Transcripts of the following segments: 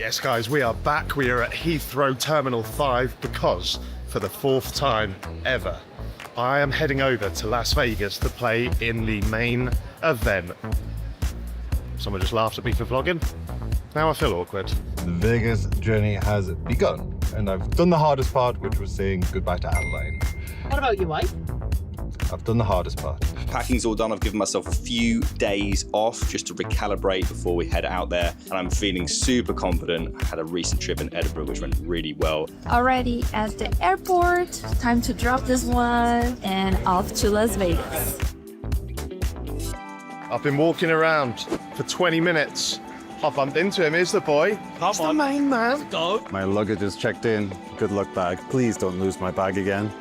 Yes, guys, we are back. We are at Heathrow Terminal 5 because, for the 4th time ever, I am heading over to Las Vegas to play in the main event. Someone just laughed at me for vlogging. Now I feel awkward. The Vegas journey has begun, and I've done the hardest part, which was saying goodbye to Adeline. What about you, wife? I've done the hardest part. Packing's all done. I've given myself a few days off just to recalibrate before we head out there. And I'm feeling super confident. I had a recent trip in Edinburgh, which went really well. Already at the airport. Time to drop this one and off to Las Vegas. I've been walking around for 20 minutes. I bumped into him. Here's the boy. It's the main man. Go. My luggage is checked in. Good luck bag. Please don't lose my bag again.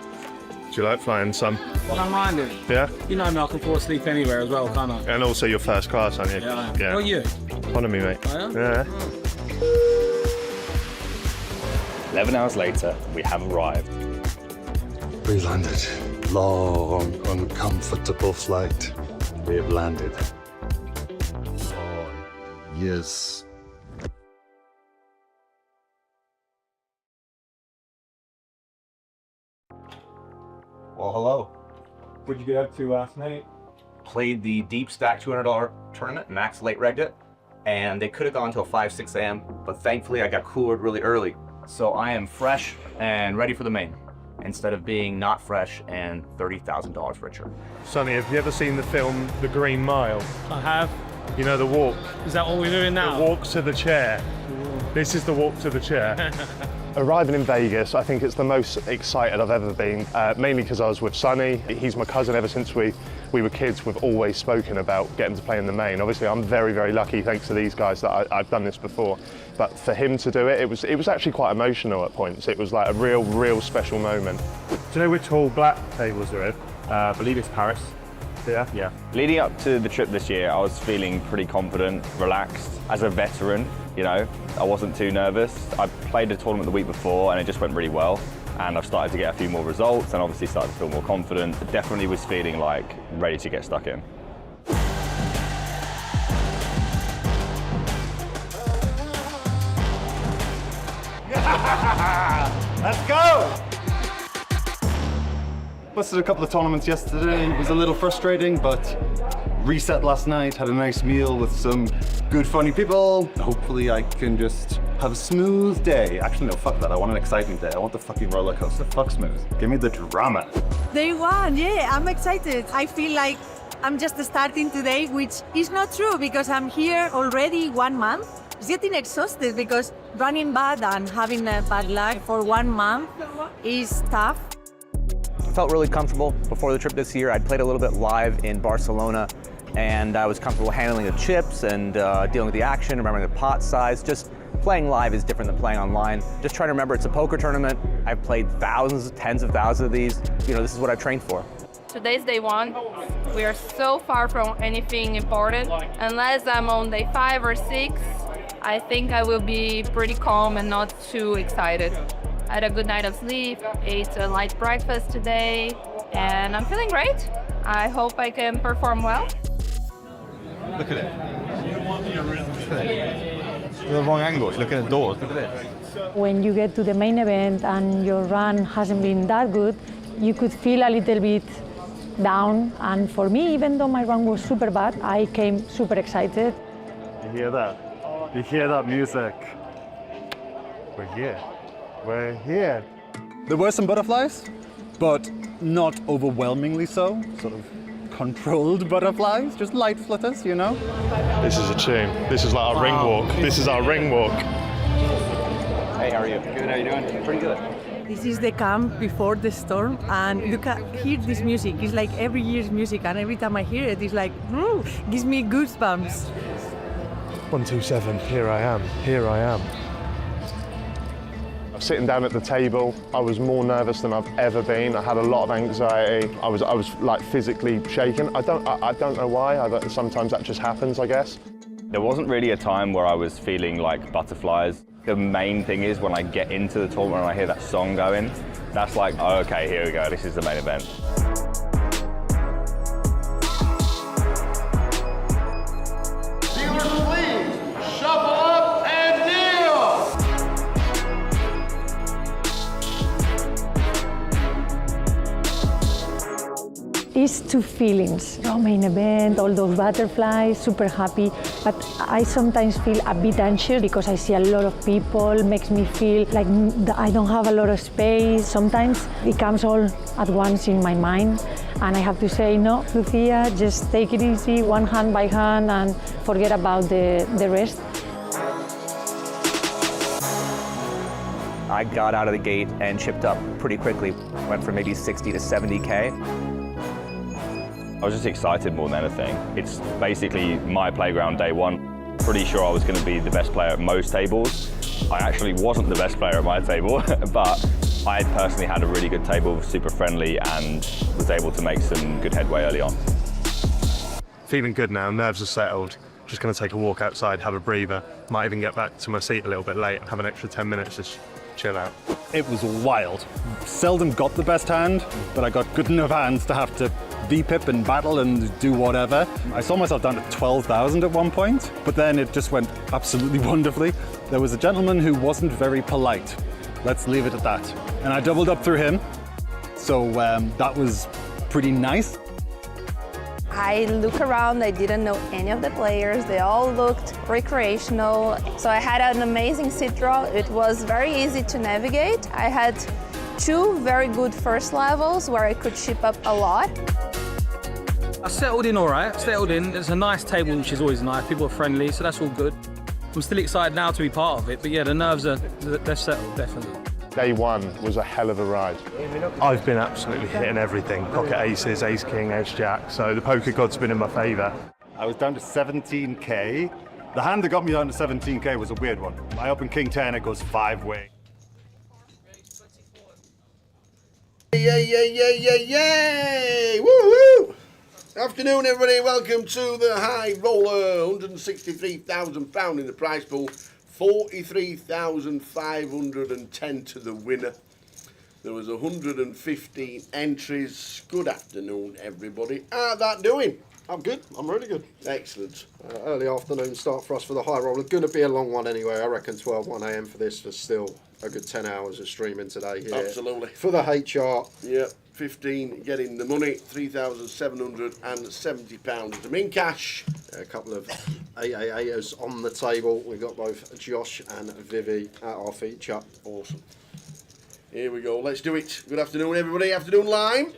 Do you like flying, son? Well, I'm minded. Yeah? You know me, I can fall asleep anywhere as well, can't I? And also you're first class, aren't you? Yeah, I am. Yeah. What are you? One of me, mate. I am? Yeah. 11 hours later, we have arrived. We landed. Long, uncomfortable flight. We have landed. Oh, yes. Well, hello. What'd you get up to last night? Played the deep stack $200 tournament, max late regged it, and they could have gone till 5, 6 a.m., but thankfully I got coolered really early. So I am fresh and ready for the main, instead of being not fresh and $30,000 richer. Sonny, have you ever seen the film The Green Mile? I have. You know the walk? Is that what we're doing now? The walk to the chair. This is the walk to the chair. Arriving in Vegas, I think it's the most excited I've ever been, mainly because I was with Sonny. He's my cousin ever since we were kids. We've always spoken about getting to play in the main. Obviously, I'm very, very lucky, thanks to these guys, that I've done this before. But for him to do it, it was actually quite emotional at points. It was like a real special moment. Do you know which all black tables are in? I believe it's Paris. Yeah? Yeah. Leading up to the trip this year, I was feeling pretty confident, relaxed. As a veteran, you know, I wasn't too nervous. I played a tournament the week before and it just went really well. And I've started to get a few more results and obviously started to feel more confident. But definitely was feeling like ready to get stuck in. Let's go! Busted a couple of tournaments yesterday. It was a little frustrating, but reset last night, had a nice meal with some good, funny people. Hopefully I can just have a smooth day. Actually, no, fuck that. I want an exciting day. I want the fucking roller coaster. Fuck smooth. Give me the drama. Day one, yeah, I'm excited. I feel like I'm just starting today, which is not true because I'm here already 1 month. It's getting exhausted because running bad and having a bad luck for 1 month is tough. I felt really comfortable before the trip this year. I'd played a little bit live in Barcelona and I was comfortable handling the chips and dealing with the action, remembering the pot size. Just playing live is different than playing online. Just trying to remember it's a poker tournament. I've played thousands, tens of thousands of these. You know, this is what I've trained for. Today's day one. We are so far from anything important. Unless I'm on day 5 or 6, I think I will be pretty calm and not too excited. I had a good night of sleep, ate a light breakfast today, and I'm feeling great. I hope I can perform well. Look at it. The wrong angle. It's looking at the doors. Look at this. When you get to the main event and your run hasn't been that good, you could feel a little bit down. And for me, even though my run was super bad, I came super excited. You hear that? You hear that music? We're here. We're here. There were some butterflies, but not overwhelmingly so. Sort of controlled butterflies, just light flutters, you know? This is a tune. This is like our ring walk. This is our ring walk. Hey, how are you? Good, how you doing? Pretty good. This is the camp before the storm, and look at, hear this music. It's like every year's music, and every time I hear it, it's like, gives me goosebumps. 127, here I am, here I am. Sitting down at the table, I was more nervous than I've ever been. I had a lot of anxiety. I was like physically shaken. I don't know why. Sometimes that just happens, I guess. There wasn't really a time where I was feeling like butterflies. The main thing is when I get into the tournament and I hear that song going, that's like, oh, okay, here we go, this is the main event. Dealers, please, shuffle up and deal! It's two feelings. Main event, all those butterflies, super happy. But I sometimes feel a bit anxious because I see a lot of people, makes me feel like I don't have a lot of space. Sometimes it comes all at once in my mind. And I have to say, no, Lucia, just take it easy, one hand by hand, and forget about the rest. I got out of the gate and chipped up pretty quickly. Went from maybe 60 to 70K. I was just excited more than anything. It's basically my playground day one. Pretty sure I was going to be the best player at most tables. I actually wasn't the best player at my table, but I personally had a really good table, super friendly, and was able to make some good headway early on. Feeling good now, nerves are settled. Just going to take a walk outside, have a breather. Might even get back to my seat a little bit late and have an extra 10 minutes to chill out. It was wild. Seldom got the best hand, but I got good enough hands to have to V-pip and battle and do whatever. I saw myself down to 12,000 at one point, but then it just went absolutely wonderfully. There was a gentleman who wasn't very polite. Let's leave it at that. And I doubled up through him, so that was pretty nice. I look around, I didn't know any of the players. They all looked recreational. So I had an amazing sit draw. It was very easy to navigate. I had 2 very good first levels where I could chip up a lot. I settled in all right, It's a nice table, which is always nice. People are friendly, so that's all good. I'm still excited now to be part of it, but yeah, the nerves they're settled, definitely. Day one was a hell of a ride. I've been absolutely hitting everything. Pocket aces, ace king, ace jack, so the poker god's been in my favour. I was down to 17K. The hand that got me down to 17K was a weird one. I open king 10, it goes 5-way. Yay! Woohoo! Afternoon, everybody. Welcome to the high roller. £163,000 in the prize pool. 43,510 to the winner. There was 115 entries. Good afternoon, everybody. How's that doing? I'm good. I'm really good. Excellent. Early afternoon start for us for the high roller. Going to be a long one anyway. I reckon 1 AM for this. For still a good 10 hours of streaming today here. Absolutely. For the HR. Yeah, 15 getting the money. £3,770 to in cash. A couple of 888ers on the table. We've got both Josh and Vivi at our feature. Awesome. Here we go. Let's do it. Good afternoon, everybody. Afternoon, Lime.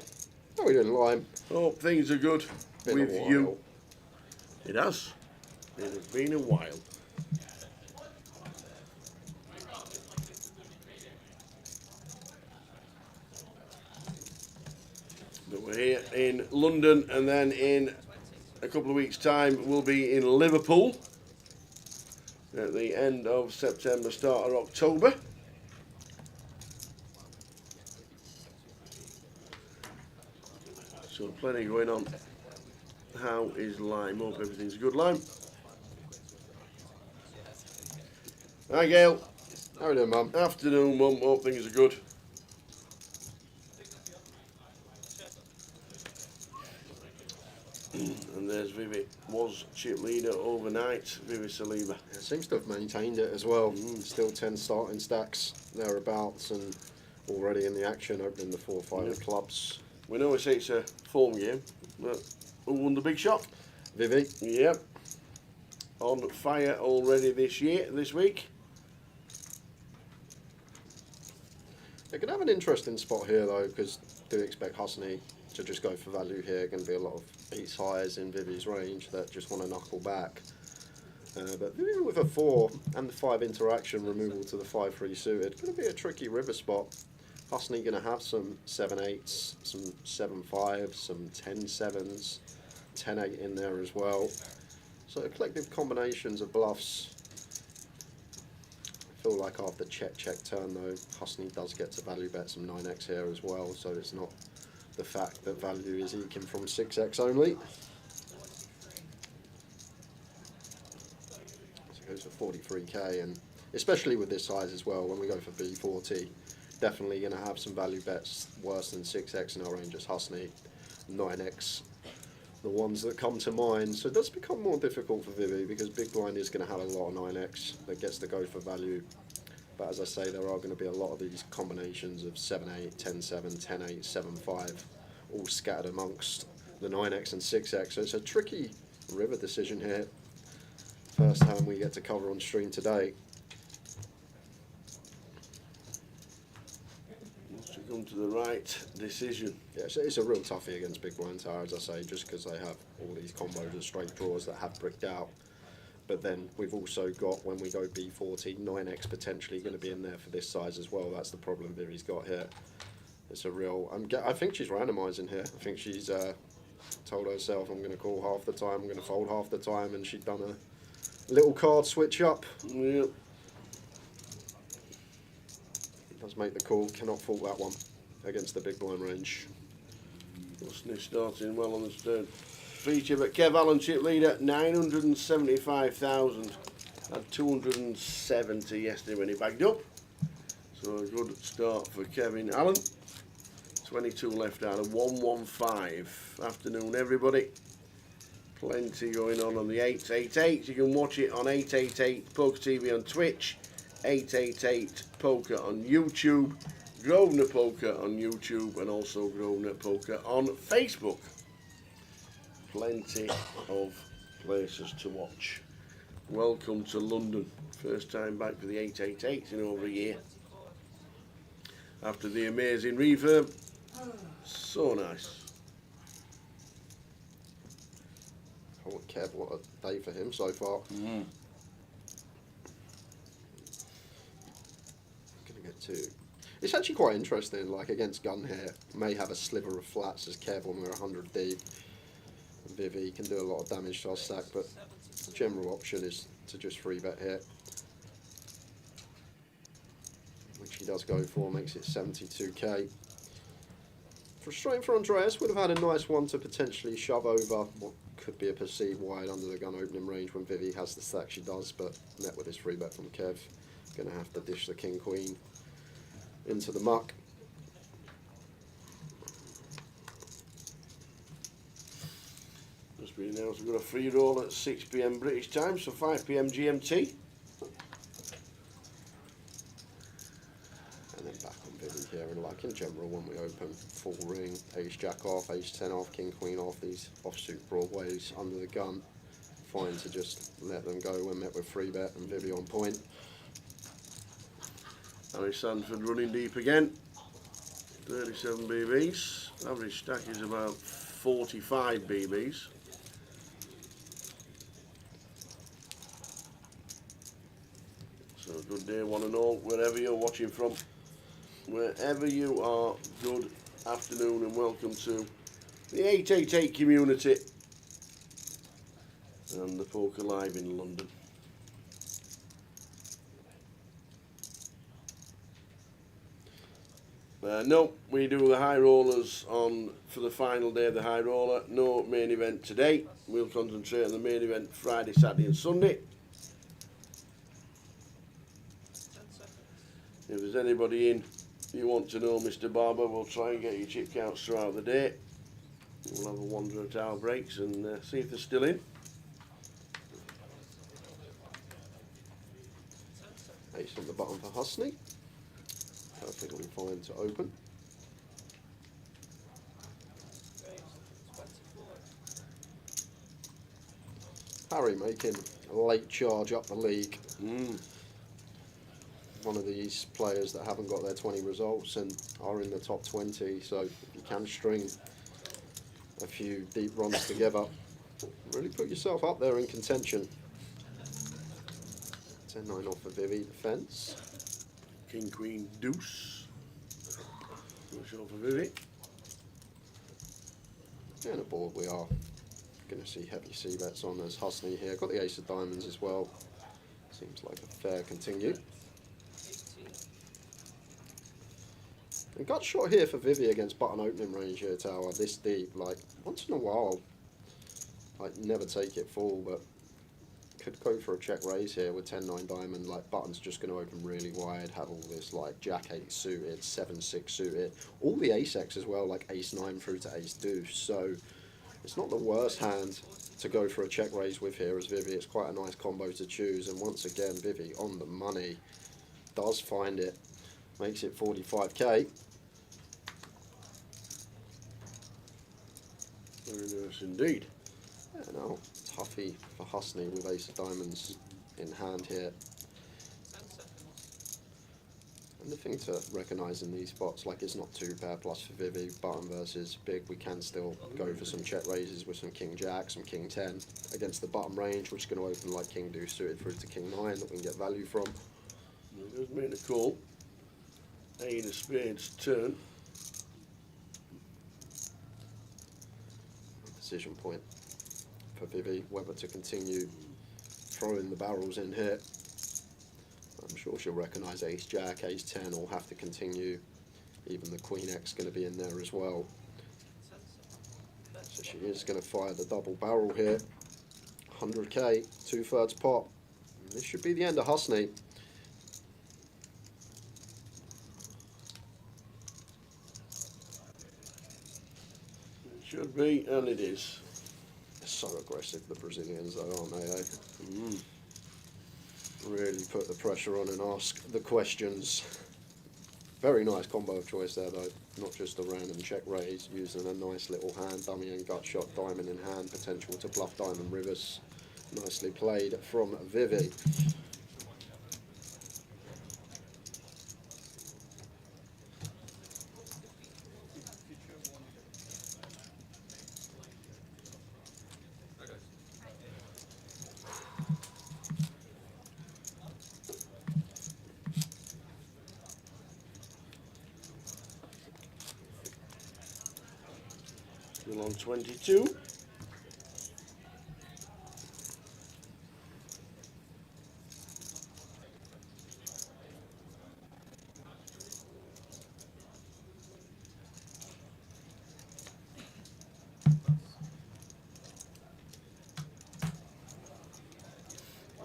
How are we doing, Lime? Hope things are good with you. It has. It has been a while. But we're here in London, and then in a couple of weeks' time we'll be in Liverpool at the end of September, start of October. So plenty going on. How is Lime? Hope everything's good, Lime. Hi, Gail. How are you doing, Mum? Afternoon, Mum. Hope things are good. And there's Vivi. Was chip leader overnight. Vivi Saliba. It seems to have maintained it as well. Still 10 starting stacks thereabouts, and already in the action, opening the 4 or 5 of clubs. We know it's a form game, but who won the big shot? Vivi. Yep. On fire already this week. They could have an interesting spot here though, because do expect Husney to just go for value here. Going to be a lot of ace highs in Vivi's range that just want to knuckle back. But Vivi with a 4 and the 5 interaction removal to the 5-3 suited, going to be a tricky river spot. Husney going to have some 7-8s, some 7-5s, some 10-7s, 10-8 in there as well. So collective combinations of bluffs. I feel like after check turn though, Husney does get to value bet some 9x here as well, so it's not the fact that value is eking from 6x only. So it goes for 43k, and especially with this size as well, when we go for B40, definitely going to have some value bets worse than 6x in our range as Husney, 9x, the ones that come to mind. So it does become more difficult for Vivi because big blind is going to have a lot of 9x that gets to go for value. But as I say, there are going to be a lot of these combinations of 7-8, 10-7, 10-8, 7-5, all scattered amongst the 9x and 6x. So it's a tricky river decision here. First hand we get to cover on stream today. Wants to come to the right decision. Yeah, so it's a real toughie against big blind tower, as I say, just because they have all these combos of straight draws that have bricked out. But then we've also got, when we go B40, 9x potentially going to be in there for this size as well. That's the problem Vivi's got here. It's a real... I think she's randomising here. I think she's told herself, I'm going to call half the time, I'm going to fold half the time, and she'd done a little card switch up. Yep. Does make the call, cannot fault that one against the big blind range. Husney starting well on the stern feature, but Kev Allen chip leader, 975,000. Had 270 yesterday when he bagged up. So a good start for Kevin Allen. 22 left out of 115. Afternoon, everybody. Plenty going on the 888. You can watch it on 888 Poker TV on Twitch, 888 Poker on YouTube, Grosvenor Poker on YouTube, and also Grosvenor Poker on Facebook. Plenty of places to watch. Welcome to London. First time back for the 888 in over a year. After the amazing refurb. So nice. Oh, Kev, what a day for him so far. Gonna get two. It's actually quite interesting, like against gun here, may have a sliver of flats as Kev when we're 100 deep. Vivi can do a lot of damage to our stack, but the general option is to just free bet here, which he does go for, makes it 72k. Frustrating for Andreas, would have had a nice one to potentially shove over what could be a perceived wide under the gun opening range when Vivi has the stack she does, but met with this free bet from Kev. Going to have to dish the king queen into the muck. Just been announced we've got a free roll at 6 PM British time, so 5 PM GMT. And then back on Vivi here, and like in general when we open, full ring, ace jack off, ace 10 off, king queen off, these offsuit broadways under the gun. Fine to just let them go when met with free bet, and Vivi on point. Harry Sanford running deep again. 37 BBs. Average stack is about 45 BBs. So good day one and all, wherever you're watching from. Wherever you are, good afternoon and welcome to the 888 community and the Poker Live in London. No, we do the high rollers on for the final day of the high roller. No main event today. We'll concentrate on the main event Friday, Saturday and Sunday. If there's anybody in you want to know, Mr. Barber, we'll try and get your chip counts throughout the day. We'll have a wander at our breaks and see if they're still in. Ace on the bottom for Husney. Perfectly fine to open. Harry making a late charge up the league. One of these players that haven't got their 20 results and are in the top 20, so if you can string a few deep runs together, really put yourself up there in contention. 10-9 off for Vivi, defence. King, Queen, Deuce. Push off for Vivi. And aboard we are going to see heavy c-bets on as Husney here. Got the ace of diamonds as well. Seems like a fair continue. And gut shot here for Vivi against button opening range here, Tower, this deep. Like, once in a while, like, never take it full, but could go for a check raise here with 10-9 diamond. Like, button's just going to open really wide, have all this, like, jack 8 suited, 7-6 suited, all the ace X as well, like ace 9 through to ace deuce. So it's not the worst hand to go for a check raise with here as Vivi. It's quite a nice combo to choose, and once again, Vivi on the money, does find it, makes it 45k. Very nice indeed. Yeah, no, toughy for Husney with ace of diamonds in hand here. And the thing to recognise in these spots, like it's not 2 pair plus for Vivi, button versus big, we can still go for some check raises with some king jack, some king 10 against the bottom range, which is going to open like king deuce suited through to king 9 that we can get value from. It does make the call. 8 of spades turn. Decision point for Vivi, whether to continue throwing the barrels in here. I'm sure she'll recognise ace jack, ace 10, or have to continue. Even the queen X going to be in there as well. So she is going to fire the double barrel here. 100k, 2/3 pot. And this should be the end of Husney. It should be, and it is. So aggressive, the Brazilians, though, aren't they? Really put the pressure on and ask the questions. Very nice combo of choice there, though. Not just a random check raise, using a nice little hand, dummy and gut shot, diamond in hand, potential to bluff diamond rivers. Nicely played from Vivi. Still on 22.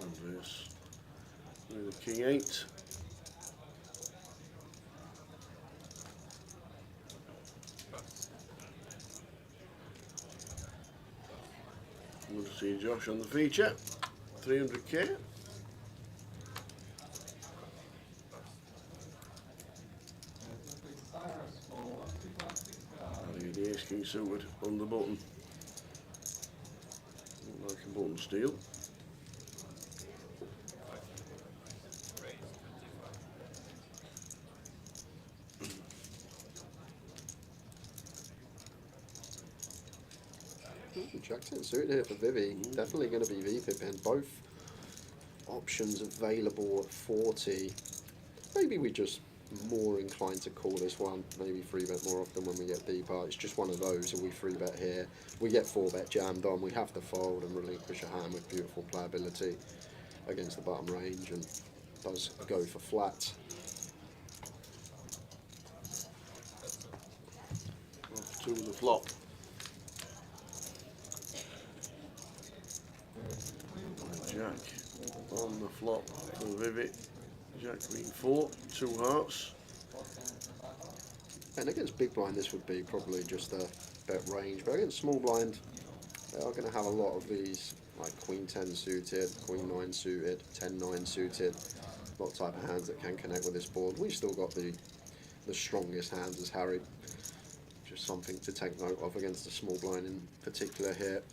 And this with king 8. Good to see Josh on the feature. 300k. The ace king suited on the button. Look like a button steal. Jack 10 suited here for Vivi. Definitely going to be V-pipping. Both options available at 40. Maybe we just more inclined to call this one. Maybe 3-bet more often when we get deeper. It's just one of those. If we 3-bet here, we get 4-bet jammed on. We have to fold and relinquish a hand with beautiful playability against the bottom range, and does go for flat. Off to the flop. Jack on the flop for Vivi. Jack queen 4, 2 hearts. And against big blind, this would be probably just a bet range. But against small blind, they are going to have a lot of these, like queen 10 suited, queen 9 suited, 10-9 suited. A lot of type of hands that can connect with this board. We've still got the strongest hands as Harry. Just something to take note of against the small blind in particular here.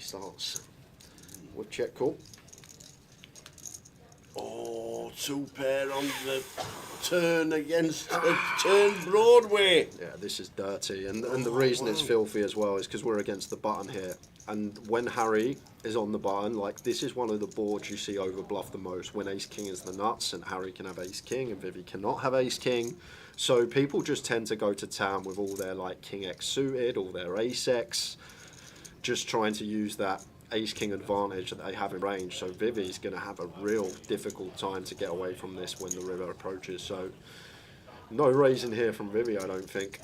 Starts with check call. Oh, 2 pair on the turn against the turn Broadway. Yeah, this is dirty, and the reason it's filthy as well is because we're against the button here. And when Harry is on the button, like this is one of the boards you see over bluff the most, when ace king is the nuts and Harry can have ace king and Vivi cannot have ace king. So people just tend to go to town with all their like king X suited, all their ace X, just trying to use that ace-king advantage that they have in range. So Vivi's going to have a real difficult time to get away from this when the river approaches. So no raising here from Vivi, I don't think,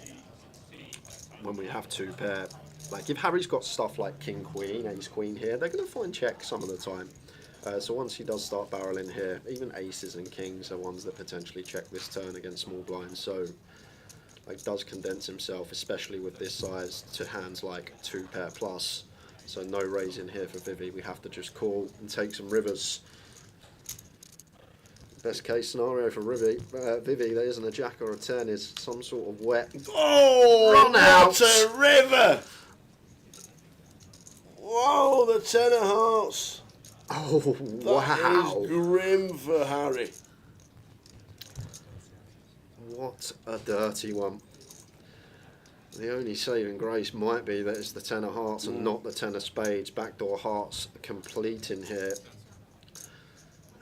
when we have 2 pair. Like if Harry's got stuff like king-queen, ace-queen here, they're going to find check some of the time. So once he does start barreling here, even aces and kings are ones that potentially check this turn against small blinds. So like does condense himself, especially with this size, to hands like 2 pair plus. So no raising here for Vivi. We have to just call and take some rivers. Best case scenario for Vivi, there isn't a jack or a 10, is some sort of wet. Oh, Run out. what a river! Whoa, the 10 of hearts. Oh, wow. That is grim for Harry. What a dirty one. The only saving grace might be that it's the 10 of hearts and not the 10 of spades. Backdoor hearts completing here.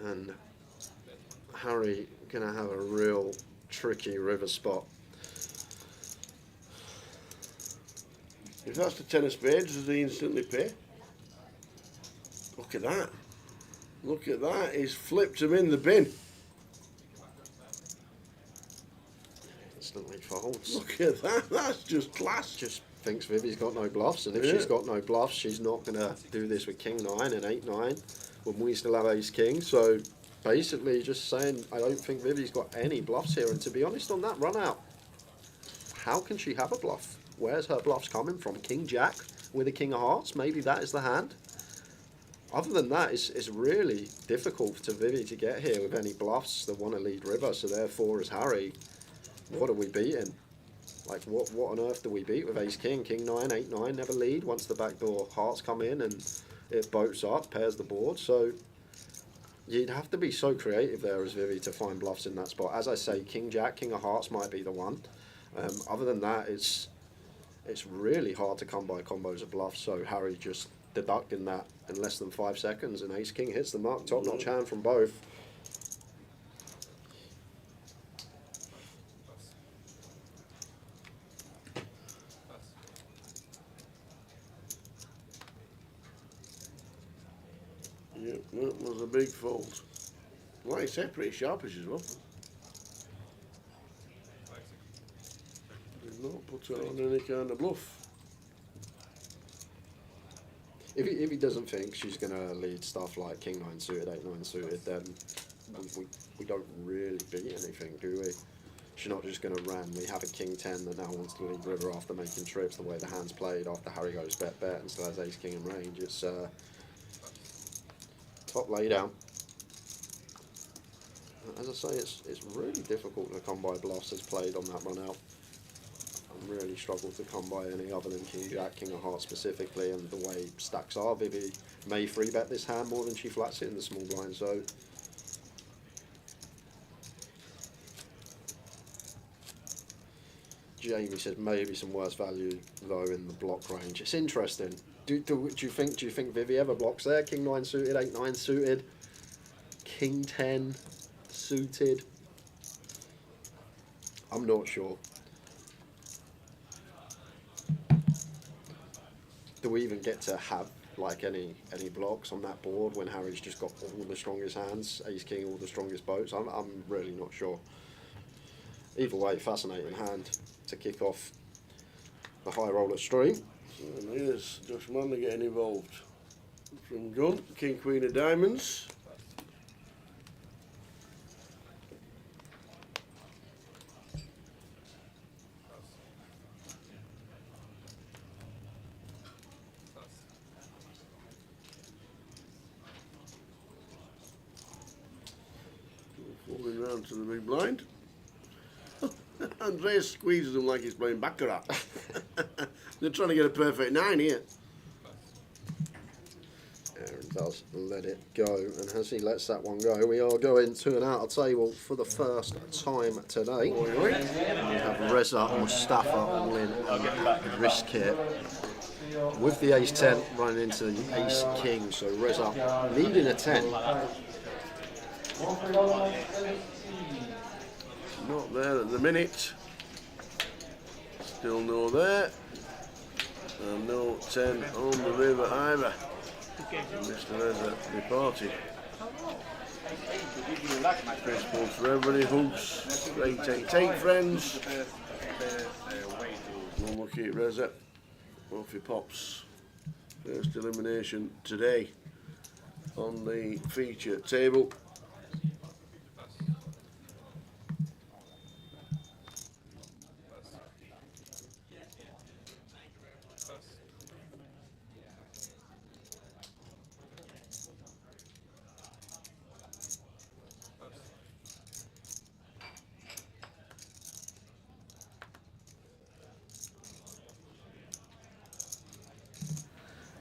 And Harry going to have a real tricky river spot. If that's the 10 of spades, does he instantly pay? Look at that. Look at that. He's flipped him in the bin. Instantly folds. Look at that. That's just class. Just thinks Vivi's got no bluffs, and if she's got no bluffs, she's not going to do this with King 9 and 8-9 when we still have Ace King. So basically just saying I don't think Vivi's got any bluffs here, and to be honest on that run out, how can she have a bluff? Where's her bluffs coming from? King Jack with a King of Hearts, maybe that is the hand. Other than that, it's really difficult for Vivi to get here with any bluffs that want to lead river, so therefore as Harry, what are we beating? Like what on earth do we beat with Ace King? King 9, 8-9 never lead once the backdoor hearts come in and it boats up, pairs the board, so you'd have to be so creative there as Vivi to find bluffs in that spot. As I say, King Jack, King of Hearts might be the one. Other than that, it's really hard to come by combos of bluffs, so Harry just deducting that in less than 5 seconds, and Ace King hits the mark. Top-notch hand from both. Yep, that was a big fold. Like I said, pretty sharpish as well. Did not put it on any kind of bluff. If he doesn't think she's going to lead stuff like King 9 suited, 8-9 suited, then we don't really beat anything, do we? She's not just going to randomly have a King 10 that now wants to lead river after making trips the way the hand's played after Harry goes bet and still has Ace King in range. It's top laydown. As I say, it's really difficult to come by bluffs as played on that run out. Really struggled to come by any other than King Jack, King of Hearts specifically, and the way stacks are, Vivi may free bet this hand more than she flats it in the small blind, so Jamie says maybe some worse value though in the block range. It's interesting. Do you think Vivi ever blocks there? King 9 suited, 8-9 suited, King 10 suited? I'm not sure. Do we even get to have like any blocks on that board when Harry's just got all the strongest hands, Ace King all the strongest boats? I'm really not sure. Either way, fascinating hand to kick off the high roller stream. And here's Josh Manley getting involved. From gun, King Queen of Diamonds. Falling round to the big blind. Andreas squeezes him like he's playing baccarat. They're trying to get a perfect 9 here. Aaron does let it go, and as he lets that one go, we are going to an outer table for the first time today. We have Reza Mustafa all in risk here. With the Ace 10 running into the Ace King, so Reza leading a 10. Not there at the minute. Still no there. And no 10 on the river either. Mr. Reza departed. Best balls for everybody. Hooks. 888 friends. Unlucky Reza. Off he pops. First elimination today on the feature table.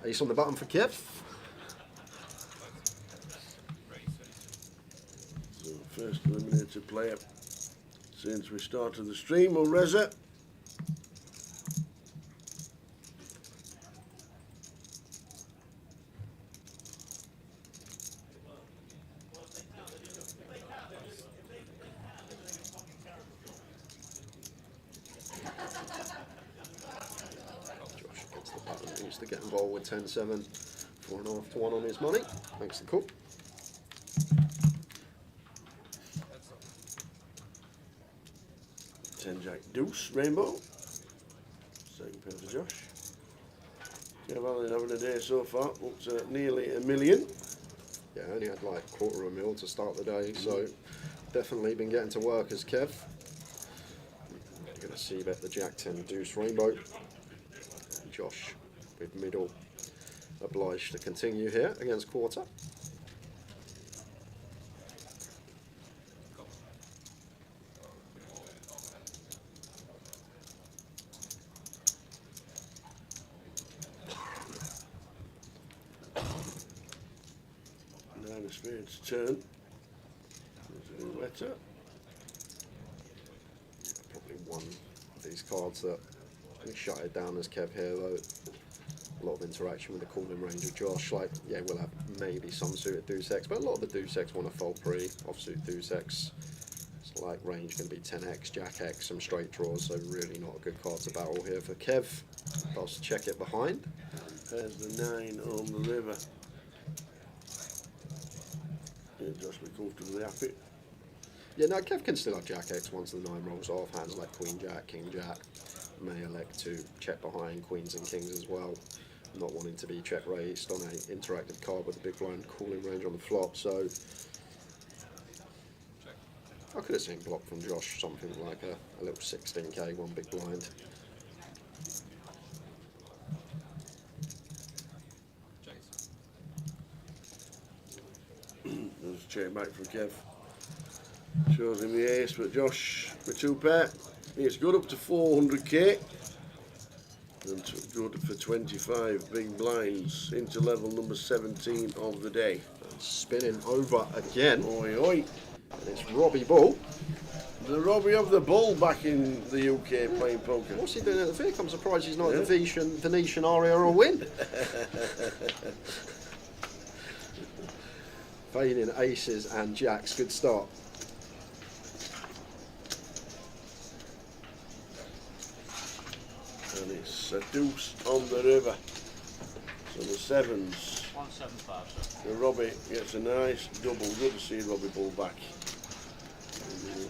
Ace on the button for Kev. So first eliminated player since we started the stream will Reza. To get involved with 10-7, 4.5 to 1 on his money. Thanks to Cook. Ten Jack Deuce Rainbow. Second pair for Josh. Kev Allen having a day so far, up to nearly $1 million. Yeah, only had like $250,000 to start the day, so definitely been getting to work as Kev. You're going to see bet the Jack 10 Deuce Rainbow. Josh with middle obliged to continue here against quarter. Nine of Spades turn. There's a letter. Probably one of these cards that we shut it down as Kev here though. A lot of interaction with the calling range of Josh. Like, yeah, we'll have maybe some suited deuce X, but a lot of the deuce X want to fold pre, offsuit deuce X. It's like range can be 10x, Jack X, some straight draws, so really not a good card to barrel here for Kev. Does check it behind. There's the 9 on the river. Yeah, Josh will be comfortably happy. Yeah, no, Kev can still have Jack X once the 9 rolls off. Hands like Queen Jack, King Jack. May elect to check behind Queens and Kings as well. Not wanting to be check raised on an interactive card with a big blind calling range on the flop, so I could have seen block from Josh, something like a little 16k, one big blind. There's a check back from Kev. Shows him the ace, but Josh with 2 pair. It's good up to 400k. And good for 25 big blinds into level number 17 of the day. Spinning over again. Oi, oi. And it's Robbie Bull. The Robbie of the Bull back in the UK playing poker. What's he doing at the Vic? I'm surprised he's not at the Venetian Aria or win. Fading aces and jacks. Good start. And it's a deuce on the river. So the 7s. 175, sir. The Robbie gets a nice double. Good to see Robbie Bull back.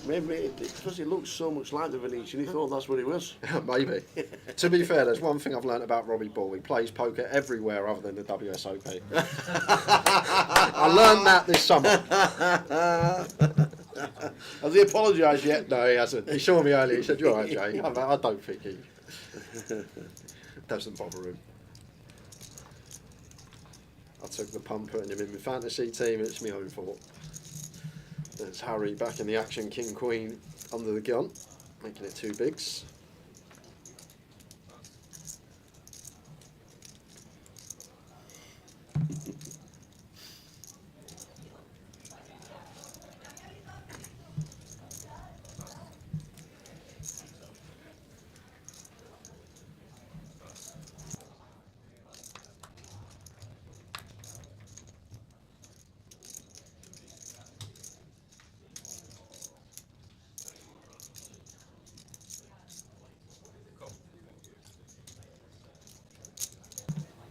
Maybe because he looks so much like the Venetian, he thought that's what he was. Maybe. To be fair, there's one thing I've learnt about Robbie Bull. He plays poker everywhere other than the WSOP. I learned that this summer. Has he apologised yet? No, he hasn't. He saw me earlier. He said, "You're all right, Jay." I don't think he doesn't bother him. I took the punt putting him in my fantasy team. It's my own fault. There's Harry back in the action, King Queen under the gun, making it 2 bigs.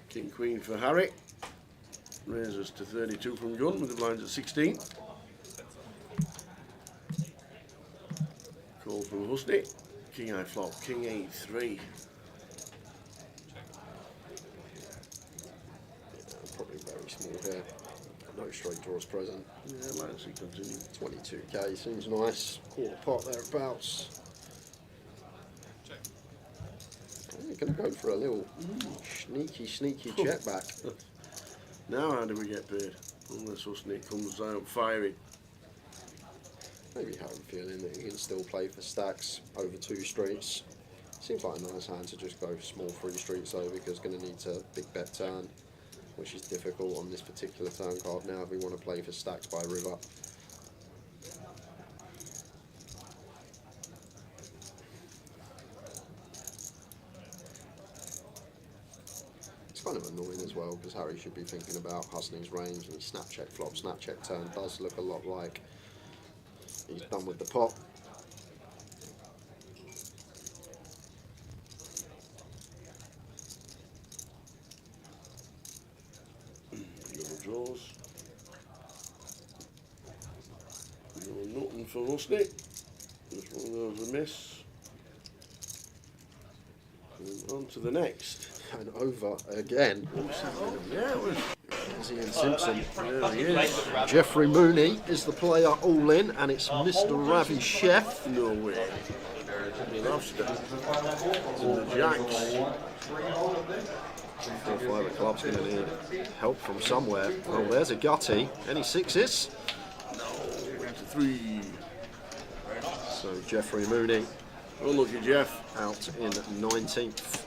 King Queen for Harry. Raises to 32 from gun with the blinds at 16. Call from Husney. King High flop, King 8-3. Probably very small here. No straight draws present. Yeah, might see continue. 22k seems nice. Quarter pot thereabouts. Going to go for a little sneaky check back. Now how do we get paid? Unless Husney comes out firing. Maybe have a feeling that he can still play for stacks over 2 streets. Seems like a nice hand to just go small free streets though, because going to need to big bet turn, which is difficult on this particular turn card now if we want to play for stacks by river. It's kind of annoying as well because Harry should be thinking about Husney's range, and his snap check flop, snap check turn does look a lot like he's done with the pot. Draws. No, nothing for Husney. Just one of those a miss. And on to the next. And over again. Yeah, it was. There's Ian Simpson. There he is. Jeffrey Mooney is the player all in, and it's Mr. Ravi Chef. No way. He loves it. And the jacks. 4-5 of clubs going to need help from somewhere. Oh, there's a gutty. Any sixes? No. 3. So Jeffrey Mooney. Unlucky Jeff. Out in 19th.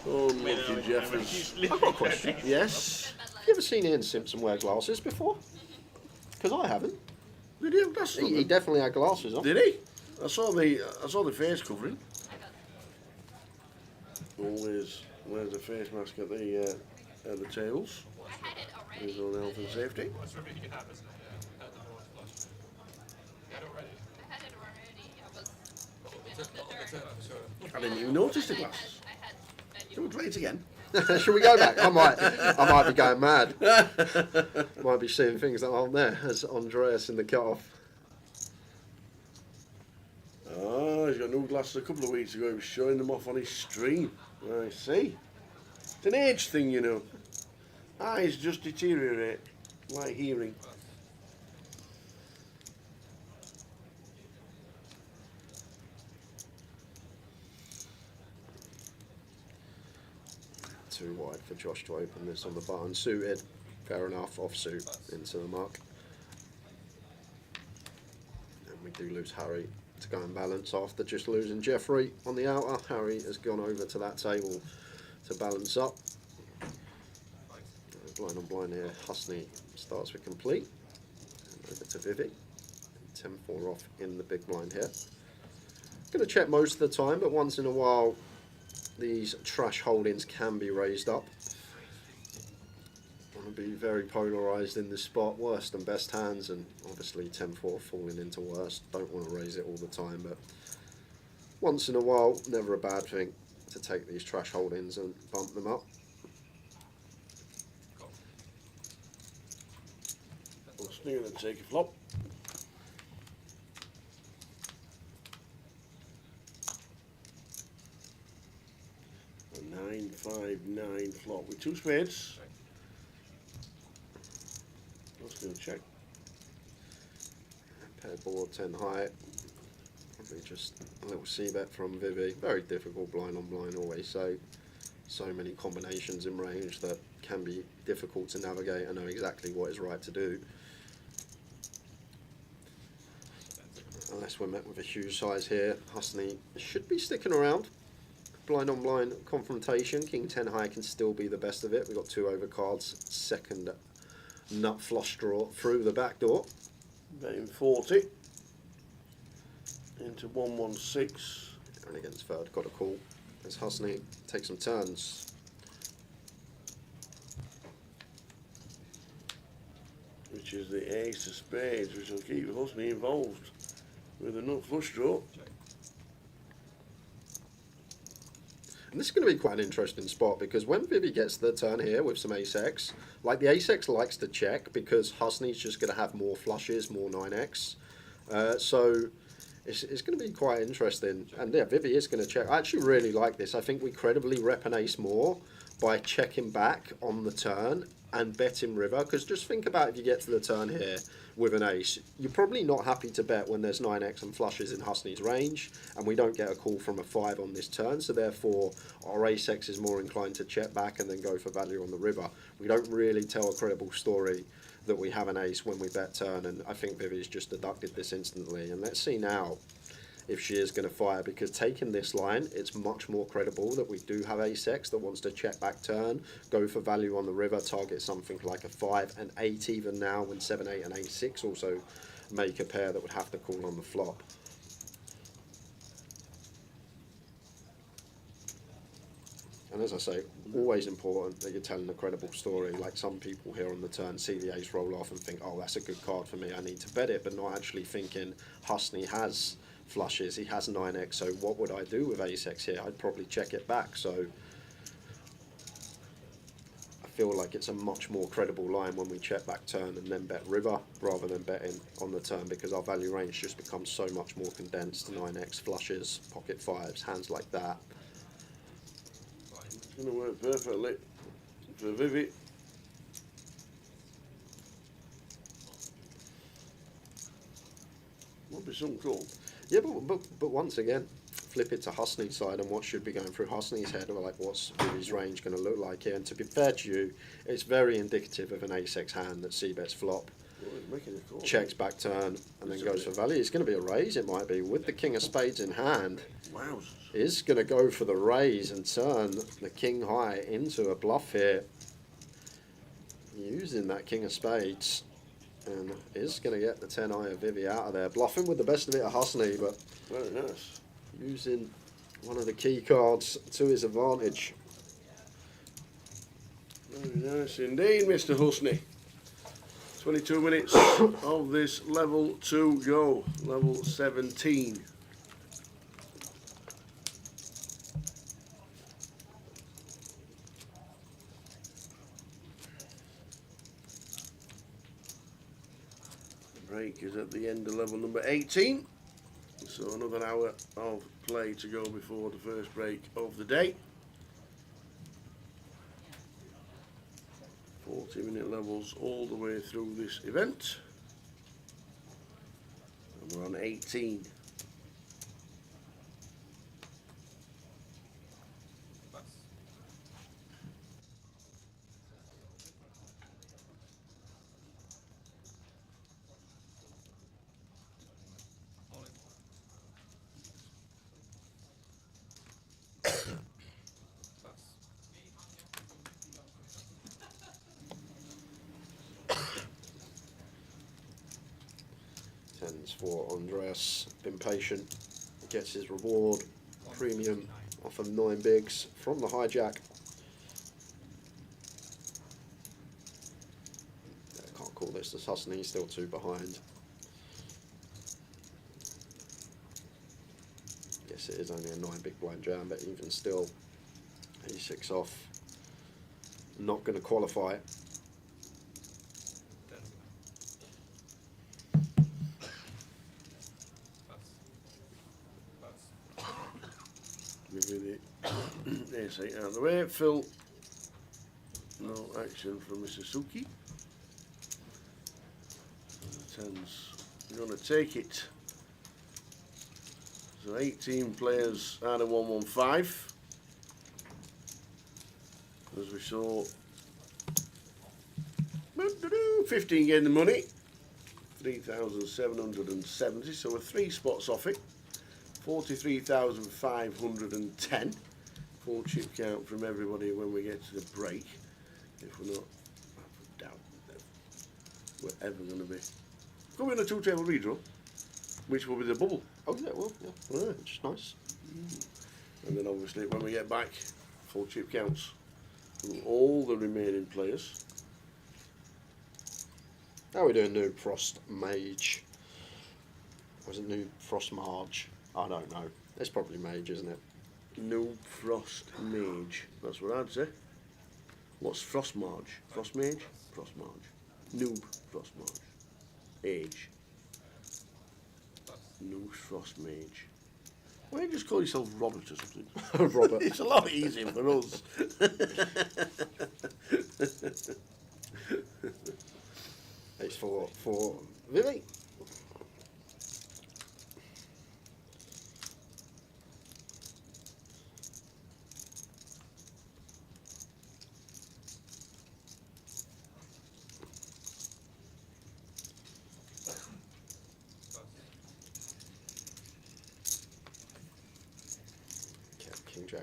Unlucky Jeff is. I've got a question. Yes. Have you ever seen Ian Simpson wear glasses before? Because I haven't. Did he have glasses on? He definitely had glasses on. Did he? I saw the face covering. Always wears a face mask at the tails. His own health and safety. I didn't even notice the glasses. Can we play it again? Should we go back? I might be going mad. Might be seeing things that aren't there, as Andreas in the cut-off. Oh, he's got new glasses a couple of weeks ago. He was showing them off on his stream. I see. It's an age thing, you know. Eyes just deteriorate, like hearing. Too wide for Josh to open this on the button. Suited, fair enough, offsuit into the mark. And we do lose Harry to go and balance after just losing Jeffrey on the outer. Harry has gone over to that table to balance up. Blind on blind here. Husney starts with complete. And over to Vivi. 10-4 off in the big blind here. Going to check most of the time, but once in a while these trash holdings can be raised up. Want to be very polarised in this spot. Worst and best hands, and obviously 10-4 falling into worst. Don't want to raise it all the time, but once in a while, never a bad thing to take these trash holdings and bump them up. Going to take a flop. A 9-5-9 flop with 2 spades. Just going to check. Pair board 10 high. Probably just a little c-bet from Vivi. Very difficult blind on blind always, so many combinations in range that can be difficult to navigate and know exactly what is right to do. Unless we're met with a huge size here. Husney should be sticking around. Blind on blind confrontation. King 10 high can still be the best of it. We've got 2 overcards. Second nut flush draw through the back door. Betting 40 into 116. And against third, got a call as Husney takes some turns. Which is the ace of spades, which will keep Husney involved with a nut flush draw. And this is going to be quite an interesting spot because when Vivi gets the turn here with some ace-x, like the ace-x likes to check because Husney's just going to have more flushes, more 9x. So it's going to be quite interesting. And yeah, Vivi is going to check. I actually really like this. I think we credibly rep an ace more by checking back on the turn and betting river, because just think about if you get to the turn here with an ace, you're probably not happy to bet when there's 9x and flushes in Husney's range, and we don't get a call from a 5 on this turn, so therefore our ace-x is more inclined to check back and then go for value on the river. We don't really tell a credible story that we have an ace when we bet turn, and I think Vivi's just deducted this instantly. And let's see now if she is going to fire, because taking this line, it's much more credible that we do have ace-x that wants to check back turn, go for value on the river, target something like a 5 and 8 even now, when 7, 8 and 8, 6 also make a pair that would have to call on the flop. And as I say, always important that you're telling a credible story. Like some people here on the turn see the ace roll off and think, oh, that's a good card for me, I need to bet it, but not actually thinking Husney has flushes, he has 9x, so what would I do with ace-x here? I'd probably check it back. So I feel like it's a much more credible line when we check back turn and then bet river rather than betting on the turn, because our value range just becomes so much more condensed. 9x, flushes, pocket fives, hands like that. It's going to work perfectly for Vivi. Would be some cool. Yeah, but once again, flip it to Husney's side and what should be going through Husney's head, or like what's Vivi's range going to look like here. And to be fair to you, it's very indicative of an ace-x hand that c-bets flop, checks back turn, and then goes for value. It's going to be a raise, it might be, with the king of spades in hand. Wow. Is going to go for the raise and turn the king high into a bluff here, using that king of spades, and is going to get the 10-eye of Vivi out of there, bluffing with the best of it at Husney, but very nice, using one of the key cards to his advantage. Very nice indeed, Mr. Husney. 22 minutes of this level to go, level 17. Break is at the end of level number 18, so another hour of play to go before the first break of the day. 40-minute levels all the way through this event, and we're on 18. Tens for Andreas, been patient, gets his reward, premium off of 9 bigs from the hijack. I can't call this the Husney, he's still 2 behind. Yes, it is only a 9 big blind jam, but even still, a6 off, not going to qualify. Ace-8 out of the way. Phil, no action from Mr. Suki. Tens, you're going to take it. So 18 players out of 115. As we saw, 15 getting the money, 3,770, so we're 3 spots off it. 43,510. Full chip count from everybody when we get to the break. If we're not, I doubt that we're ever going to be. Could be in a 2-table redraw, which will be the bubble. Oh yeah, well, yeah, which is nice. And then obviously when we get back, full chip counts from all the remaining players. How are we doing, Noob Frost Mage? Or is it Noob Frost Marge? I don't know. It's probably Mage, isn't it? Noob Frost Mage. That's what I'd say. What's Frost Marge? Frost Mage? Frost Marge. Noob Frost Marge. Age. Noob Frost Mage. Why don't you just call yourself Robert or something? Robert. It's a lot easier for us. It's for Vivi.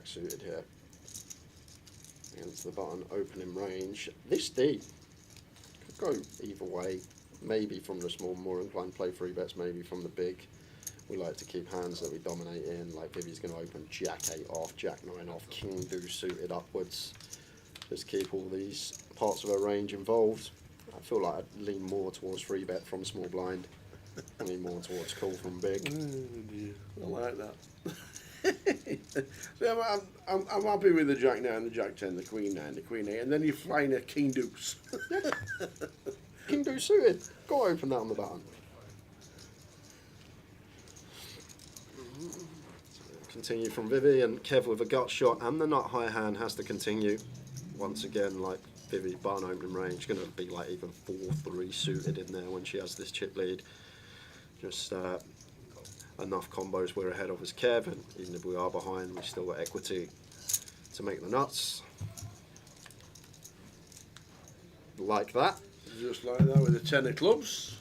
jack suited here against the button opening range. This D could go either way. Maybe from the small, more inclined play 3-bets, maybe from the big. We like to keep hands that we dominate in, like Vivi's going to open Jack 8 off, Jack 9 off, King deuce suited upwards. Just keep all these parts of her range involved. I feel like I'd lean more towards 3-bet from small blind. I lean more towards call from big. Oh dear, I like that. So I'm happy with the Jack 9, the Jack 10, the Queen 9, the Queen 8, and then you're flying a King deuce. King deuce suited. Go open that on the button. Continue from Vivi, and Kev with a gut shot, and the nut high hand has to continue. Once again, like Vivi, button opening range, going to be like even 4-3 suited in there when she has this chip lead. Just enough combos we're ahead of as Kev, and even if we are behind, we still got equity to make the nuts. Like that. Just like that with a 10 of clubs.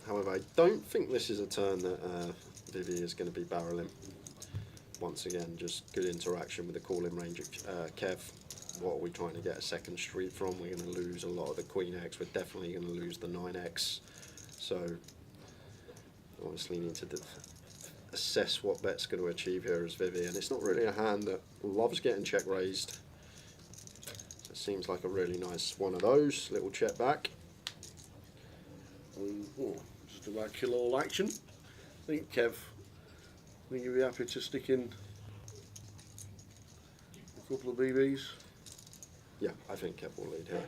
However, I don't think this is a turn that Vivi is going to be barreling. Once again, just good interaction with the calling range of Kev. What are we trying to get a second street from? We're going to lose a lot of the Queen X. We're definitely going to lose the 9X. So, obviously need to assess what bet's going to achieve here as Vivi. And it's not really a hand that loves getting check raised. Seems like a really nice one of those. Little check back. Just about kill all action. I think Kev, I think you'd be happy to stick in a couple of BBs. Yeah, I think Kev will lead here.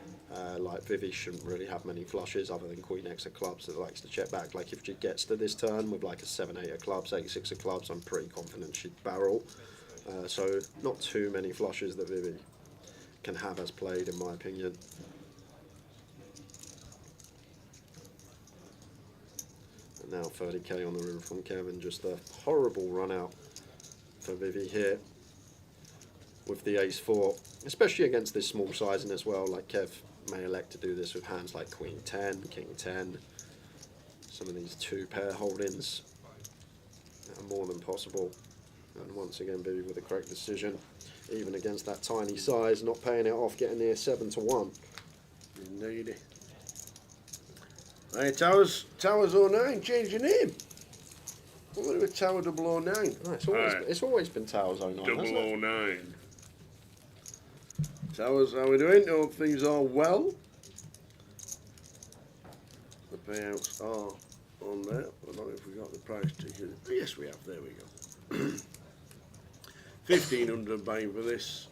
Like Vivi shouldn't really have many flushes other than Queen X of clubs that likes to check back. Like if she gets to this turn with like a 7-8 of clubs, 8-6 of clubs, I'm pretty confident she'd barrel. So not too many flushes that Vivi can have as played, in my opinion. And now 30k on the river from Kevin. Just a horrible run out for Vivi here with the ace-4, especially against this small sizing as well. Like Kev may elect to do this with hands like Queen 10, King 10. Some of these 2-pair holdings are more than possible. And once again, Vivi with the correct decision. Even against that tiny size, not paying it off, getting near 7-1. Indeed. Hey, Towers 09, change your name. What about with Tower 009? Oh, it's always been Towers 09, hasn't it? 009. Towers, how we doing? Hope things are well. The payouts are on there. I don't know if we got the price ticket. Oh, yes, we have. There we go. 1,500 buying for this.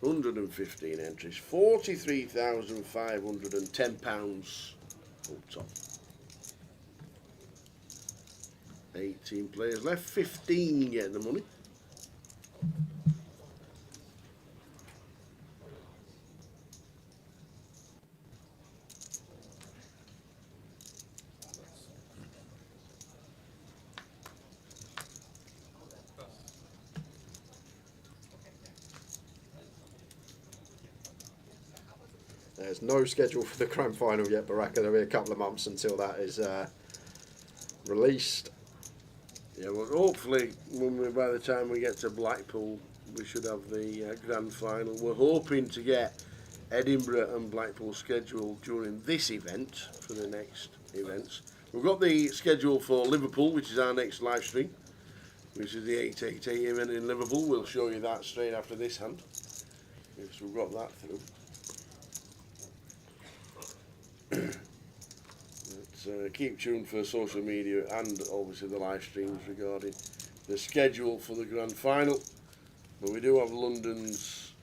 115 entries. £43,510 up top. 18 players left. 15 getting the money. There's no schedule for the grand final yet, Baraka. There'll be a couple of months until that is released. Yeah, well, hopefully, by the time we get to Blackpool, we should have the grand final. We're hoping to get Edinburgh and Blackpool scheduled during this event for the next events. We've got the schedule for Liverpool, which is our next live stream, which is the 888 event in Liverpool. We'll show you that straight after this hand, because we've got that through. Keep tuned for social media and obviously the live streams regarding the schedule for the grand final. But we do have Liverpool's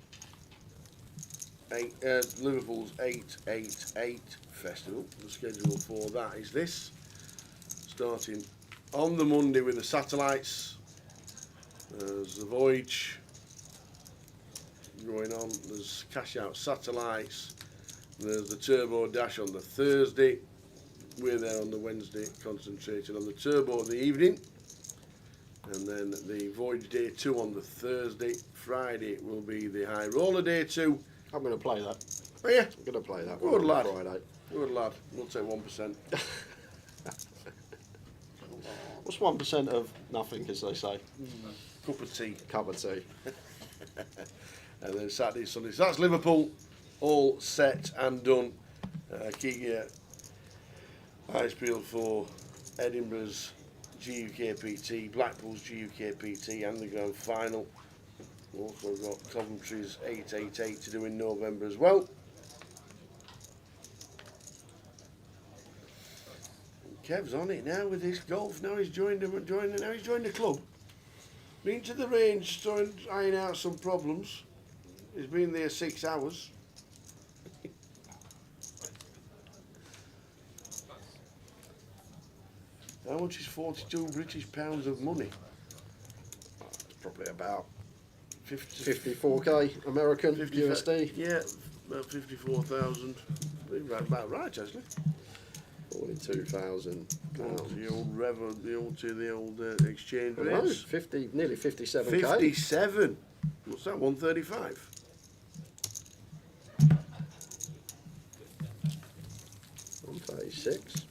888 festival. The schedule for that is this, starting on the Monday with the satellites. There's the Voyage going on. There's Cash Out Satellites. There's the Turbo Dash on the Thursday. We're there on the Wednesday, concentrating on the Turbo in the evening. And then the Voyage Day 2 on the Thursday. Friday will be the High Roller Day 2. I'm going to play that. Oh yeah? I'm going to play that. Good lad. Friday. Good lad. We'll take 1%. What's 1% of nothing, as they say? Cup of tea. Cup of tea. And then Saturday, Sunday. So that's Liverpool all set and done. Keegan Icefield for Edinburgh's GUKPT, Blackpool's GUKPT and the grand final. We've also got Coventry's 888 to do in November as well. Kev's on it now with his golf. Now he's joined the club. Been to the range, ironing out some problems. He's been there 6 hours. How much is 42 British pounds of money? It's probably about 54k American USD. Yeah, about 54,000. About right, actually. 42,000 pounds. The old exchange No, rates. nearly 57k. 57. What's that? 135. 136.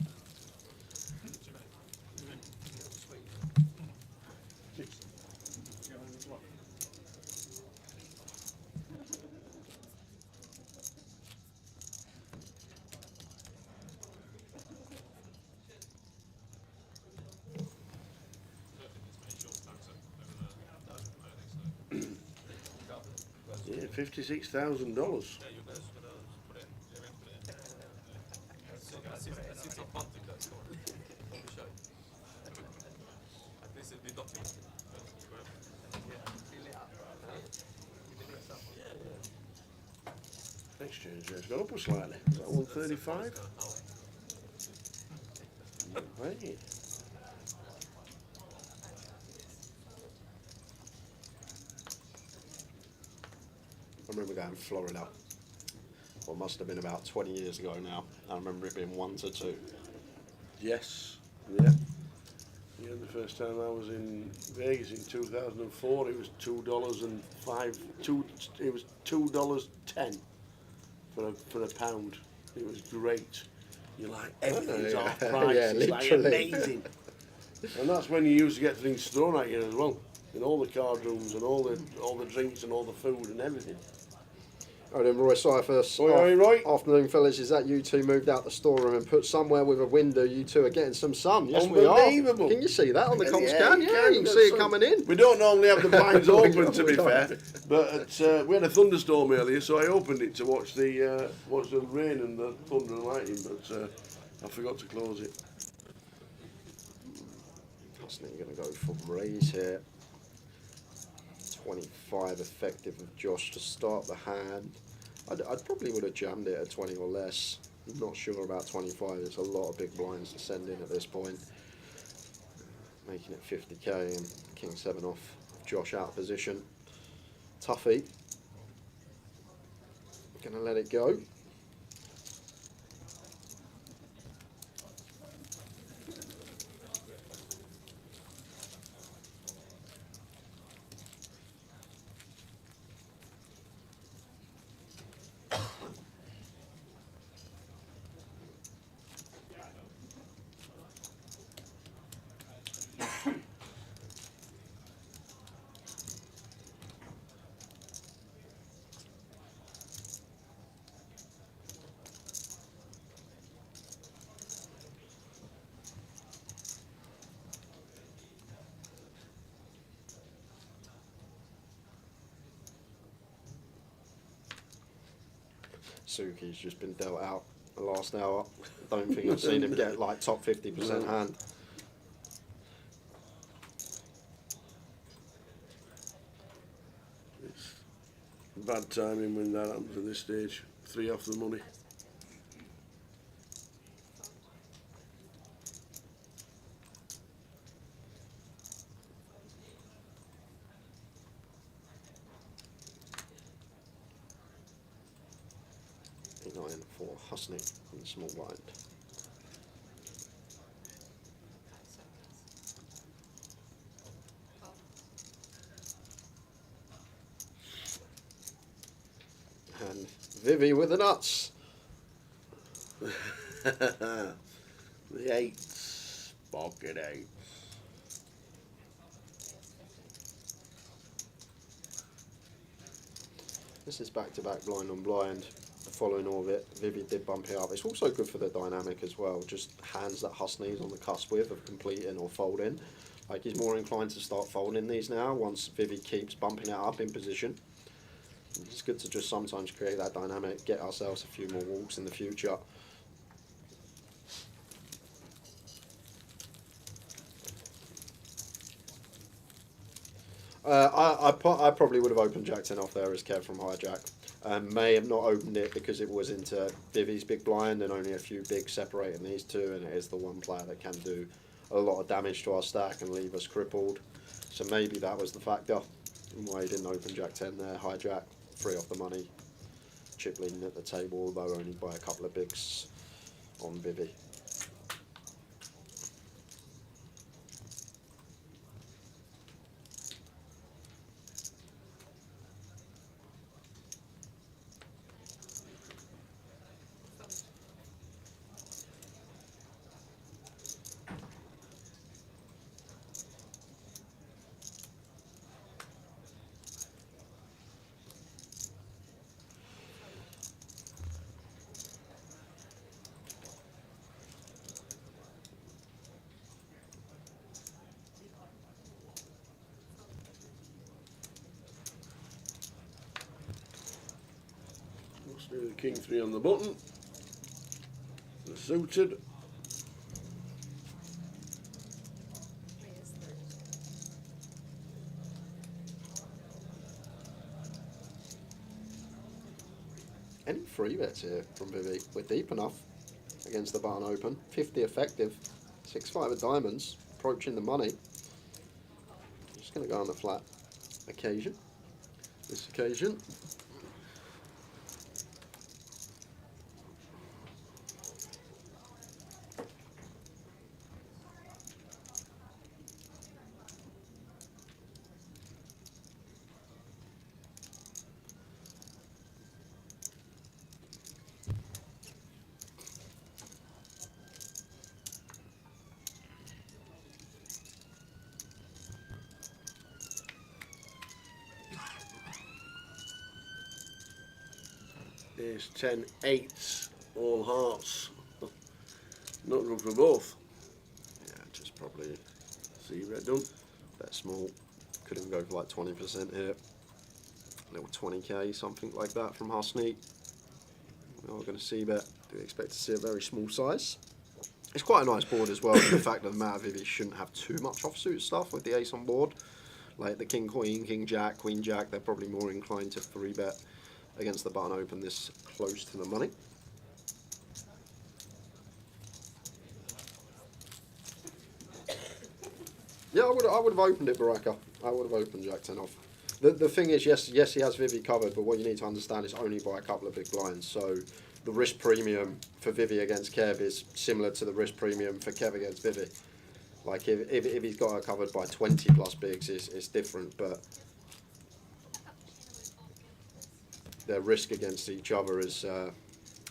Yeah, $56,000. Exchange rate's gone up slightly. Is that 135? Right. I remember going to Florida. Well, it must have been about 20 years ago now. I remember it being 1 to 2. Yes. Yeah. Yeah, the first time I was in Vegas in 2004, it was it was $2.10 for a pound. It was great. You're like, everything's half price. Yeah, it's like literally. amazing. And that's when you used to get things thrown at you as well. In all the card rooms and all the drinks and all the food and everything. All right then, Roy Cyphers. Oi, Roy. Afternoon, fellas. Is that you two moved out the storeroom and put somewhere with a window? You two are getting some sun. Yes, we are. Unbelievable. Can you see that on the comms Yeah, cam? you Yeah, can. you can see it coming in. We don't normally have the blinds open, to be We don't. fair, but we had a thunderstorm earlier, so I opened it to watch the rain and the thunder and lightning, but I forgot to close it. You're going to go for raise here. 25 effective of Josh to start the hand. I'd probably would have jammed it at 20 or less. I'm not sure about 25. There's a lot of big blinds to send in at this point. Making it 50k and King 7 off. Josh out of position. Tuffy. Gonna let it go. Suki's just been dealt out the last hour. Don't think I've seen him get like top 50% hand. It's bad timing when that happens at this stage. 3 off the money. For Husney in the small blind. And Vivi with the nuts. The 8s, pocket 8s. This is back-to-back blind on blind. The following orbit, Vivi did bump it up. It's also good for the dynamic as well. Just hands that Husney's on the cusp with of completing or folding. Like he's more inclined to start folding these now once Vivi keeps bumping it up in position. It's good to just sometimes create that dynamic, get ourselves a few more walks in the future. I probably would have opened Jack 10 off there as Kev from hijack. May have not opened it because it was into Vivi's big blind and only a few bigs separating these two, and it is the one player that can do a lot of damage to our stack and leave us crippled. So maybe that was the factor why he didn't open Jack 10 there. Hijack, free off the money, chip leading at the table, although only by a couple of bigs on Vivi. Let's do the king 3 on the button. The suited. Any free bets here from Vivi? We're deep enough against the button open. 50 effective. 6-5 of diamonds. Approaching the money. Just going to go on the flat occasion. This occasion. There's 10 eights, all hearts. Not good for both. Yeah, just probably see red done. Bet small. Could even go for like 20% here. Little 20k, something like that from Husney. We're going to see bet. Do we expect to see a very small size? It's quite a nice board as well. The fact that the Matt Vivi shouldn't have too much offsuit stuff with the ace on board. Like the king, queen, king, jack, queen, jack, they're probably more inclined to 3-bet against the button open this close to the money. Yeah, I would have opened it, Baraka. I would have opened Jack 10 off. The thing is, yes, he has Vivi covered, but what you need to understand is only by a couple of big blinds. So the risk premium for Vivi against Kev is similar to the risk premium for Kev against Vivi. Like if he's got her covered by 20 plus bigs, it's different, but their risk against each other is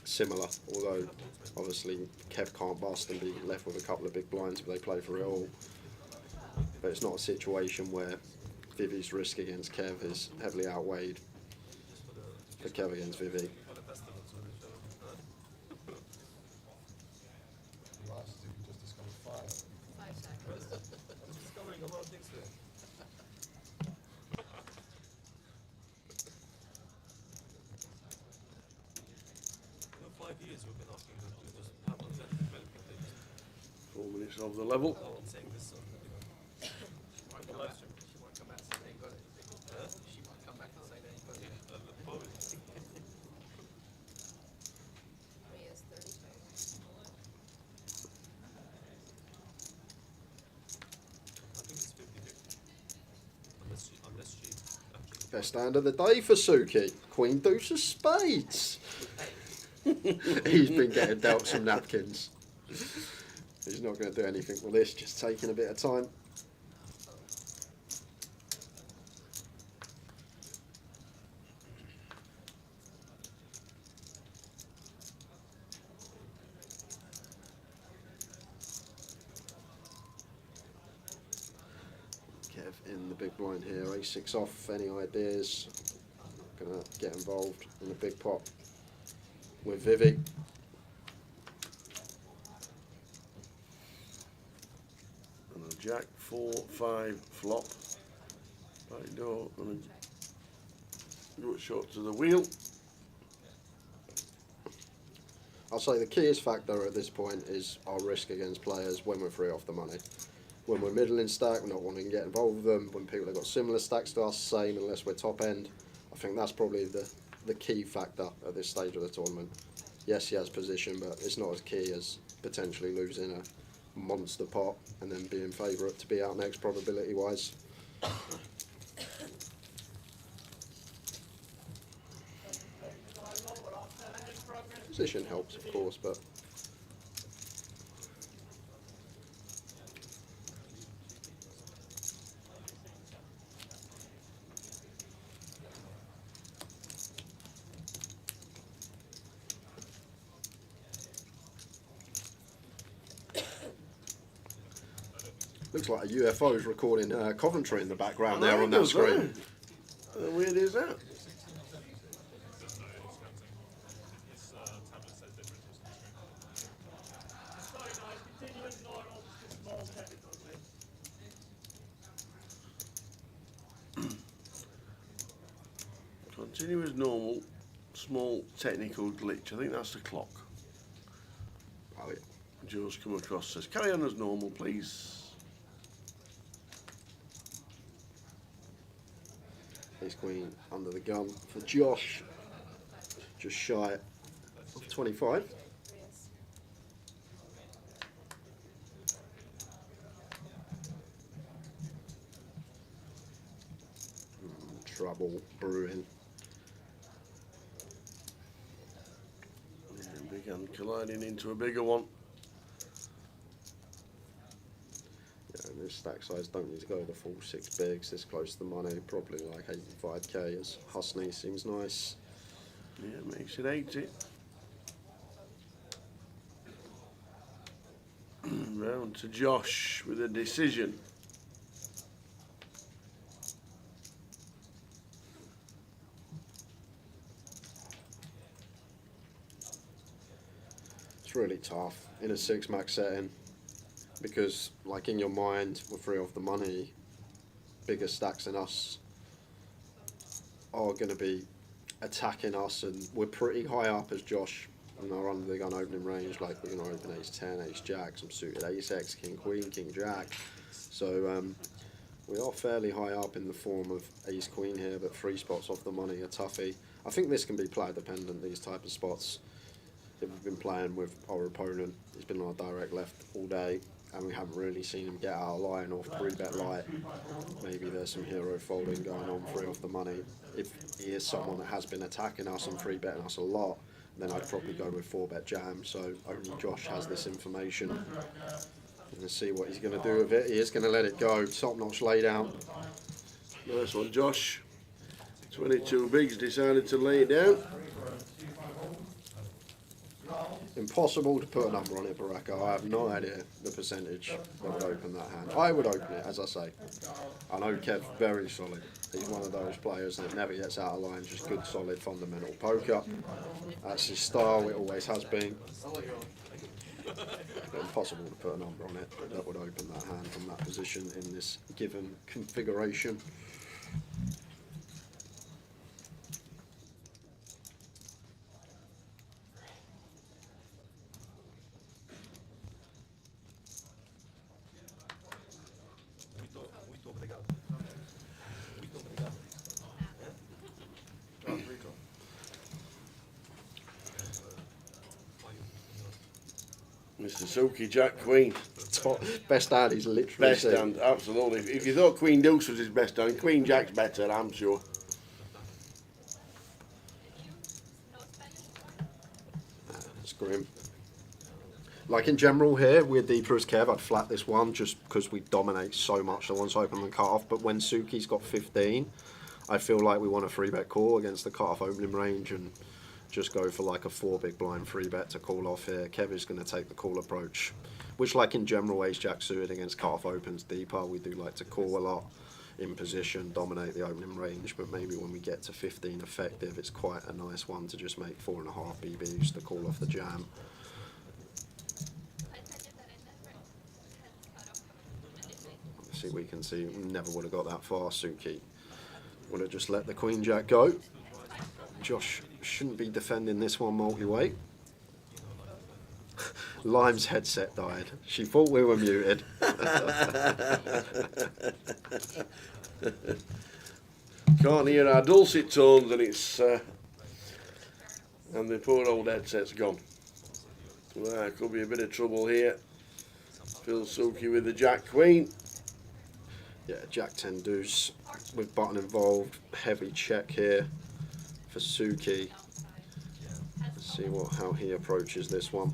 similar, although obviously Kev can't bust and be left with a couple of big blinds if they play for it all. But it's not a situation where Vivi's risk against Kev is heavily outweighed for Kev against Vivi. Of the level. Best hand of the day for Suki. Queen deuce of spades. He's been getting dealt some napkins. He's not going to do anything with this, just taking a bit of time. Kev in the big blind here, ace-6 off, any ideas? Going gonna get involved in the big pot with Vivi. And a Jack 4-5 flop. Back door, and a go short to the wheel. I'll say the keyest factor at this point is our risk against players when we're free off the money. When we're middling stack, we're not wanting to get involved with them. When people have got similar stacks to us, same unless we're top end. I think that's probably the key factor at this stage of the tournament. Yes, he has position, but it's not as key as potentially losing a monster pot and then being favourite to be out next probability-wise. Position helps, of course, but looks like a UFO is recording Coventry in the background there on that screen. How weird is that? Continue as normal, small technical glitch. I think that's the clock. Oh, yeah. Jules come across, says, carry on as normal, please. Ace Queen under the gun for Josh. Just shy of 25. Trouble brewing. And big hand colliding into a bigger one. Yeah, and this stack size don't need to go the full 6 bigs. This close to the money, probably like 85k. As Husney seems nice. Yeah, makes it 80. Round to Josh with a decision. It's really tough in a 6 max setting because, like, in your mind, we're free off the money. Bigger stacks than us are going to be attacking us, and we're pretty high up as Josh in our under the gun opening range. Like, we're going to open ace 10, ace jack, some suited ace x, king queen, king jack. So we are fairly high up in the form of ace queen here, but 3 spots off the money are toughy. I think this can be player dependent, these type of spots. If we've been playing with our opponent, he's been on our direct left all day, and we haven't really seen him get out of line or 3-bet light. Maybe there's some hero folding going on free off the money. If he is someone that has been attacking us and 3-betting us a lot, then I'd probably go with 4-bet jam. So only Josh has this information. Let's see what he's going to do with it. He is going to let it go. Top notch lay down. Nice one, Josh. 22 bigs decided to lay it down. Impossible to put a number on it, Baraka. I have no idea the percentage that would open that hand. I would open it, as I say. I know Kev's very solid. He's one of those players that never gets out of line, just good, solid, fundamental poker. That's his style, it always has been. But impossible to put a number on it that would open that hand from that position in this given configuration. Mr. Silky Jack Queen. Best hand he's literally Best seen. hand, absolutely. If you thought Queen Deuce was his best hand, Queen Jack's better, I'm sure. It's grim. Like in general here, we're deeper as Kev. I'd flat this one just because we dominate so much. The one's open and cut off. But when Suki's got 15, I feel like we want a 3-bet call against the cut off opening range and just go for like a 4 big blind 3-bet to call off here. Kev is going to take the call approach, which, like in general, ace jack suited against cut off opens deeper. We do like to call a lot. in position, dominate the opening range, but maybe when we get to 15 effective, it's quite a nice one to just make 4.5 BBs to call off the jam. See, we can see, never would have got that far. Suki would have just let the Queen Jack go. Josh shouldn't be defending this one multi-weight. Lime's headset died. She thought we were muted. Can't hear our dulcet tones, and it's and the poor old headset's gone. Well, could be a bit of trouble here. Phil Suki with the Jack Queen. Yeah, Jack 10 deuce with button involved. Heavy check here for Suki. Let's see how he approaches this one.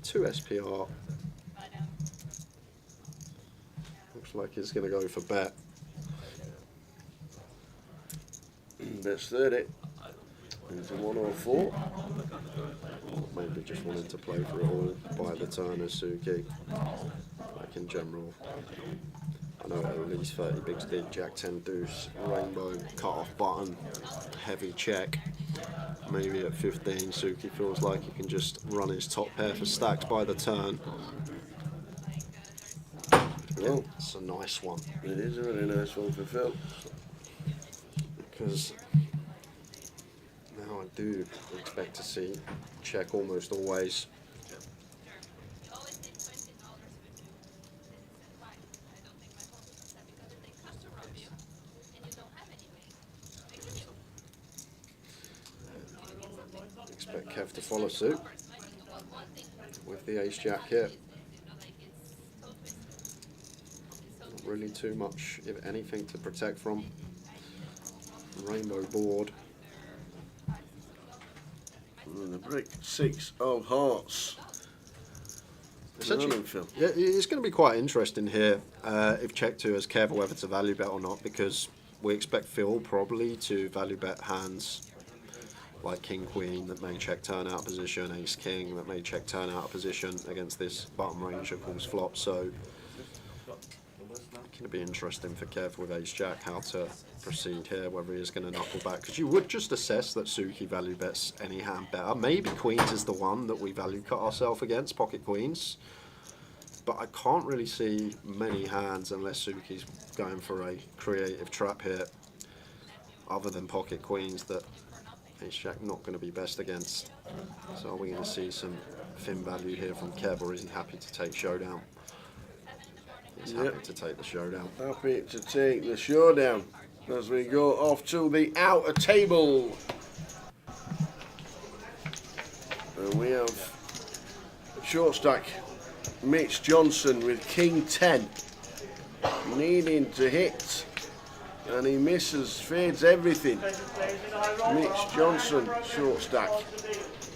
2 SPR. Looks like he's going to go for bet. Bets 30 into 104. Maybe just wanted to play for it all by the turn as Suki. Like in general, I know at least 30 bigs did. Jack 10 deuce, rainbow, cut off button, heavy check. Maybe at 15, Suki feels like he can just run his top pair for stacks by the turn. Yeah, it's a nice one. It is a really nice one for Phil. Because now I do expect to see check almost always. Expect Kev to follow suit with the ace jack here. Not really too much, if anything, to protect from. Rainbow board. And the brick 6 of hearts. Essentially, yeah, it's going to be quite interesting here if check 2 has Kev, whether to value bet or not, because we expect Phil probably to value bet hands like King Queen that may check turn out position, Ace King that may check turn out position against this bottom range that calls flop. So it's going to be interesting for Kev with Ace Jack how to proceed here, whether he is going to knuckle back, because you would just assess that Suki value bets any hand better. Maybe Queens is the one that we value cut ourselves against, pocket Queens, but I can't really see many hands unless Suki's going for a creative trap here other than pocket Queens that Ace Jack not going to be best against. So are we going to see some thin value here from Kev, or is he happy to take showdown? He's happy to take the showdown. Happy to take the showdown as we go off to the outer table. And we have short stack Mitch Johnson with King 10 needing to hit, and he misses, fades everything. Mitch Johnson, short stack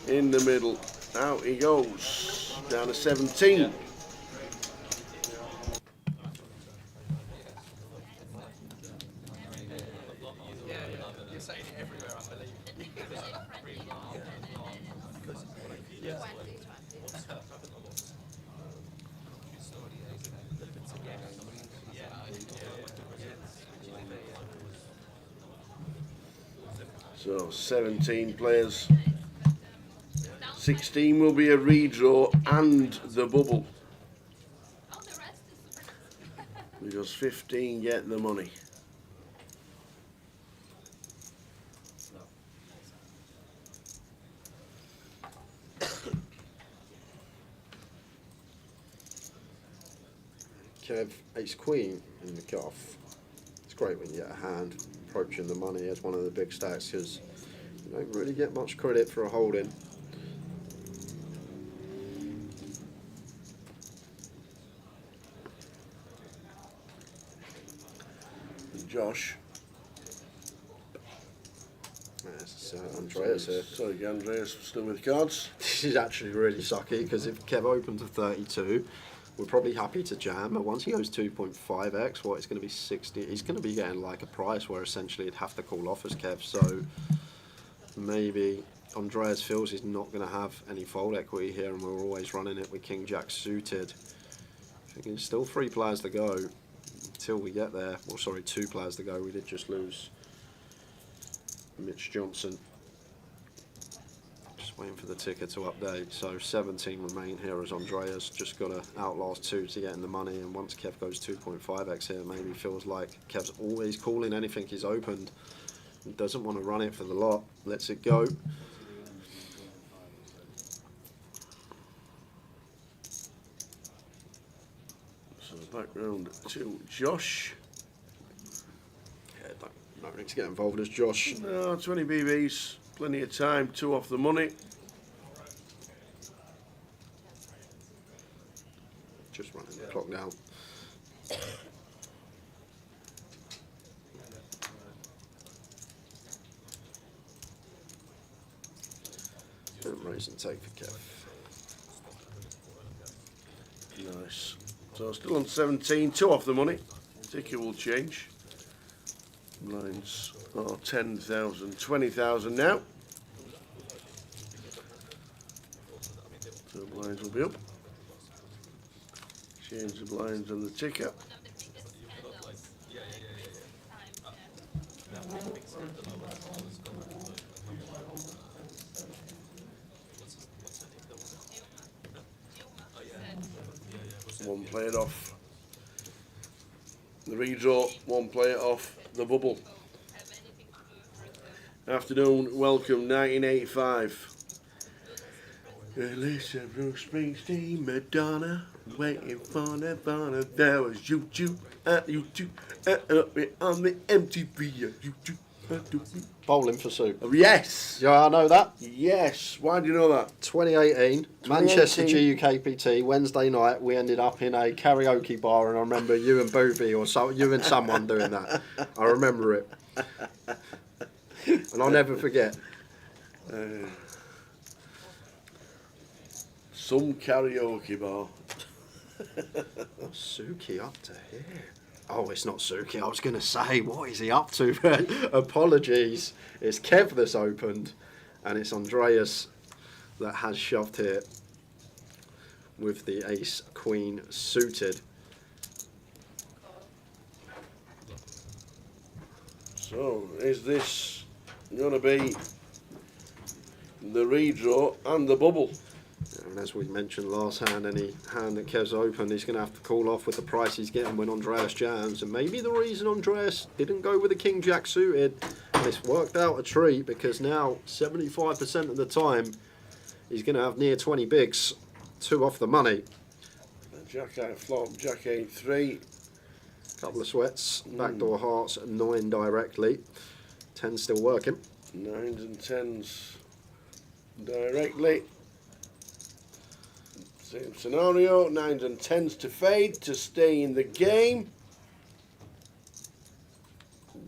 in the middle. Out he goes, down to 17. So 17 players. 16 will be a redraw and the bubble, because 15 get the money. Kev, Ace Queen in the cuff. It's great when you get a hand approaching the money as one of the big stacks, because you don't really get much credit for a holding. Josh. Yes, Andreas here. Sorry, Andreas, still with cards. This is actually really sucky, because if Kev opens to 32, we're probably happy to jam, but once he goes 2.5x, well, it's going to be 60. He's going to be getting like a price where essentially he'd have to call off as Kev. So maybe Andreas feels he's not going to have any fold equity here, and we're always running it with King Jack suited. I think there's still 3 players to go. until we get there. Well, sorry, 2 players to go. We did just lose Mitch Johnson. Just waiting for the ticker to update. So 17 remain here as Andreas just got to outlast 2 to get in the money. And once Kev goes 2.5x here, maybe feels like Kev's always calling anything he's opened. He doesn't want to run it for the lot. Lets it go. So back round to Josh. Yeah, don't need to get involved as Josh. No, 20 BBs, plenty of time, 2 off the money. Just running the clock down. Raise and take for Kev. Nice. So still on 17, 2 off the money. Ticket will change. Blinds are 10,000, 20,000 now. So blinds will be up. Change the blinds on the ticker. One played off the redraw, 1 player off the bubble. Afternoon, welcome 1985. Listen, Bruce Springsteen, Madonna, waiting for Nirvana. There was YouTube, on the MTV, YouTube. Bowling for Soup. Oh, yes! Yeah, I know that. Yes, why do you know that? 2018, Manchester GUKPT, Wednesday night, we ended up in a karaoke bar, and I remember you and Booby, or you and someone doing that. I remember it. And I'll never forget. Some karaoke bar. Suki up to here. Oh, it's not Suki. I was going to say, what is he up to? But apologies. It's Kev that's opened, and it's Andreas that has shoved here with the ace queen suited. So, is this going to be the redraw and the bubble? And as we mentioned last hand, any hand that Kev's opened, he's going to have to call off with the price he's getting when Andreas jams. And maybe the reason Andreas didn't go with the King Jack suited, and it's worked out a treat, because now 75% of the time he's going to have near 20 bigs, 2 off the money. Jack 8 flop, Jack 8 3. Couple of sweats, backdoor hearts, 9 directly. 10 still working. 9s and 10s directly. Same scenario, 9s and 10s to fade to stay in the game.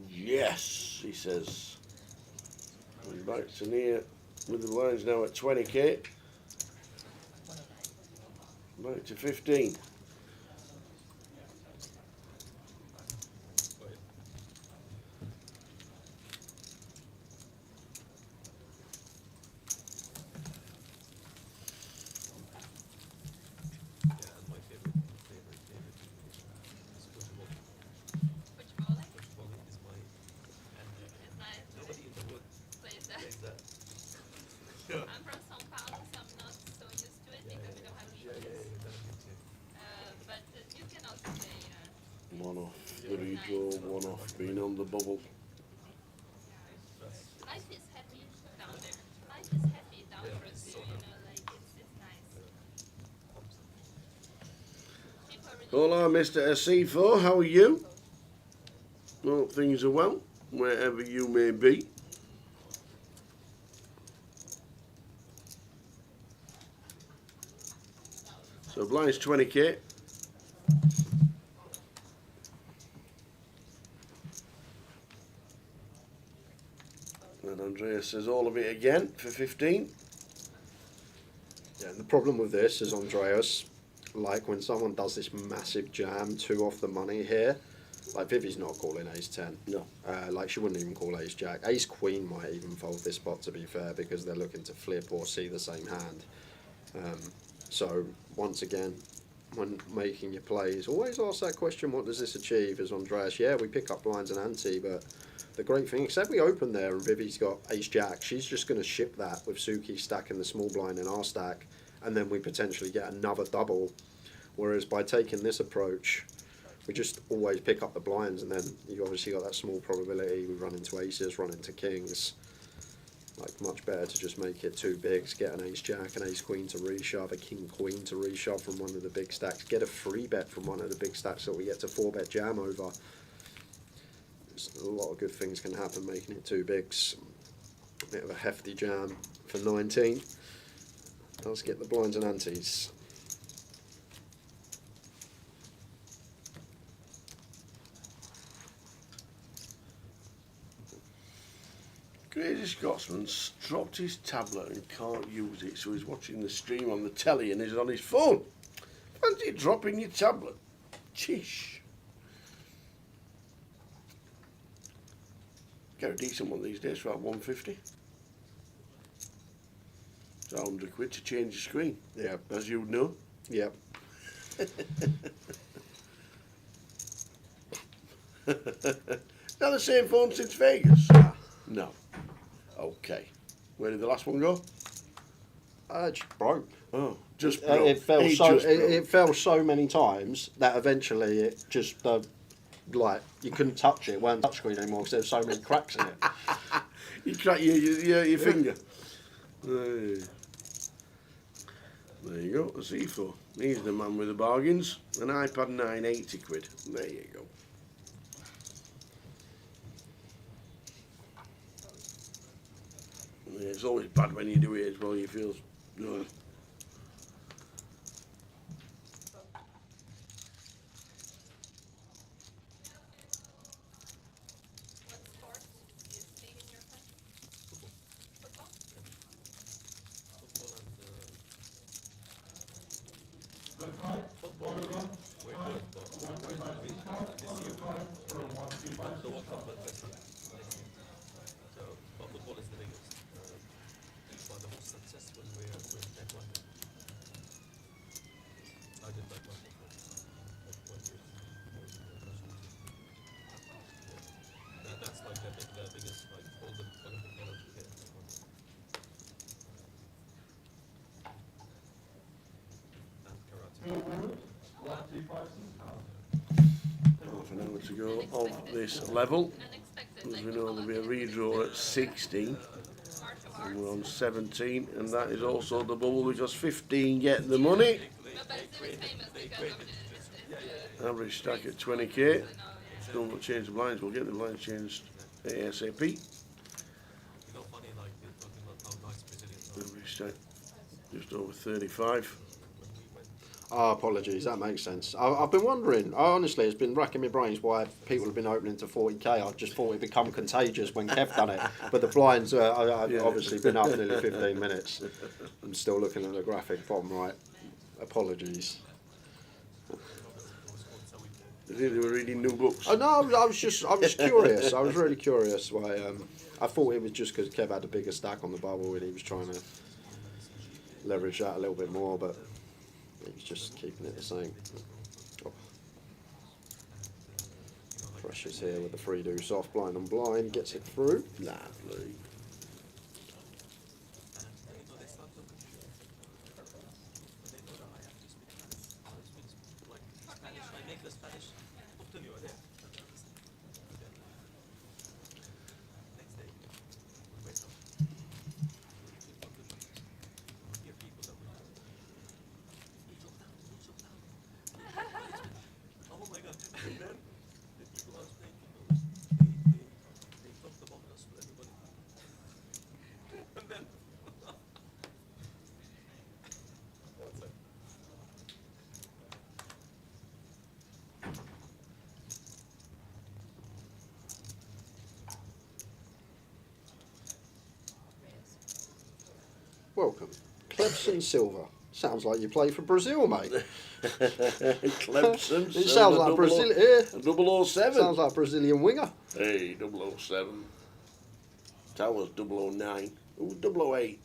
Yes, he says. And back to near with the lines now at 20k. Back to 15. One off the redraw, 1 off being on the bubble. Life is happy down there. Life is happy down for us, you know, like it's nice. Hola, Mr. SC4, how are you? Hope things are well, wherever you may be. So blind's 20k. And Andreas says all of it again for 15. Yeah, and the problem with this is Andreas, like when someone does this massive jam, 2 off the money here, like Vivi's not calling ace 10. No. Like she wouldn't even call ace jack. Ace queen might even fold this spot, to be fair, because they're looking to flip or see the same hand. So once again, when making your plays. Always ask that question, what does this achieve? As Andreas, yeah, we pick up blinds and ante, but the great thing, except we open there and Vivi's got ace-jack, she's just going to ship that with Suki stacking the small blind in our stack, and then we potentially get another double. Whereas by taking this approach, we just always pick up the blinds, and then you obviously got that small probability we run into aces, run into kings. Like, much better to just make it too big, get an ace-jack, an ace-queen to reshove, a king-queen to reshove from one of the big stacks, get a free bet from one of the big stacks so we get to 4-bet jam over. A lot of good things can happen making it too big. A bit of a hefty jam for 19. Let's get the blinds and antes. Crazy Scotsman's dropped his tablet and can't use it, so he's watching the stream on the telly and he's on his phone. Fancy dropping your tablet? Chish. Get a decent one these days for about 150. It's £100 to change the screen. Yeah. As you would know. Yep. Is that the same phone since Vegas? No. Okay. Where did the last one go? It just broke. Oh, just broke. It fell so many times that eventually it just like you couldn't touch it. It weren't touchscreen anymore because there were so many cracks in it. You crack your finger. There you go. A C4. He's the man with the bargains. An iPad 9, 80 quid. There you go. Yeah, it's always bad when you do it as well. You feel. Half an hour to go of this level. As we know, there'll be a redraw at 16. And we're on 17, and that is also the bubble because 15 get the money. Average stack at 20k. Still not change the blinds, we'll get the blinds changed ASAP. Average stack just over 35. Oh, apologies, that makes sense. I've been wondering, honestly, it's been racking my brains why people have been opening to 40k. I just thought it'd become contagious when Kev done it. But the blinds, I've obviously been up nearly 15 minutes. I'm still looking at the graphic bottom right. Apologies. They were reading new books. Oh, no, I was curious. I was really curious why. I thought it was just because Kev had a bigger stack on the bubble and he was trying to leverage that a little bit more, but he's just keeping it the same. Oh. Pressure's here with the 3-deuce off, blind on blind, gets it through. Lovely. Welcome. Clemson Silver. Sounds like you play for Brazil, mate. Clemson. It sounds like Brazil. Yeah. 007. Sounds like a Brazilian winger. Hey, 007. That was 009. Ooh, 008.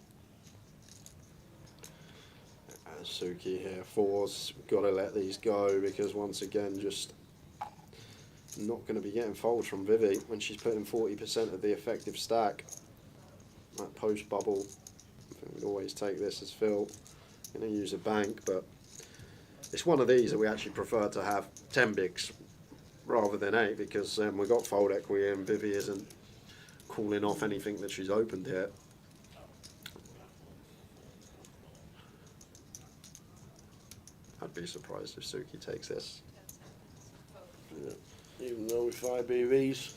Suki here. 4s, got to let these go because once again, just not going to be getting folds from Vivi when she's putting 40% of the effective stack. That post bubble, I think we'd always take this as Phil. Going to use a bank, but it's one of these that we actually prefer to have 10 bigs rather than 8 because we've got fold equity and Vivi isn't calling off anything that she's opened here. I'd be surprised if Suki takes this. Yeah. Even though with 5 BVs.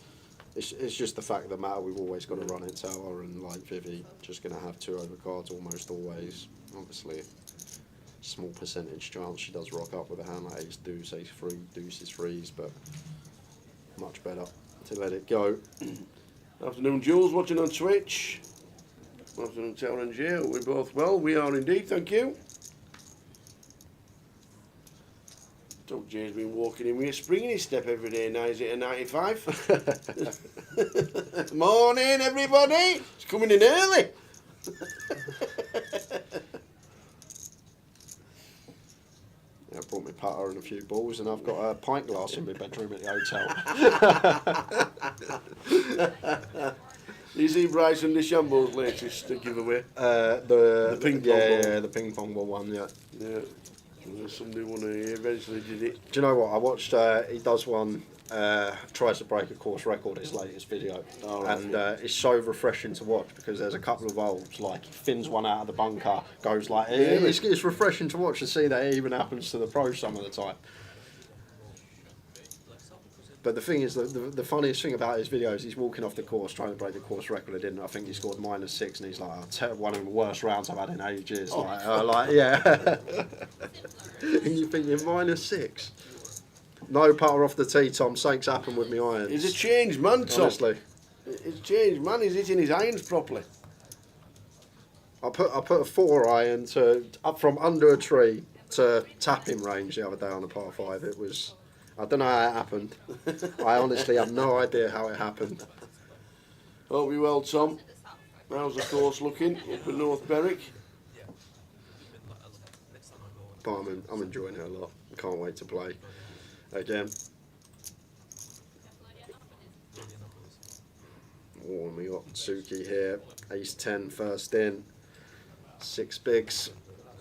It's just the fact of the matter, we've always got to run it tower, and like Vivi, just going to have 2 overcards almost always. Obviously, small percentage chance she does rock up with a hand like ace deuce, ace three, deuces threes, but much better to let it go. Afternoon, Jules, watching on Twitch. Afternoon, Tower and Jay. We're both well. We are indeed, thank you. Dog Jay's been walking in with a spring in his step every day. Now he's at a 95. Morning, everybody. It's coming in early. I brought my putter and a few balls, and I've got a pint glass in my bedroom at the hotel. Do you see Bryson DeChambeau's latest giveaway? The ping pong ball. Yeah, the ping pong ball one, yeah. Yeah. Somebody won it, he eventually did it. Do you know what? I watched, he does one, tries to break a course record, his latest video. Oh, right, and yeah. it's so refreshing to watch because there's a couple of holes, like he fins one out of the bunker, goes like, it's refreshing to watch and see that it even happens to the pros some of the time. But the thing is, the funniest thing about his video is he's walking off the course trying to break the course record. I didn't. I think he scored -6, and he's like, one of the worst rounds I've had in ages. Oh. Yeah. And you think you're -6. No putter off the tee, Tom. Something's happened with my irons. He's a changed man, Tom. Honestly. He's changed man. He's hitting his irons properly. I put a 4 iron up from under a tree to tapping range the other day on a par 5. It was. I don't know how it happened. I honestly have no idea how it happened. Hope you well, Tom. How's the course looking up at North Berwick? But I'm enjoying it a lot. Can't wait to play again. Oh, and we got Suki here. Ace 10 first in. 6 bigs.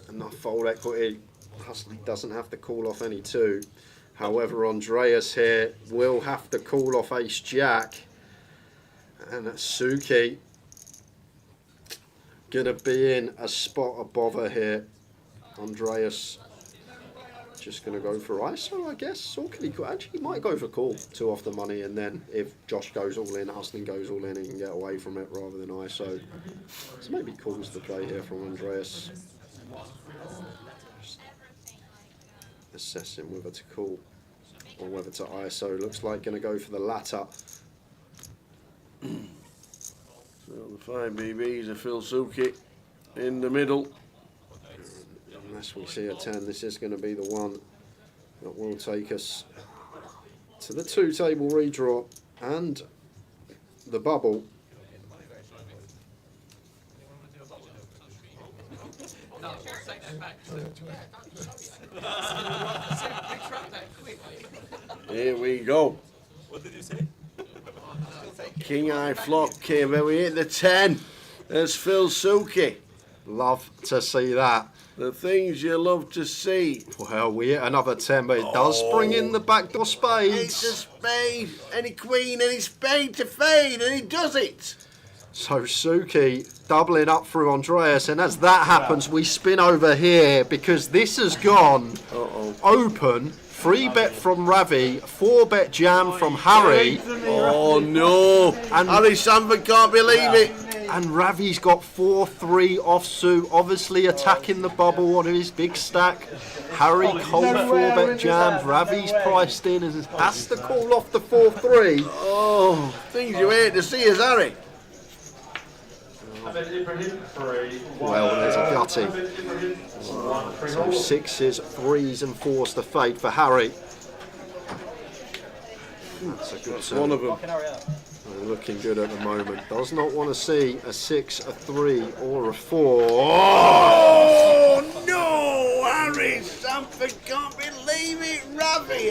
Enough fold equity. Husley doesn't have to call off any 2. However, Andreas here will have to call off ace jack. And Suki gonna be in a spot above her here. Andreas just gonna go for ISO, I guess. Or he might go for call 2 off the money, and then if Josh goes all in, Husling goes all in, he can get away from it rather than ISO. So maybe calls the play here from Andreas. Assessing whether to call or whether to ISO. Looks like going to go for the latter. So the 5 BBs are Phil Suki in the middle. Unless we see a 10, this is going to be the one that will take us to the 2-table redraw and the bubble. Here we go. What did you say? King Eye flop came and we hit the 10. There's Phil Suki. Love to see that. The things you love to see. Well, we hit another 10, but it does bring in the backdoor spades. It's a spade, any queen, any spade to fade, and he does it. So Suki doubling up through Andreas, and as that happens, we spin over here because this has gone open. 3-bet from Ravi, 4-bet jam from Harry. Oh no! And Harry Sanford can't believe it. And Ravi's got 4-3 offsuit, obviously attacking the bubble on his big stack. Harry cold 4-bet jams. Ravi's priced in and has to call off the 4-3. Oh, things you hate to see is Harry. Well, there's a gutty. So 6s, 3s and 4s to fade for Harry. That's a good turn. One of them. Looking good at the moment. Does not want to see a 6, a 3 or a 4. Oh no!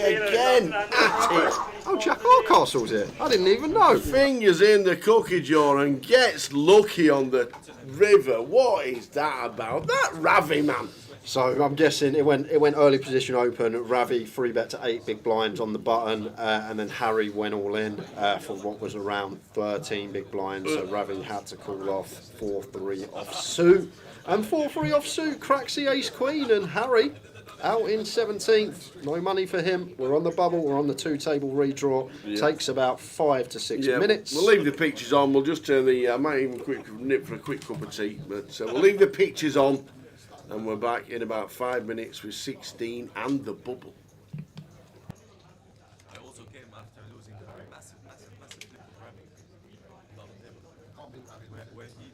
again. At it. Oh, Jack Hardcastle's here. I didn't even know. Fingers in the cookie jar and gets lucky on the river. What is that about? That Ravi, man. So I'm guessing it went early position open. Ravi 3-bet to 8 big blinds on the button, and then Harry went all in for what was around 13 big blinds. So Ravi had to call off 4-3 offsuit, and 4-3 offsuit cracks the ace queen, and Harry out in 17th. No money for him. We're on the bubble. We're on the 2-table redraw. Takes about 5 to 6 minutes. We'll leave the pictures on. We'll just turn the. I might even quick nip for a quick cup of tea, but we'll leave the pictures on. And we're back in about 5 minutes with 16 and the bubble. I also came after losing a massive where he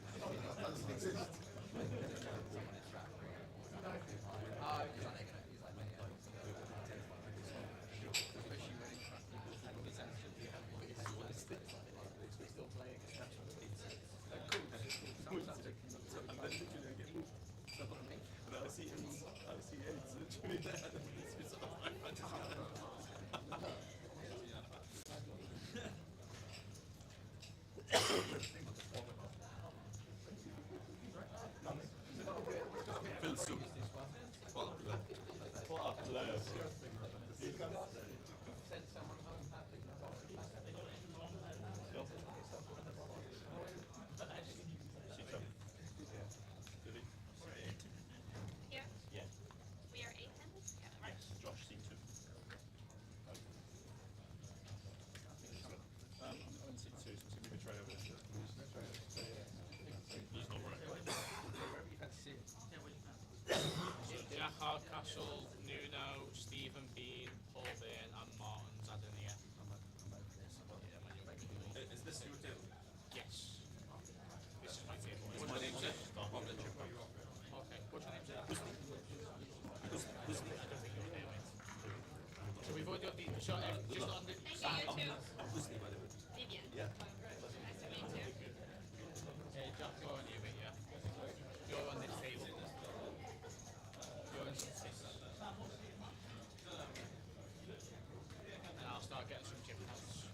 Hardcastle, Nuno, Stephen Bean, Paul Bain, and Martin Zadania. Is this your table? Yes. This is my table. What's my name, sir? Okay, what's your name, sir? So we've already got the shot just on the side. Yeah. Hey, Jack, you're on here, mate, yeah? You're on this table. You're on this table. And I'll start getting some chip outs.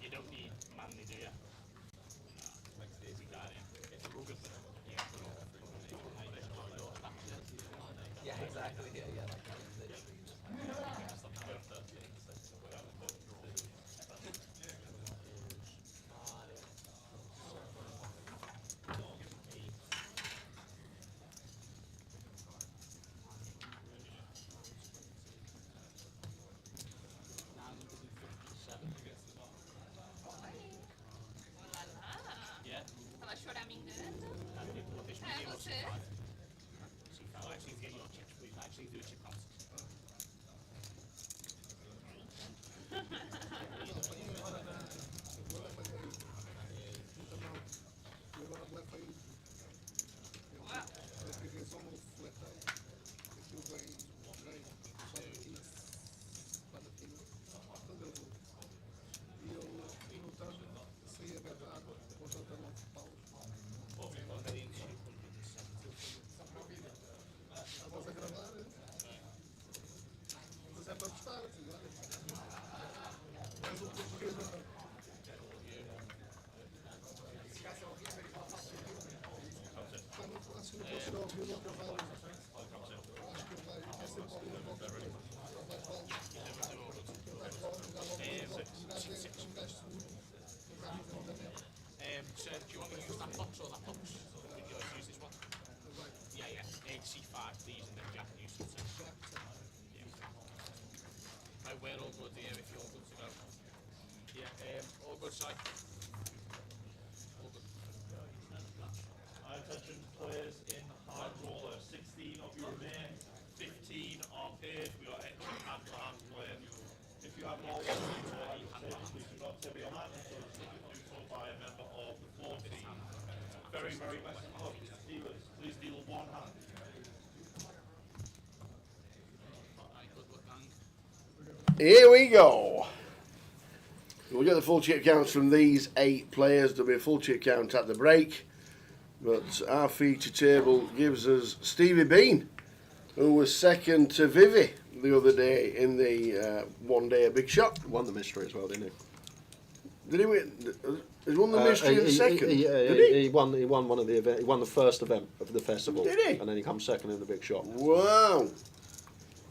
You don't need manly, do you? Yeah, exactly. Yeah. Ela choramingando. É você? So do you want me to use that box or that box? Would you like to use this one? Yeah, yeah. C5, please, and then Jack use it. Yeah. Right, we're all good here if you're good to go. Yeah, all good, side. All good. Attention players in hard roller. 16 of you remain, 15 are paid. We got extra hand to hand play. If you have more than please do not tip your hand until it's neutral by a member of the floor team. Very, very best of luck. Dealers, please deal one hand. Here we go. We'll get the full chip counts from these 8 players. There'll be a full chip count at the break. But our feature table gives us Stevie Bean, who was second to Vivi the other day in the one day a big shot. Won the mystery as well, didn't he? Did he win? He won the mystery in the second. He won one of the event. He won the first event of the festival. Did he? And then he comes second in the big shot. Wow.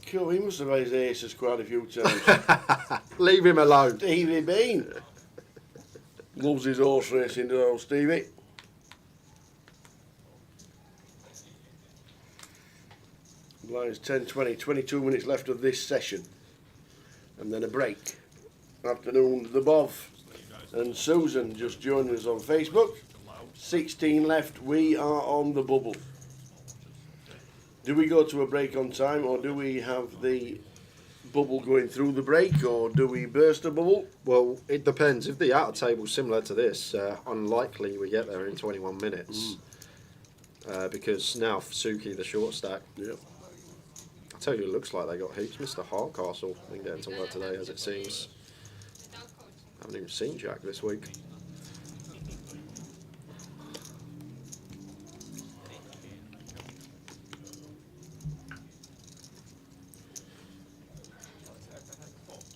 Cool. He must have had his aces quite a few times. Leave him alone. Stevie Bean. Loves his horse racing, doesn't old Stevie? Blinds 10, 20, 22 minutes left of this session. And then a break. Afternoon, the Bov and Susan just joined us on Facebook. 16 left, we are on the bubble. Do we go to a break on time, or do we have the bubble going through the break, or do we burst a bubble? Well, it depends. If the outer table's similar to this, unlikely we get there in 21 minutes. Because now Suki, the short stack. Yeah. I tell you, it looks like they got heaps. Mr. Hardcastle didn't get into work today, as it seems. Haven't even seen Jack this week.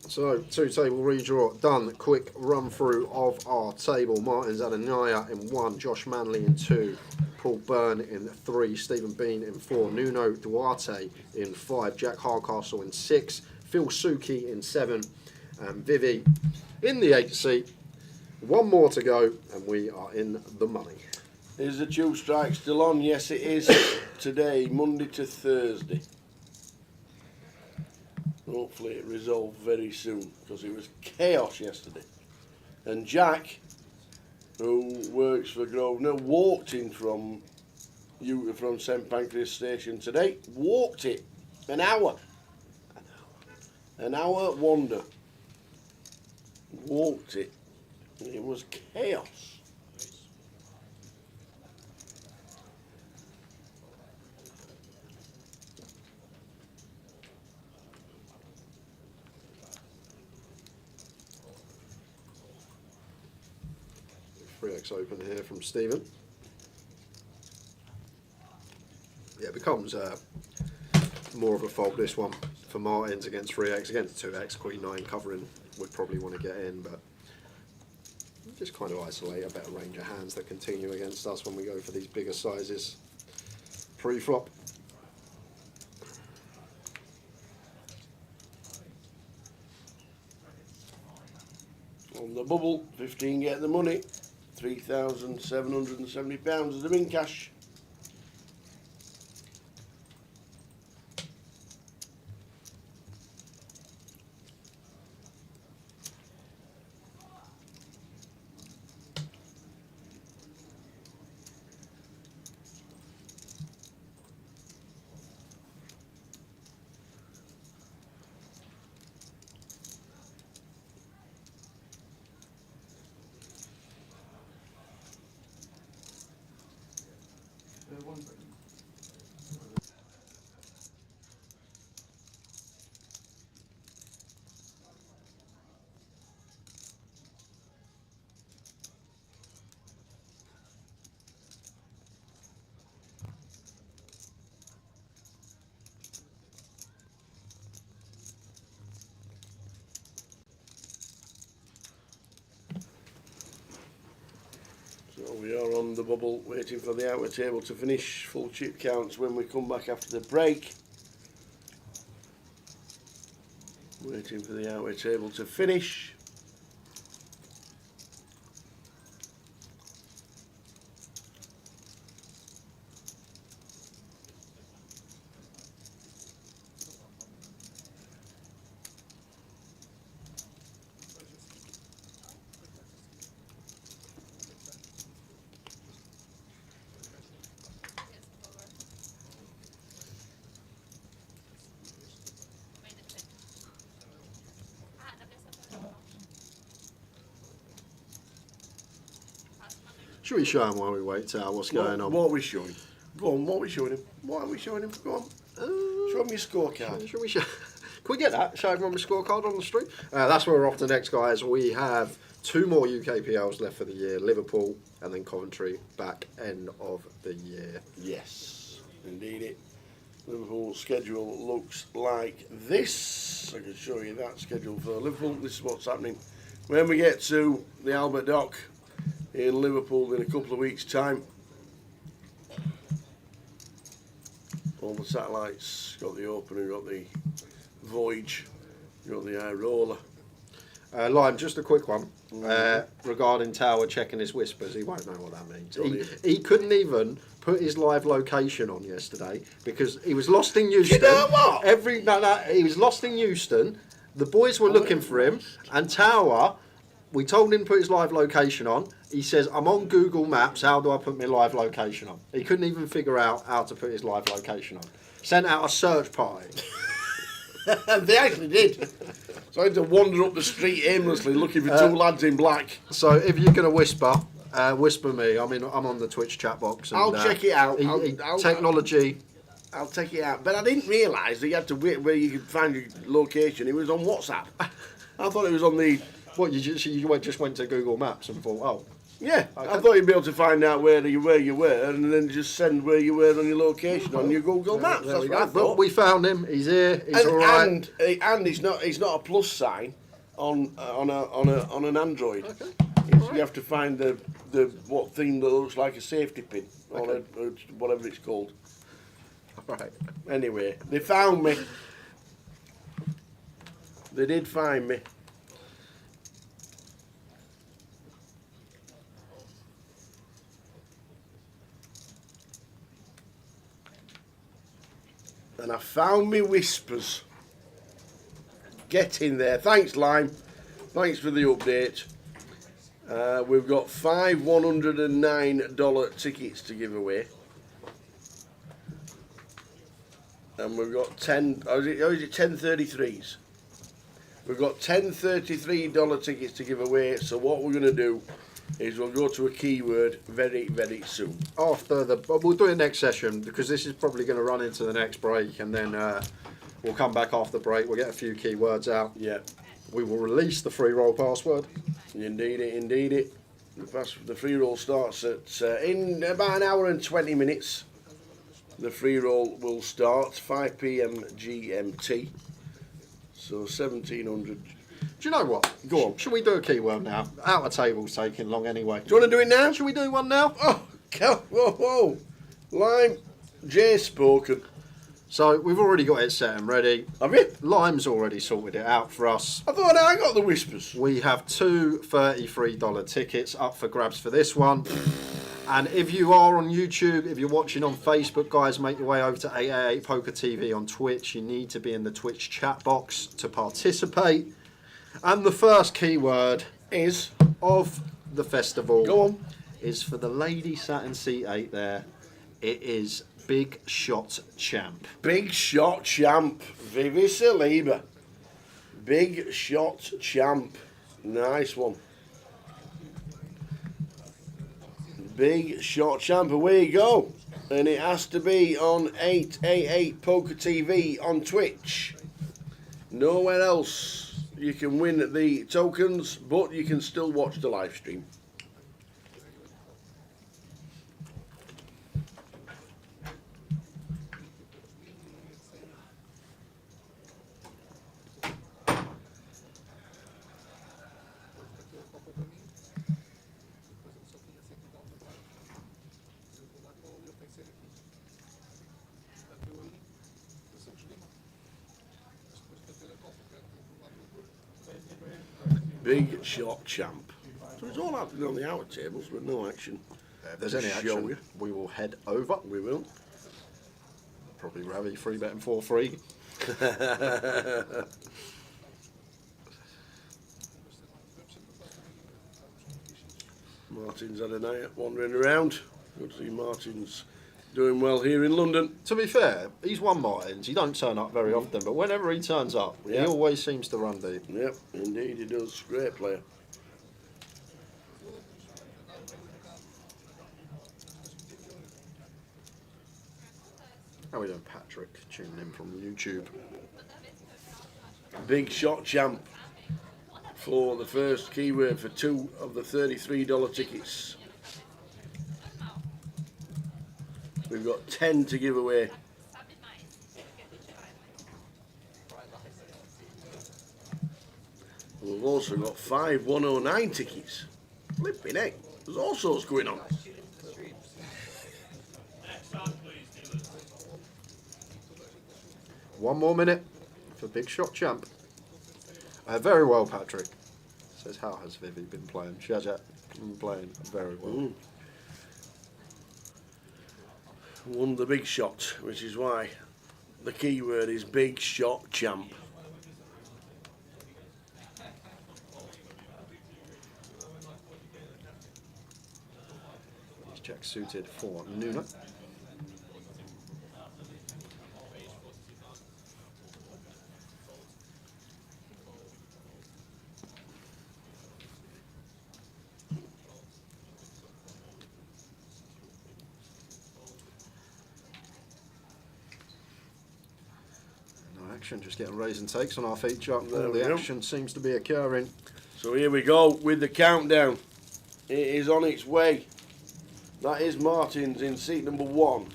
So, 2 table redraw done. Quick run through of our table. Martin Zadanaya in 1, Josh Manley in 2, Paul Byrne in 3, Stephen Bean in 4, Nuno Duarte in 5, Jack Hardcastle in 6, Phil Suki in 7, and Vivi in the 8th seat. 1 more to go, and we are in the money. Is the tube strike still on? Yes, it is today, Monday to Thursday. Hopefully it resolved very soon, because it was chaos yesterday. And Jack, who works for Grosvenor, walked in from St Pancras Station today. Walked it. An hour. An hour wander. Walked it. It was chaos. Open here from Stephen. Yeah, it becomes more of a fault, this one, for Martins against 3x. Against 2x, Queen 9 covering would probably want to get in, but just kind of isolate a better range of hands that continue against us when we go for these bigger sizes pre-flop. On the bubble, 15 get the money. £3,770 as the min cash. We are on the bubble, waiting for the outer table to finish. Full chip counts when we come back after the break. Waiting for the outer table to finish. Should we show him while we wait, Tal, what's going on? What are we showing? Go on, what are we showing him? What are we showing him? Go on. Show him your scorecard. Should we show? Can we get that? Show everyone my scorecard on the stream? That's where we're off to next, guys. We have 2 more UKPLs left for the year. Liverpool and then Coventry back end of the year. Yes, indeed it. Liverpool's schedule looks like this. I can show you that schedule for Liverpool. This is what's happening when we get to the Albert Dock in Liverpool in a couple of weeks' time. All the satellites, got the Opener, got the Voyage, got the High Roller. Lime, just a quick one regarding Tower checking his whispers. He won't know what that means. He couldn't even put his live location on yesterday because he was lost in Euston. You know what? He was lost in Euston. The boys were looking for him, and Tower, we told him to put his live location on. He says, I'm on Google Maps, how do I put my live location on? He couldn't even figure out how to put his live location on. Sent out a search party. They actually did. So I had to wander up the street aimlessly looking for 2 lads in black. So if you're going to whisper, whisper me. I mean, I'm on the Twitch chat box. And, I'll check it out. Technology. I'll take it out. But I didn't realise that you had to wait where you could find your location. It was on WhatsApp. I thought it was on the... What, you just went to Google Maps and thought, oh. Yeah, okay. I thought you'd be able to find out where you were and then just send where you were on your location on your Google Maps. That's what I thought. But we found him. He's here. He's all right. And he's not a plus sign on an Android. Okay. You have to find the what thing that looks like a safety pin or whatever it's called. Right. Anyway, they found me. They did find me. And I found me whispers. Get in there. Thanks, Lime. Thanks for the update. We've got 5 $109 tickets to give away. And we've got 10, is it 1033s? We've got 10 $33 tickets to give away. So what we're going to do is we'll go to a keyword very, very soon. We'll do it next session because this is probably going to run into the next break, and then we'll come back after the break. We'll get a few keywords out. Yeah. We will release the free roll password. Indeed it, indeed it. The free roll starts at in about an hour and 20 minutes. The free roll will start 5 p.m. GMT. So 1700. Do you know what? Go on. Should we do a keyword now? Outer table's taking long anyway. Do you want to do it now? Should we do one now? Oh, whoa. Lime, Jay spoken. So we've already got it set and ready. Have you? Lime's already sorted it out for us. I thought I got the whispers. We have 2 $33 tickets up for grabs for this one. And if you are on YouTube, if you're watching on Facebook, guys, make your way over to 888poker TV on Twitch. You need to be in the Twitch chat box to participate. And the first keyword is of the festival. Go on. Is for the lady sat in seat 8 there. It is Big Shot Champ. Big Shot Champ. Vivi Saliba. Big Shot Champ. Nice one. Big Shot Champ. Away you go. And it has to be on 888poker TV on Twitch. Nowhere else. You can win the tokens, but you can still watch the live stream. Big Shot Champ. So it's all happening on the outer tables with no action. If there's to any show action, you. we will head over. We will. Probably Ravi 3-betting 4-3. Martin's had a night wandering around. Good to see Martin's doing well here in London. To be fair, he's won Martins. He don't turn up very often, but whenever he turns up, he always seems to run deep. Yep, indeed he does. Great player. How are we doing, Patrick? Tuning in from YouTube. Big Shot Champ for the first keyword for 2 of the $33 tickets. We've got 10 to give away. And we've also got 5 109 tickets. Flipping heck, there's all sorts going on. One more minute for Big Shot Champ. Very well, Patrick. Says, how has Vivi been playing? She has been playing very well. Won the big shot, which is why the keyword is Big Shot Champ. He's check suited for Nuna. Just getting raise and takes on our feature. All the action seems to be occurring. So here we go with the countdown. It is on its way. That is Martin's in seat number 1.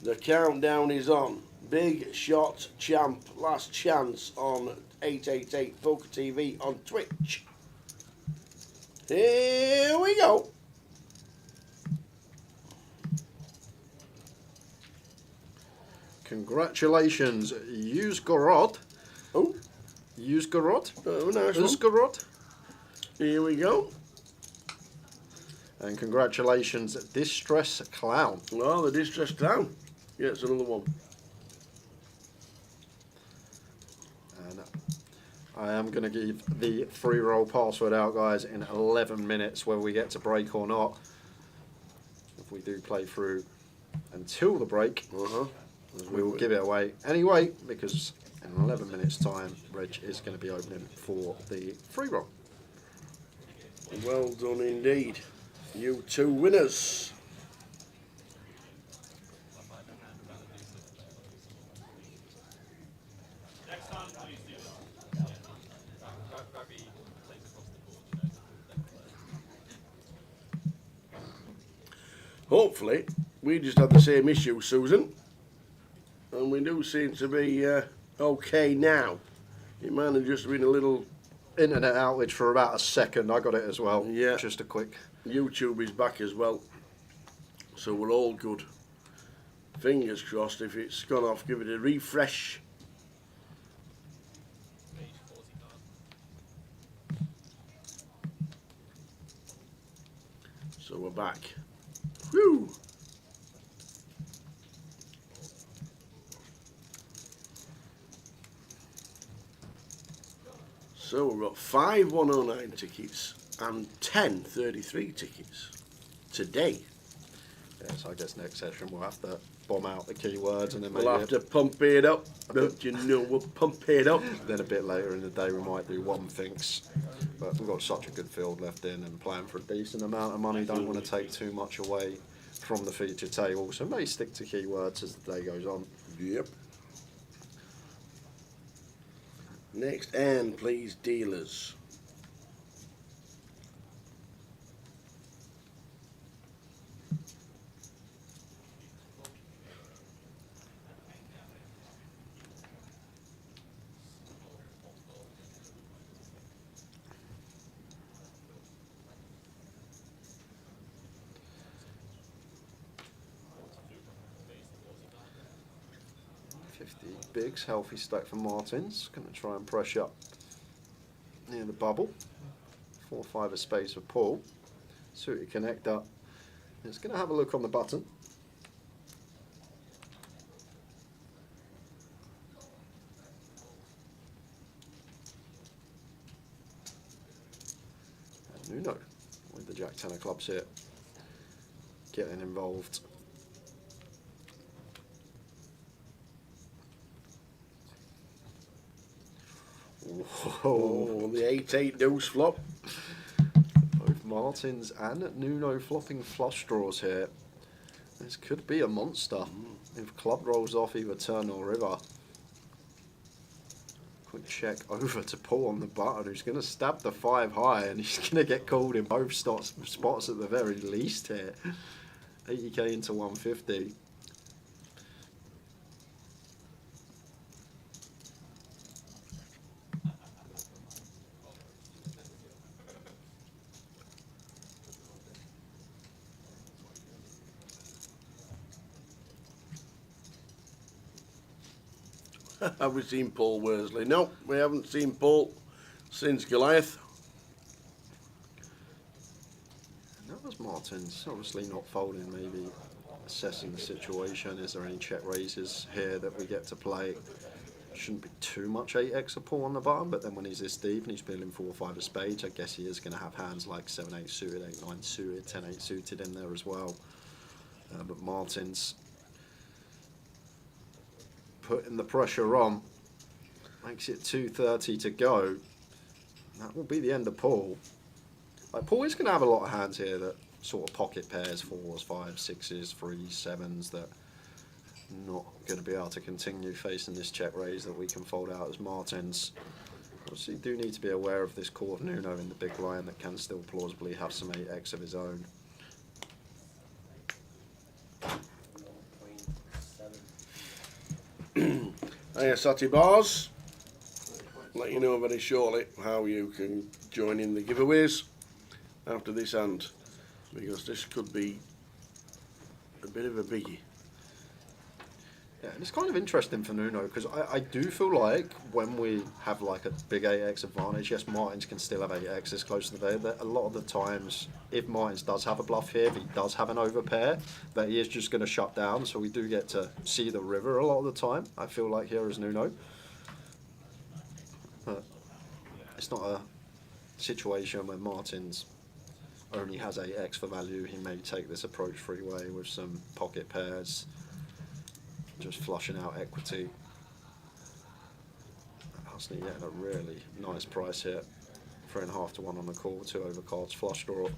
The countdown is on. Big Shot Champ, last chance on 888poker TV on Twitch. Here we go. Congratulations, Uzgorod. Oh, Uzgorod. Oh, nice one. Uzgorod. Here we go. And congratulations, Distress Clown. Oh, the Distress Clown. Yeah, it's another one. And I am going to give the free roll password out, guys, in 11 minutes, whether we get to break or not. If we do play through until the break, we will give it away anyway, because in 11 minutes time Reg is going to be opening for the free roll. Well done indeed. You 2 winners. Hopefully we just had the same issue, Susan. And we do seem to be okay now. It might have just been a little internet outage for about a second. I got it as well. Yeah. Just a quick. YouTube is back as well. So we're all good. Fingers crossed. If it's gone off, give it a refresh. So we're back. Whew! So we've got 5 109 tickets and 10 33 tickets today. Yes, I guess next session we'll have to bomb out the keywords and then we'll have to pump it up. Don't you know, we'll pump it up. Then a bit later in the day we might do one thinks. But we've got such a good field left in and playing for a decent amount of money. Don't want to take too much away from the feature table. So may stick to keywords as the day goes on. Yep. Next, and please, dealers. Bigs, healthy stack for Martins. Going to try and pressure near the bubble. 4-5 of spades for Paul. Suited connector. It's going to have a look on the button. And Nuno with the Jack 10 of clubs here, getting involved. Oh, the 8-8 deuce flop. Both Martins and Nuno flopping flush draws here. This could be a monster if club rolls off either turn or river. Quick check over to Paul on the button, who's going to stab the 5 high, and he's going to get called in both spots at the very least here. 80k into 150. Have we seen Paul Worsley? No, we haven't seen Paul since Goliath. That was Martins, obviously not folding, maybe assessing the situation. Is there any check raises here that we get to play? Shouldn't be too much 8x of Paul on the bottom, but then when he's this deep and he's feeling 4-5 of spades, I guess he is going to have hands like 7-8 suited, 8-9 suited, 10-8 suited in there as well. But Martins putting the pressure on, makes it 2:30 to go. That will be the end of Paul. Like, Paul is going to have a lot of hands here that sort of pocket pairs, 4s, 5s, 6s, 3s, 7s, that not going to be able to continue facing this check raise that we can fold out as Martins. Obviously do need to be aware of this core of Nuno in the big line that can still plausibly have some 8x of his own. Hiya, Satty Bars. Let you know very shortly how you can join in the giveaways after this hand, because this could be a bit of a biggie. Yeah, and it's kind of interesting for Nuno, because I do feel like when we have like a big 8x advantage, yes, Martins can still have 8x's close to the bed, but a lot of the times, if Martins does have a bluff here, if he does have an overpair, that he is just going to shut down, so we do get to see the river a lot of the time, I feel like, here as Nuno. But it's not a situation where Martins only has 8x for value. He may take this approach freeway with some pocket pairs, just flushing out equity. Husney getting a really nice price here. 3.5 to 1 on the call, 2 overcards, flush draw.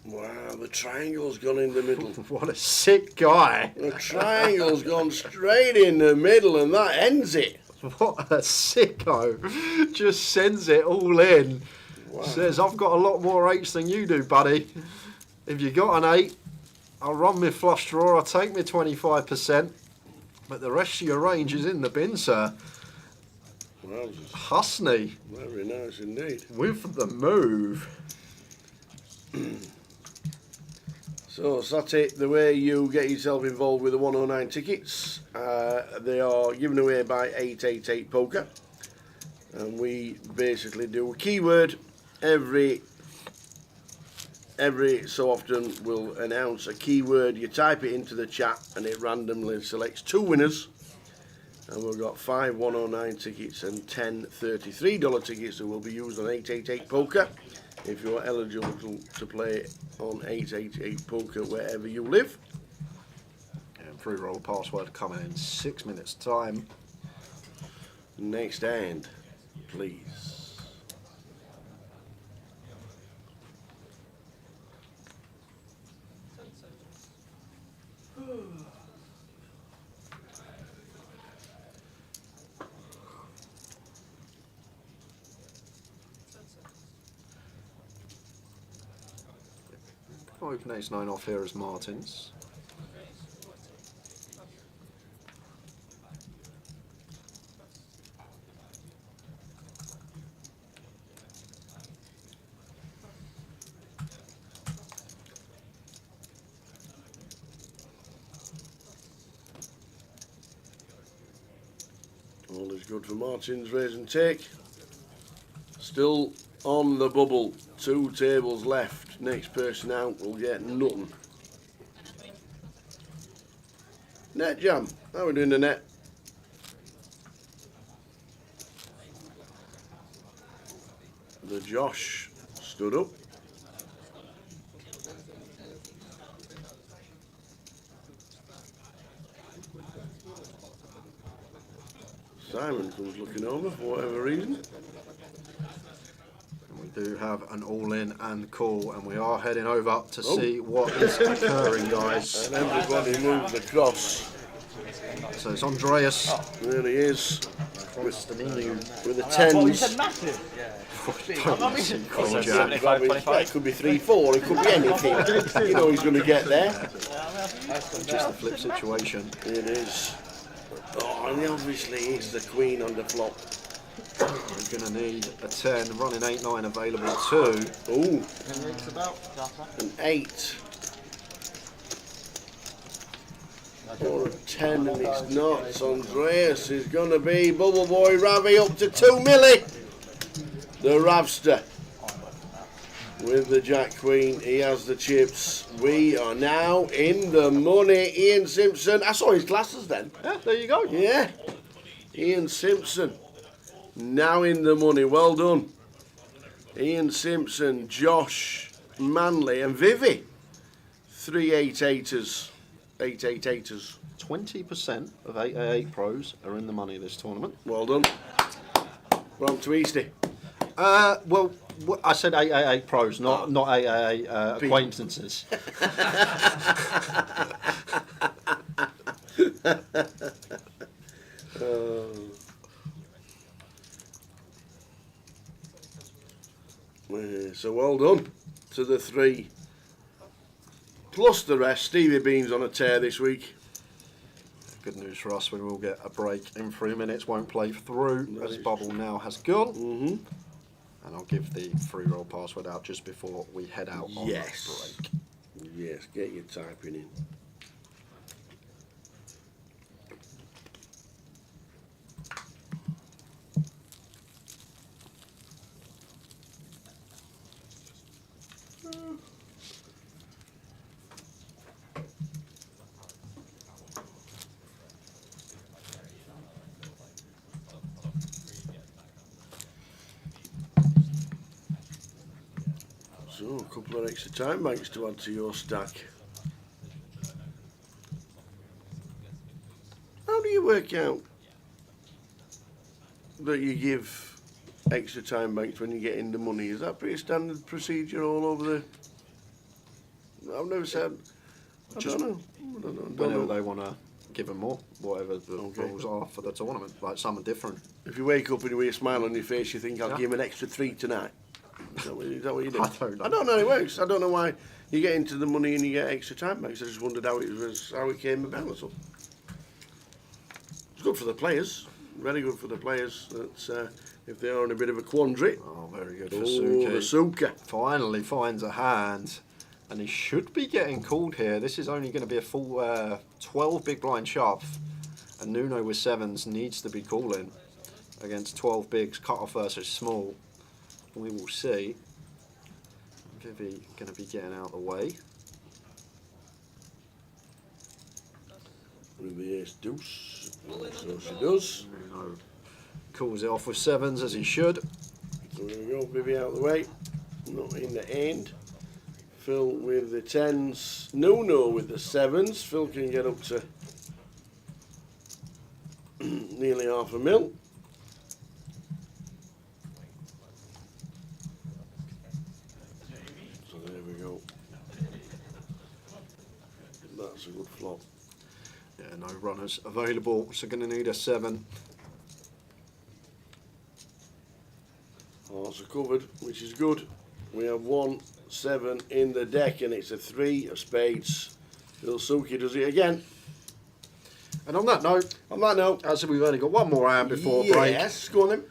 Wow, the triangle's gone in the middle. What a sick guy. The triangle's gone straight in the middle, and that ends it. What a sicko. Just sends it all in. Wow. Says, I've got a lot more 8s than you do, buddy. If you got an 8, I'll run my flush draw, I'll take my 25%, but the rest of your range is in the bin, sir. Well, Husney. Very nice indeed. With the move. So, Satty, the way you get yourself involved with the 109 tickets, they are given away by 888poker. And we basically do a keyword every so often. We'll announce a keyword, you type it into the chat, and it randomly selects 2 winners. And we've got 5 109 tickets and 10 $33 tickets that will be used on 888poker. If you're eligible to play on 888poker wherever you live. And free roll password coming in 6 minutes time. Next hand, please. Open ace-9 off here as Martins. All is good for Martin's raise and take. Still on the bubble. 2 tables left. Next person out will get nothing. Net jam. How are we doing the net? The Josh stood up. Simon comes looking over for whatever reason. We do have an all-in and call, and we are heading over to see what is occurring, guys. And everybody moves across. So it's Andreas. Really is. With the tens. It could be 3-4, it could be anything. You know he's going to get there. Just a flip situation. It is. Oh, and obviously it's the queen on the flop. We're going to need a 10, running 8-9 available too. Ooh. An 8. Or a 10 and it's not. So Andreas is going to be Bubble Boy Ravi up to 2 milli. The Ravster. With the Jack Queen, he has the chips. We are now in the money. Ian Simpson. I saw his glasses then. Yeah, there you go. Yeah. Ian Simpson. Now in the money. Well done. Ian Simpson, Josh, Manley and Vivi. 3 8-8ers. 8-8-8ers. 20% of 888 pros are in the money this tournament. Well done. Wrong to Easty. Well, I said 888 pros, not 888 acquaintances. So well done to the 3. Plus the rest. Stevie Bean's on a tear this week. Good news for us, we will get a break in 3 minutes. Won't play through as bubble now has gone. And I'll give the free roll password out just before we head out on Yes. break. Yes, get your typing in. So, a couple of extra time banks to add to your stack. How do you work out that you give extra time banks when you get in the money? Is that pretty standard procedure all over the... I've never said... I don't know. Whenever they want to give them more, whatever the rules are for the tournament. Like, some are different. If you wake up and with a smile on your face, you think, I'll give him an extra 3 tonight. Is that what you do? I don't know. I don't know how it works. I don't know why you get into the money and you get extra time banks. I just wondered how it came about. So it's good for the players. Very good for the players. That's if they are in a bit of a quandary. Oh, very good for Suki. The Suka finally finds a hand, and he should be getting called here. This is only going to be a full 12 big blind shove, and Nuno with 7s needs to be calling against 12 bigs. Cut off versus small. We will see. Vivi going to be getting out of the way. With the ace deuce. So she does. Nuno calls it off with 7s as he should. So there we go, Vivi out of the way. Not in the end. Phil with the 10s. Nuno with the 7s. Phil can get up to nearly half a mil. So there we go. That's a good flop. Yeah, no runners available, so going to need a 7. Hearts are covered, which is good. We have 1 7 in the deck, and it's a 3 of spades. Phil Suki does it again. And on that note, as we've only got one more hand before break. Yes, go on then.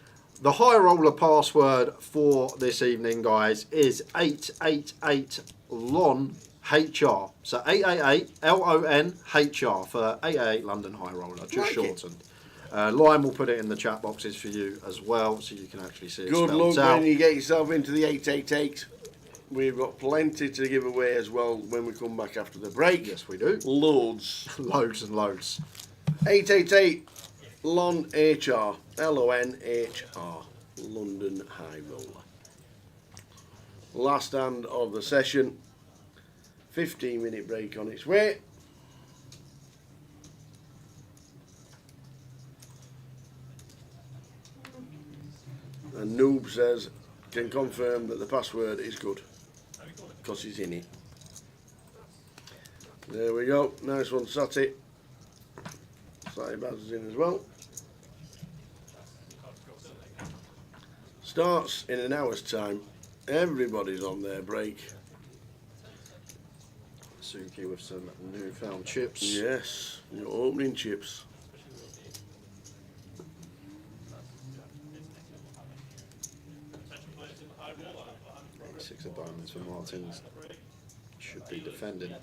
The high roller password for this evening, guys, is 888LON HR. So 888 LON HR for 888 London High Roller, just shortened. Lime will put it in the chat boxes for you as well, so you can actually see it Good spelled luck out. when you get yourself into the 888. We've got plenty to give away as well when we come back after the break. Yes, we do. Loads. Loads and loads. 888 Lon HR. LONHR. London High Roller. Last hand of the session. 15-minute break on its way. And Noob says, can confirm that the password is good. Because he's in it. There we go. Nice one, Sati. Sati Baz is in as well. Starts in an hour's time. Everybody's on their break. Suki with some newfound chips. Yes, your opening chips. Six of diamonds for Martins. Should be defending.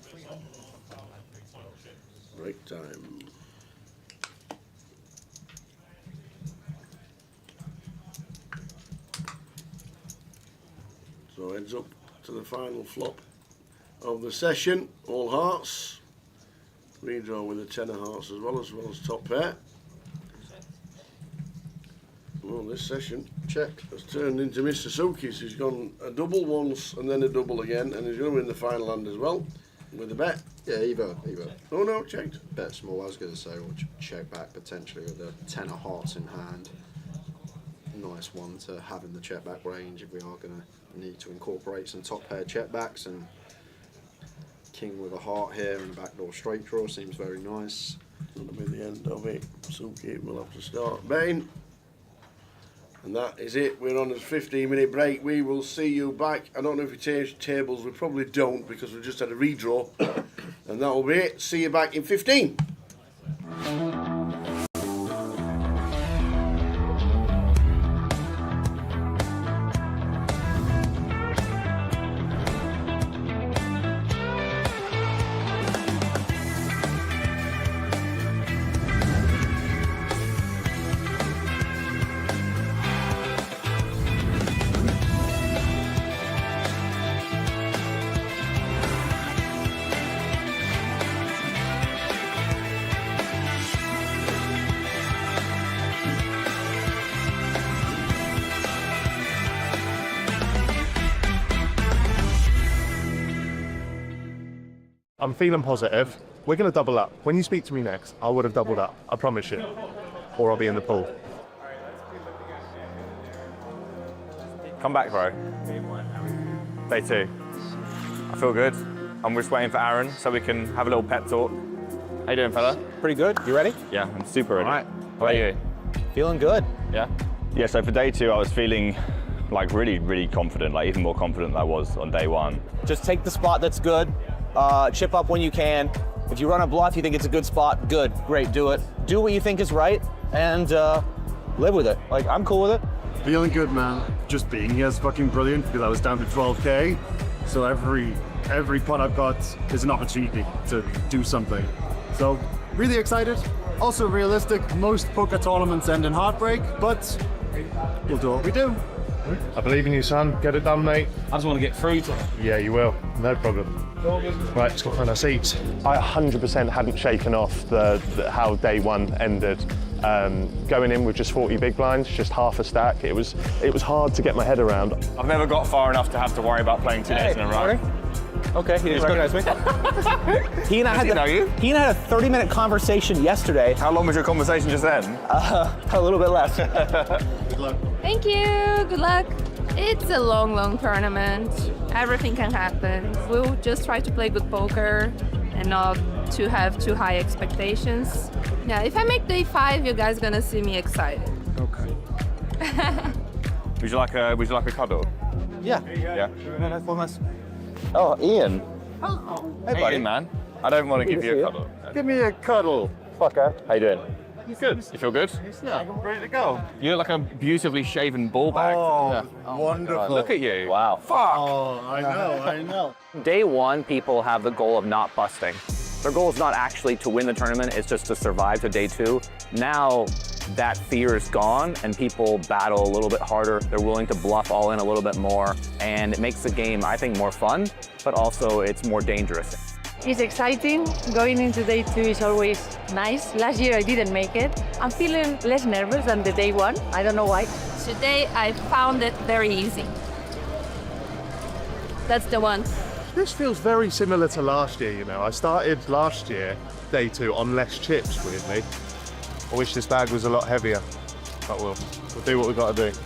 Break time. So heads up to the final flop of the session. All hearts. Redraw with a 10 of hearts as well as top pair. Well, this session has turned into Mr. Suki's. He's gone a double once and then a double again, and he's going to win the final hand as well with a bet. Yeah, either. Oh no, checked. Bet small, I was going to say, or check back potentially with the 10 of hearts in hand. Nice one to have in the check back range if we are going to need to incorporate some top pair check backs. And king with a heart here and a backdoor straight draw seems very nice. That'll be the end of it. Suki will have to start betting. And that is it. We're on a 15-minute break. We will see you back. I don't know if we change tables. We probably don't because we just had a redraw. And that will be it. See you back in 15. I'm feeling positive. We're going to double up. When you speak to me next, I would have doubled up. I promise you. Or I'll be in the pool. Come back, bro. Day 2. I feel good. I'm just waiting for Aaron so we can have a little pep talk. How you doing, fella? Pretty good. You ready? Yeah, I'm super ready. All right. How about you? Feeling good. Yeah? Yeah, so for day 2, I was feeling like really confident, like even more confident than I was on day 1. Just take the spot that's good. Chip up when you can. If you run a bluff, you think it's a good spot, good, great, do it. Do what you think is right and live with it. Like, I'm cool with it. Feeling good, man. Just being here is fucking brilliant because I was down to 12k. So every pot I've got is an opportunity to do something. So really excited. Also realistic. Most poker tournaments end in heartbreak, but we'll do what we do. I believe in you, son. Get it done, mate. I just want to get through to it. Yeah, you will. No problem. Right, let's go find our seats. I 100% hadn't shaken off how day 1 ended. Going in with just 40 big blinds, just half a stack. It was hard to get my head around. I've never got far enough to have to worry about playing 2 days in a row. Okay, he didn't recognize me. He and I had a 30-minute conversation yesterday. How long was your conversation just then? A little bit less. Good luck. Thank you. Good luck. It's a long tournament. Everything can happen. We'll just try to play good poker and not to have too high expectations. Yeah, if I make day 5, you guys gonna see me excited. Okay. Would you like a cuddle? Yeah. Yeah. No, that's one less. Oh, Ian. Oh, hey, buddy. Ian, man. I don't want to give you a cuddle. Give me a cuddle, fucker. How you doing? Good. You feel good? Yeah, I'm ready to go. You look like a beautifully shaven ball bag. Oh, wonderful. Look at you. Wow. Fuck. Oh, I know. Day 1, people have the goal of not busting. Their goal is not actually to win the tournament, it's just to survive to day 2. Now, that fear is gone and people battle a little bit harder. They're willing to bluff all in a little bit more, and it makes the game, I think, more fun, but also it's more dangerous. It's exciting. Going into day 2 is always nice. Last year I didn't make it. I'm feeling less nervous than the day 1. I don't know why. Today I found it very easy. That's the one. This feels very similar to last year, you know. I started last year, day 2, on less chips, weirdly. I wish this bag was a lot heavier, but we'll do what we've got to do.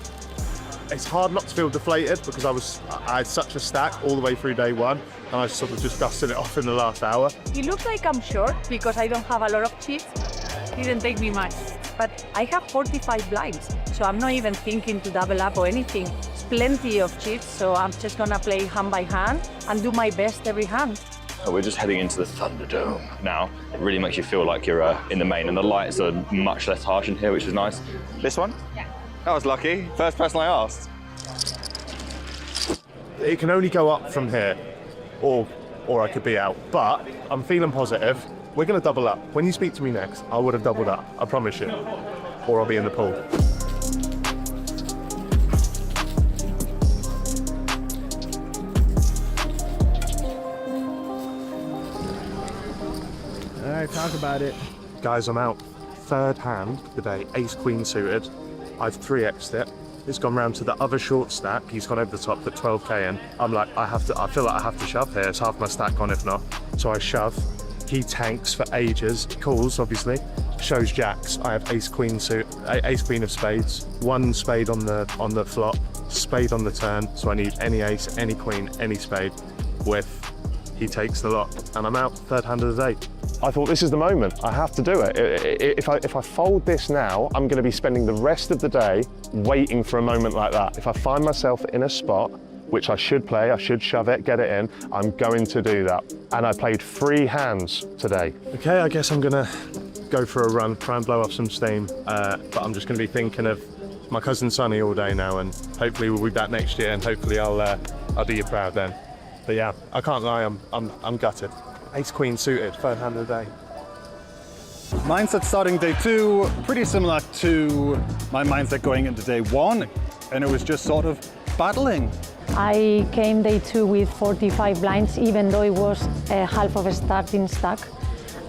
It's hard not to feel deflated because I had such a stack all the way through day 1, and I sort of just dusted it off in the last hour. It looks like I'm short because I don't have a lot of chips. It didn't take me much. But I have 45 blinds, so I'm not even thinking to double up or anything. It's plenty of chips, so I'm just gonna play hand by hand and do my best every hand. So we're just heading into the Thunderdome now. It really makes you feel like you're in the main, and the lights are much less harsh in here, which is nice. This one? Yeah. That was lucky. First person I asked. It can only go up from here, or I could be out, but I'm feeling positive. We're gonna double up. When you speak to me next, I would have doubled up, I promise you, or I'll be in the pool. All right, talk about it. Guys, I'm out. Third hand today, ace-queen suited. I've 3x'd it. It's gone round to the other short stack. He's gone over the top, put 12k in. I'm like, I feel like I have to shove here. It's half my stack gone if not. So I shove. He tanks for ages. Calls, obviously. Shows jacks. I have ace-queen suit, ace-queen of spades. 1 spade on the flop, spade on the turn. So I need any ace, any queen, any spade. With he takes the lot, and I'm out. Third hand of the day. I thought this is the moment. I have to do it. If I fold this now, I'm going to be spending the rest of the day waiting for a moment like that. If I find myself in a spot, which I should play, I should shove it, get it in, I'm going to do that. And I played 3 hands today. Okay, I guess I'm going to go for a run, try and blow off some steam. But I'm just going to be thinking of my cousin Sonny all day now, and hopefully we'll be back next year, and hopefully I'll do you proud then. But yeah, I can't lie, I'm gutted. Ace-queen suited, third hand of the day. Mindset starting day 2, pretty similar to my mindset going into day 1, and it was just sort of battling. I came day 2 with 45 blinds, even though it was half of a starting stack.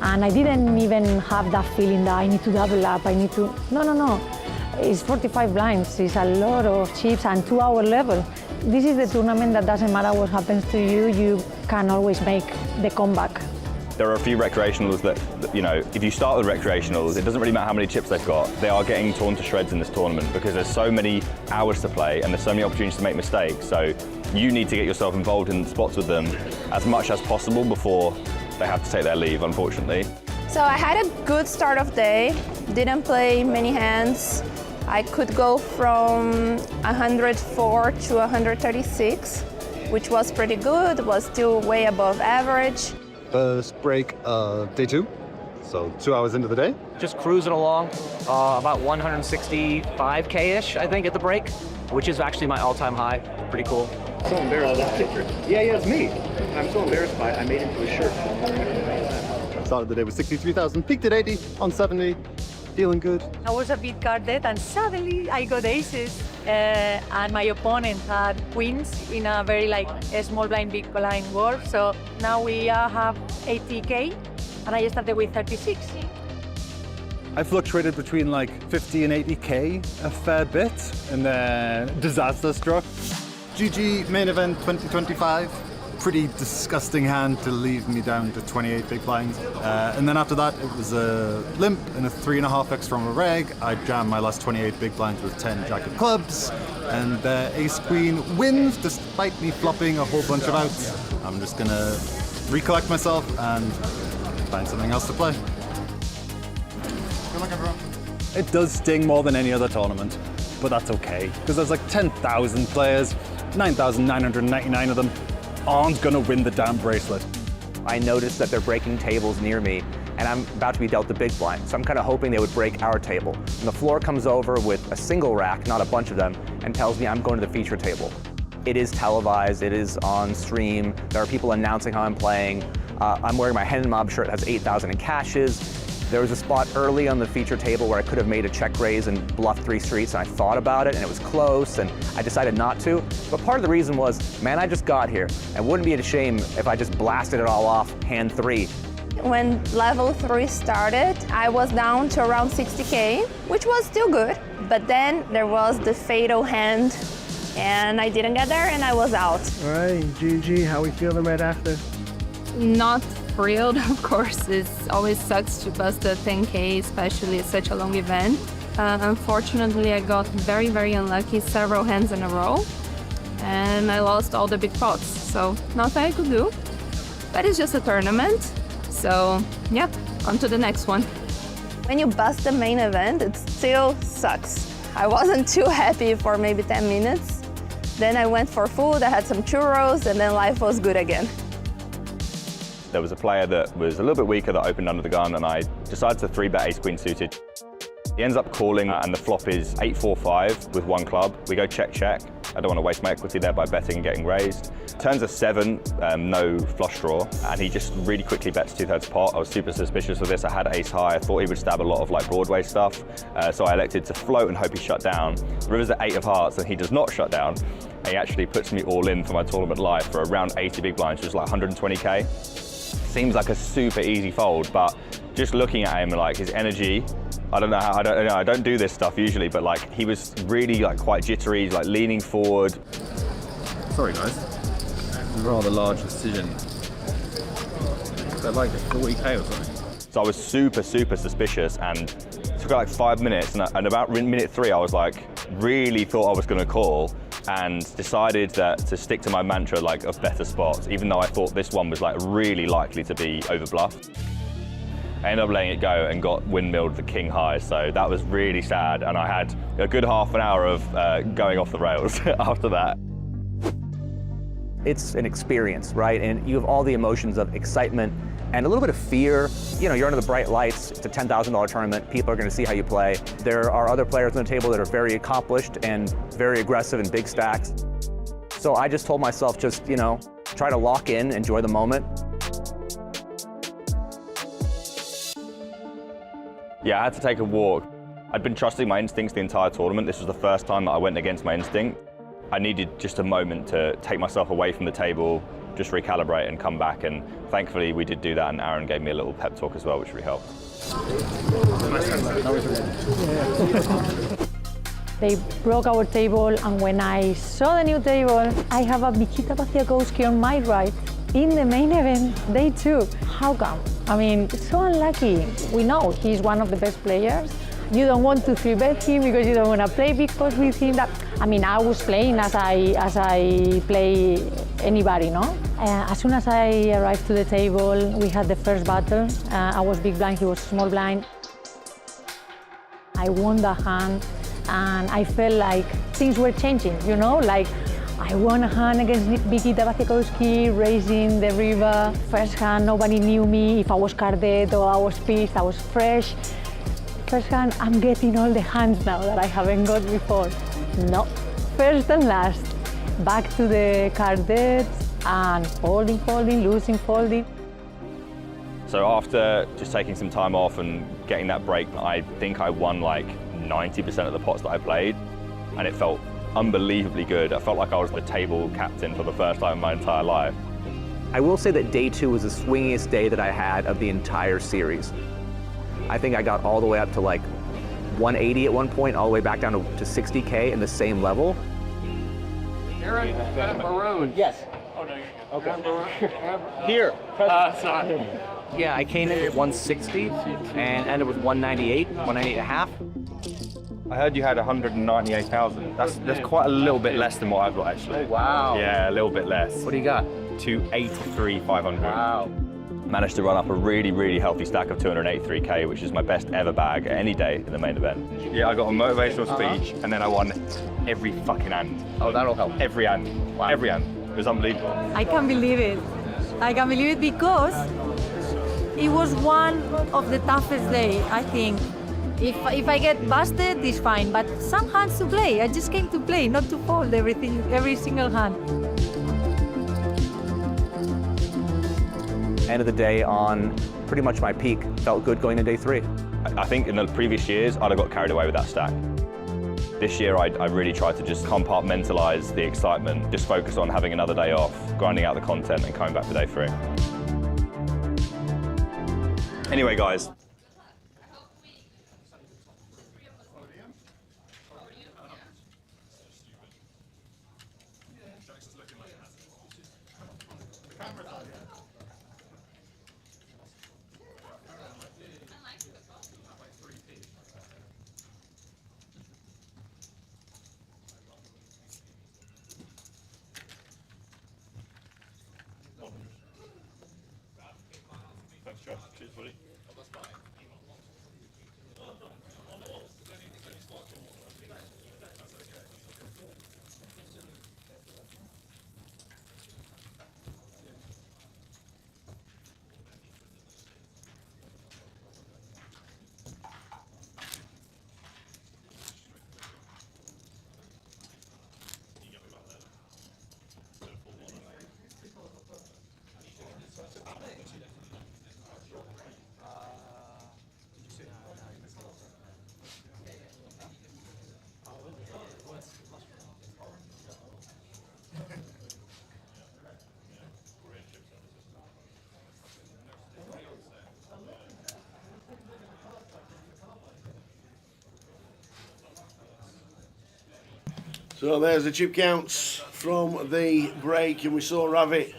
And I didn't even have that feeling that I need to double up, No. It's 45 blinds, it's a lot of chips and 2-hour level. This is the tournament that doesn't matter what happens to you, you can always make the comeback. There are a few recreationals that, you know, if you start with recreationals, it doesn't really matter how many chips they've got. They are getting torn to shreds in this tournament because there's so many hours to play and there's so many opportunities to make mistakes. So you need to get yourself involved in spots with them as much as possible before they have to take their leave, unfortunately. So I had a good start of day, didn't play many hands. I could go from 104 to 136, which was pretty good, was still way above average. First break of day 2, so 2 hours into the day. Just cruising along, about 165K-ish, I think, at the break, which is actually my all-time high. Pretty cool. So embarrassed. Yeah, it's me. I'm so embarrassed by it. I made it into a shirt. Started the day with 63,000, peaked at 80, on 70, feeling good. I was a bit guarded and suddenly I got aces and my opponent had queens in a very a small blind, big blind war. So now we have 80K and I started with 36. I fluctuated between 50 and 80K a fair bit, and then disaster struck. GG main event 2025. Pretty disgusting hand to leave me down to 28 big blinds. And then after that, it was a limp and a 3.5x from a reg. I jammed my last 28 big blinds with 10 jack of clubs, and ace-queen wins despite me flopping a whole bunch of outs. I'm just gonna recollect myself and find something else to play. Good luck, everyone. It does sting more than any other tournament, but that's okay, because there's 10,000 players, 9,999 of them aren't gonna win the damn bracelet. I noticed that they're breaking tables near me, and I'm about to be dealt the big blind, so I'm kind of hoping they would break our table. And the floor comes over with a single rack, not a bunch of them, and tells me I'm going to the feature table. It is televised, it is on stream, there are people announcing how I'm playing. I'm wearing my Hen and Mob shirt, has 8,000 in cashes. There was a spot early on the feature table where I could have made a check raise and bluffed 3 streets, and I thought about it, and it was close, and I decided not to. But part of the reason was, man, I just got here, and wouldn't be a shame if I just blasted it all off hand 3. When level 3 started, I was down to around 60K, which was still good. But then there was the fatal hand, and I didn't get there, and I was out. All right, GG, how we feeling right after? Not thrilled, of course. It always sucks to bust a 10K, especially at such a long event. Unfortunately, I got very, very unlucky several hands in a row, and I lost all the big pots. So nothing I could do, but it's just a tournament. So yeah, on to the next one. When you bust the main event, it still sucks. I wasn't too happy for maybe 10 minutes. Then I went for food, I had some churros, and then life was good again. There was a player that was a little bit weaker that opened under the gun, and I decided to 3-bet ace-queen suited. He ends up calling, and the flop is 8-4-5 with 1 club. We go check-check. I don't want to waste my equity there by betting and getting raised. Turns a 7, no flush draw, and he just really quickly bets 2/3 pot. I was super suspicious of this. I had ace high. I thought he would stab a lot of like Broadway stuff, so I elected to float and hope he shut down. River's at 8 of hearts, and he does not shut down. He actually puts me all in for my tournament live for around 80 big blinds, which is like 120K. Seems like a super easy fold, but just looking at him, like his energy, I don't know how, I don't do this stuff usually, but like he was really like quite jittery, like leaning forward. Sorry guys, rather large decision. Is that like 40K or something? So I was super suspicious, and it took like 5 minutes, and about minute 3 I was like, really thought I was gonna call, and decided that to stick to my mantra like of better spots, even though I thought this one was like really likely to be overbluffed. I ended up letting it go and got windmilled the king high, so that was really sad, and I had a good half an hour of going off the rails after that. It's an experience, right? And you have all the emotions of excitement and a little bit of fear. You know, you're under the bright lights, it's a $10,000 tournament, people are gonna see how you play. There are other players on the table that are very accomplished and very aggressive in big stacks. So I just told myself, just, you know, try to lock in, enjoy the moment. Yeah, I had to take a walk. I'd been trusting my instincts the entire tournament. This was the first time that I went against my instinct. I needed just a moment to take myself away from the table, just recalibrate and come back, and thankfully we did do that, and Aaron gave me a little pep talk as well, which really helped. They broke our table, and when I saw the new table, I have a Nikita Baciakowski on my right in the main event, day 2. How come? I mean, so unlucky. We know he's one of the best players. You don't want to 3-bet him because you don't want to play big pots with him. I mean, I was playing as I play anybody, no? As soon as I arrived to the table, we had the first battle. I was big blind, he was small blind. I won the hand, and I felt like things were changing, you know? Like, I won a hand against Nikita Baciakowski, raising the river. First hand, nobody knew me, if I was carded or I was pissed, I was fresh. First hand, I'm getting all the hands now that I haven't got before. No, first and last. Back to the carded, and folding, losing, folding. So after just taking some time off and getting that break, I think I won like 90% of the pots that I played, and it felt unbelievably good. I felt like I was the table captain for the first time in my entire life. I will say that day 2 was the swingiest day that I had of the entire series. I think I got all the way up to like 180 at one point, all the way back down to 60K in the same level. Aaron, maroon. Yes. Oh, no, you're good. Okay. Here. Sorry. Yeah, I came in at 160 and ended with 198, 198 and a half. I heard you had 198,000. That's quite a little bit less than what I've got actually. Wow. Yeah, a little bit less. What do you got? 283,500. Wow. Managed to run up a really healthy stack of 283K, which is my best ever bag any day in the main event. Yeah, I got a motivational speech, and then I won every fucking hand. Oh, that'll help. Every hand. Wow. Every hand. It was unbelievable. I can't believe it. I can't believe it because it was one of the toughest days, I think. If I get busted, it's fine, but some hands to play. I just came to play, not to fold every single hand. End of the day on pretty much my peak. Felt good going to day 3. I think in the previous years, I'd have got carried away with that stack. This year, I really tried to just compartmentalise the excitement, just focus on having another day off, grinding out the content and coming back for day 3. Anyway, guys. Cheers, buddy. So there's the chip counts from the break, and we saw Ravi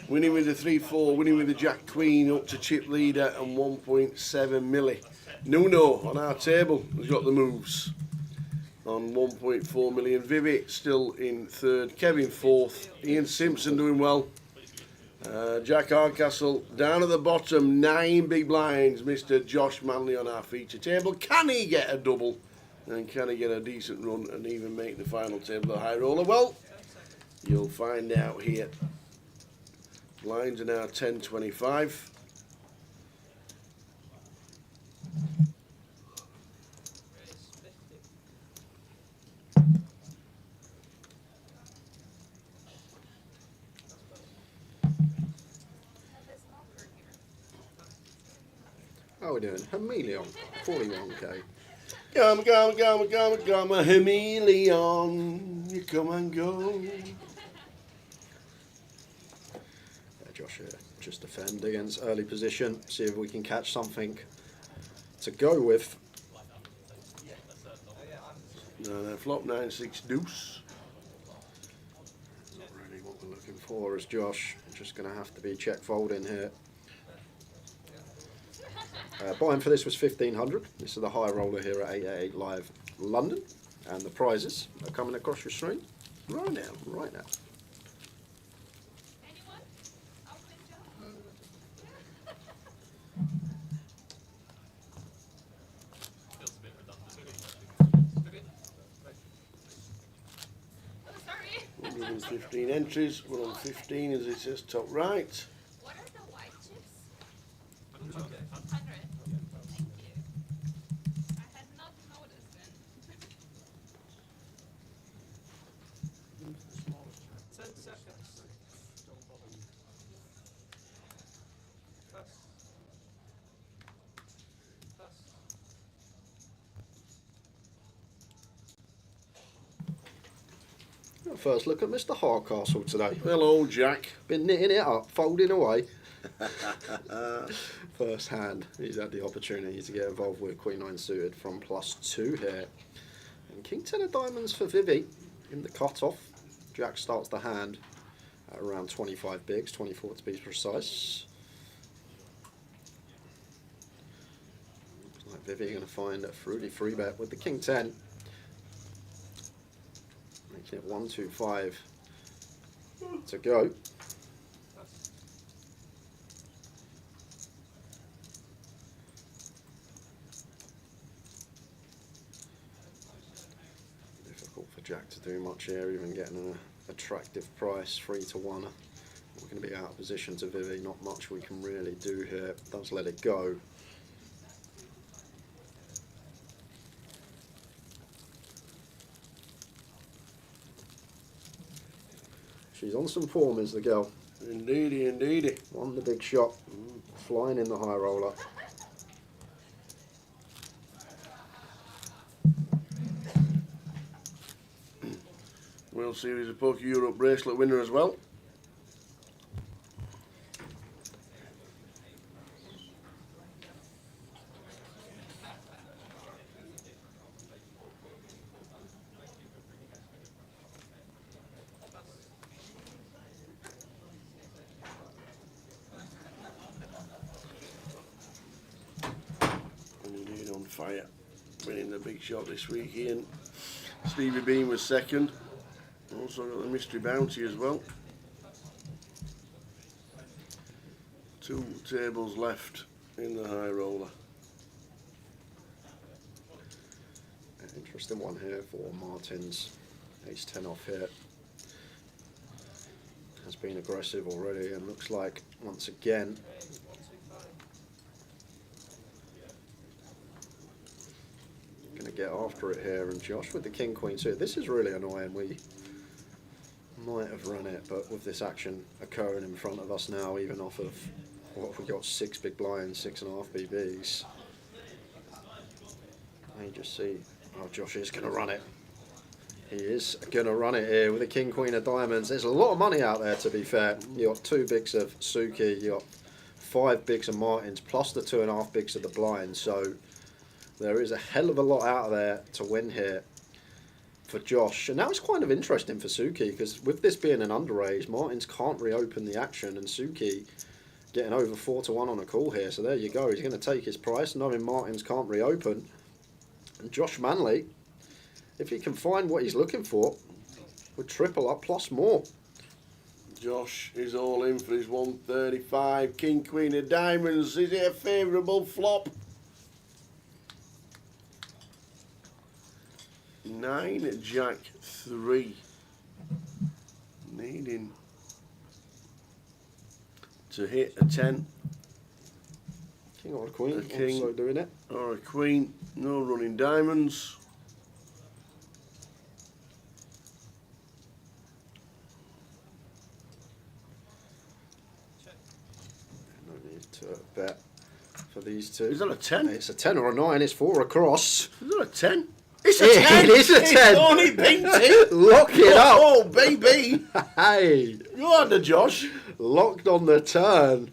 winning with the 3-4, winning with the Jack Queen up to chip leader and 1.7 milli. Nuno on our table has got the moves on 1.4 million. Vivi still in third, Kevin fourth, Ian Simpson doing well. Jack Hardcastle down at the bottom, 9 big blinds. Mr. Josh Manley on our feature table. Can he get a double? And can he get a decent run and even make the final table a high roller? Well, you'll find out here. Blinds are now 10.25. How are we doing? Chameleon, 41k. Come, a chameleon. You come and go. Yeah, Josh here, just defend against early position. See if we can catch something to go with. No, flop 9-6 deuce. Not really what we're looking for as Josh. Just going to have to be check folding here. Buying for this was 1,500. This is the high roller here at 888 Live London, and the prizes are coming across your screen right now, right now. We're given 15 entries. We're on 15 as it says top right. What are the white chips? 100. Thank you. I had not noticed then. 10 seconds. First look at Mr. Hardcastle today. Hello, Jack. Been knitting it up, folding away. First hand, he's had the opportunity to get involved with Queen 9 suited from +2 here. And King 10 of diamonds for Vivi in the cut-off. Jack starts the hand at around 25 bigs, 24 to be precise. Looks like Vivi going to find a fruity free bet with the King 10. Making it 1-2-5 to go. Difficult for Jack to do much here, even getting an attractive price, 3-1. We're going to be out of position to Vivi, not much we can really do here. Does let it go. She's on some form, is the girl. Indeedy, indeedy. On the big shot, flying in the high roller. World Series of Poker Europe bracelet winner as well. Indeed on fire. Winning the big shot this week, Ian. Stevie Bean was second. Also got the mystery bounty as well. 2 tables left in the high roller. An interesting one here for Martin's ace 10 off here. Has been aggressive already and looks like once again going to get after it here. And Josh with the king queen suited. This is really annoying. We might have run it, but with this action occurring in front of us now, even off of what have we got, 6 big blinds, 6.5 BBs. You just see, oh, Josh is going to run it. He is going to run it here with the king queen of diamonds. There's a lot of money out there, to be fair. You got 2 bigs of Suki, you got 5 bigs of Martins, plus the 2.5 bigs of the blind. So there is a hell of a lot out there to win here for Josh. And now it's kind of interesting for Suki, because with this being an underage, Martins can't reopen the action, and Suki getting over 4-1 on a call here. So there you go. He's going to take his price, knowing Martins can't reopen. And Josh Manley, if he can find what he's looking for, would triple up plus more. Josh is all in for his 135. King Queen of Diamonds. Is it a favourable flop? 9 Jack 3. Needing to hit a 10. King or a queen, a king also doing it. Or a queen. No running diamonds. No need to bet for these two. Is that a 10? It's a 10 or a 9. It's 4 across. Is that a 10? It's a 10! It is a 10! It's only painted! Lock it up! Oh, baby! Hey! Go on to Josh. Locked on the turn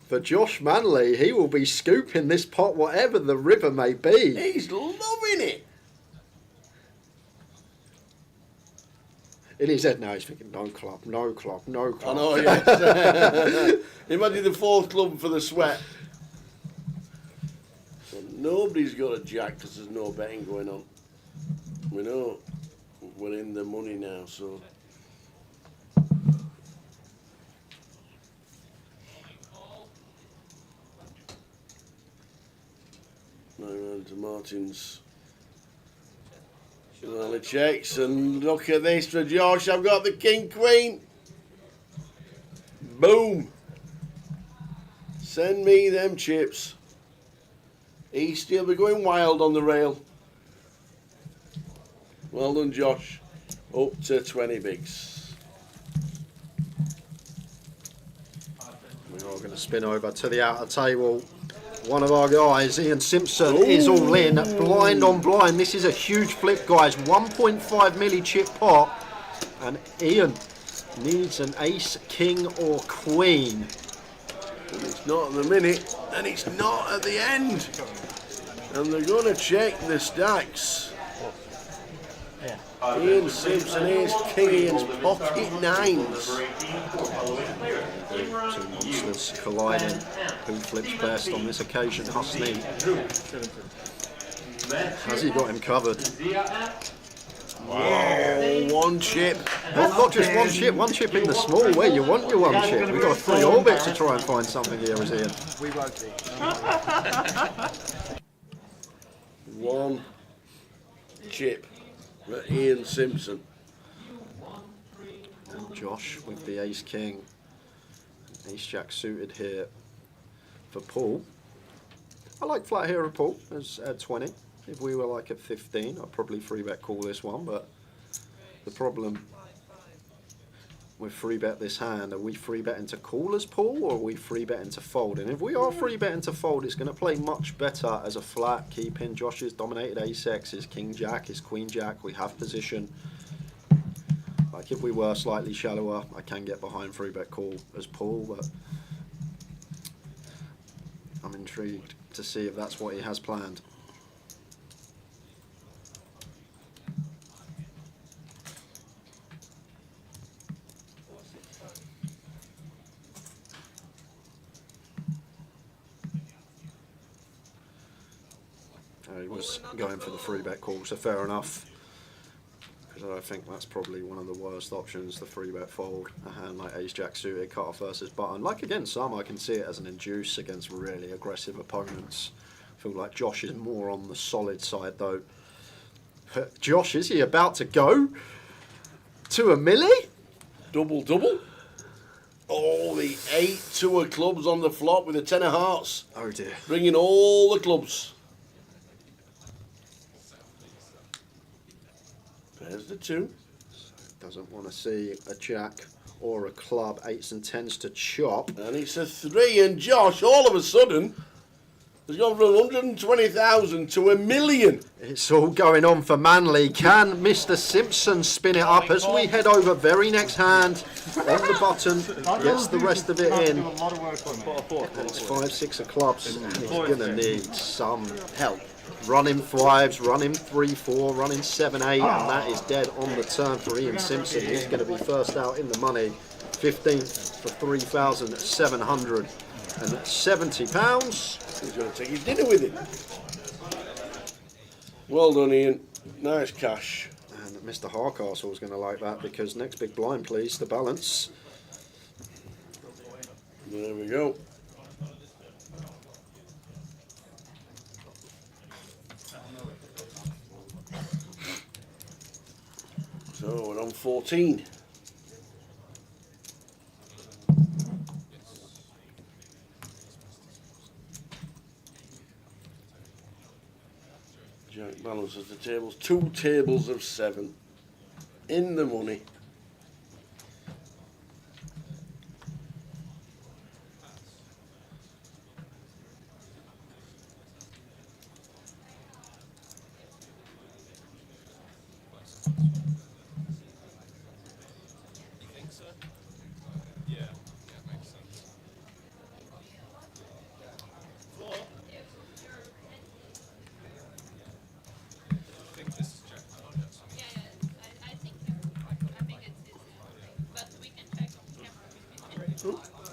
for Josh Manley. He will be scooping this pot, whatever the river may be. He's loving it. In his head now, he's thinking, no club, no club, no club. I know, yes. Imagine the 4th club for the sweat. So nobody's got a jack because there's no betting going on. We know we're in the money now, so. Now on to Martin's. Shillelagh checks, and look at this for Josh. I've got the King Queen. Boom. Send me them chips. He's still be going wild on the rail. Well done, Josh. Up to 20 bigs. We're all going to spin over to the outer table. One of our guys, Ian Simpson, is all in. Blind on blind. This is a huge flip, guys. 1.5 milli chip pot. And Ian needs an ace, king or queen. And it's not at the minute, and it's not at the end. And they're going to check the stacks. Ian Simpson is king, Ian's pocket 9s. Two monsters colliding. Who flips best on this occasion? Husney. Has he got him covered? Wow, 1 chip. Well, not just 1 chip in the small. Where you want your 1 chip. We've got a 3 orbit to try and find something here, as Ian. We won't be. 1 chip for Ian Simpson. And Josh with the ace king. Ace jack suited here for Paul. I like flat here of Paul as at 20. If we were like at 15, I'd probably 3-bet call this one, but the problem with free bet this hand? Are we free betting to call as Paul, or are we free betting to fold? And if we are free betting to fold, it's going to play much better as a flat, keeping Josh's dominated ace-x, his king-jack, his queen-jack. We have position. Like if we were slightly shallower, I can get behind free bet call as Paul, but I'm intrigued to see if that's what he has planned. He was going for the free bet call, so fair enough. Because I think that's probably one of the worst options, the free bet fold. A hand like ace-jack suited, cut off versus button. Like against some, I can see it as an induce against really aggressive opponents. I feel like Josh is more on the solid side though. Josh, is he about to go to a milli? Double, double. Oh, the 8 2 of clubs on the flop with a 10 of hearts. Oh dear. Bringing all the clubs. There's the 2. Doesn't want to see a jack or a club, 8s and 10s to chop. And it's a 3, and Josh, all of a sudden, has gone from 120,000 to $1 million. It's all going on for Manly. Can Mr. Simpson spin it up as we head over very next hand on the button, gets the rest of it in. And it's 5, 6 of clubs, and he's going to need some help. Running 5s, running 3, 4, running 7, 8, and that is dead on the turn for Ian Simpson. He's going to be first out in the money, 15th for £3,770. He's going to take his dinner with him. Well done, Ian. Nice cash. And Mr. Harcastle is going to like that, because next big blind, please, the balance. There we go. So we're on 14. Jack balances the tables. 2 tables of 7 in the money.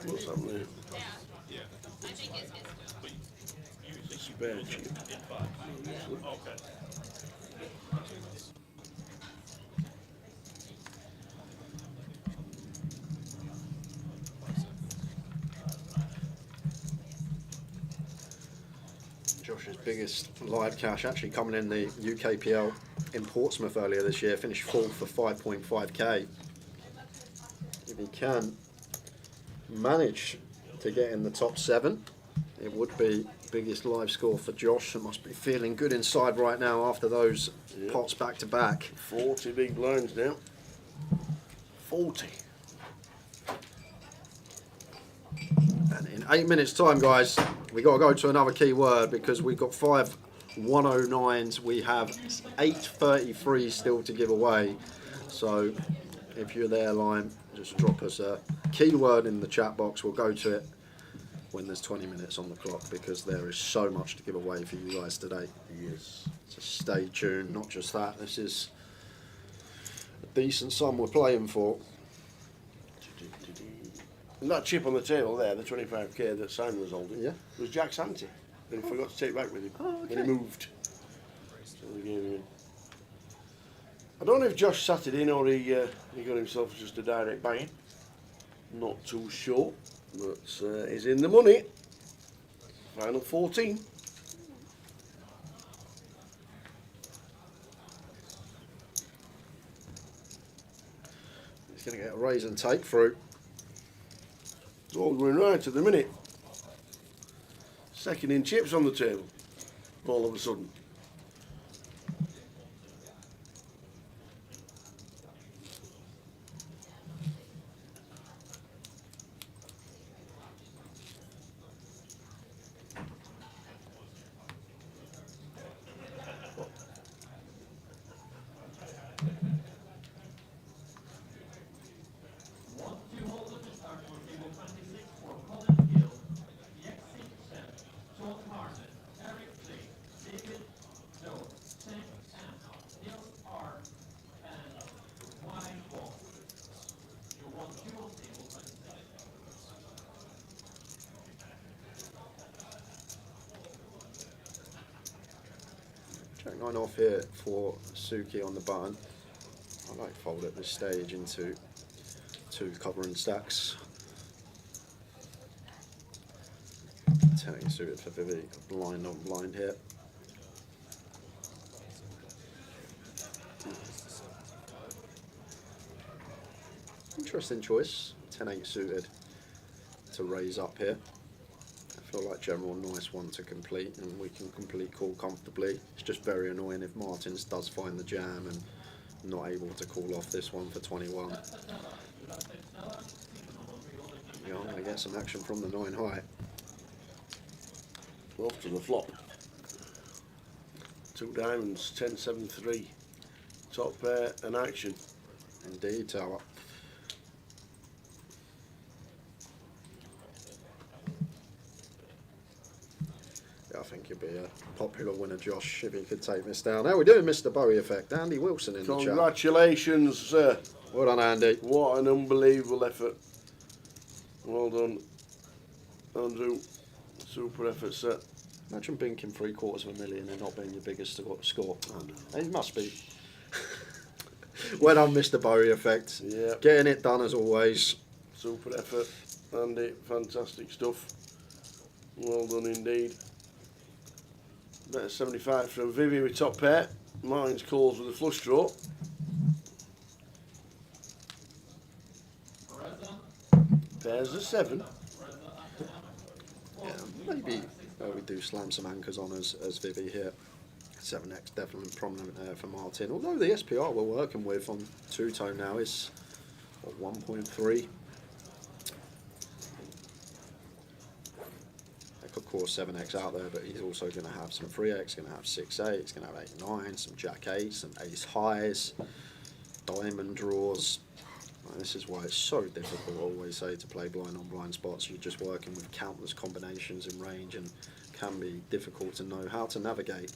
What's happening? Spare chip. Josh's biggest live cash actually coming in the UKPL in Portsmouth earlier this year, finished 4th for 5.5k. If he can manage to get in the top 7, it would be biggest live score for Josh, and must be feeling good inside right now after those pots back to back. 40 big blinds now. 40. And in 8 minutes time, guys, we got to go to another key word, because we've got 5 109s, we have 8 33s still to give away. So if you're there, Lime, just drop us a keyword in the chat box. We'll go to it when there's 20 minutes on the clock, because there is so much to give away for you guys today. Yes. So stay tuned. Not just that, this is a decent sum we're playing for. And that chip on the table there, the 25k that Simon was holding, was Jack's ante. That he forgot to take back with him. And he moved. So they gave him in. I don't know if Josh sat it in, or he got himself just a direct bang. Not too sure, but he's in the money. Final 14. He's going to get a raise and take through. It's all going right at the minute. Second in chips on the table, all of a sudden. Jack 9 off here for Suki on the button. I like fold at this stage into 2 covering stacks. 10 suited for Vivi, blind on blind here. Interesting choice, 10-8 suited to raise up here. I feel like general nice one to complete, and we can complete call comfortably. It's just very annoying if Martins does find the jam and not able to call off this one for 21. Yeah, I'm going to get some action from the 9 high. Off to the flop. 2 diamonds, 10-7-3. Top pair and action. Indeed, Tower. I think you'd be a popular winner, Josh, if he could take this down. How are we doing, Mr. Bowie Effect? Andy Wilson in the chat. Congratulations, sir. Well done, Andy. What an unbelievable effort. Well done, Andrew. Super effort, sir. Imagine binking $750,000 and not being your biggest score. It must be. Well done, Mr. Bowie Effect. Yeah. Getting it done as always. Super effort, Andy. Fantastic stuff. Well done indeed. Better 75 from Vivi with top pair. Mine's calls with a flush draw. There's a 7. Yeah, maybe we do slam some anchors on as Vivi here. 7x definitely prominent there for Martin. Although the SPR we're working with on two-tone now is 1.3. Of course 7x out there, but he's also going to have some 3x, going to have 6-8, he's going to have 8-9, some jack 8, some ace highs, diamond draws. And this is why it's so difficult, I always say, to play blind on blind spots. You're just working with countless combinations in range and can be difficult to know how to navigate.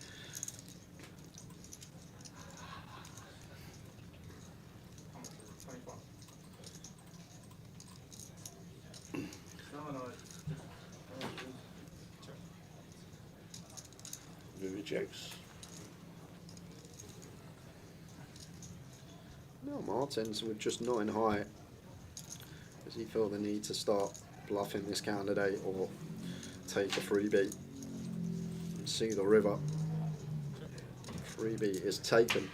Vivi checks. No, Martins with just 9 high. Does he feel the need to start bluffing this candidate or take a freebie and see the river? Freebie is taken.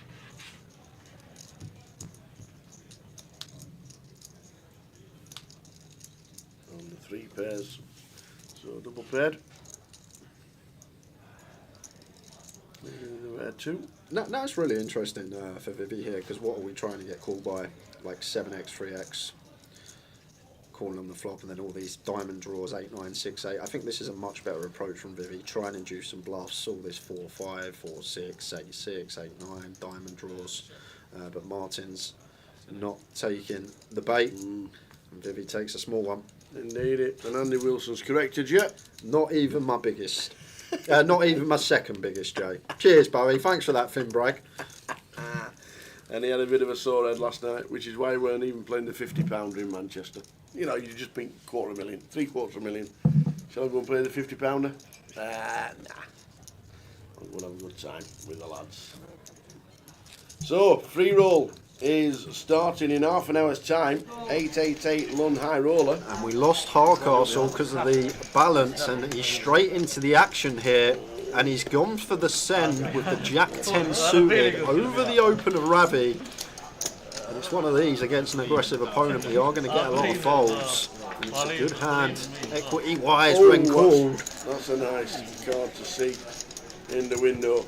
On the 3 pairs. So double paired. 2. That's really interesting for Vivi here, because what are we trying to get called by? Like 7x, 3x, calling on the flop, and then all these diamond draws, 8, 9, 6, 8. I think this is a much better approach from Vivi. Try and induce some bluffs, all this 4, 5, 4, 6, 8, 6, 8, 9, diamond draws. But Martin's not taking the bait, and Vivi takes a small one. Indeed it, and Andy Wilson's corrected you. Not even my biggest. Not even my second biggest, Jay. Cheers, Bowie. Thanks for that, Finn Bragg. And he had a bit of a sore head last night, which is why we weren't even playing the £50 in Manchester. You know, you just think $250,000, $750,000. Shall I go and play the £50? Nah. I'm going to have a good time with the lads. So, free roll is starting in half an hour's time. 888 Lund High Roller. And we lost Hardcastle because of the balance, and he's straight into the action here, and he's gone for the send with the Jack 10 suited over the open of Ravi. And it's one of these against an aggressive opponent. We are going to get a lot of folds. And it's a good hand, equity wise, when called. That's a nice card to see in the window.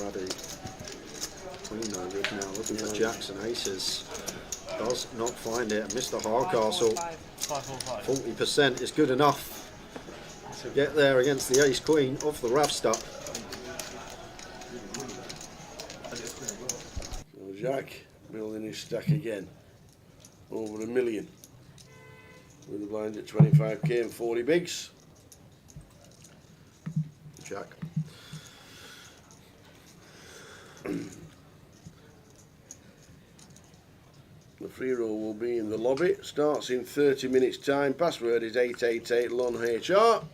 Ravi, queen no good now, looking for jacks and aces. Does not find it. Mr. Hardcastle, 40% is good enough to get there against the ace queen off the rough stop. So Jack building his stack again. Over $1 million. With the blind at 25k and 40 bigs. Jack. The free roll will be in the lobby. Starts in 30 minutes time. Password is 888LONHR.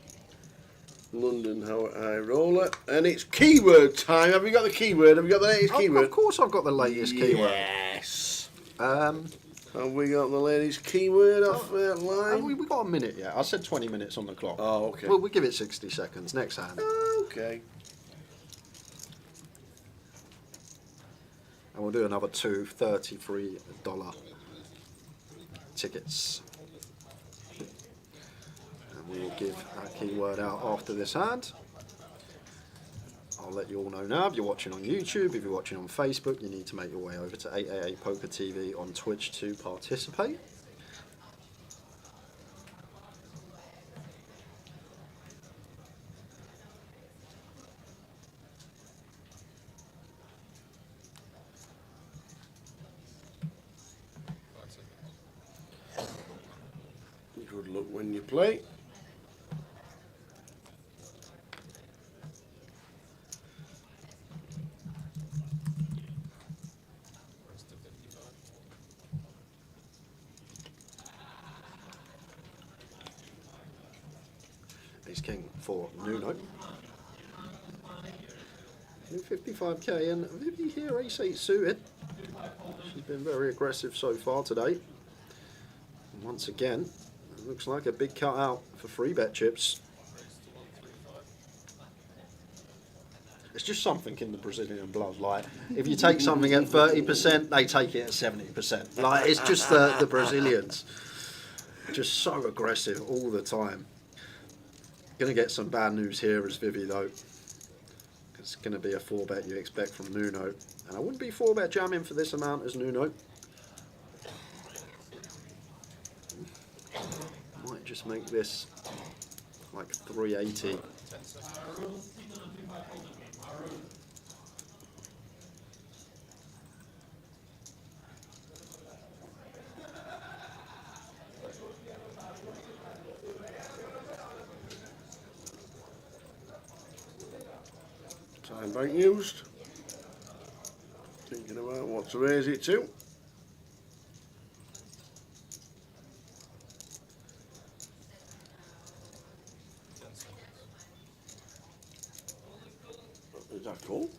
London High Roller. And it's keyword time. Have you got the keyword? Have you got the latest keyword? Of course I've got the latest keyword. Yes. Have we got the latest keyword off that line? We've got a minute yet. I said 20 minutes on the clock. Oh, okay. We'll give it 60 seconds. Next hand. Okay. And we'll do another two $33 tickets. And we will give that keyword out after this hand. I'll let you all know now, if you're watching on YouTube, if you're watching on Facebook, you need to make your way over to 888poker TV on Twitch to participate. Good luck when you play. Ace King for Nuno. 55k and Vivi here, Ace 8 suited. She's been very aggressive so far today. And once again, it looks like a big cutout for free bet chips. It's just something in the Brazilian blood. Like, if you take something at 30%, they take it at 70%. Like, it's just the Brazilians. Just so aggressive all the time. Going to get some bad news here as Vivi though. It's going to be a 4-bet you expect from Nuno. And I wouldn't be 4-bet jamming for this amount as Nuno. Might just make this like 380. Time bank used. Thinking about what to raise it to. Is that call?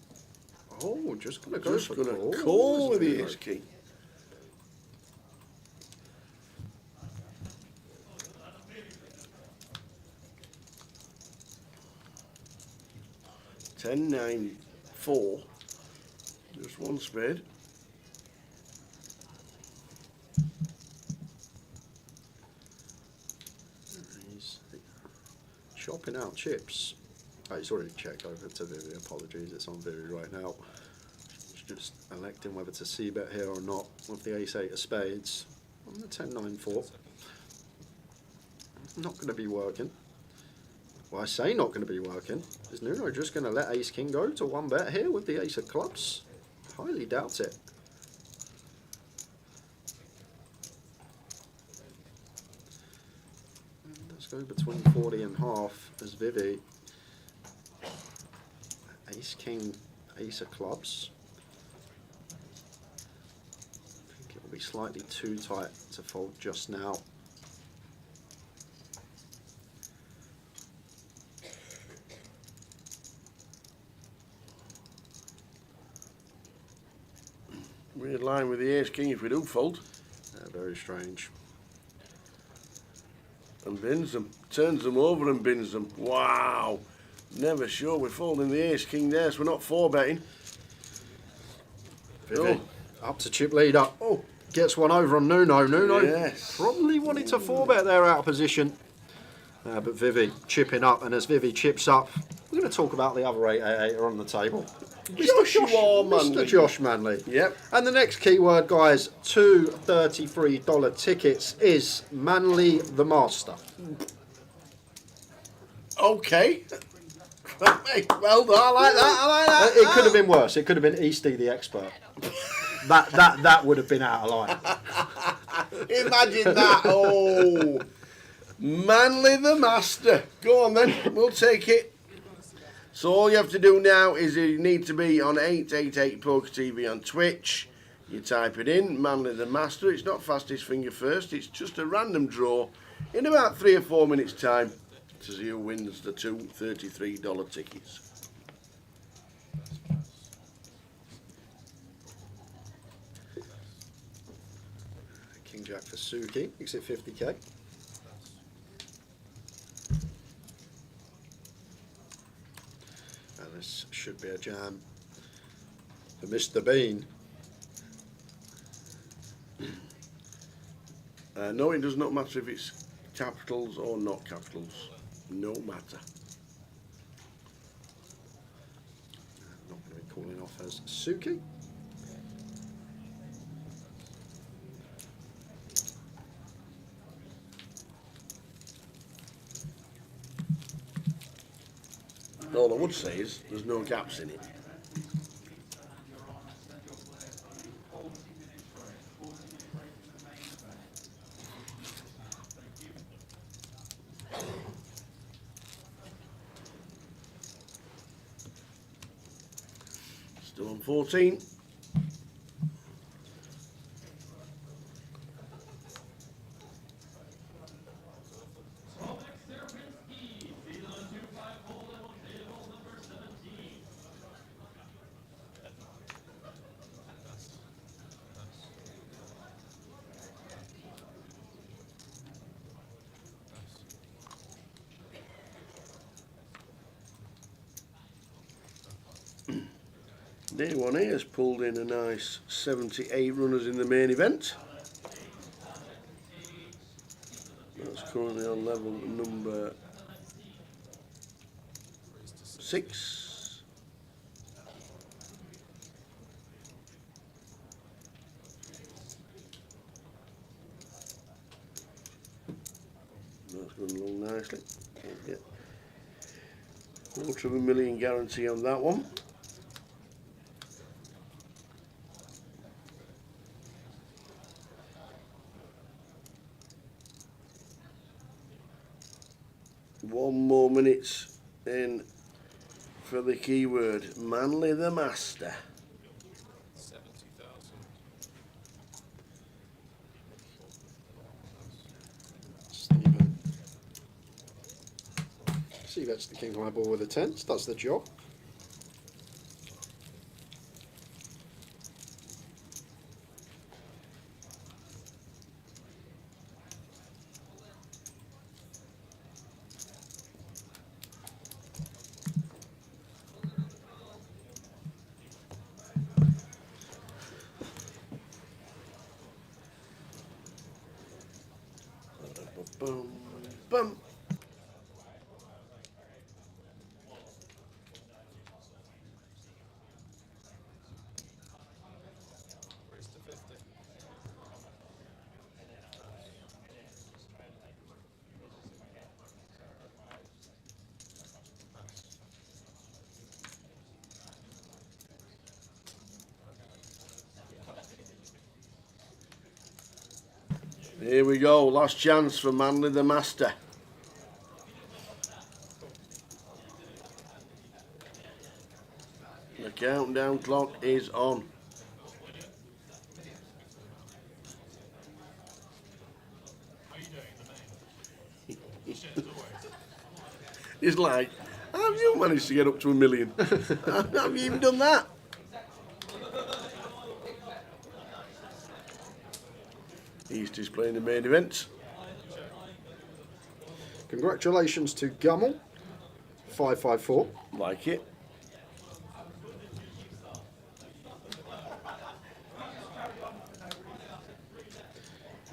Oh, just going to go Just for going call. to call with the ace king. Ten, 9, 4. Just one spade. He's chopping out chips. Oh, he's already checked over to Vivi. Apologies, it's on Vivi right now. He's just electing whether to c-bet here or not with the ace-8 of spades on the 10-9-4. Not going to be working. Well, I say not going to be working. Is Nuno just going to let ace king go to 1-bet here with the ace of clubs? Highly doubt it. And let's go between 40 and half as Vivi. Ace king, ace of clubs. I think it will be slightly too tight to fold just now. Weird line with the ace king if we do fold. Very strange. And bins them. Turns them over and bins them. Wow. Never sure we're folding the ace king there, so we're not 4-betting. Vivi, up to chip leader. Oh, gets one over on Nuno. Nuno probably wanted to 4-bet there out of position. But Vivi chipping up, and as Vivi chips up, we're going to talk about the other 888 on the table. Mr. Josh Manley. Yep. And the next keyword, guys, two $33 tickets is Manley the Master. Okay. Well done. I like that. I like that. It could have been worse. It could have been Easty the expert. That would have been out of line. Imagine that. Oh, Manly the master. Go on then. We'll take it. So all you have to do now is you need to be on 888poker TV on Twitch. You type it in, Manly the master. It's not fastest finger first. It's just a random draw in about 3 or 4 minutes time to see who wins the two $33 tickets. King Jack for Suki. Makes it 50k. And this should be a jam for Mr. Bean. No, it does not matter if it's capitals or not capitals. No matter. Not going to be calling off as Suki. All I would say is there's no gaps in it. Still on 14. Day one here has pulled in a nice 78 runners in the main event. That's currently on level number 6. That's going along nicely. Can't get $250,000 guarantee on that one. One more minute in for the keyword, Manly the master. 70,000. See, that's the king high ball with a 10. That's the job. Boom, boom. Raise to 50. Here we go, last chance for Manly the master. The countdown clock is on. It's like, how have you managed to get up to $1 million? How have you even done that? East is playing the main event. Congratulations to Gummel, 554. Like it.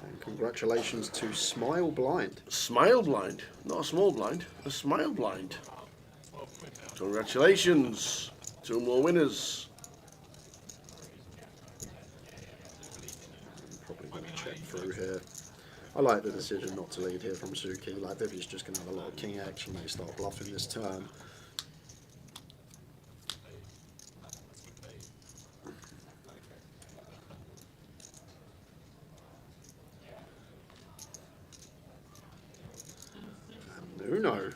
And congratulations to Smile Blind. Smile blind, not a small blind, a smile blind. Congratulations, 2 more winners. Probably going to check through here. I like the decision not to lead here from Suki. Like, Vivi's just going to have a lot of king X and they start bluffing this turn. Nuno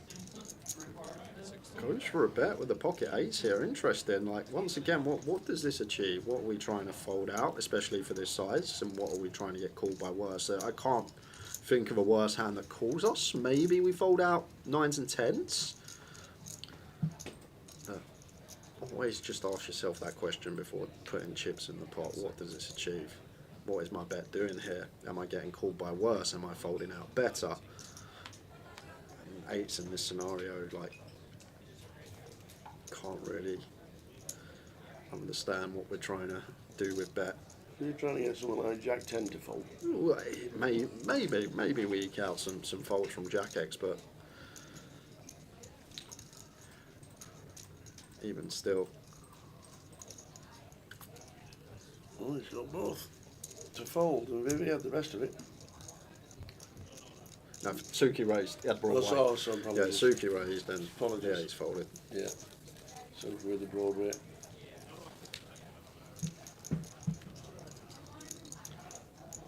goes for a bet with the pocket eights here. Interesting. Like, once again, what does this achieve? What are we trying to fold out, especially for this size? And what are we trying to get called by worse? I can't think of a worse hand that calls us. Maybe we fold out 9s and 10s. Always just ask yourself that question before putting chips in the pot. What does this achieve? What is my bet doing here? Am I getting called by worse? Am I folding out better? And 8s in this scenario, like, can't really understand what we're trying to do with bet. You're trying to get someone like Jack 10 to fold. Well, maybe we eke out some folds from Jack X, but even still. Oh, he's got both to fold, and Vivi had the best of it. No, Suki raised. He had broad weight. Yeah, Suki raised, and yeah, he's folded. Yeah. Suki with the broad weight.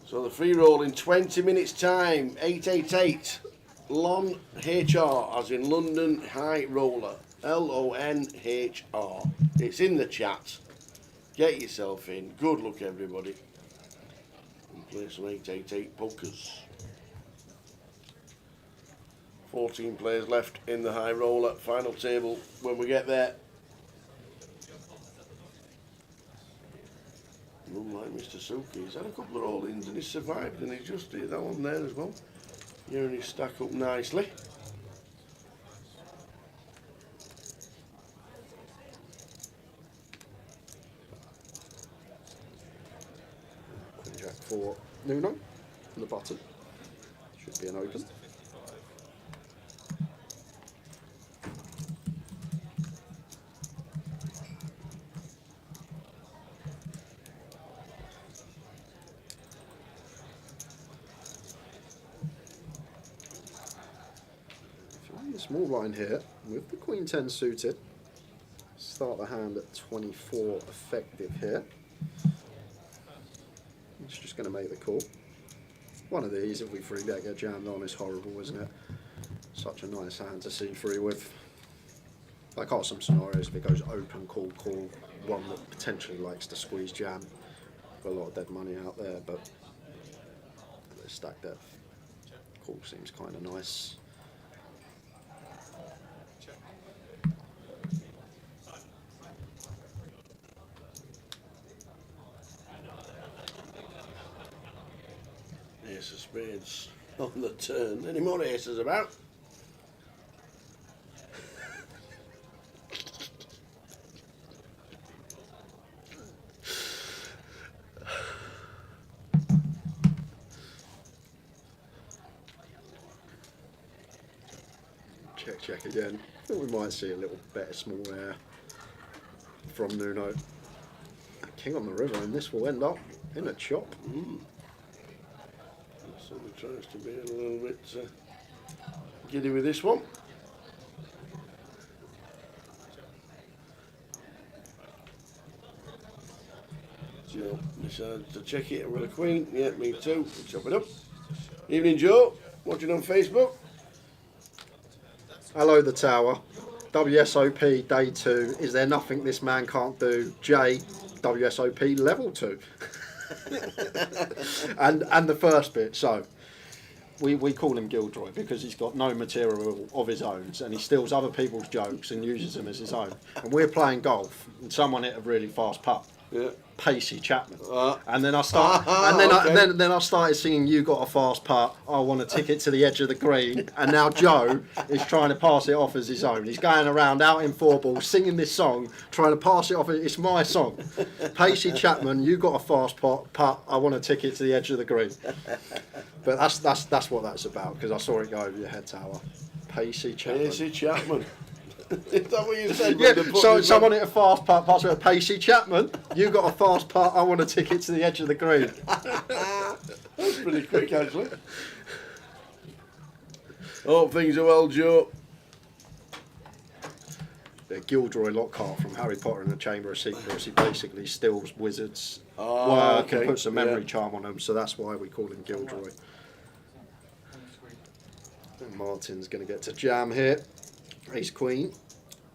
So the free roll in 20 minutes time, 888 Lon HR, as in London High Roller, LONHR. It's in the chat. Get yourself in. Good luck, everybody. And play some 888 pokers. 14 players left in the high roller. Final table when we get there. Unlike Mr. Suki, he's had a couple of roll-ins and he's survived, and he's just did that one there as well. Here and he stack up nicely. Queen Jack for Nuno on the button. Should be an open. Small blind here with the Queen 10 suited. Start the hand at 24 effective here. It's just going to make the call. One of these, if we free bet get jammed on, is horrible, isn't it? Such a nice hand to see free with. Like some scenarios, if it goes open, call, one that potentially likes to squeeze jam. Got a lot of dead money out there, but the stack depth call seems kind of nice. Ace of spades on the turn. Any more aces about? Check again. I think we might see a little better small air from Nuno. King on the river, and this will end up in a chop. So he tries to be a little bit giddy with this one. Joe decides to check it with a queen. Yeah, me too. We'll chop it up. Evening, Joe. Watching on Facebook. Hello, the tower. WSOP day 2. Is there nothing this man can't do? J. WSOP level 2. and the first bit. So we call him Gilderoy because he's got no material of his own, and he steals other people's jokes and uses them as his own. And we're playing golf, and someone hit a really fast putt. Yeah. Pacey Chapman, and then I start, and then I started singing "You Got a Fast Putt." I want a ticket to the edge of the green, and now Joe is trying to pass it off as his own. He's going around out in 4-ball singing this song, trying to pass it off. It's my song. Pacey Chapman, "You Got a Fast Putt." I want a ticket to the edge of the green. But that's what that's about, because I saw it go over your head, tower. Pacey Chapman. Pacey Chapman. Is that what you said? Yeah, so someone hit a fast putt, pass it to Pacey Chapman. You got a fast putt, I want a ticket to the edge of the green. That's pretty quick, actually. Hope things are well, Joe. The Gilderoy Lockhart from Harry Potter and the Chamber of Secrets. He basically steals wizards' work and puts a memory charm on them, so that's why we call him Gilderoy. And Martin's going to get to jam here. Ace Queen,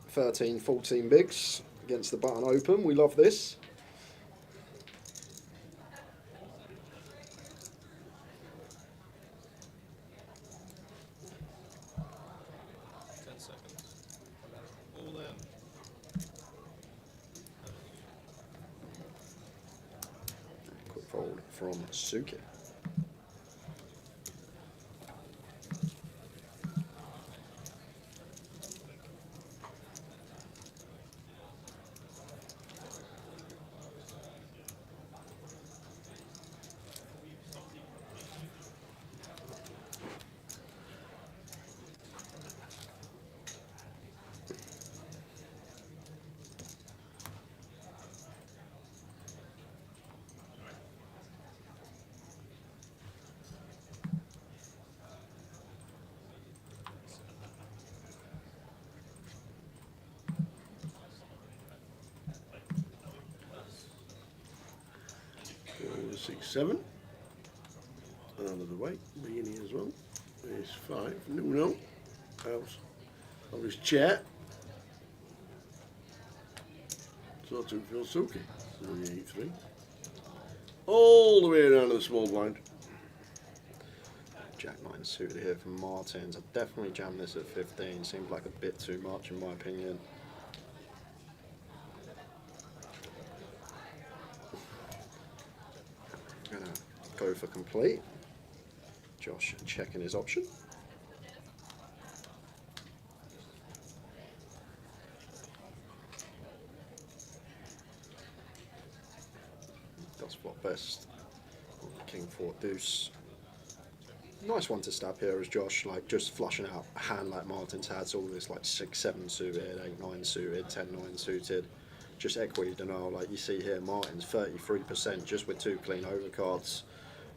13, 14 bigs against the button open. We love this. Quick fold from Suki. Over 6, 7. Out of the way, Beanie as well. There's 5. Nuno. Out of his chair. So to Phil Suki. 3, all the way around to the small blind. Jack 9 suited here from Martins. I'd definitely jam this at 15. Seems like a bit too much in my opinion. I'm gonna go for complete. Josh checking his option. Does flop best. King 4 deuce. Nice one to stab here as Josh, like just flushing out a hand like Martin's had, so all this like 6, 7 suited, 8, 9 suited, 10, 9 suited, just equity denial like you see here. Martin's 33% just with 2 clean overcards,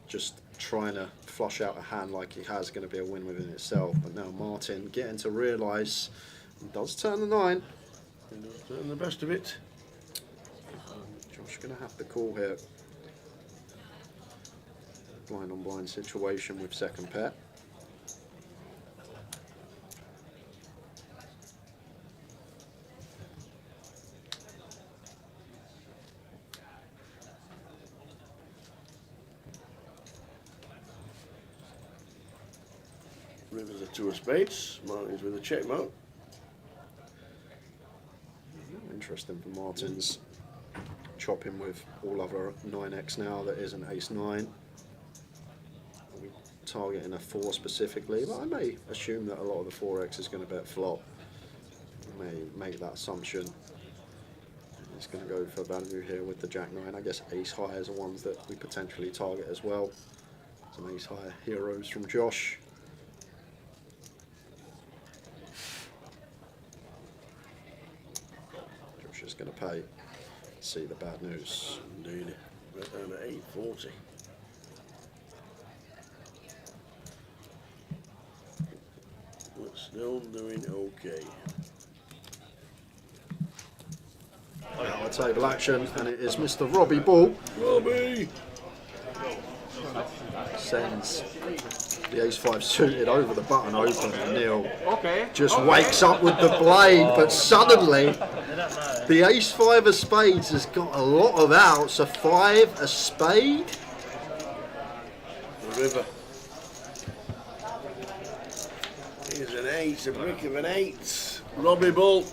just trying to flush out a hand like he has going to be a win within itself. But now Martin getting to realise he does turn the 9. He does turn the best of it. Josh going to have to call here. Blind on blind situation with second pair. River's a 2 of spades. Martin's with a check mark. Interesting for Martin's. Chopping with all other 9x now that isn't ace 9. Targeting a 4 specifically, but I may assume that a lot of the 4x is going to bet flop. I may make that assumption. He's going to go for value here with the Jack 9. I guess ace highs are ones that we potentially target as well. Some ace high heroes from Josh. Josh is going to pay. See the bad news. Indeed. Bet down at 840. We're still doing okay. Now a table action, and it is Mr. Robbie Ball. Robbie! Sends the ace-5 suited over the button open, and Neil just wakes up with the blade, but suddenly the ace-5 of spades has got a lot of outs. A 5, a spade. The river. Here's an 8, a brick of an 8. Robbie Bull.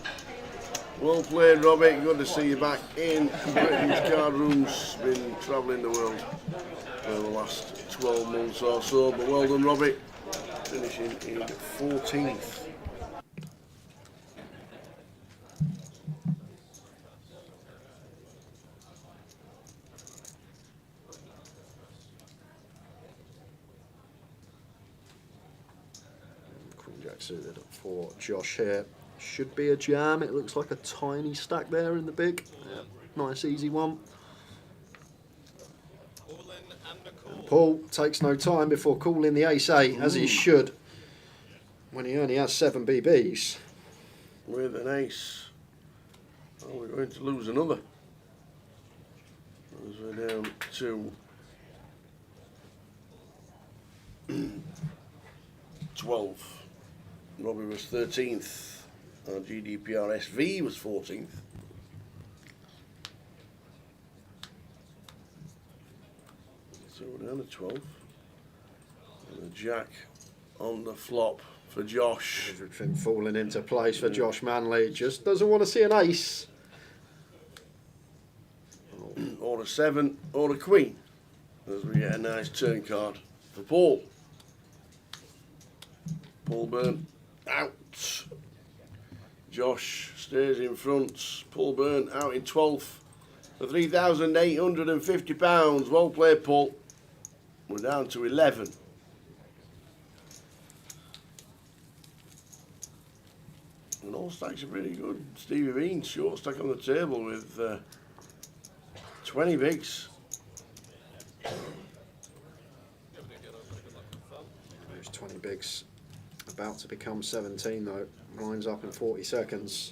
Well played, Robbie. Good to see you back in Britain's card rooms. Been travelling the world for the last 12 months or so, but well done, Robbie. Finishing in 14th. Queen Jack suited for Josh here. Should be a jam. It looks like a tiny stack there in the big. Yeah, nice easy one. And Paul takes no time before calling the ace-8, as he should, when he only has 7 BBs. With an ace. Oh, we're going to lose another. As we're down to 12th. Robbie was 13th. Our GDPR SV was 14th. So we're down to 12. And a jack on the flop for Josh. Everything falling into place for Josh Manley. Just doesn't want to see an ace. Or a 7 or a queen. As we get a nice turn card for Paul. Paul Byrne out. Josh stays in front. Paul Byrne out in 12th for £3,850. Well played, Paul. We're down to 11. And all stacks are pretty good. Stevie Bean short stack on the table with 20 bigs. There's 20 bigs. About to become 17 though. Lines up in 40 seconds.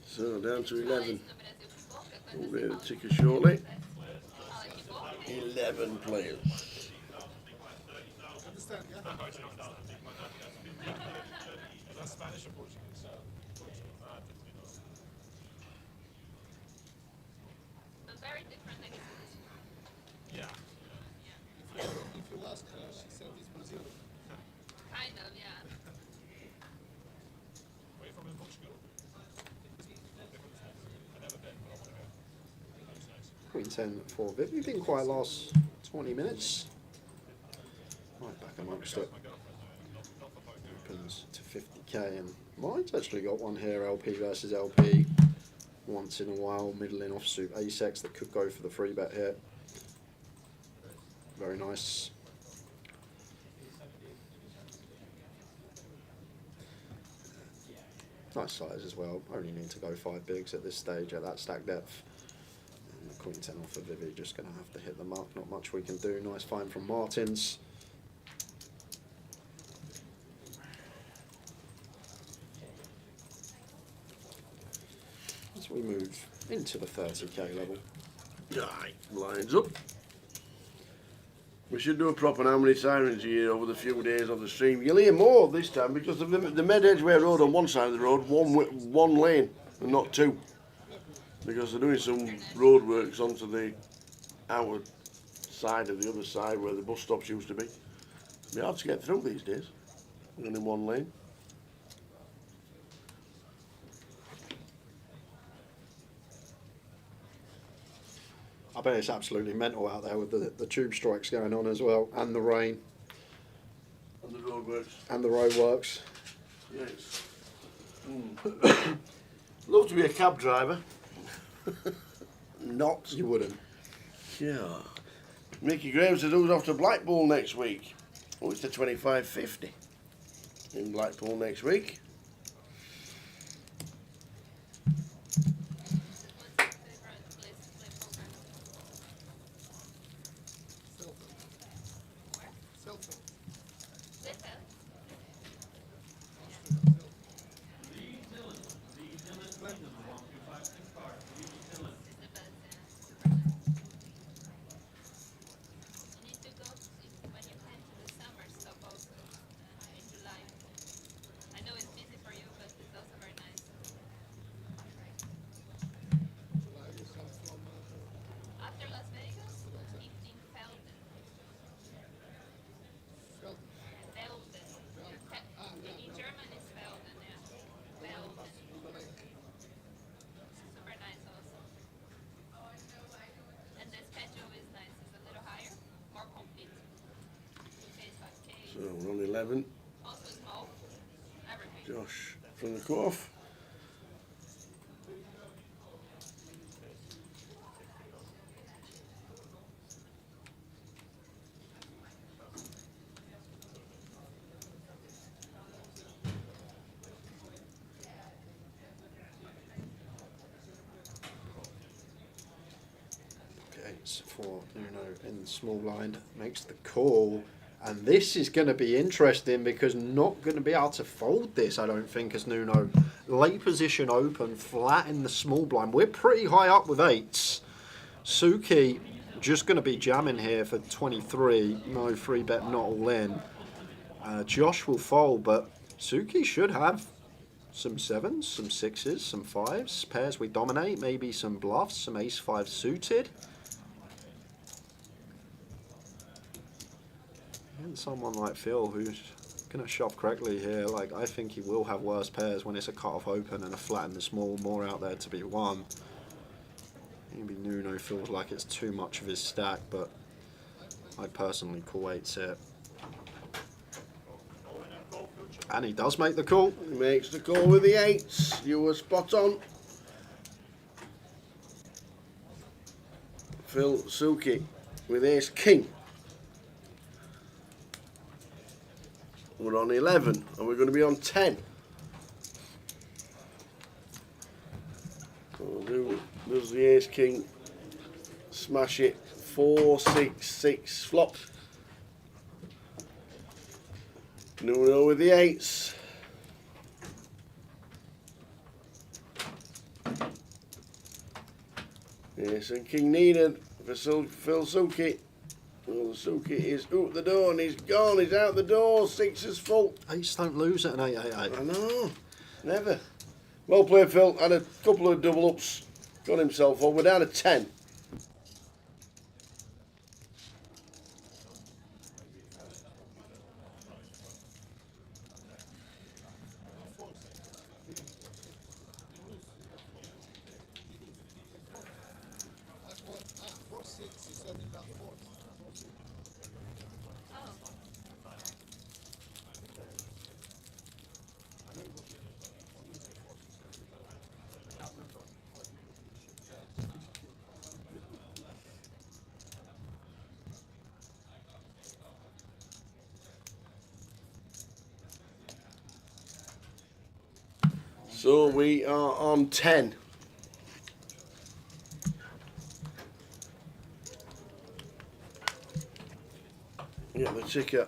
So down to 11. We'll be able to ticker shortly. 11 players. Queen 10 for Vivi. Didn't quite last 20 minutes. Right back amongst it. Opens to 50k and mine's actually got one here, LP versus LP. Once in a while, middling offsuit ace-x that could go for the free bet here. Very nice. Nice size as well. Only need to go 5 bigs at this stage at that stack depth. And the Queen 10 off of Vivi, just going to have to hit the mark. Not much we can do. Nice find from Martins. As we move into the 30k level. Right, lines up. We should do a proper how many sirens here over the few days of the stream. You'll hear more this time because of the Med Edgware Road on one side of the road, one lane and not two. Because they're doing some road works onto the outer side of the other side where the bus stops used to be. It'll be hard to get through these days, going in one lane. I bet it's absolutely mental out there with the tube strikes going on as well, and the rain. And the road works. And the road works. Yes. Love to be a cab driver. Not. You wouldn't. Yeah. Mickey Graham says who's off to Blackpool next week? Oh, it's the 25.50 in Blackpool next week. So we're on 11. Josh from the cutoff. eights for Nuno in the small blind. Makes the call. And this is going to be interesting because not going to be able to fold this, I don't think, as Nuno. Late position open, flat in the small blind. We're pretty high up with eights. Suki just going to be jamming here for 23. No free bet, not all in. Josh will fold, but Suki should have some sevens, some sixes, some fives. Pairs we dominate, maybe some bluffs, some ace-5 suited. And someone like Phil who's going to shove correctly here. Like, I think he will have worse pairs when it's a cut-off open and a flat in the small, more out there to be won. Maybe Nuno feels like it's too much of his stack, but I personally call eights here. And he does make the call. He makes the call with the eights. You were spot on. Phil Suki with ace king. We're on 11 and we're going to be on 10. So does the ace king smash it? 4, 6, 6 flop. Nuno with the eights. Ace and king needed for Phil Suki. Well, Suki is out the door and he's gone. He's out the door. Six is full. Eights don't lose at an 888. I know. Never. Well played, Phil. Had a couple of double ups. Got himself on. We're down to 10. So we are on 10. Yeah, the ticker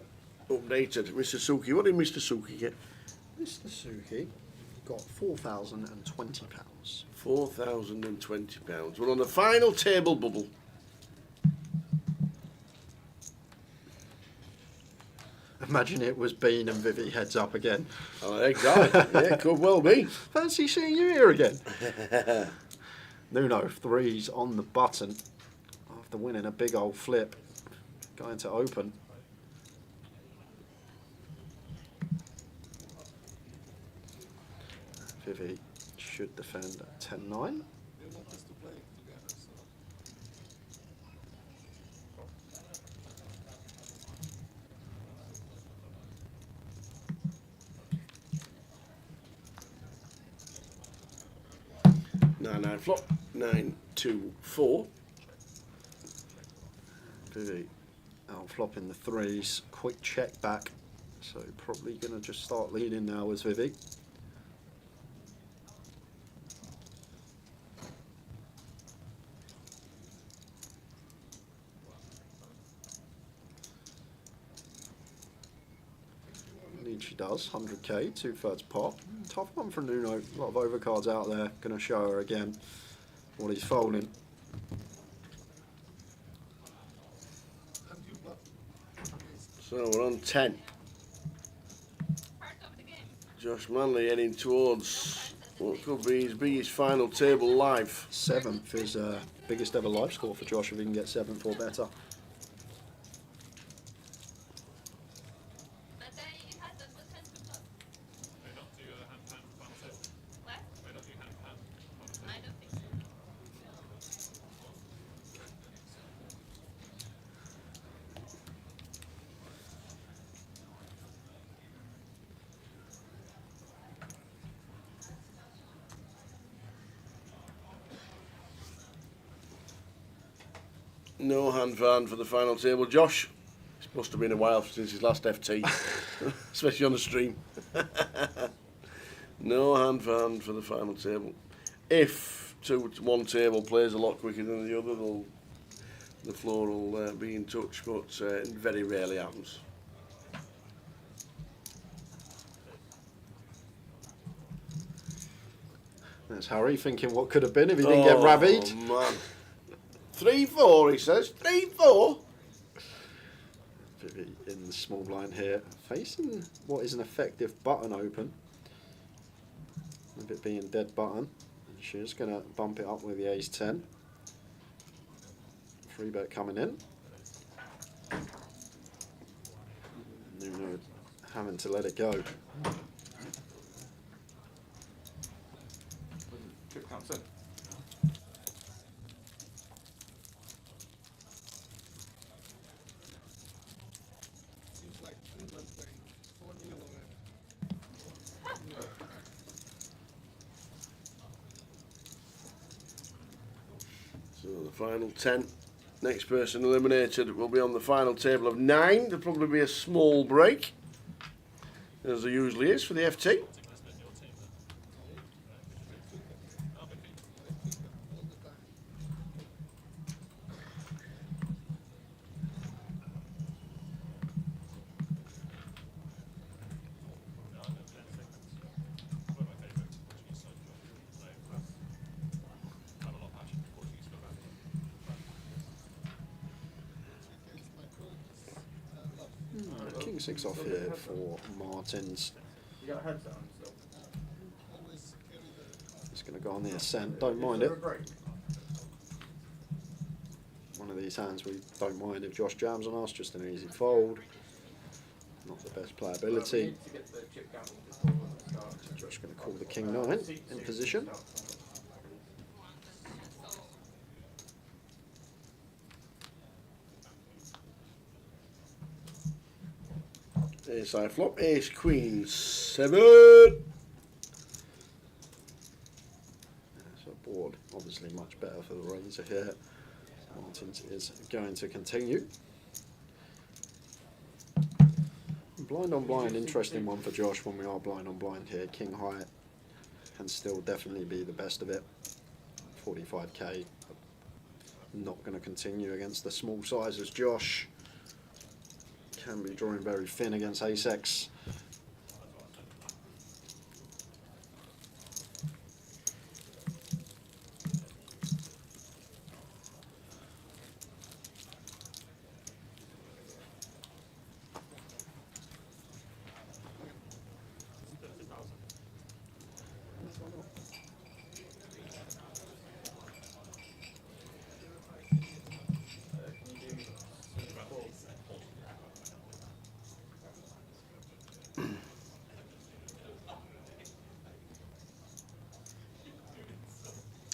updated. Mr. Suki, what did Mr. Suki get? Mr. Suki got £4,020. £4,020. We're on the final table bubble. Imagine it was Bean and Vivi heads up again. Oh, exactly. Yeah, could well be. Fancy seeing you here again. Nuno, threes on the button after winning a big old flip. Going to open. Vivi should defend at 10-9. Nine flop. 9, 2, 4. Vivi out flopping the threes. Quick check back. So probably going to just start leading now as Vivi. She does, 100k, 2/3 pot. Tough one for Nuno, a lot of overcards out there. Going to show her again what he's folding. So we're on 10. Josh Manley heading towards what could be his biggest final table live. 7th is biggest ever live score for Josh if he can get 7th or better. No hand for hand for the final table. Josh, it must have been a while since his last FT, especially on the stream. No hand for hand for the final table. If one table plays a lot quicker than the other, the floor will be in touch, but it very rarely happens. That's Harry thinking what could have been if he didn't get rabbied. Man. 3-4, he says. 3-4. Vivi in the small blind here, facing what is an effective button open. With it being dead button. She's going to bump it up with the ace-10. 3-bet coming in. Nuno having to let it go. Chip counts in. So the final 10. Next person eliminated will be on the final table of 9. There'll probably be a small break, as there usually is for the FT. King 6 off here for Martins. You got a headset on still? It's going to go on the ascent, don't mind it. One of these hands we don't mind if Josh jams on us, just an easy fold. Not the best playability. Josh going to call the King 9 in position. Ace high flop, ace queen 7. So board obviously much better for the Razor here. Martins is going to continue. Blind on blind, interesting one for Josh when we are blind on blind here. King high can still definitely be the best of it. 45k. Not going to continue against the small sizes. Josh can be drawing very thin against ace-X.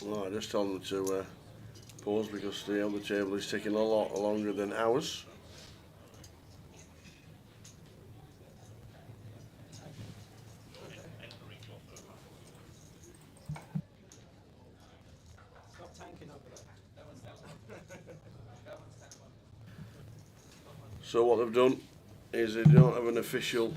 Well, I just told them to pause because the other table is taking a lot longer than ours. So what they've done is they don't have an official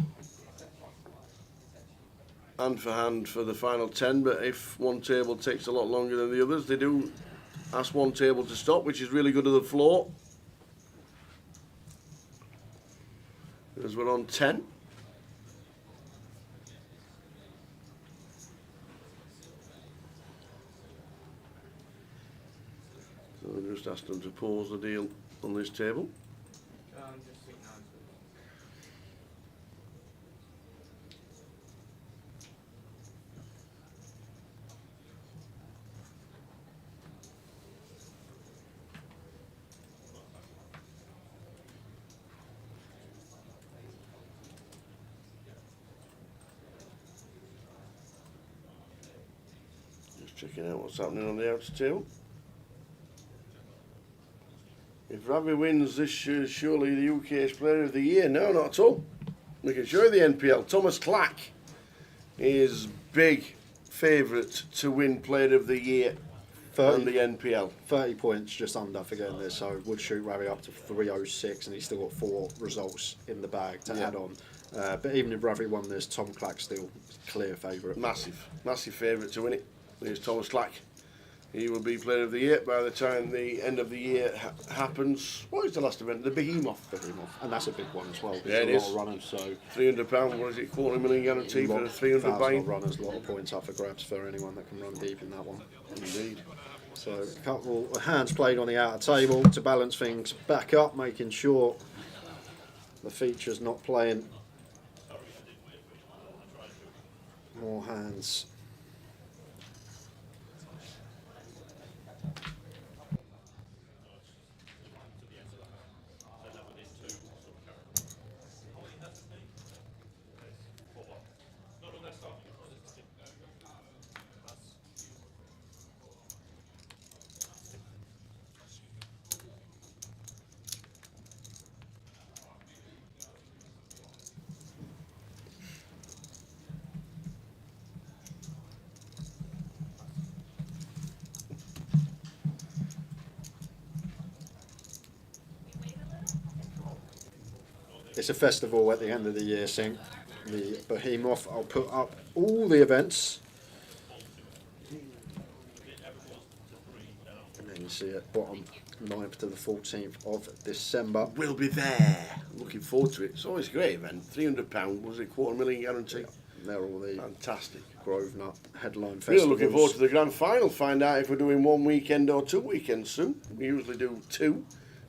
hand for hand for the final 10, but if one table takes a lot longer than the others, they do ask one table to stop, which is really good of the floor. Because we're on 10. So we just asked them to pause the deal on this table. Checking out what's happening on the outer table. If Ravi wins, this is surely the UK's Player of the Year. No, not at all. We can show you the NPL. Thomas Clack is big favourite to win Player of the Year on the NPL. 30 points just under for getting this, so would shoot Ravi up to 306, and he's still got 4 results in the bag to add on. But even if Ravi won this, Tom Clack's still clear favourite. Massive favourite to win it. There's Thomas Clack. He will be Player of the Year by the time the end of the year happens. What is the last event? The Behemoth. And that's a big one as well. Yeah, it There's is. a lot of runners, so £300. What is it? $250,000 guarantee for a 300 buy. runners, a lot of points up for grabs for anyone that can run deep in that one. Indeed. So a couple of hands played on the outer table to balance things back up, making sure the feature's not playing more hands. It's a festival at the end of the year, Sing. The Behemoth. I'll put up all the events. And then you see at bottom, 9th to the 14th of December. We'll be there. Looking forward to it. It's always a great event. £300. Was it $250,000 guarantee? They're all the fantastic Grosvenor headline festivals. We're looking forward to the grand final. Find out if we're doing one weekend or 2 weekends soon. We usually do 2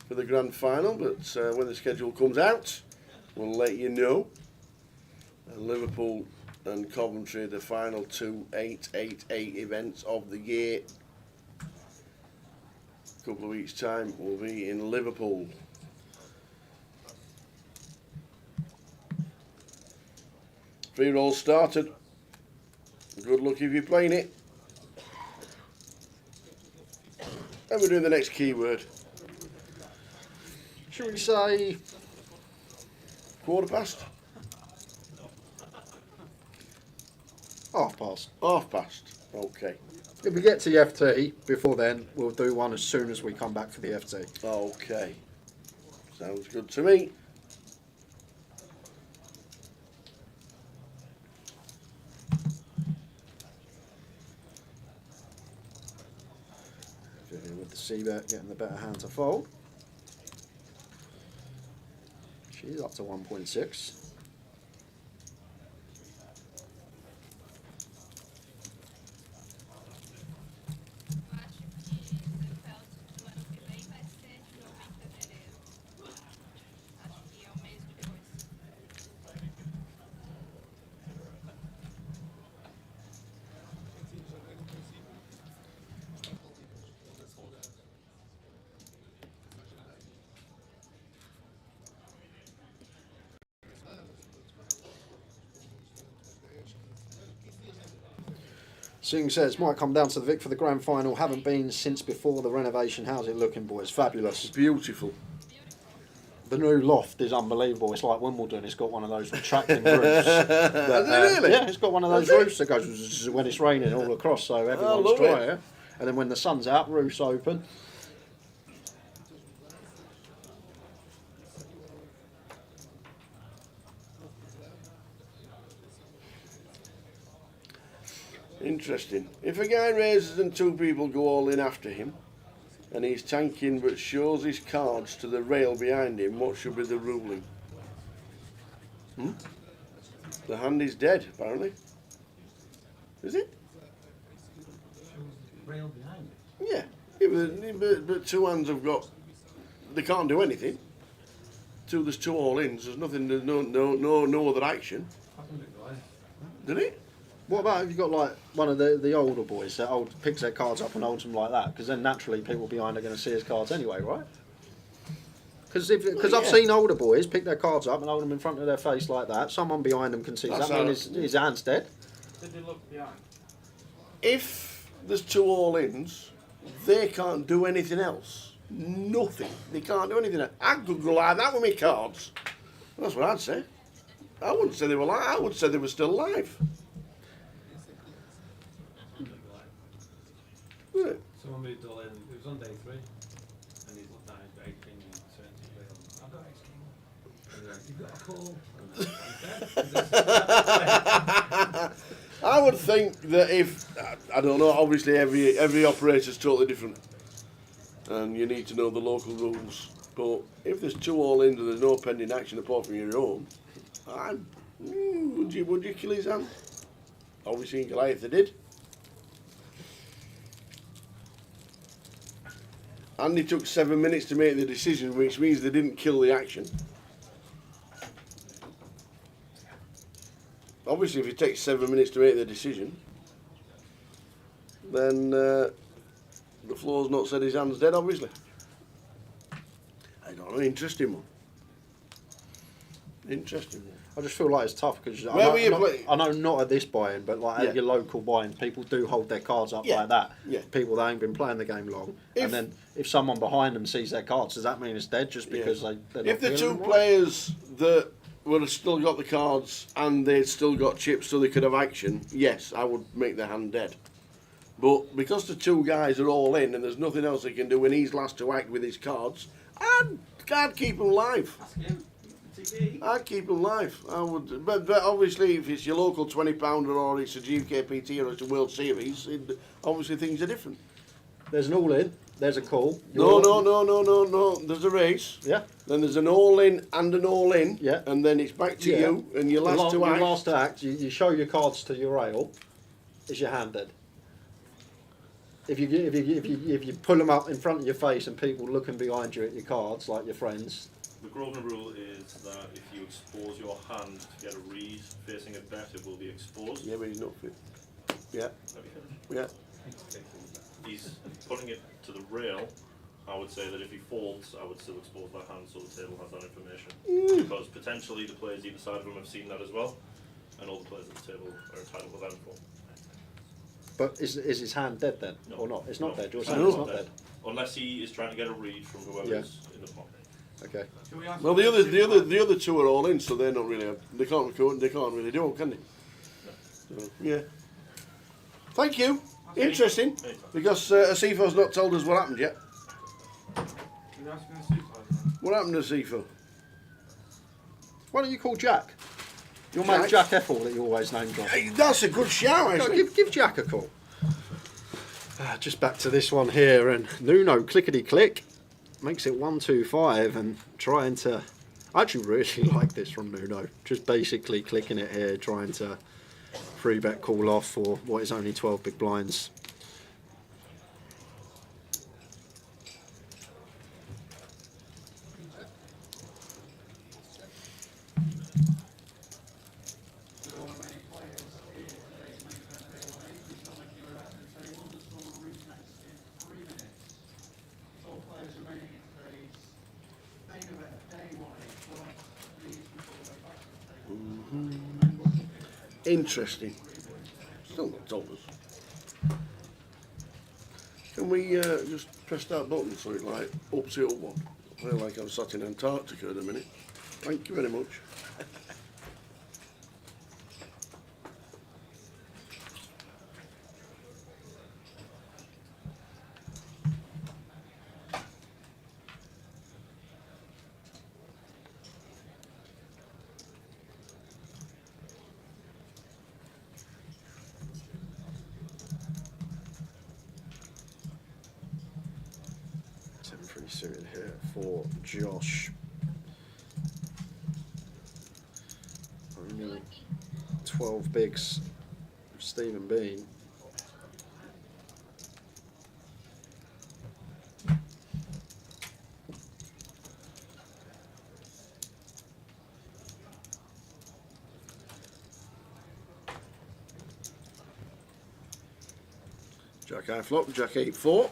for the grand final, but when the schedule comes out, we'll let you know. And Liverpool and Coventry, the final 2 888 events of the year. A couple of weeks' time, we'll be in Liverpool. Free roll started. Good luck if you're playing it. And we're doing the next keyword. Should we say 1/4 past? 1/2 past. 1/2 past. Okay. If we get to the FT before then, we'll do one as soon as we come back for the FT. Okay. Sounds good to me. Vivian with the C-bet, getting the better hand to fold. She's up to 1.6. Singh says, might come down to the Vic for the grand final. Haven't been since before the renovation. How's it looking, boys? Fabulous. Beautiful. The new loft is unbelievable. It's like Wimbledon. It's got one of those retracting roofs. Has it really? Yeah, it's got one of those Has it? roofs that goes when it's raining all across, so everyone's love dry. it. Yeah? And then when the sun's out, roofs open. Interesting. If a guy raises and 2 people go all in after him, and he's tanking but shows his cards to the rail behind him, what should be the ruling? The hand is dead, apparently. Is it? Rail behind it. Yeah. But 2 hands have got... They can't do anything. There's 2 all-ins. There's nothing... There's no other action. Did it? What about if you've got like one of the older boys that picks their cards up and holds them like that? Because then naturally people behind are going to see his cards anyway, right? Because I've seen older boys pick their cards up and hold them in front of their face like that. Someone behind them can see that. I mean, his hand's dead. Did they look behind? If there's 2 all-ins, they can't do anything else. Nothing. They can't do anything else. I could go like that with my cards. That's what I'd say. I wouldn't say they were live. I would say they were still live. Someone moved all in. It was on day 3, and he looked down at 18 and turned to play on. I've got 18. You've got a call. I would think that if I don't know. Obviously, every operator's totally different, and you need to know the local rules. But if there's 2 all in and there's no pending action apart from your own, would you kill his hand? Obviously, in Goliath they did. And they took 7 minutes to make the decision, which means they didn't kill the action. Obviously, if it takes 7 minutes to make the decision, then the floor's not said his hand's dead, obviously. I don't know, interesting one. Interesting one. I just feel like it's tough because I know not at this buy-in, but like Yeah. at your local buy-in, people do hold their cards up Yeah. like that. Yeah. People that ain't been playing the game long, and then if someone behind them sees their cards, does that mean it's dead just because they're not If the feeling 2 them right? players that would have still got the cards and they'd still got chips so they could have action, yes, I would make their hand dead. But because the 2 guys are all in and there's nothing else they can do and he's last to act with his cards, I'd keep him live. I'd keep him live. I would, but obviously if it's your local 20-pounder or it's a GKPT or it's a World Series, obviously things are different. There's an all-in. There's a call. No. There's a race. Yeah. Then there's an all-in and an all-in. Yeah. And then it's back to you and your last to act. Your last to act. You show your cards to your rail. Is your hand dead? If you pull them up in front of your face and people looking behind you at your cards like your friends. The golden rule is that if you expose your hand to get a read facing a bet, it will be exposed. Yeah, but he's not fit. Yeah. Let me finish. Yeah. He's putting it to the rail. I would say that if he folds, I would still expose that hand so the table has that information. Because potentially the players either side of him have seen that as well, and all the players at the table are entitled to that info. But is his hand dead then, or not? It's not dead. Your His hand hand is not dead. Unless he is trying to get a read from whoever's in the pot. Okay. Well, the other 2 are all in, so they're not really. They can't really do it, can they? So, yeah. Thank you. Interesting, because Asifo's not told us what happened yet. What happened to Asifo? Why don't you call Jack? Your mate Jack Ethel that you always name drop. Hey, that's a good shout, actually. Give Jack a call. Just back to this one here, and Nuno clickety click makes it 1-2-5 and trying to. I actually really like this from Nuno. Just basically clicking it here, trying to free bet call off for what is only 12 big blinds. Interesting. Still not told us. Can we just press that button so it like ups it up one? I feel like I'm sat in Antarctica in a minute. Thank you very much. Suited here for Josh. Only 12 bigs for Stephen Bean. Jack high flop, Jack 8-4.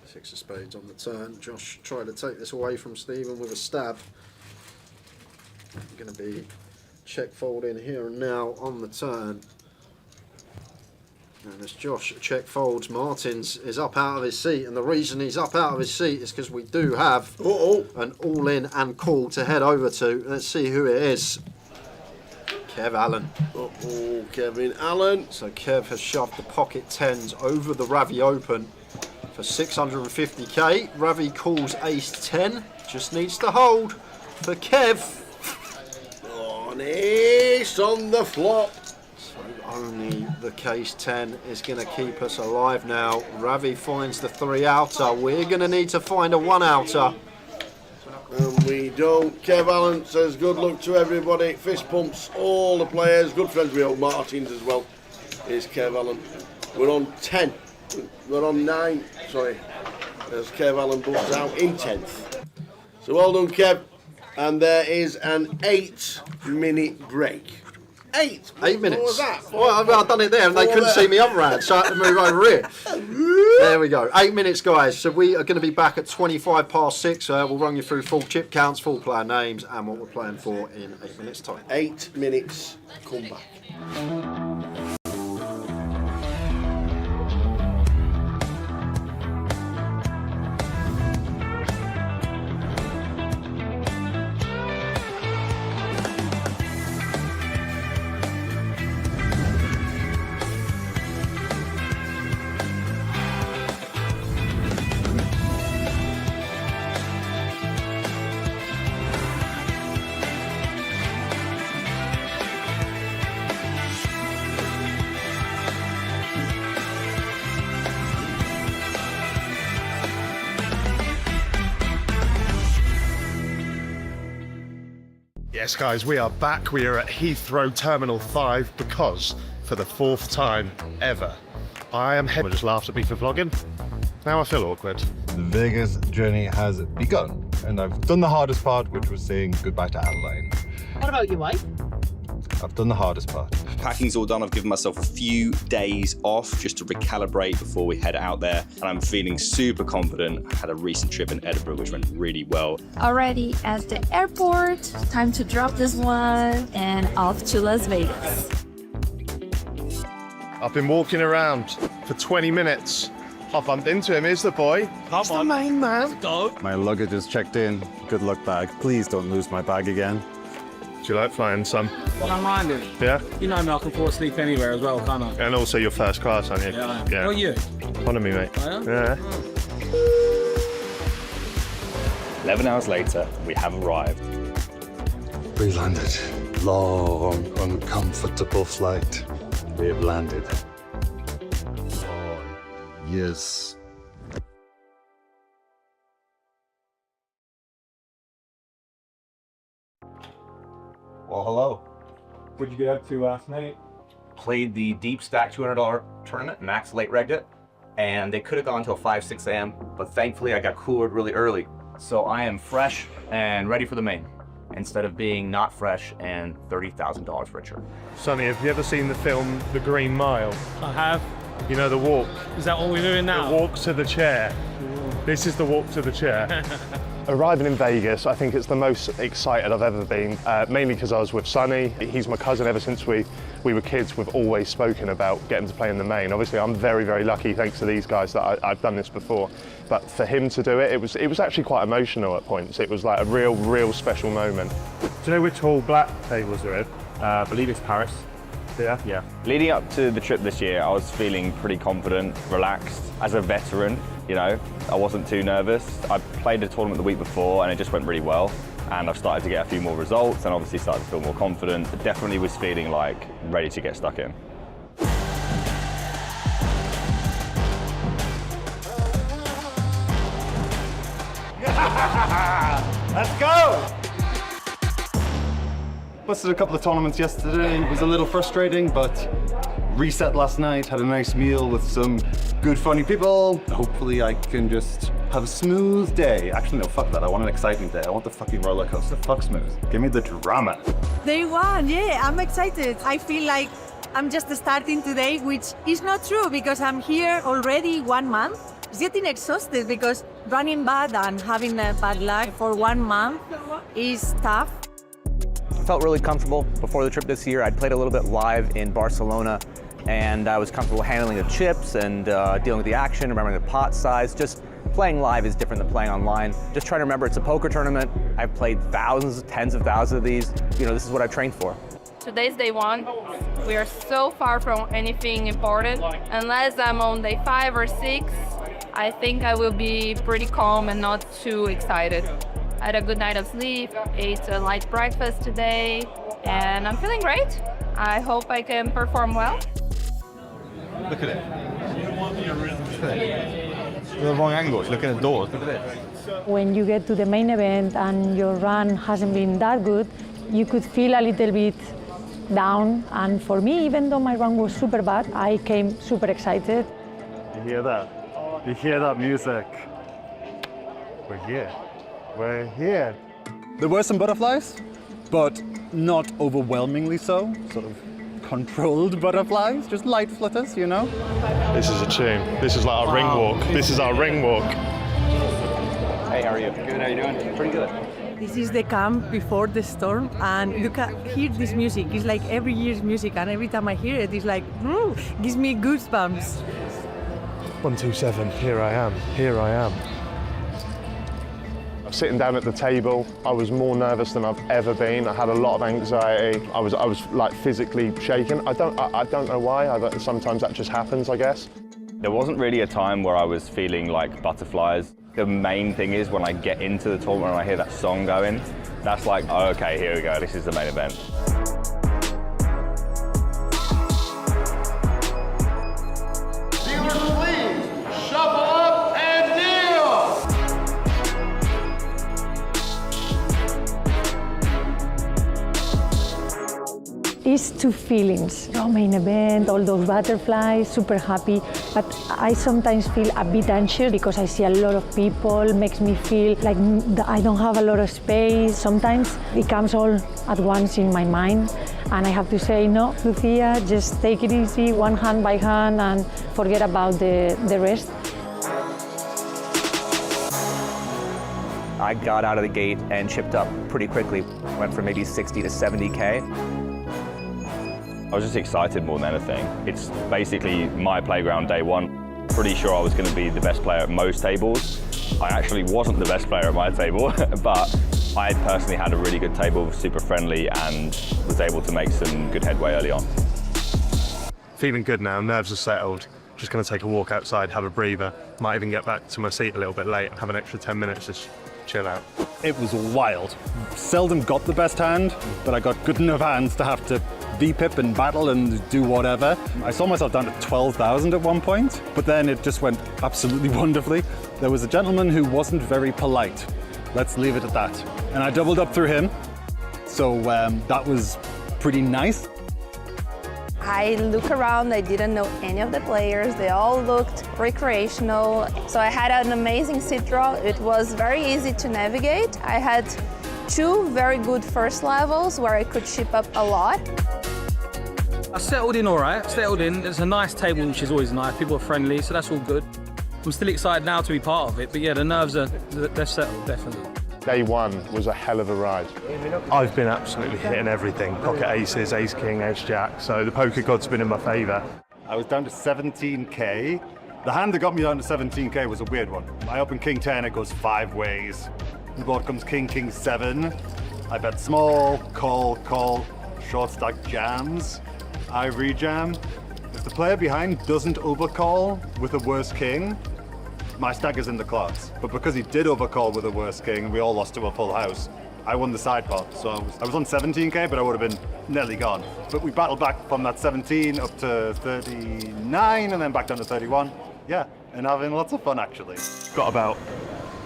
Six of spades on the turn. Josh tried to take this away from Stephen with a stab. Going to be check folding here and now on the turn. And as Josh check folds, Martins is up out of his seat, and the reason he's up out of his seat is because we do have an all-in and call to head over to. Let's see who it is. Kev Allen. Uh-oh, Kevin Allen. So Kev has shoved the pocket tens over the Ravi Open for 650k. Ravi calls ace 10. Just needs to hold for Kev. An ace on the flop. So only the case 10 is going to keep us alive now. Ravi finds the 3-outer. We're going to need to find a 1-outer. And we don't. Kev Allen says good luck to everybody. Fist pumps all the players. Good friends with old Martins as well. Here's Kev Allen. We're on 10. We're on 9. Sorry. As Kev Allen books out in 10th. So well done, Kev. And there is an 8-minute break. 8 minutes. What was that? Well, I've done it there and they couldn't see me other hand, so I had to move over here. There we go. 8 minutes, guys. So we are going to be back at 25 past 6. We'll run you through full chip counts, full player names, and what we're playing for in 8 minutes' time. 8 minutes. Come back. Yes, guys, we are back. We are at Heathrow Terminal 5 because, for the 4th time ever, I am just laughed at me for vlogging. Now I feel awkward. The Vegas journey has begun, and I've done the hardest part, which was saying goodbye to Adeline. What about your wife? I've done the hardest part. Packing's all done. I've given myself a few days off just to recalibrate before we head out there. And I'm feeling super confident. I had a recent trip in Edinburgh, which went really well. Already at the airport, time to drop this one and off to Las Vegas. I've been walking around for 20 minutes. I bumped into him. Here's the boy. It's the main man. Go. My luggage is checked in. Good luck bag. Please don't lose my bag again. Do you like flying, son? Well, I'm minded. Yeah? You know me, I can fall asleep anywhere as well, can't I? And also you're first class, aren't you? Yeah, I am. What are you? One of me, mate. I am? Yeah. 11 hours later, we have arrived. We landed. Long, uncomfortable flight. We have landed. Oh, yes. Well, hello. What'd you get up to last night? Played the deep stack $200 tournament, max late regged it, and they could have gone till 5, 6 a.m., but thankfully I got coolered really early. So I am fresh and ready for the main, instead of being not fresh and $30,000 richer. Sonny, have you ever seen the film The Green Mile? I have. You know the walk? Is that what we're doing now? The walk to the chair. This is the walk to the chair. Arriving in Vegas, I think it's the most excited I've ever been, mainly because I was with Sonny. He's my cousin ever since we were kids. We've always spoken about getting to play in the main. Obviously, I'm very, very lucky, thanks to these guys, that I've done this before. But for him to do it, it was actually quite emotional at points. It was like a real special moment. Do you know which all black tables are in? I believe it's Paris. Yeah? Yeah. Leading up to the trip this year, I was feeling pretty confident, relaxed. As a veteran, you know, I wasn't too nervous. I played a tournament the week before and it just went really well. And I've started to get a few more results and obviously started to feel more confident. But definitely was feeling like ready to get stuck in. Let's go! Busted a couple of tournaments yesterday. It was a little frustrating, but reset last night, had a nice meal with some good funny people. Hopefully I can just have a smooth day. Actually, no, fuck that. I want an exciting day. I want the fucking roller coaster. Fuck smooth. Give me the drama. Day one, yeah, I'm excited. I feel like I'm just starting today, which is not true because I'm here already 1 month. It's getting exhausted because running bad and having a bad luck for 1 month is tough. I felt really comfortable before the trip this year. I'd played a little bit live in Barcelona and I was comfortable handling the chips and dealing with the action, remembering the pot size. Just playing live is different than playing online. Just trying to remember it's a poker tournament. I've played thousands, tens of thousands of these. You know, this is what I've trained for. today's day 1. We are so far from anything important. Unless I'm on day 5 or 6, I think I will be pretty calm and not too excited. I had a good night of sleep, ate a light breakfast today, and I'm feeling great. I hope I can perform well. Look at it. Look at it. The wrong angle. It's looking at the doors. Look at this. When you get to the main event and your run hasn't been that good, you could feel a little bit down. And for me, even though my run was super bad, I came super excited. You hear that? You hear that music? We're here. We're here. There were some butterflies, but not overwhelmingly so. Sort of controlled butterflies, just light flutters, you know? This is a tune. This is like our ring walk. This is our ring walk. Hey, how are you? Good, how you doing? Pretty good. This is the camp before the storm, and you can hear this music. It's like every year's music, and every time I hear it, it's like, gives me goosebumps. 127, here I am, here I am. Sitting down at the table, I was more nervous than I've ever been. I had a lot of anxiety. I was like physically shaken. I don't know why. Sometimes that just happens, I guess. There wasn't really a time where I was feeling like butterflies. The main thing is when I get into the tournament and I hear that song going, that's like, oh, okay, here we go, this is the main event. Dealers, please, shuffle up and deal! It's two feelings. Main event, all those butterflies, super happy. But I sometimes feel a bit anxious because I see a lot of people, makes me feel like I don't have a lot of space. Sometimes it comes all at once in my mind. And I have to say, no, Lucia, just take it easy, one hand by hand, and forget about the rest. I got out of the gate and chipped up pretty quickly. Went from maybe 60 to 70K. I was just excited more than anything. It's basically my playground day 1. Pretty sure I was going to be the best player at most tables. I actually wasn't the best player at my table, but I personally had a really good table, super friendly, and was able to make some good headway early on. Feeling good now, nerves are settled. Just going to take a walk outside, have a breather. Might even get back to my seat a little bit late, have an extra 10 minutes, just chill out. It was wild. Seldom got the best hand, but I got good enough hands to have to V-pip and battle and do whatever. I saw myself down to 12,000 at one point, but then it just went absolutely wonderfully. There was a gentleman who wasn't very polite. Let's leave it at that. And I doubled up through him, so that was pretty nice. I look around, I didn't know any of the players. They all looked recreational. So I had an amazing sit draw. It was very easy to navigate. I had 2 very good first levels where I could chip up a lot. I settled in all right, settled in. It's a nice table, which is always nice. People are friendly, so that's all good. I'm still excited now to be part of it, but yeah, the nerves they're settled, definitely. Day 1 was a hell of a ride. I've been absolutely hitting everything. Pocket aces, ace king, ace jack, so the poker god's been in my favour. I was down to 17K. The hand that got me down to 17K was a weird one. I opened king 10, it goes 5 ways. The board comes king, king 7. I bet small, call, short stack jams. I rejam. If the player behind doesn't overcall with a worse king, my stack is in the clouds. But because he did overcall with a worse king, we all lost to a full house, I won the side pot. So I was on 17K, but I would have been nearly gone. But we battled back from that 17 up to 39 and then back down to 31. Yeah, and having lots of fun actually. Got about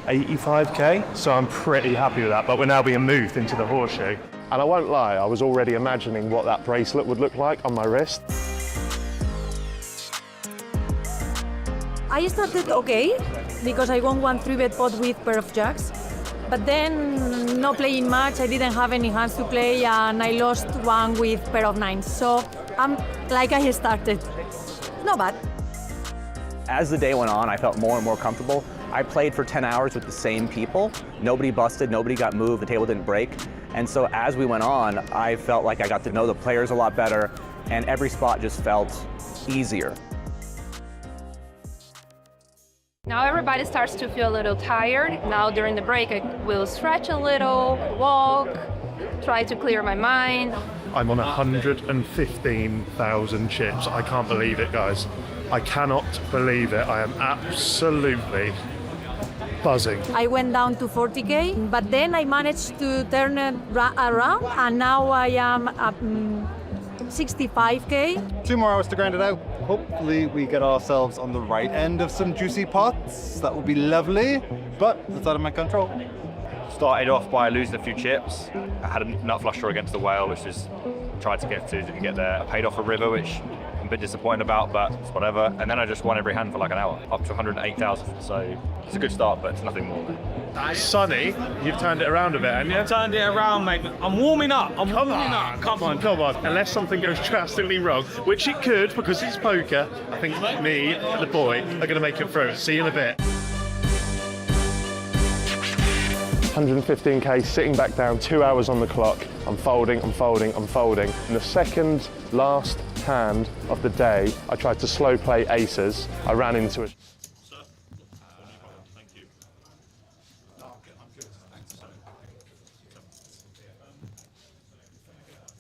85K, so I'm pretty happy with that, but we're now being moved into the horseshoe. And I won't lie, I was already imagining what that bracelet would look like on my wrist. I started okay, because I won 1 3-bet pot with pair of jacks. But then, not playing much, I didn't have any hands to play, and I lost 1 with pair of 9s. So I'm like I started. Not bad. As the day went on, I felt more and more comfortable. I played for 10 hours with the same people. Nobody busted, nobody got moved, the table didn't break. And so as we went on, I felt like I got to know the players a lot better, and every spot just felt easier. Now everybody starts to feel a little tired. Now during the break, I will stretch a little, walk, try to clear my mind. I'm on 115,000 chips. I can't believe it, guys. I cannot believe it. I am absolutely buzzing. I went down to 40K, but then I managed to turn it around, and now I am at 65K. 2 more hours to grind it out. Hopefully we get ourselves on the right end of some juicy pots. That would be lovely, but it's out of my control. Started off by losing a few chips. I had a nut flush draw against the whale, which is tried to get to, didn't get there. I paid off a river, which I'm a bit disappointed about, but it's whatever. And then I just won every hand for like an hour, up to 108,000. So it's a good start, but it's nothing more. Sonny, you've turned it around a bit, haven't you? I've turned it around, mate. I'm warming up. Come on. Unless something goes drastically wrong, which it could because it's poker, I think me and the boy are going to make it through. See you in a bit. 115K, sitting back down, 2 hours on the clock. I'm folding. In the second last hand of the day, I tried to slow play aces. I ran into it.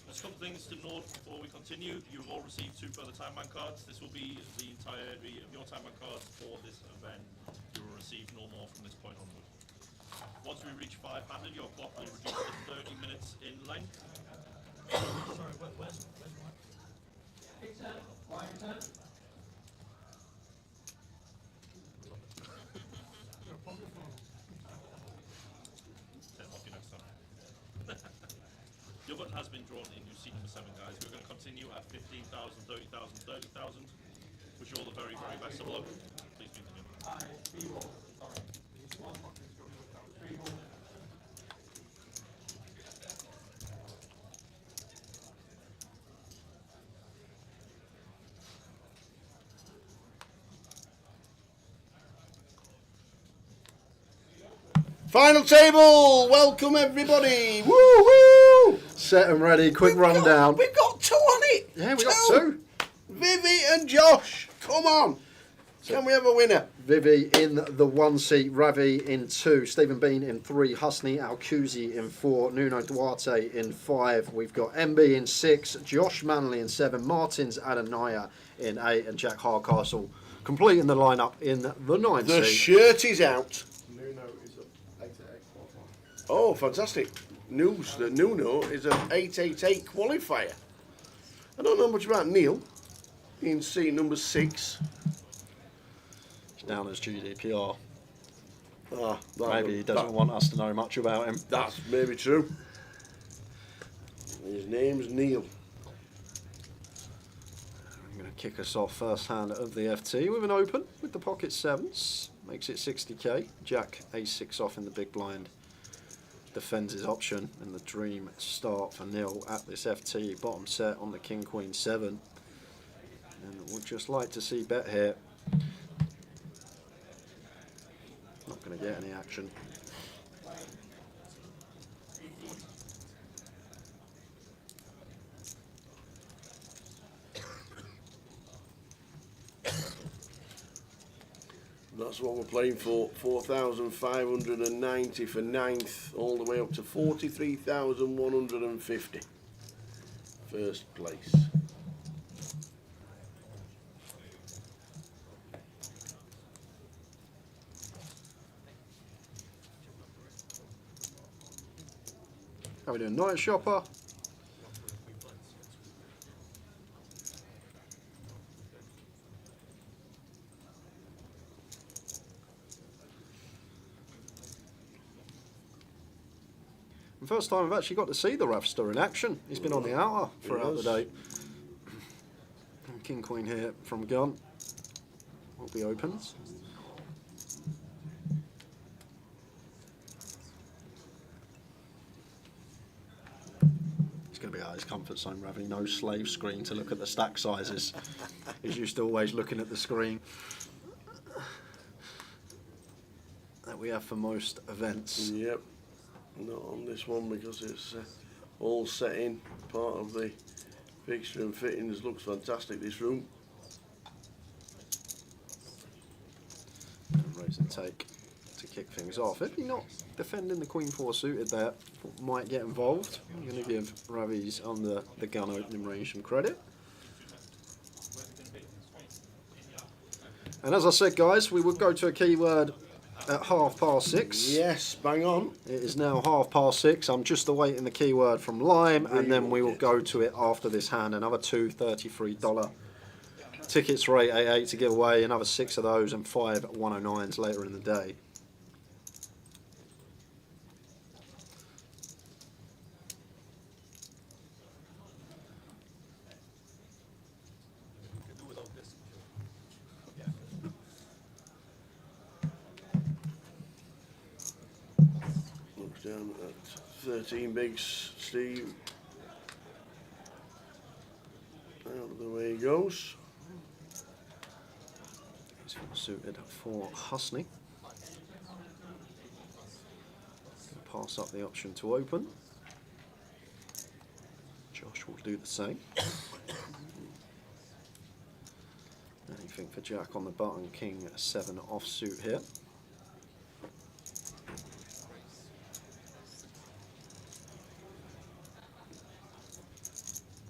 There's a couple things to note before we continue. You will all receive 2 further time bank cards. This will be the entirety of your time bank cards for this event. You will receive no more from this point onward. Once we reach 500, your clock will reduce to 30 minutes in length. Sorry, where's Your button has been drawn in. You've seen number 7, guys. We're going to continue at 15,000, 30,000, 30,000. Wish you all the very, very best of luck. Please continue. Final table! Welcome everybody! Woo woo! Set and ready, quick rundown. We've got 2 on it! Yeah, we got 2. Vivi and Josh, come on! Can we have a winner? Vivi in the 1 seat, Ravi in 2, Stephen Bean in 3, Husney Alcuzi in 4, Nuno Duarte in 5, we've got MB in 6, Josh Manley in 7, Martins Adenaya in 8, and Jack Hardcastle completing the lineup in the 9 seat. The shirt is out. Oh, fantastic news that Nuno is an 888 qualifier. I don't know much about Neil in seat number 6. He's down as GDPR. Ah, Maybe he doesn't want us to know much about him. That's maybe true. His name's Neil. I'm going to kick us off first hand of the FT with an open with the pocket 7s. Makes it 60k. Jack A6 off in the big blind. Defends his option, and the dream start for Neil at this FT bottom set on the King Queen 7. And we'd just like to see bet here. Not going to get any action. That's what we're playing for. 4,590 for 9th, all the way up to 43,150. First place. How are we doing? Night Shopper. First time I've actually got to see the Raffster in action. He's been on the outer throughout the day. King Queen here from gun. Will be opens. He's going to be out of his comfort zone, Ravi. No slave screen to look at the stack sizes. He's used to always looking at the screen that we have for most events. Yep. Not on this one because it's all set in. Part of the fixture and fittings. Looks fantastic, this room. Raise and take to kick things off. If you're not defending the Queen 4 suited there, might get involved. I'm going to give Ravi's on the gun opening range some credit. And as I said, guys, we would go to a keyword at 6:30. Yes, bang on. It is now 6:30. I'm just awaiting the keyword from Lime, and then we will go to it after this hand. Another two $33 tickets for 888 to give away, another 6 of those, and 5 109s later in the day. Looks down at 13 bigs, Steve. Out of the way he goes. He's suited for Husney. Pass up the option to open. Josh will do the same. Anything for Jack on the button, King 7 offsuit here.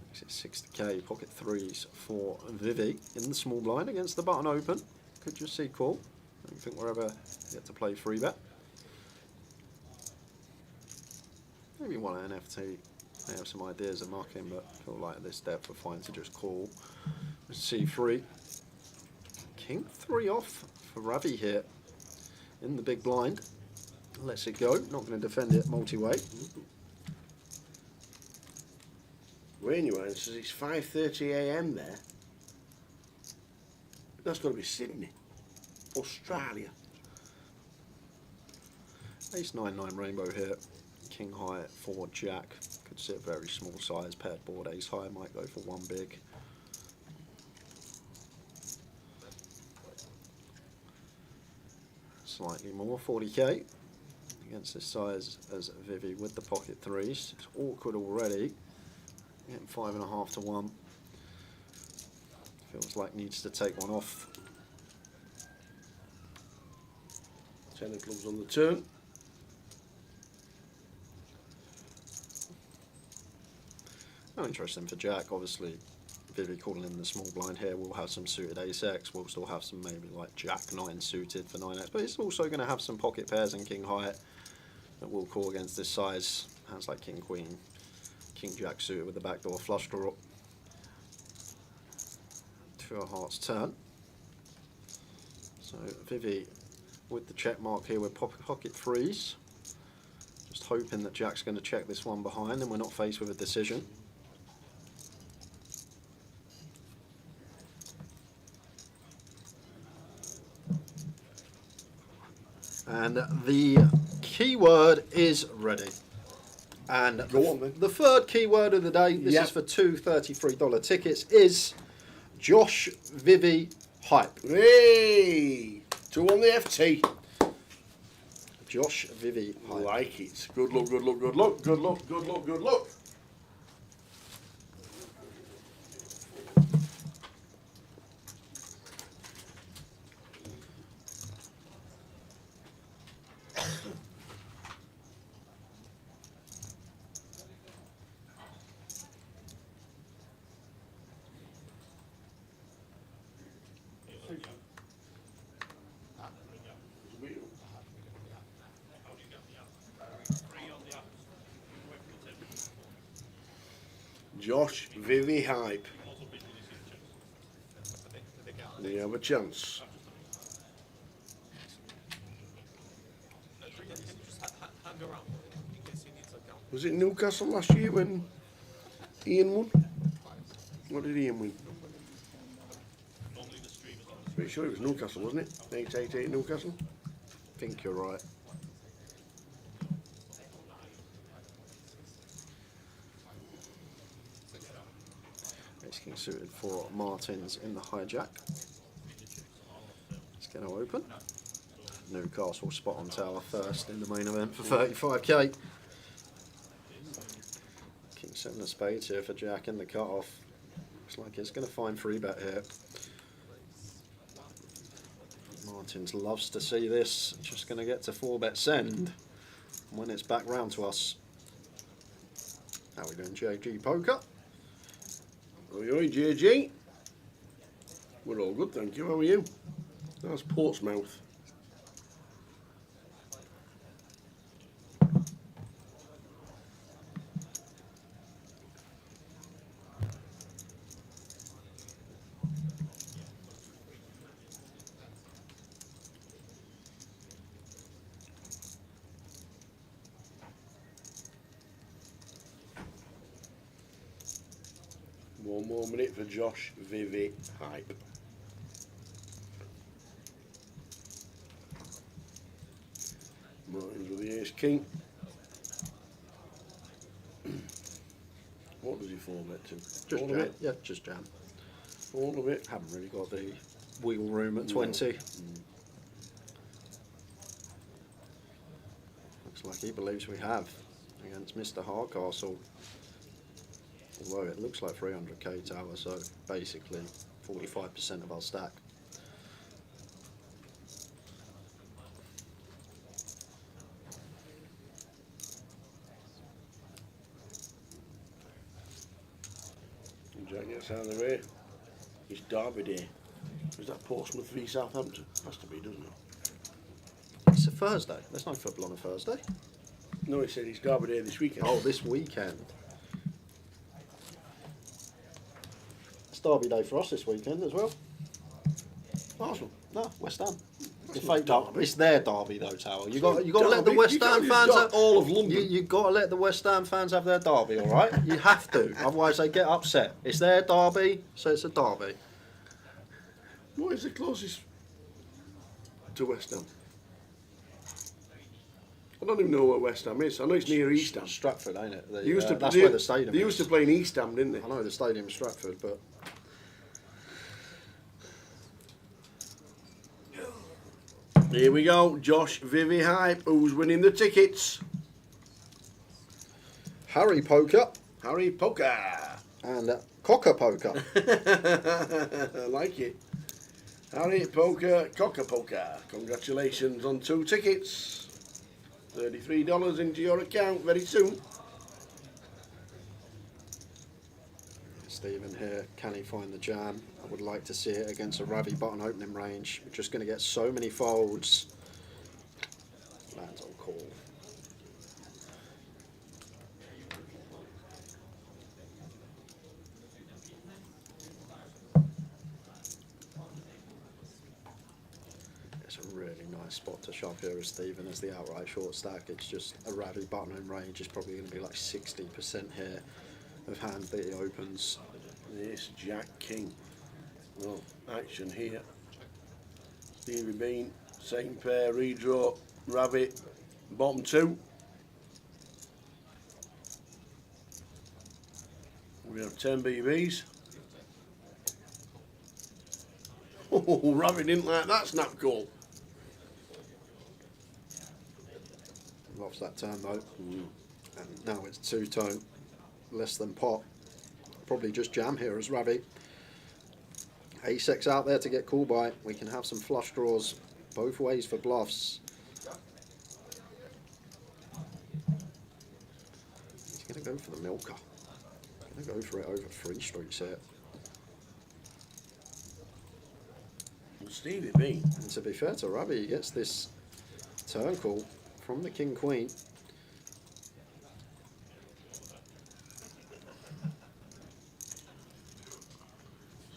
Makes it 60k, pocket 3s for Vivi in the small blind against the button open. Could just see call. I don't think we're ever yet to play free bet. Maybe one NFT. They have some ideas of marking, but I feel like at this depth we're fine to just call. C3. King 3 off for Ravi here in the big blind. Lets it go. Not going to defend it multi-way. Wayne Yuan says it's 5:30 AM there. That's got to be Sydney, Australia. Ace 9-9 rainbow here. King high for Jack. Could sit very small size paired board. Ace high might go for one big. Slightly more, 40k against this size as Vivi with the pocket 3s. It's awkward already. Getting 5.5 to 1. Feels like needs to take one off. 10 of clubs on the turn. No interesting for Jack, obviously. Vivi calling in the small blind here. We'll have some suited ace-x. We'll still have some maybe like Jack 9 suited for 9x. But it's also going to have some pocket pairs and King high that will call against this size. Hands like King Queen, King Jack suited with the backdoor flush draw. 2 of hearts turn. So Vivi with the check mark here with pocket 3s. Just hoping that Jack's going to check this one behind and we're not faced with a decision. And the keyword is ready. And the third keyword of the day, this is for two $33 tickets, is Josh Vivi Hype. Hey! 2 on the FT. Josh Vivi Hype. Like it. Good luck, good luck, good luck, good luck, good luck, good luck. Josh Vivi Hype. Do you have a chance? Was it Newcastle last year when Ian won? What did Ian win? Pretty sure it was Newcastle, wasn't it? 888 Newcastle? I think you're right. King suited for Martins in the hijack. It's going to open. Newcastle spot on tower first in the main event for 35k. King 7 of spades here for Jack in the cut-off. Looks like it's going to find free bet here. Mountains loves to see this. Just going to get to 4-bet send when it's back round to us. How are we doing, JG Poker? Oi, oi, JG. We're all good, thank you. How are you? That's Portsmouth. One more minute for Josh Vivi Hype. Martin's with the ace king. What does he 4-bet to? Just All of jam. it? Yeah, just jam. All of it? Haven't really got the wheel room at No. 20. Looks like he believes we have against Mr. Hardcastle. Although it looks like 300k tower, so basically 45% of our stack. Jack gets out of the way. It's Derby Day. Is that Portsmouth v Southampton? Has to be, doesn't it? It's a Thursday. There's no football on a Thursday. No, he said it's Derby Day this weekend. Oh, this weekend. It's Derby Day for us this weekend as well. Arsenal? No, West Ham. That's The not fake derby. derby. It's their derby though, Tower. You got to Derby. let the West You Ham can't just fans dart all of London. You got to let the West Ham fans have their derby, all right? You have to, otherwise they get upset. It's their derby, so it's a derby. What is the closest to West Ham? I don't even know where West Ham is. I know it's near East Ham. Stratford, ain't it? They used to, that's where the stadium They is. used to play in East Ham, didn't they? I know the stadium's Stratford, but Here we go, Josh Vivi Hype, who's winning the tickets. Harry Poker. Harry Poker. And Cocker Poker. I like it. Harry Poker, Cocker Poker. Congratulations on 2 tickets. $33 into your account very soon. Stephen here, can he find the jam? I would like to see it against a Ravi button opening range. We're just going to get so many folds. Lands on call. It's a really nice spot to shove here as Stephen as the outright short stack. It's just a Ravi button opening range. It's probably going to be like 60% here of hands that he opens. This Jack King. Well, action here. Stevie Bean, second pair, redraw, rabbit, bottom 2. We have 10 BBs. Oh, rabbit didn't like that snap call. Loves that turn though. And now it's 2-tone, less than pot. Probably just jam here as Ravi. Ace-X out there to get called by. We can have some flush draws both ways for bluffs. He's going to go for the milker. He's going to go for it over 3 streets here. Stevie Bean. And to be fair to Ravi, he gets this turn call from the King-Queen.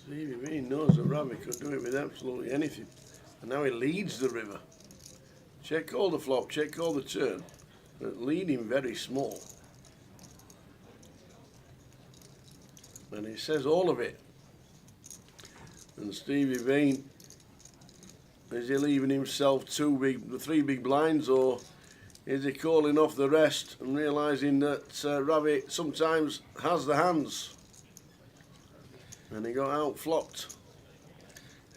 Stevie Bean knows that Ravi could do it with absolutely anything. And now he leads the river. Check all the flop, check all the turn. But leading very small. And he says all of it. And Stevie Bean, is he leaving himself 3 big blinds, or is he calling off the rest and realising that Ravi sometimes has the hands? And he got out flopped.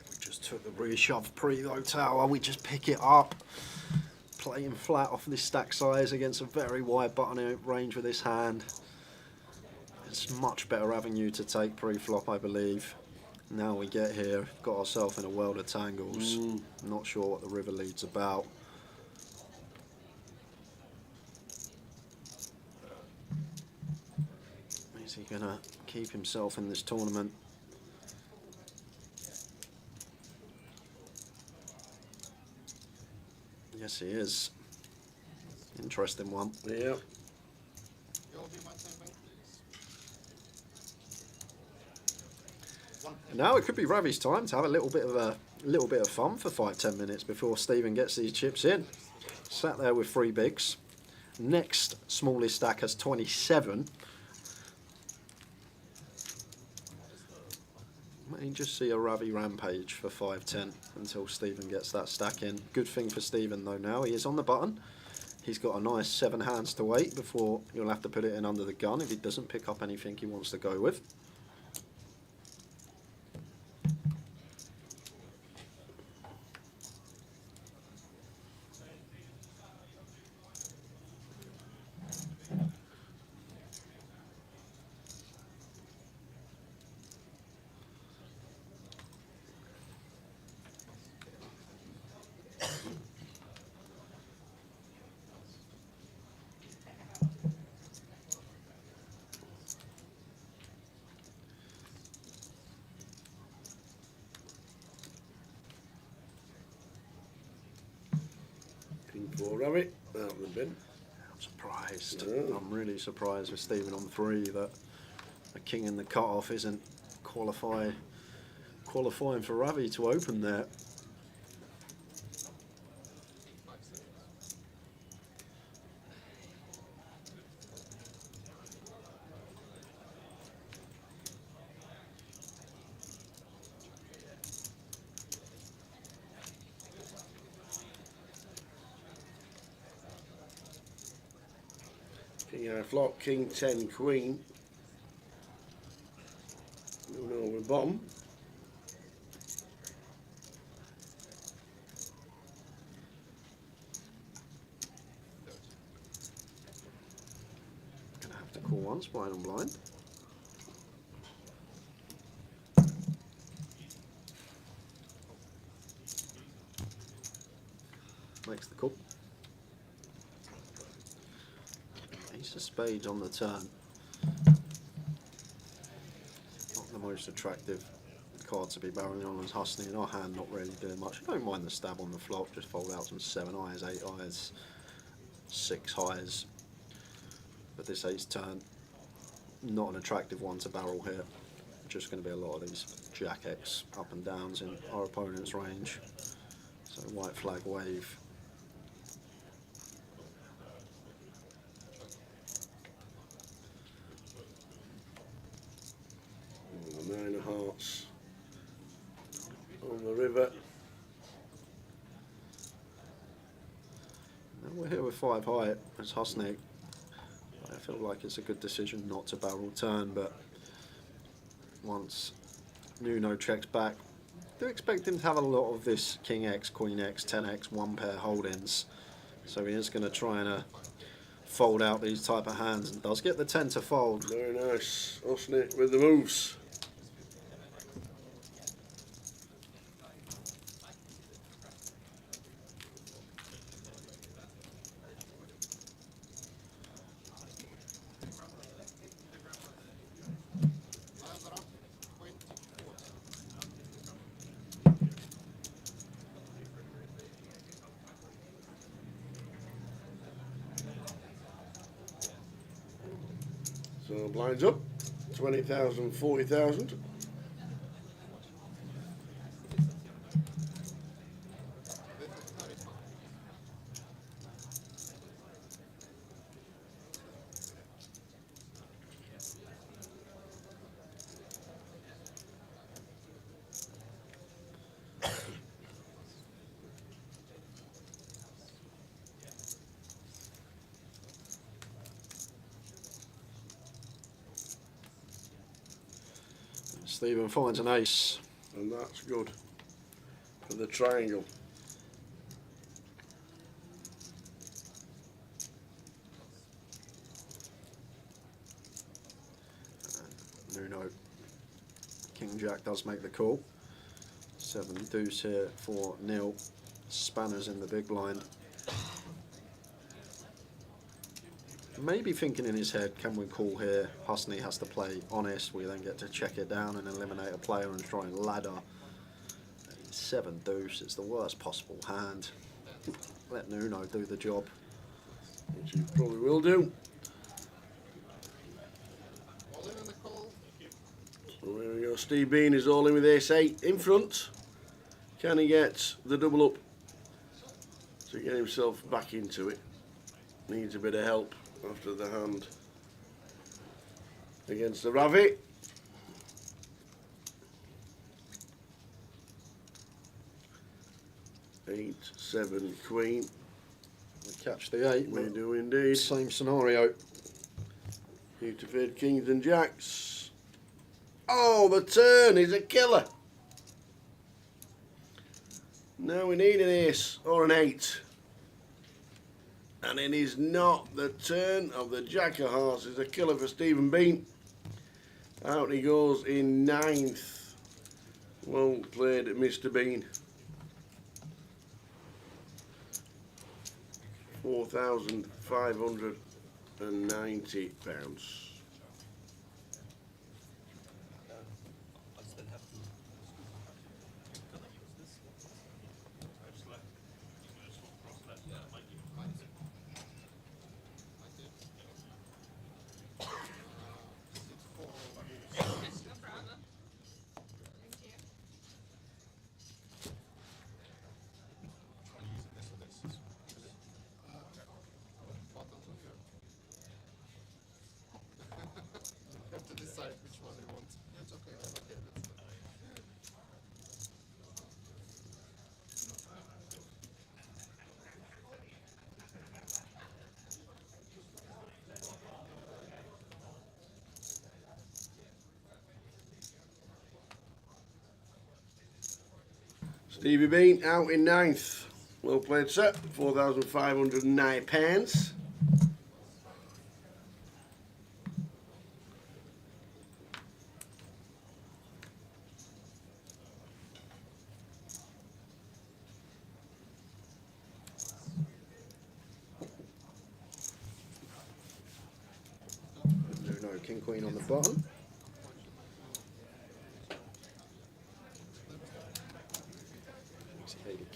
We just took the reshove pre-though tower, we just pick it up. Playing flat off this stack size against a very wide button range with this hand. It's a much better avenue to take pre-flop, I believe. Now we get here, got ourselves in a world of tangles. Not sure what the river lead's about. Is he gonna keep himself in this tournament? Yes, he is. Interesting one. Yeah. Now it could be Ravi's time to have a little bit of fun for 5-10 minutes before Stephen gets these chips in. Sat there with 3 bigs. Next smallest stack has 27. May just see a Ravi rampage for 5-10 until Stephen gets that stack in. Good thing for Stephen though now, he is on the button. He's got a nice 7 hands to wait before you'll have to put it in under the gun if he doesn't pick up anything he wants to go with. King 4 Ravi, out of the bin. I'm surprised. Yeah. I'm really surprised with Stephen on 3 that a king in the cut-off isn't qualifying for Ravi to open there. King out of flop, King 10 Queen. Moving over the bottom. Gonna have to call once, blind on blind. Makes the call. Ace of spades on the turn. Not the most attractive card to be barreling on as Husney. In our hand, not really doing much. I don't mind the stab on the flop. Just fold out some 7 eyes, 8 eyes, 6 highs. But this ace turn, not an attractive one to barrel here. Just going to be a lot of these jack X up and downs in our opponent's range. So white flag wave. Oh, 9 of hearts on the river. Now we're here with 5 high as Husney. I feel like it's a good decision not to barrel turn, but once Nuno checks back, do expect him to have a lot of this King X, Queen X, 10X, 1 pair holdings. So he is going to try and fold out these type of hands and does get the 10 to fold. Very nice. Husney with the moves. So blinds up, 20,000, 40,000. Stephen finds an ace. And that's good for the triangle. Nuno King Jack does make the call. 7 deuce here for Neil. Spanners in the big blind. Maybe thinking in his head, can we call here? Husney has to play honest. We then get to check it down and eliminate a player and try and ladder. 7 deuce, it's the worst possible hand. Let Nuno do the job. Which he probably will do. So there we go. Steve Bean is all in with ace-8 in front. Can he get the double up to get himself back into it? Needs a bit of help after the hand against the Ravi. Eight, 7, queen. We catch the 8. We do indeed. Same scenario. Beautiful kings and jacks. Oh, the turn is a killer. Now we need an ace or an 8. And it is not. The turn of the Jack of Hearts is a killer for Stephen Bean. Out he goes in 9th. Well played, Mr. Bean. £4,590. Stevie Bean out in 9th. Well played, sir. £4,509. Nuno, king queen on the bottom.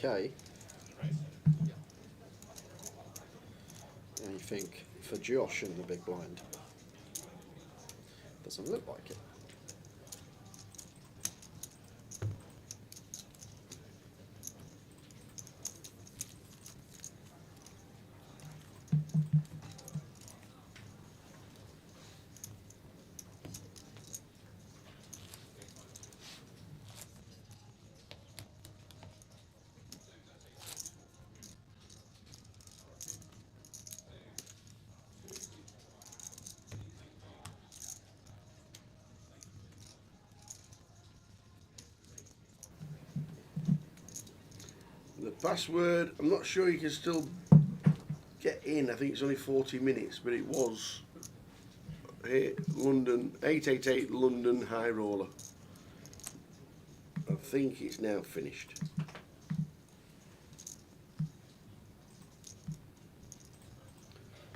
Okay. Anything for Josh in the big blind? Doesn't look like it. The password, I'm not sure you can still get in. I think it's only 40 minutes, but it was London, 888 London High Roller. I think it's now finished.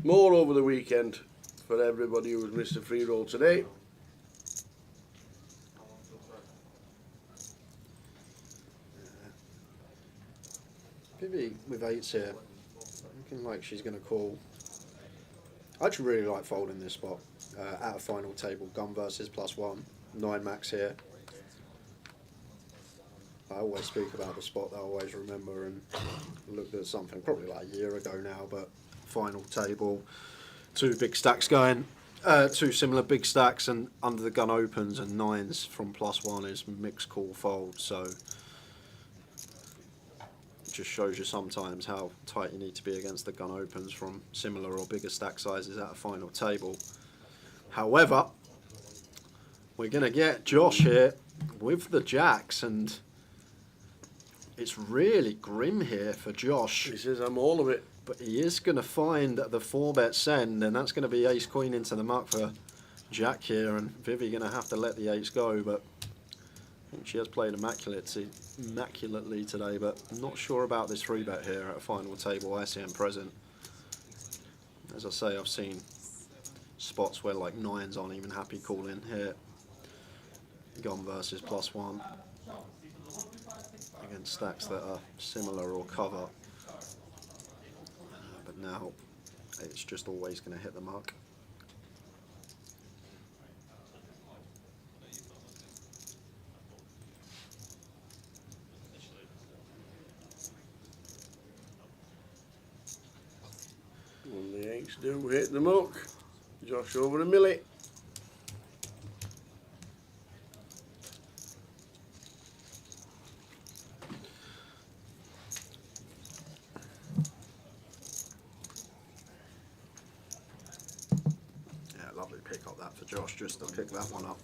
More over the weekend for everybody who has missed a free roll today. Vivi with 8s here, looking like she's going to call. I actually really like folding this spot at a final table, gun versus +1, 9 max here. I always speak about the spot that I always remember, and looked at something probably like a year ago now, but final table, 2 big stacks going, 2 similar big stacks, and under the gun opens and 9s from +1 is mixed call fold, so just shows you sometimes how tight you need to be against the gun opens from similar or bigger stack sizes at a final table. However, we're going to get Josh here with the jacks, and it's really grim here for Josh. He says, I'm all of it. But he is going to find the 4-bet send, and that's going to be ace queen into the muck for Jack here, and Vivi going to have to let the 8s go, but think she has played immaculately today, but I'm not sure about this 3-bet here at a final table ICM present. As I say, I've seen spots where like 9s aren't even happy calling here. Gone versus +1 against stacks that are similar or cover. But now it's just always going to hit the mark. And the 8s do hit the mark. Josh over a milli. Yeah, lovely pick up that for Josh, just to pick that one up.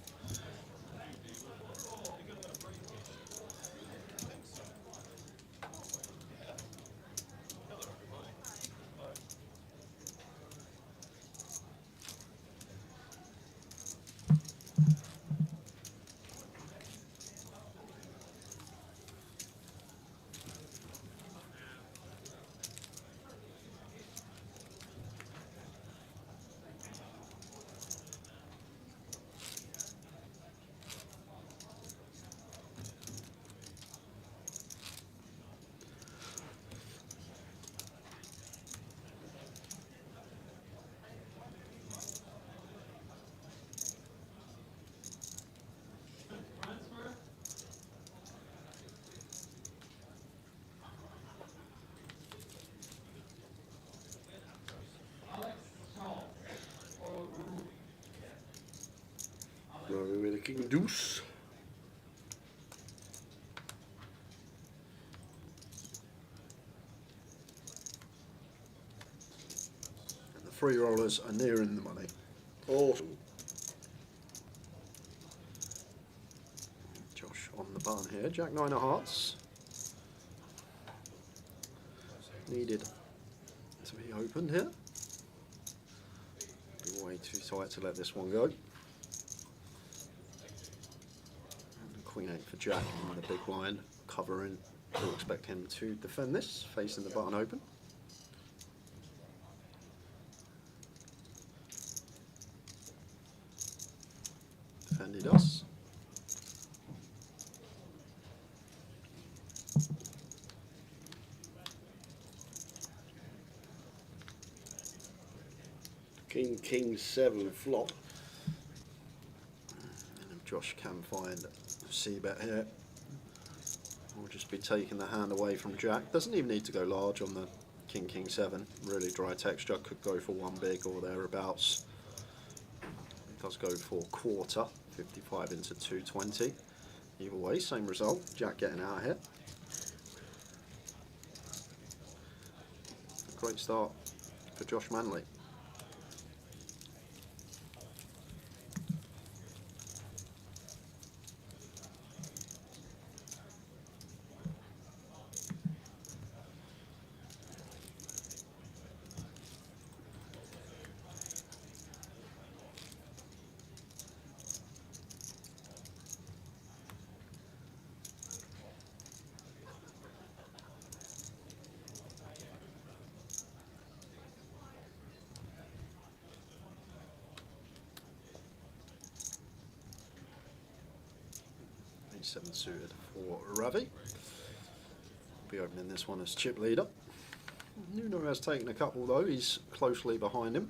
Going with a king deuce. And the free rollers are nearing the money. Awesome. Josh on the button here, Jack 9 of hearts. Needed to be opened here. Be way too tight to let this one go. And Queen 8 for Jack in the big blind, covering. We'll expect him to defend this, facing the button open. Defended us. King 7 flop. And if Josh can find a C-bet here, we'll just be taking the hand away from Jack. Doesn't even need to go large on the King 7. Really dry texture, could go for 1 big or thereabouts. It does go for quarter, 55 into 220. Either way, same result. Jack getting out here. Great start for Josh Manley. A7 suited for Ravi. Be opening this one as chip leader. Nuno has taken a couple though, he's closely behind him.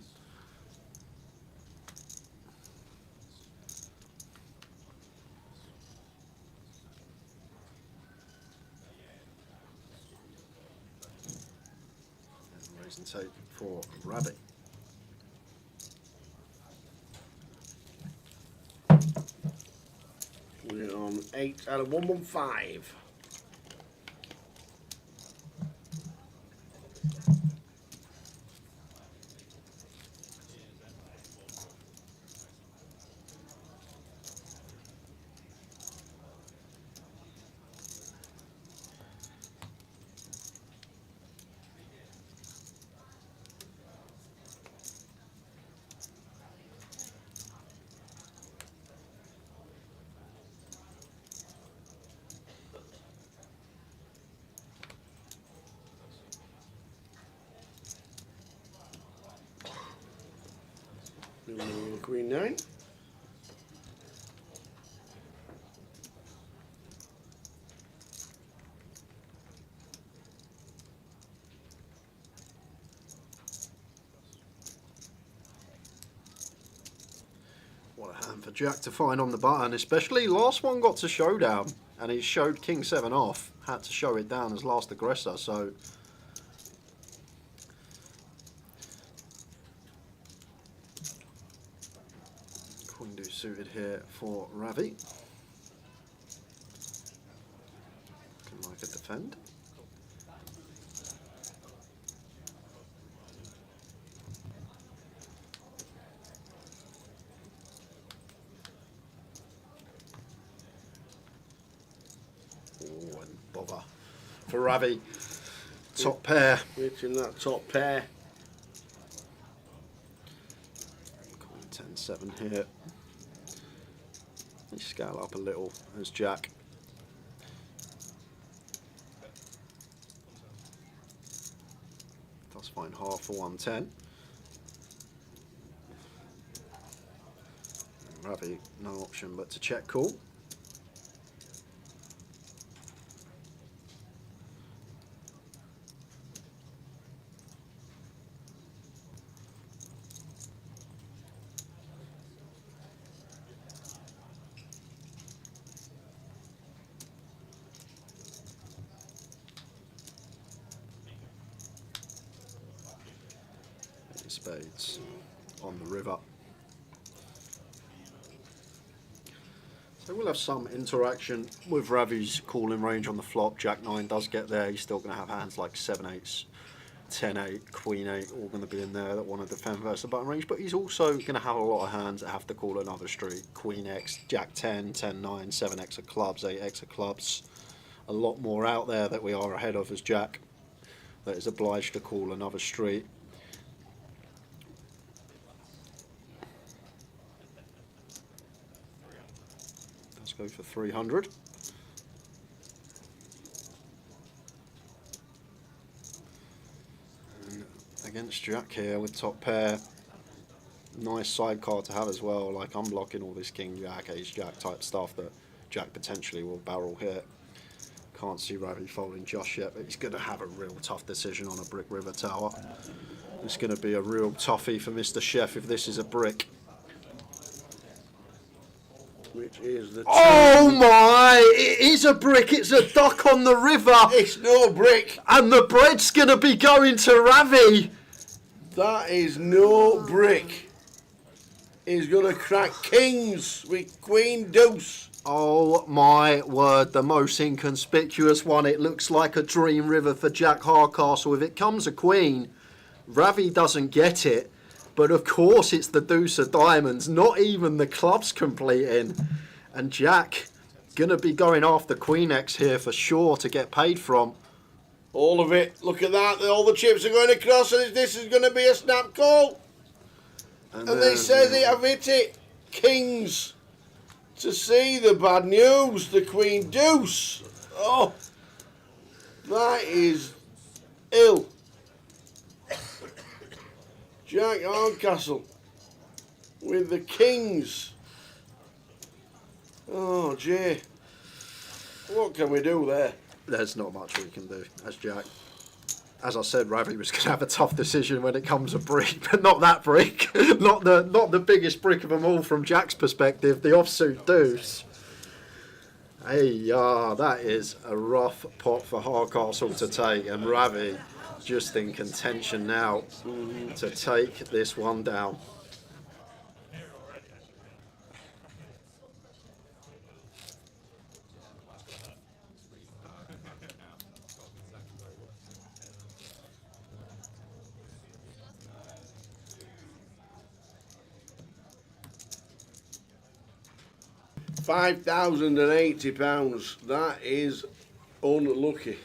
And raise and take for Ravi. We're on 8 out of 115. Queen 9. What a hand for Jack to find on the button, especially last one got to showdown and he showed King 7 off. Had to show it down as last aggressor, so Queen Deuce suited here for Ravi. Looking like a defend. Oh, and bother for Ravi. Top pair. Reaching that top pair. Queen 10-7 here. You scale up a little as Jack. Does find half for 110. Ravi, no option but to check call. Spades on the river. So we'll have some interaction with Ravi's calling range on the flop. Jack 9 does get there. He's still going to have hands like 7-8s, 10-8, Queen 8, all going to be in there that want to defend versus the button range. But he's also going to have a lot of hands that have to call another street. Queen X, Jack 10, 10-9, 7x of clubs, 8x of clubs. A lot more out there that we are ahead of as Jack that is obliged to call another street. Go for 300. And against Jack here with top pair. Nice side card to have as well, like unblocking all this King Jack, Ace Jack type stuff that Jack potentially will barrel here. Can't see Ravi folding just yet, but he's going to have a real tough decision on a brick river tower. It's going to be a real toughie for Mr. Chef if this is a brick. Which is the... Oh my! It is a brick. It's a duck on the river. It's no brick. And the bread's going to be going to Ravi. That is no brick. He's going to crack kings with Queen Deuce. Oh my word, the most inconspicuous one. It looks like a dream river for Jack Hardcastle. If it comes a queen, Ravi doesn't get it. But of course it's the deuce of diamonds, not even the clubs completing. And Jack gonna be going after Queen X here for sure to get paid from. All of it. Look at that. All the chips are going across and this is going to be a snap call. And they says it, I've hit it. Kings. To see the bad news, the Queen Deuce. Oh, that is ill. Jack Hardcastle with the kings. Oh, Jay. What can we do there? There's not much we can do as Jack. As I said, Ravi was going to have a tough decision when it comes to brick, but not that brick. not the biggest brick of them all from Jack's perspective, the offsuit deuce. Hey, that is a rough pot for Hardcastle to take, and Ravi just in contention now to take this one down. £5,080. That is unlucky.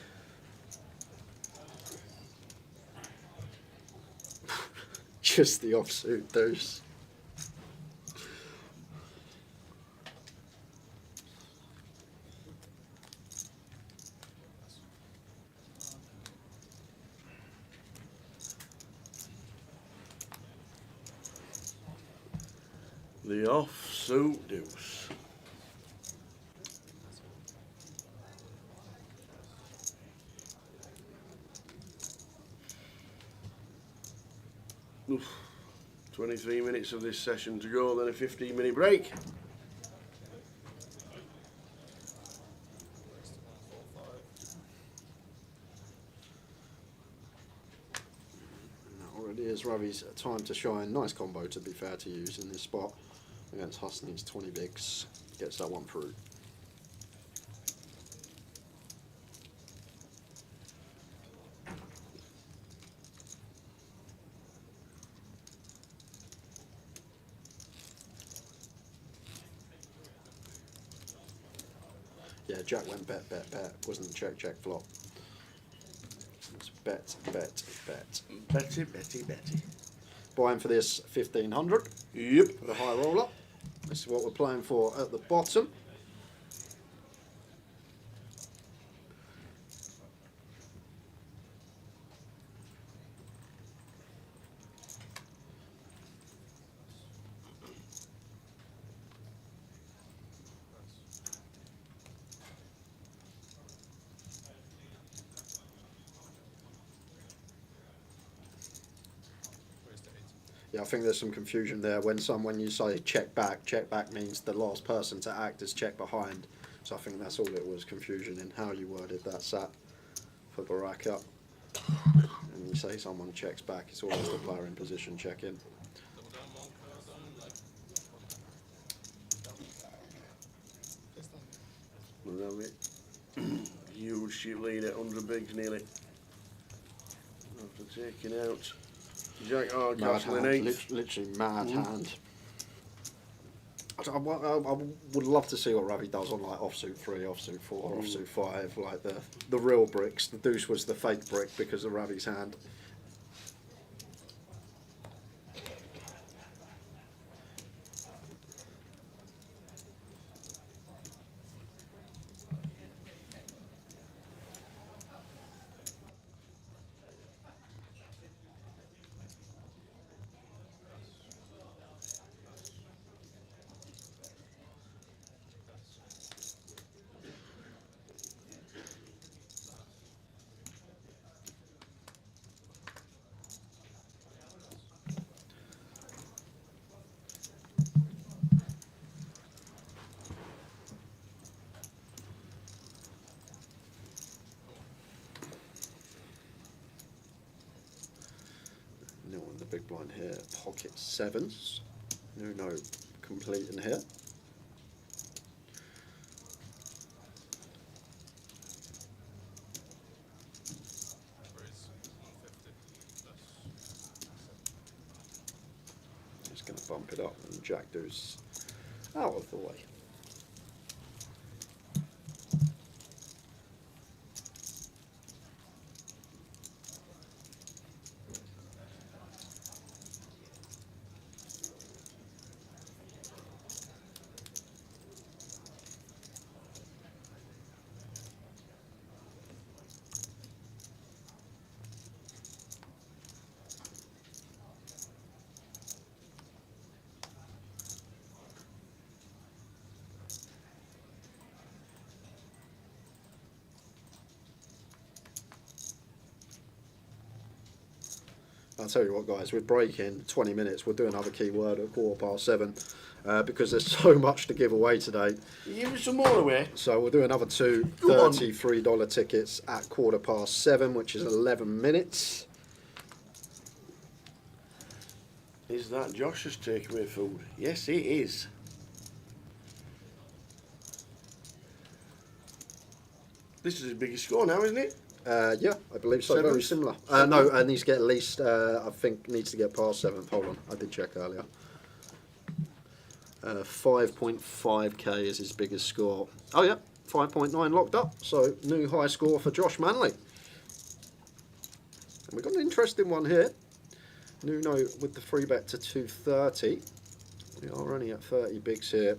Just the offsuit deuce. the offsuit deuce. Oof. 23 minutes of this session to go, then a 15-minute break. Already is Ravi's time to shine. Nice combo, to be fair, to use in this spot against Husney's 20 bigs. Gets that one through. Yeah, Jack went bet, bet, bet. Wasn't check, check, flop. It's bet, bet, bet. Betty, Betty, Betty. Buying for this 1500. Yep. For the high roller. This is what we're playing for at the bottom. Yeah, I think there's some confusion there. When you say check back means the last person to act is check behind. So I think that's all it was, confusion in how you worded that sat for Baraka. And you say someone checks back, it's always the player in position check in. Huge ship lead at 100 bigs nearly. After taking out Jack Castle in 8. Literally mad hand. I would love to see what Ravi does on like offsuit 3, offsuit 4, offsuit 5, like the real bricks. The deuce was the fake brick because of Ravi's hand. The big blind here, pocket sevens. No complete in here. Just going to bump it up and Jack deuce out of the way. I'll tell you what, guys, we're breaking 20 minutes. We'll do another keyword at 7:15 because there's so much to give away today. You give us some more away. So we'll do another two $33 tickets at 7:15, which is 11 minutes. Is that Josh's takeaway food? Yes, it is. This is his biggest score now, isn't it? Yeah, I believe so. 7th? Very similar. No, it needs to get at least, I think, needs to get past 7th. Hold on, I did check earlier. 5.5k is his biggest score. Oh yeah, 5.9 locked up. So new high score for Josh Manley. And we've got an interesting one here. Nuno with the free bet to 230. We are only at 30 bigs here.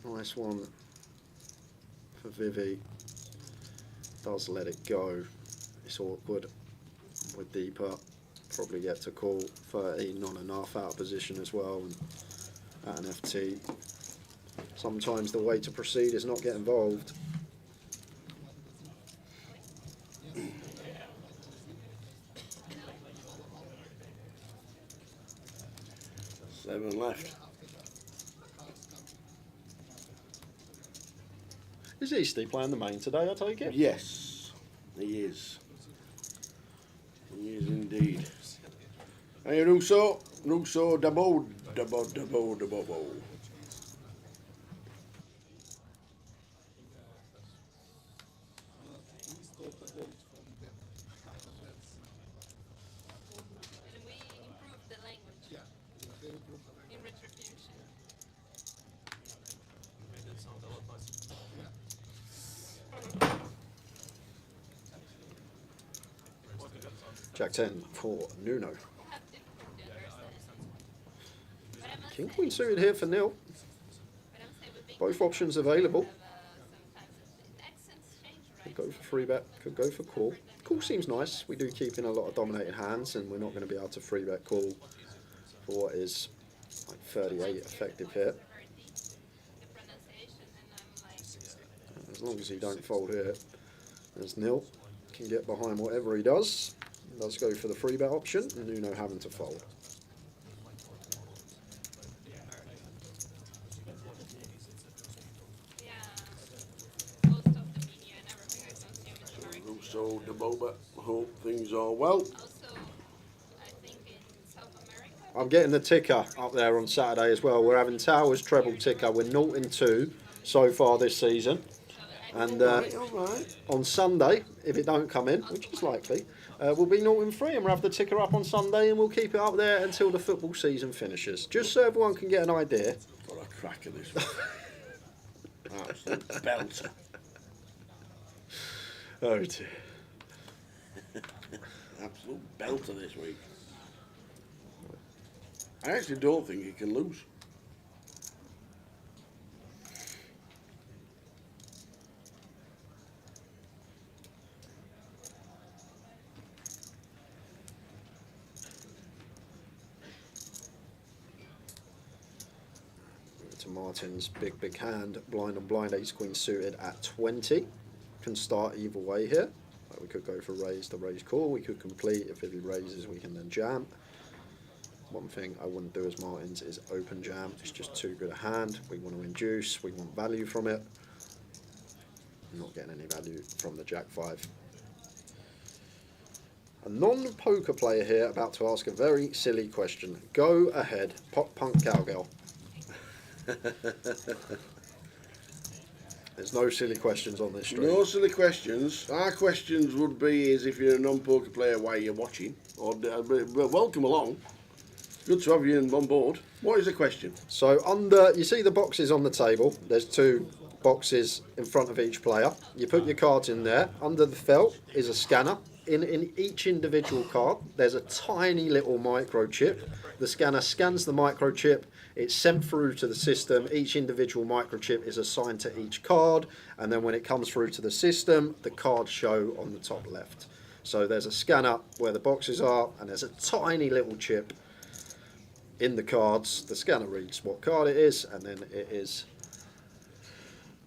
Nice one for Vivi. Does let it go. It's awkward with deeper. probably get to call 13 on and half out of position as well, and at an FT. Sometimes the way to proceed is not get involved. Seven left. Is Easty playing the main today, I take it? Yes, he is. He is indeed. Hey, Russo, double. Jack 10 for Nuno. King Queen suited here for nil. Both options available. Could go for free bet, could go for call. Call seems nice. We do keep in a lot of dominated hands, and we're not going to be able to free bet call for what is like 38 effective here. As long as he don't fold here, there's nil. Can get behind whatever he does. Let's go for the free bet option, and Nuno having to fold. Russo, Daboba, hope things are well. I'm getting the ticker up there on Saturday as well. We're having Towers treble ticker. We're 0-2 so far this season. And on Sunday, if it don't come in, which is likely, we'll be 0-3, and we'll have the ticker up on Sunday, and we'll keep it up there until the football season finishes. Just so everyone can get an idea. Got a crack of this one. Absolute belter. Oh dear. Absolute belter this week. I actually don't think he can lose. To Martin's big hand, blind and blind, ace queen suited at 20. Can start either way here. We could go for raise, the raise call. We could complete. If he raises, we can then jam. One thing I wouldn't do as Martin's is open jam. It's just too good a hand. We want to induce. We want value from it. I'm not getting any value from the Jack 5. A non-poker player here about to ask a very silly question. Go ahead, pop punk cowgirl. There's no silly questions on this stream. No silly questions. Our questions would be is if you're a non-poker player, why you're watching, or welcome along. Good to have you on board. What is the question? So under, you see the boxes on the table. There's two boxes in front of each player. You put your cards in there. Under the felt is a scanner. In each individual card, there's a tiny little microchip. The scanner scans the microchip. It's sent through to the system. Each individual microchip is assigned to each card, and then when it comes through to the system, the cards show on the top left. So there's a scanner where the boxes are, and there's a tiny little chip in the cards. The scanner reads what card it is, and then it is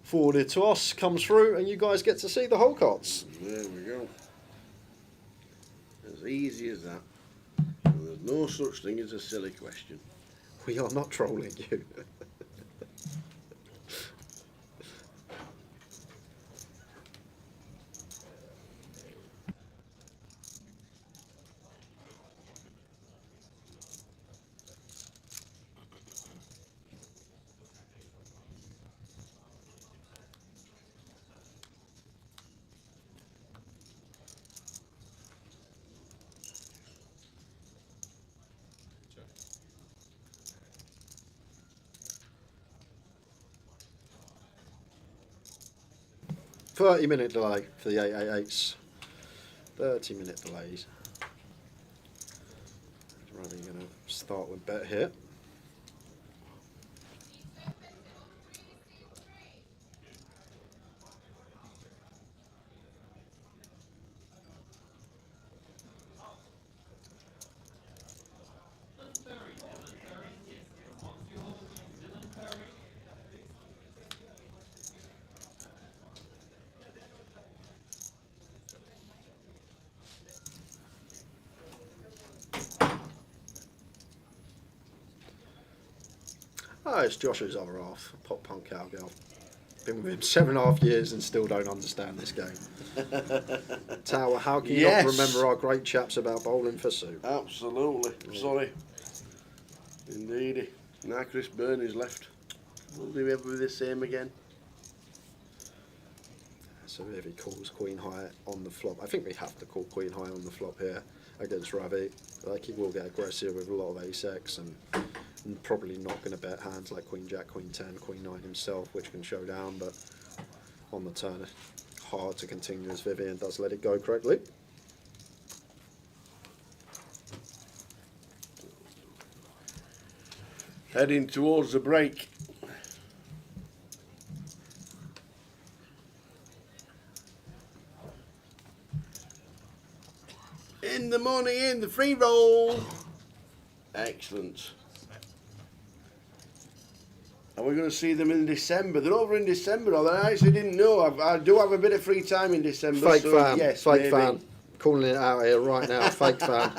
forwarded to us, comes through, and you guys get to see the whole cards. There we go. As easy as that. And there's no such thing as a silly question. We are not trolling you. .30-minute delay for the 888s. 30-minute delays. Right, we're going to start with bet here. Oh, it's Josh's other half, pop punk cowgirl. Been with him 7.5 years and still don't understand this game. Tower, how can you not remember our great chaps about bowling for soup? Absolutely. Sorry. Indeedy. Now Chris Burney's left. Will we ever be the same again? So if he calls Queen High on the flop, I think we have to call Queen High on the flop here against Ravi. Like, he will get aggressive with a lot of ace-X and probably not going to bet hands like Queen Jack, Queen 10, Queen 9 himself, which can show down, but on the turn, hard to continue as Vivian does let it go correctly. Heading towards the break. In the morning, in the free roll. Excellent. Are we going to see them in December? They're over in December, although I actually didn't know. I do have a bit of free time in December. Fake so fan, yes, fake maybe. fan. Calling it out here right now, fake fan.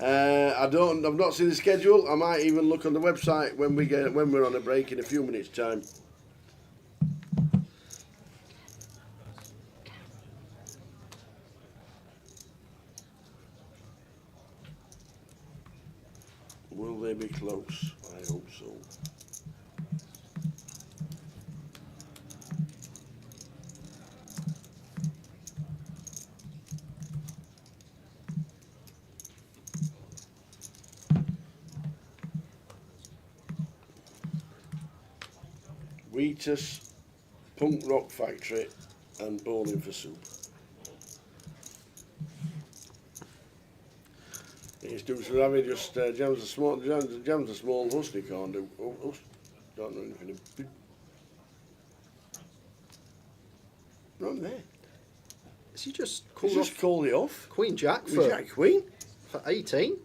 I've not seen the schedule. I might even look on the website when we're on a break in a few minutes' time. Will they be close? I hope so. Wheatus, Punk Rock Factory and Bowling for Soup. He's doing so Ravi just jams a small Husney can't do. Don't know anything. Not there. Is he just called it off? Queen Jack Queen Jack Queen? For 18?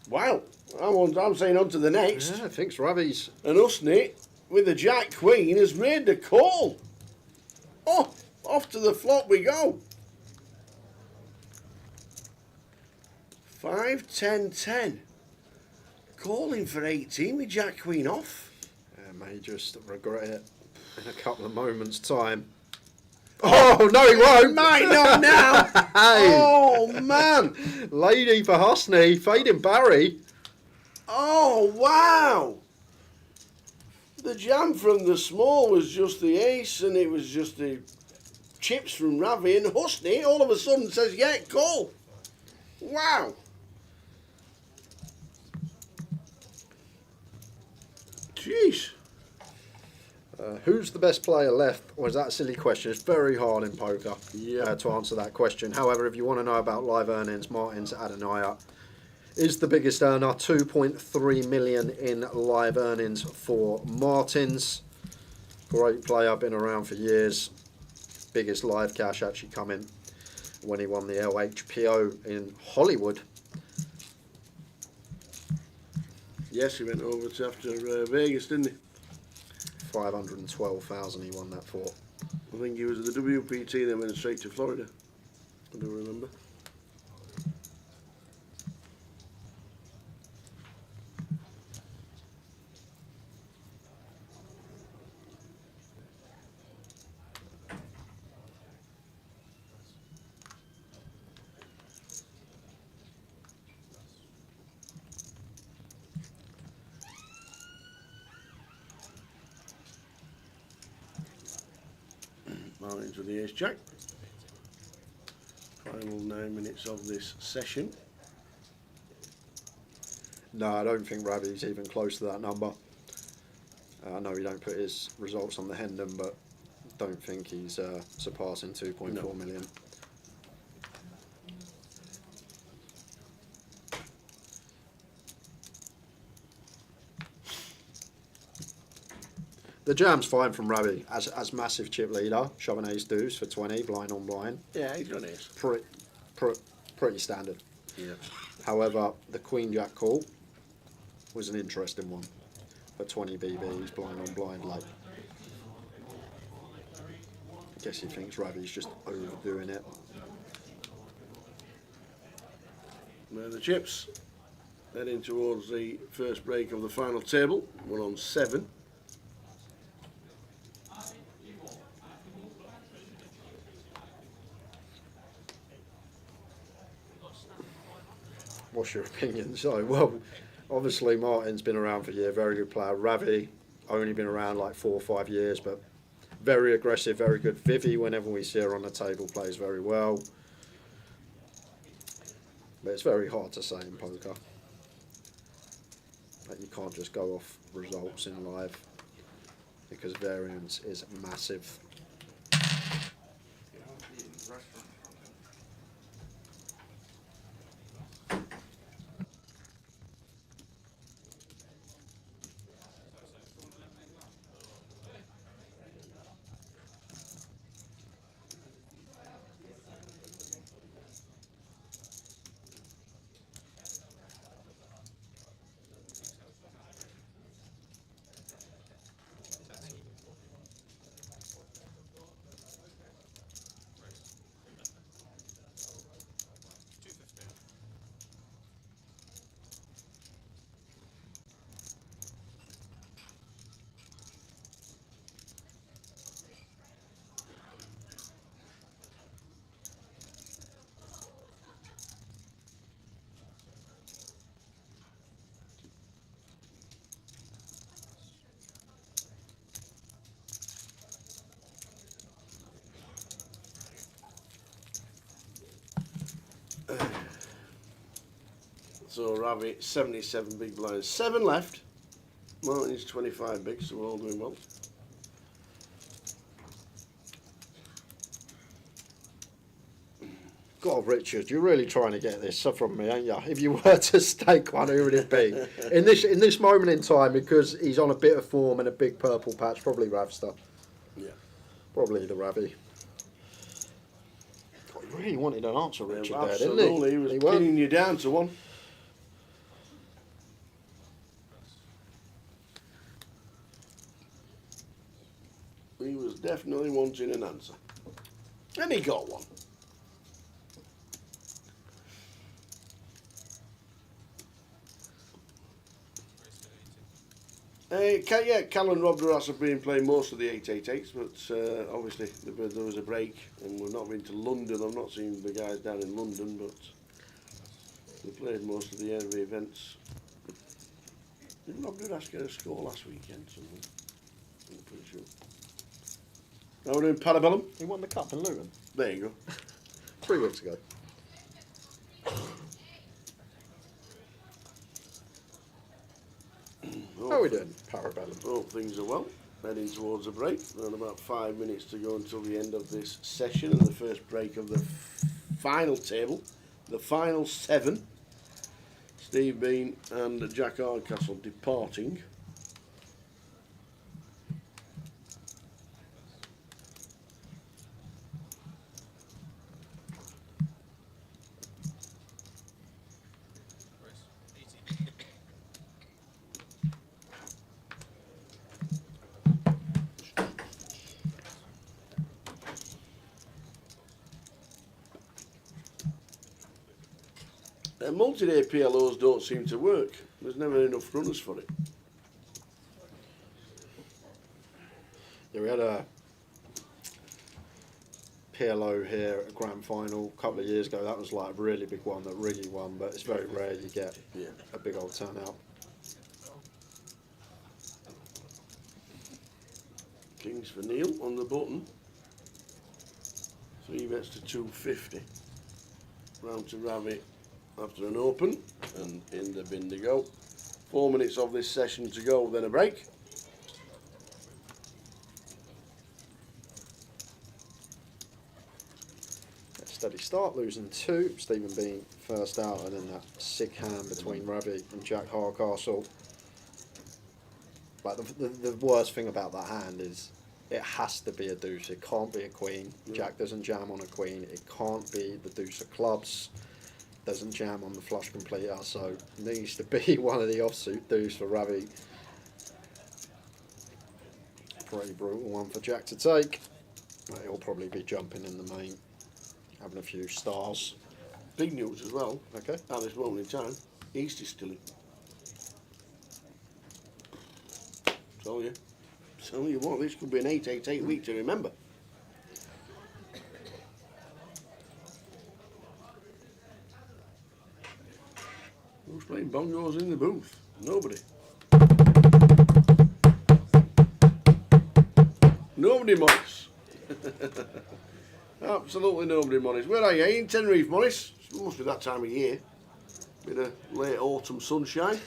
Wow. I'm saying on to the next. Yeah, I think Ravi's. And Husney, with the Jack Queen, has made the call. Oh, off to the flop we go. 5, 10, 10. Calling for 18 with Jack Queen off. May just regret it in a couple of moments' time. Oh, no, he won't. Might not now. Hey. Oh, man. Lady for Husney, fading Barry. Oh, wow. The jam from the small was just the ace, and it was just the chips from Ravi, and Husney all of a sudden says, yeah, call. Wow. Jeez. Who's the best player left? Or is that a silly question? It's very hard in poker to answer that question. However, if you want to know about live earnings, Martin's Adenaya is the biggest earner, 2.3 million in live earnings for Martins. Great player, been around for years. Biggest live cash actually coming when he won the LHPO in Hollywood. Yes, he went over to after Vegas, didn't he? 512,000 he won that for. I think he was at the WPT, then went straight to Florida. I do remember. Martins with the ace jack. Final 9 minutes of this session. No, I don't think Ravi's even close to that number. I know he don't put his results on the Hendon, but don't think he's surpassing 2.4 million. The jam's fine from Ravi as massive chip leader, shoving ace deuce for 20, blind on blind. Yeah, he's got ace. Pretty standard. Yeah. However, the Queen Jack call was an interesting one. For 20 BBs, blind on blind late. I guess he thinks Ravi's just overdoing it. There are the chips. Heading towards the first break of the final table. We're on 7. What's your opinion? So, well, obviously Martin's been around for a year, very good player. Ravi, only been around like 4 or 5 years, but very aggressive, very good. Vivi, whenever we see her on the table, plays very well. But it's very hard to say in poker. Like, you can't just go off results in live because variance is massive. So Ravi, 77 big blinds. 7 left. Martin's 25 big, so we're all doing well. God, Richard, you're really trying to get this from me, aren't you? If you were to stake one, who would it be? In this moment in time, because he's on a bit of form and a big purple patch, probably Ravster. Yeah. Probably the Ravi. God, you really wanted an answer, Richard, there, didn't Absolutely, he? he was He pinning won. you down to one. He was definitely wanting an answer. And he got one. Yeah, Cal and Rob Duras have been playing most of the 888s, but obviously there was a break and we've not been to London. I've not seen the guys down in London, but they played most of the area events. Did Rob Duras get a score last weekend? Something? I'm pretty sure. Now we're doing Parabellum. He won the cup in Luton. There you go. 3 weeks ago. How are we doing, Parabellum? Well, things are well. Heading towards a break. We're on about 5 minutes to go until the end of this session and the first break of the final table. The final 7. Steve Bean and Jack Hardcastle departing. Multi-day PLOs don't seem to work. There's never enough runners for it. Yeah, we had a PLO here at a grand final a couple of years ago. That was like a really big one that really won, but it's very rare you get a big old turnout. Kings for Neil on the button. 3 bets to 250. Round to Ravi after an open, and in the bin to go. 4 minutes of this session to go, then a break. Steady start, losing 2. Stephen Bean first out, and then that sick hand between Ravi and Jack Hardcastle. Like the worst thing about that hand is it has to be a deuce. It can't be a queen. Jack doesn't jam on a queen. It can't be the deuce of clubs. Doesn't jam on the flush completer. So it needs to be one of the offsuit deuce for Ravi. Pretty brutal one for Jack to take. He'll probably be jumping in the main, having a few stars. Big news as well. Okay. At this moment in time, He's distilling. Tell you what, this could be an 888 week to remember. Who's playing bongos in the booth? Nobody. Nobody, Morris. Absolutely nobody, Morris. Where are you? In Tenerife, Morris? It must be that time of year. Bit of late autumn sunshine.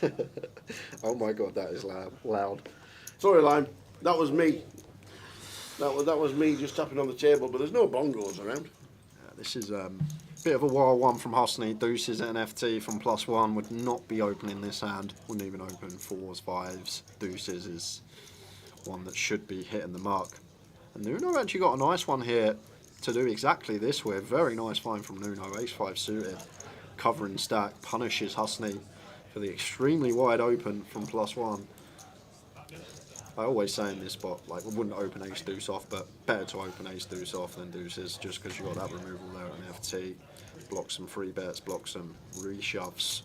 Oh my God, that is loud. Sorry, Lime. That was me. That was me just tapping on the table, but there's no bongos around. This is a bit of a wild one from Hosni. Deuces at an FT from +1 would not be opening this hand. Wouldn't even open 4s, 5s. Deuces is one that should be hitting the mark. And Nuno actually got a nice one here to do exactly this with. Very nice find from Nuno. Ace-5 suited. Covering stack. Punishes Hosni for the extremely wide open from +1. I always say in this spot, like, we wouldn't open ace deuce off, but better to open ace deuce off than deuces, just because you got that removal there at an FT. Block some free bets, block some reshoves.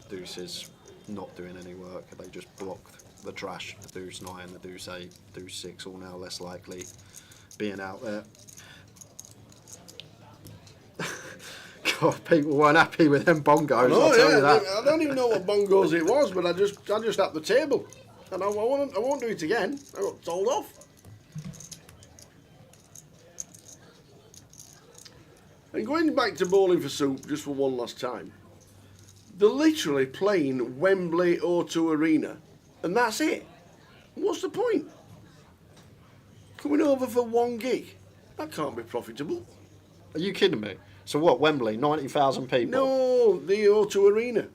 Deuces not doing any work. They just block the trash, the deuce 9, the deuce 8, deuce 6, all now less likely being out there. God, people weren't happy with them bongos, I'll tell you that. I don't even know what bongos it was, but I just tapped the table. And I won't do it again. I got told off. And going back to bowling for soup just for one last time, they're literally playing Wembley O2 Arena, and that's it. What's the point? Coming over for 1 gig? That can't be profitable. Are you kidding me? So what, Wembley, 90,000 people? No, the O2 Arena.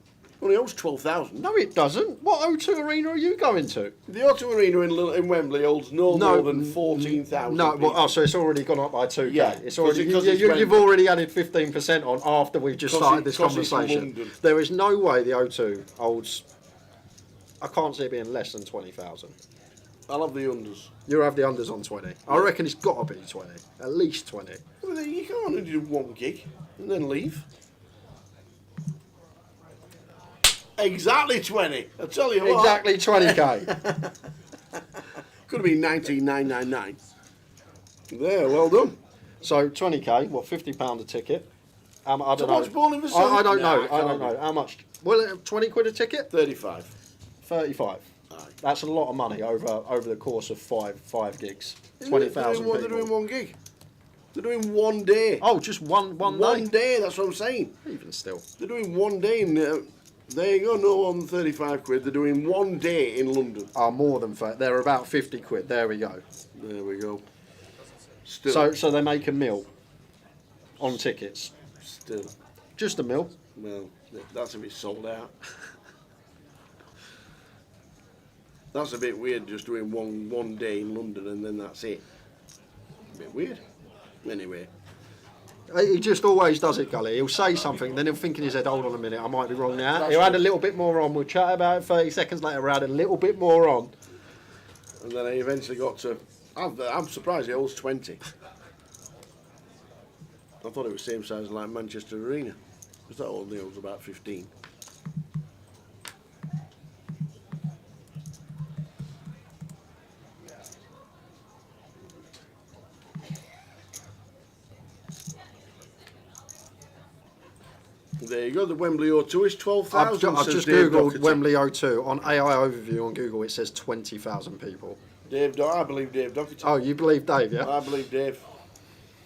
Only holds 12,000. No, it doesn't. What O2 Arena are you going to? The O2 Arena in Wembley holds no more than 14,000. No, well, so it's already gone up by 2K. Yeah, it's already you've already added 15% on after we've just started this conversation. There is no way the O2 holds. I can't see it being less than 20,000. I'll have the unders. You'll have the unders on 20. I reckon it's got to be 20. At least 20. Well, you can't only do 1 gig and then leave. Exactly 20. I'll tell you what. Exactly 20k. Could have been 19,999. There, well done. So 20k, what, £50 a ticket? I don't So know. what's bowling for soup? I don't Nah, know. I can't don't be. know. How much? Well, 20 quid a ticket? 35. 35. Aye. That's a lot of money over the course of five gigs. 20,000 people. They're doing 1 gig. They're doing 1 day. Oh, just one day? 1 day, that's what I'm saying. Even still. They're doing 1 day in there you go, no more than 35 quid. They're doing 1 day in London. Oh, more than fair. They're about 50 quid. There we go. There we go. Still. So they make a mil on tickets. Still. Just a mil. Well, that's if it's sold out. That's a bit weird, just doing one day in London and then that's it. A bit weird. Anyway. He just always does it, Gully. He'll say something, then he'll think in his head, hold on a minute, I might be wrong now. He'll add a little bit more on. We'll chat about it 30 seconds later, we'll add a little bit more on. And then I eventually got to... I'm surprised he holds 20. I thought it was same size like Manchester Arena. Because that only holds about 15. There you go, the Wembley O2 is 12,000. I've just googled Wembley O2. On AI Overview on Google, it says 20,000 people. I believe Dave Doherty. Oh, you believe Dave, yeah? I believe Dave.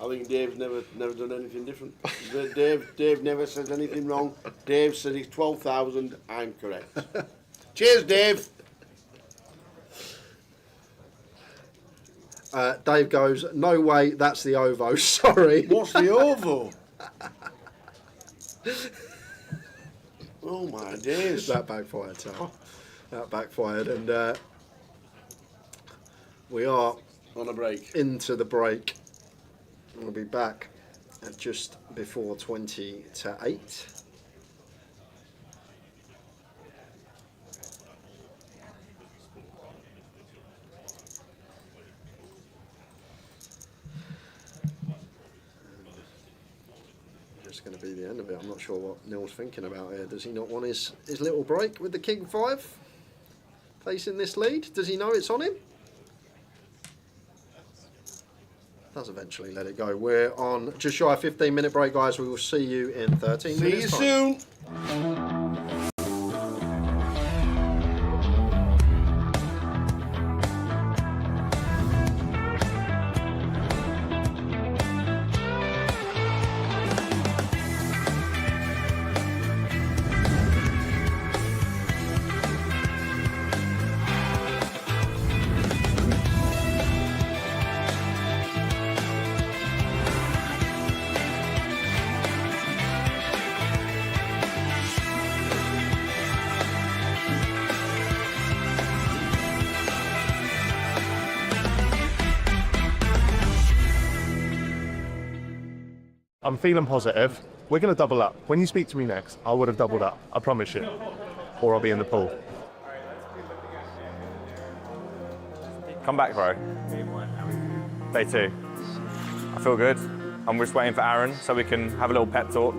I think Dave's never done anything different. Dave never says anything wrong. Dave said it's 12,000. I'm correct. Cheers, Dave. Dave goes, no way, that's the OVO. Sorry. What's the OVO? Oh my days. That backfired, Tom. That backfired, and we are on a break. Into the break. We'll be back at just before 20 to 8. it's going to be the end of it. I'm not sure what Neil's thinking about here. Does he not want his little break with the King 5 facing this lead? Does he know it's on him? Does eventually let it go. We're on just shy of 15-minute break, guys. We will see you in 13 minutes. See you soon. I'm feeling positive. We're going to double up. When you speak to me next, I would have doubled up. I promise you. Or I'll be in the pool. Come back, bro. Day 2. I feel good. I'm just waiting for Aaron so we can have a little pep talk.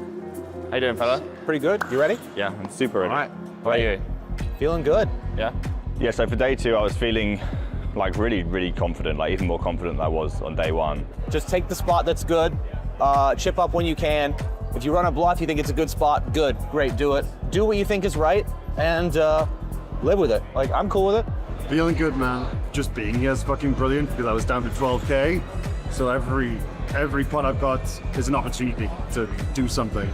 How you doing, fella? Pretty good. You ready? Yeah, I'm super ready. All right. How about you? Feeling good. Yeah? Yeah, so for day 2, I was feeling like really confident, like even more confident than I was on day 1. Just take the spot that's good. Chip up when you can. If you run a bluff, you think it's a good spot, good, great, do it. Do what you think is right and live with it. Like, I'm cool with it. Feeling good, man. Just being here is fucking brilliant because I was down to 12K. So every pot I've got is an opportunity to do something.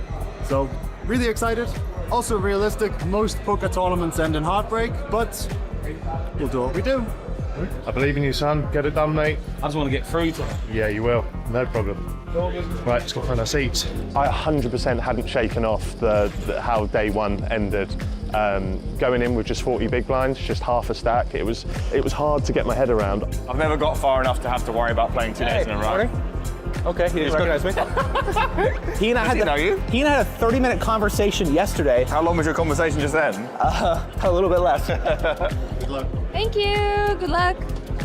So really excited. Also realistic, most poker tournaments end in heartbreak, but we'll do what we do. I believe in you, son. Get it done, mate. I just want to get through to it. Yeah, you will. No problem. Right, let's go find our seats. I 100% hadn't shaken off how day 1 ended. Going in with just 40 big blinds, just half a stack. It was hard to get my head around. I've never got far enough to have to worry about playing 2 days in a row. Sorry? Okay, he didn't recognize me. He and I had a 30-minute conversation yesterday. How long was your conversation just then? A little bit less. Good luck. Thank you. Good luck.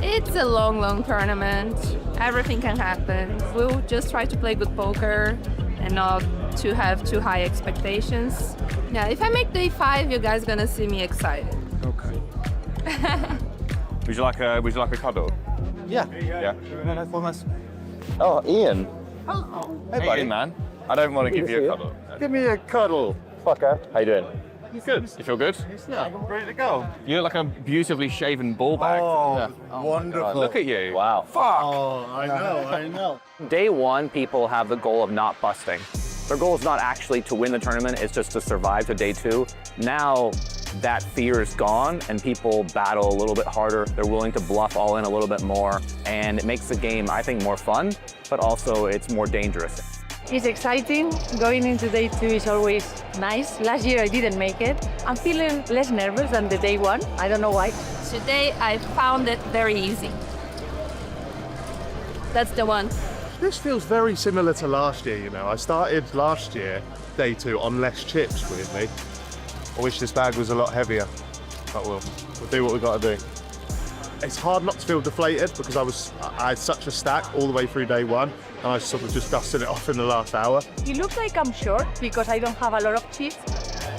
It's a long tournament. Everything can happen. We'll just try to play good poker and not to have too high expectations. Yeah, if I make day 5, you guys gonna see me excited. Okay. Would you like a cuddle? Yeah. Yeah. No, that's one less. Oh, Ian. Oh. Hey, buddy, man. I don't want to give you a cuddle. Give me a cuddle, fucker. How you doing? Good. You feel good? Yeah, I'm ready to go. You look like a beautifully shaven ball bag. Oh, wonderful. God, look at you. Wow. Fuck. Oh, I know. Day 1, people have the goal of not busting. Their goal is not actually to win the tournament, it's just to survive to day 2. Now that fear is gone and people battle a little bit harder. They're willing to bluff all in a little bit more, and it makes the game, I think, more fun, but also it's more dangerous. It's exciting. Going into day 2 is always nice. Last year I didn't make it. I'm feeling less nervous than the day 1. I don't know why. Today I found it very easy. That's the one. This feels very similar to last year, you know. I started last year, day 2, on less chips, weirdly. I wish this bag was a lot heavier, but we'll do what we got to do. It's hard not to feel deflated because I had such a stack all the way through day 1, and I sort of just dusted it off in the last hour. It looks like I'm short because I don't have a lot of chips.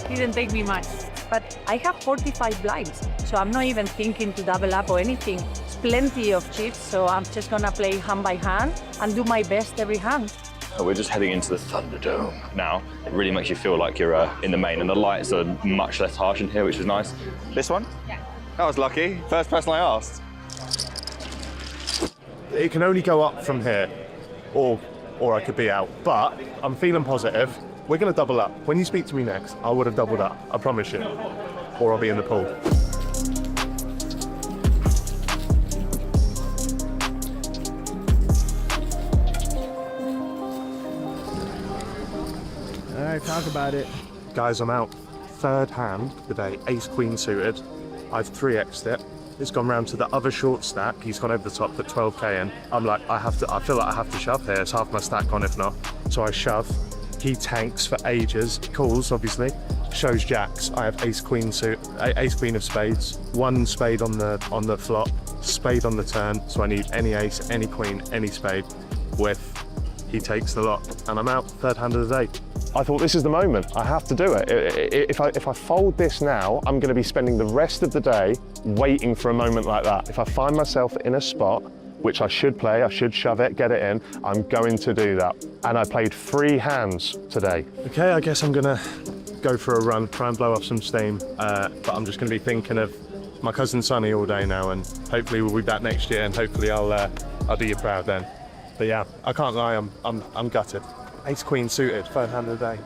Didn't take me much. But I have 45 blinds, so I'm not even thinking to double up or anything. It's plenty of chips, so I'm just gonna play hand by hand and do my best every hand. We're just heading into the Thunderdome now. It really makes you feel like you're in the main, and the lights are much less harsh in here, which is nice. This one? Yeah. That was lucky. First person I asked. It can only go up from here, or I could be out. But I'm feeling positive. We're going to double up. When you speak to me next, I would have doubled up. I promise you. Or I'll be in the pool. All right, talk about it. Guys, I'm out. Third hand today, ace-queen suited. I've 3x'd it. It's gone round to the other short stack. He's gone over the top, put 12k in. I'm like, I feel like I have to shove here. It's half my stack gone if not. So I shove. He tanks for ages. Calls, obviously. Shows jacks. I have ace-queen of spades. 1 spade on the flop, spade on the turn. So I need any ace, any queen, any spade. With he takes the lot, and I'm out. Third hand of the day. I thought this is the moment, I have to do it. If I fold this now, I'm going to be spending the rest of the day waiting for a moment like that. If I find myself in a spot, which I should play, I should shove it, get it in, I'm going to do that. And I played 3 hands today. Okay, I guess I'm gonna go for a run, try and blow off some steam, but I'm just gonna be thinking of my cousin Sonny all day now, and hopefully we'll be back next year, and hopefully I'll do you proud then. But yeah, I can't lie, I'm gutted. Ace Queen suited, 3rd hand of the day.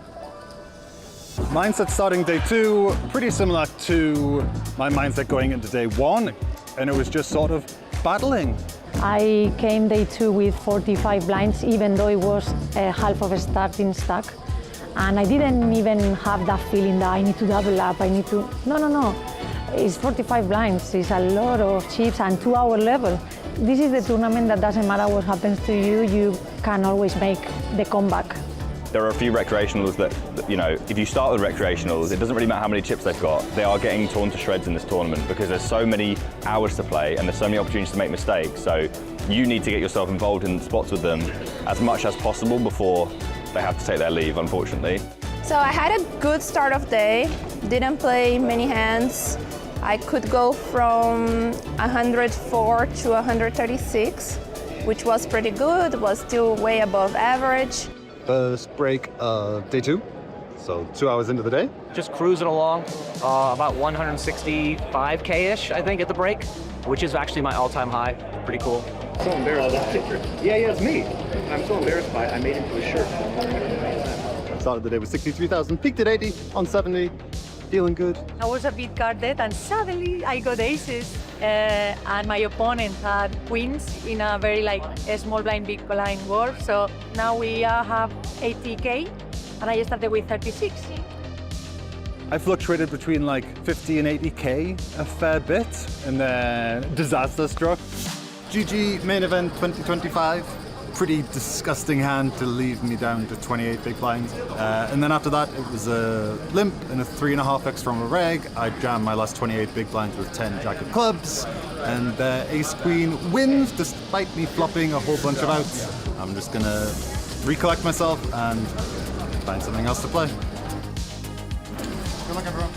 Mindset starting day 2, pretty similar to my mindset going into day 1, and it was just sort of battling. I came day 2 with 45 blinds, even though it was half of a starting stack. And I didn't even have that feeling that I need to double up, I need to... No. It's 45 blinds, it's a lot of chips and 2-hour level. This is the tournament that doesn't matter what happens to you, you can always make the comeback. There are a few recreationals that, you know, if you start with recreationals, it doesn't really matter how many chips they've got. They are getting torn to shreds in this tournament because there's so many hours to play and there's so many opportunities to make mistakes. So you need to get yourself involved in spots with them as much as possible before they have to take their leave, unfortunately. So I had a good start of day, didn't play many hands. I could go from 104 to 136, which was pretty good, was still way above average. First break of day 2, so 2 hours into the day. Just cruising along, about 165K-ish, I think, at the break, which is actually my all-time high. Pretty cool. So embarrassed. Yeah, it's me. I'm so embarrassed by it. I made into a shirt. Started the day with 63,000, peaked at 80 on 70. Feeling good. I was a bit guarded and suddenly I got aces and my opponent had queens in a very a small blind, big blind board. So now we have 80K and I started with 36. I fluctuated between 50 and 80K a fair bit and then disaster struck. GG main event 2025. Pretty disgusting hand to leave me down to 28 big blinds. And then after that, it was a limp and a 3.5x from a reg. I jammed my last 28 big blinds with 10 jack of clubs. And Ace Queen wins despite me flopping a whole bunch of outs. I'm just gonna recollect myself and find something else to play. Good luck, everyone.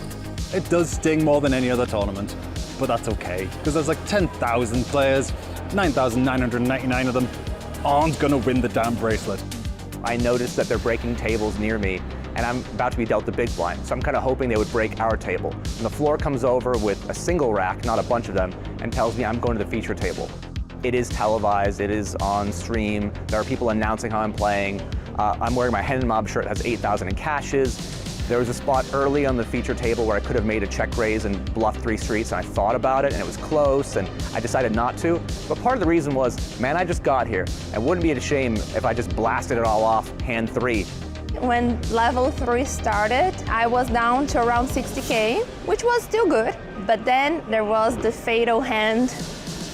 It does sting more than any other tournament, but that's okay. Because there's 10,000 players, 9,999 of them aren't gonna win the damn bracelet. I noticed that they're breaking tables near me and I'm about to be dealt the big blind. So I'm kind of hoping they would break our table. And the floor comes over with a single rack, not a bunch of them, and tells me I'm going to the feature table. It is televised, it is on stream. There are people announcing how I'm playing. I'm wearing my Hen and Mob shirt, has 8,000 in cashes. There was a spot early on the feature table where I could have made a check raise and bluffed 3 streets, and I thought about it, and it was close, and I decided not to. But part of the reason was, man, I just got here, and wouldn't be a shame if I just blasted it all off hand 3. When level 3 started, I was down to around 60K, which was still good. But then there was the fatal hand,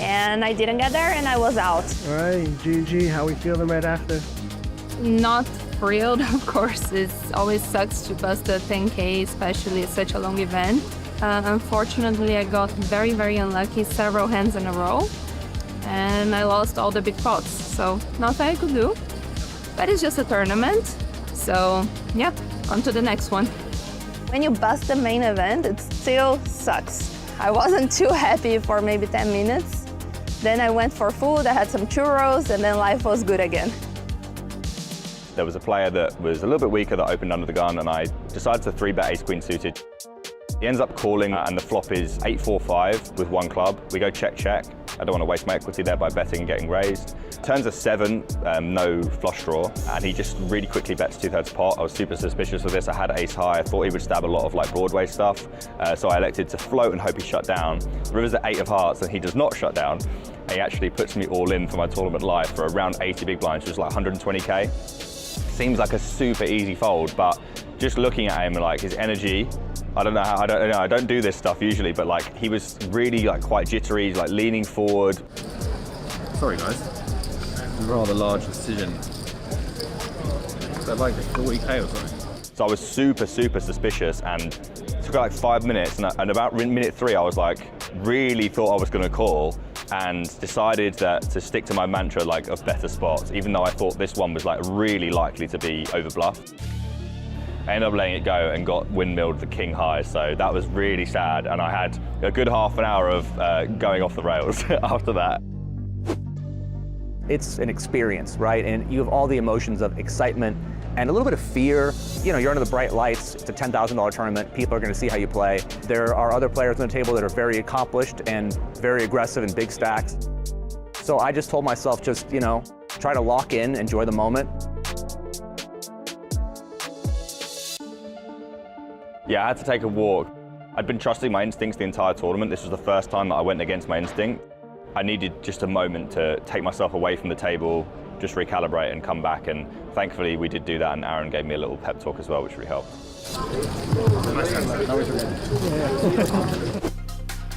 and I didn't get there, and I was out. All right, GG, how we feeling right after? Not thrilled, of course. It always sucks to bust a 10K, especially at such a long event. Unfortunately, I got very, very unlucky several hands in a row, and I lost all the big pots. So nothing I could do, but it's just a tournament. So yeah, on to the next one. When you bust the main event, it still sucks. I wasn't too happy for maybe 10 minutes. Then I went for food, I had some churros, and then life was good again. There was a player that was a little bit weaker that opened under the gun, and I decided to 3-bet Ace Queen suited. He ends up calling, and the flop is 8-4-5 with 1 club. We go check, check. I don't want to waste my equity there by betting and getting raised. Turns a 7, no flush draw, and he just really quickly bets 2/3 pot. I was super suspicious of this. I had ace high. I thought he would stab a lot of Broadway stuff, so I elected to float and hope he shut down. River's at 8 of hearts, and he does not shut down. He actually puts me all in for my tournament live for around 80 big blinds, which is 120K. Seems like a super easy fold, but just looking at him, his energy, I don't know how, I don't do this stuff usually, but he was really quite jittery, he's leaning forward. Sorry guys, rather large decision. So 40K or something. So I was super suspicious, and it took 5 minutes, and about minute 3 I was really thought I was going to call, and decided that to stick to my mantra of better spots, even though I thought this one was really likely to be overbluffed. I ended up letting it go and got windmilled the king high, so that was really sad, and I had a good half an hour of going off the rails after that. It's an experience, right? And you have all the emotions of excitement and a little bit of fear. You know, you're under the bright lights, it's a $10,000 tournament, people are gonna see how you play. There are other players on the table that are very accomplished and very aggressive in big stacks. So I just told myself, just, you know, try to lock in, enjoy the moment. Yeah, I had to take a walk. I'd been trusting my instincts the entire tournament. This was the first time that I went against my instinct. I needed just a moment to take myself away from the table, just recalibrate and come back, and thankfully we did do that, and Aaron gave me a little pep talk as well, which really helped.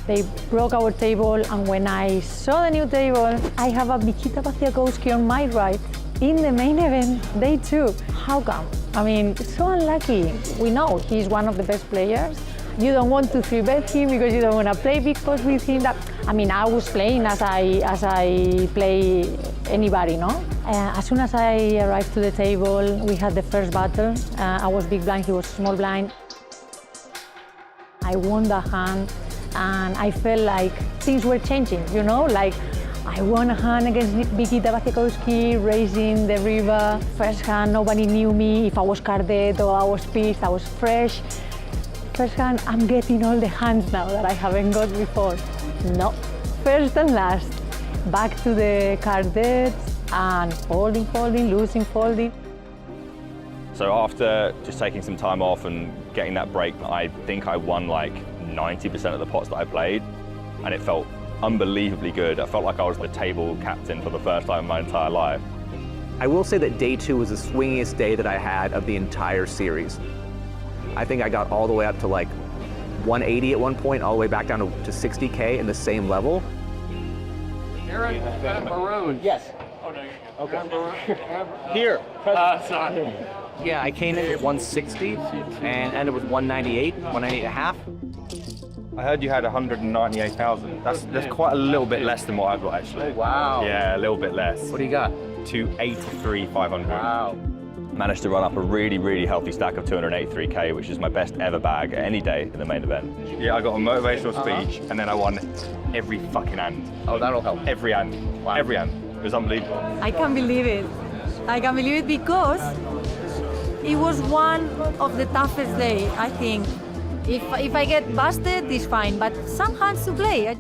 They broke our table, and when I saw the new table, I have a Nikita Bastiakowski on my right in the main event, day 2. How come? I mean, so unlucky. We know he's one of the best players. You don't want to 3-bet him because you don't want to play big pots with him. I mean, I was playing as I play anybody, no? As soon as I arrived to the table, we had the first battle. I was big blind, he was small blind. I won the hand, and I felt like things were changing, you know? Like, I won a hand against Nikita Bastiakowski, raising the river. First hand, nobody knew me, if I was carded or I was pissed, I was fresh. First hand, I'm getting all the hands now that I haven't got before. No, first and last. Back to the carded and folding, losing, folding. So after just taking some time off and getting that break, I think I won like 90% of the pots that I played, and it felt unbelievably good. I felt like I was the table captain for the first time in my entire life. I will say that day 2 was the swingiest day that I had of the entire series. I think I got all the way up to like 180 at one point, all the way back down to 60K in the same level. Aaron, maroon. Yes. Oh, no, you're good. Okay. Here. It's not. Yeah, I came in at 160 and ended with 198, 198 and a half. I heard you had 198,000. That's quite a little bit less than what I've got actually. Wow. Yeah, a little bit less. What do you got? 283,500. Wow. Managed to run up a really, really healthy stack of 283K, which is my best ever bag at any day in the main event. Yeah, I got a motivational speech, and then I won every fucking hand. Oh, that'll help. Every hand. Wow. Every hand. It was unbelievable. I can't believe it. I can't believe it because it was one of the toughest days, I think. If I get busted, it's fine, but some hands to play.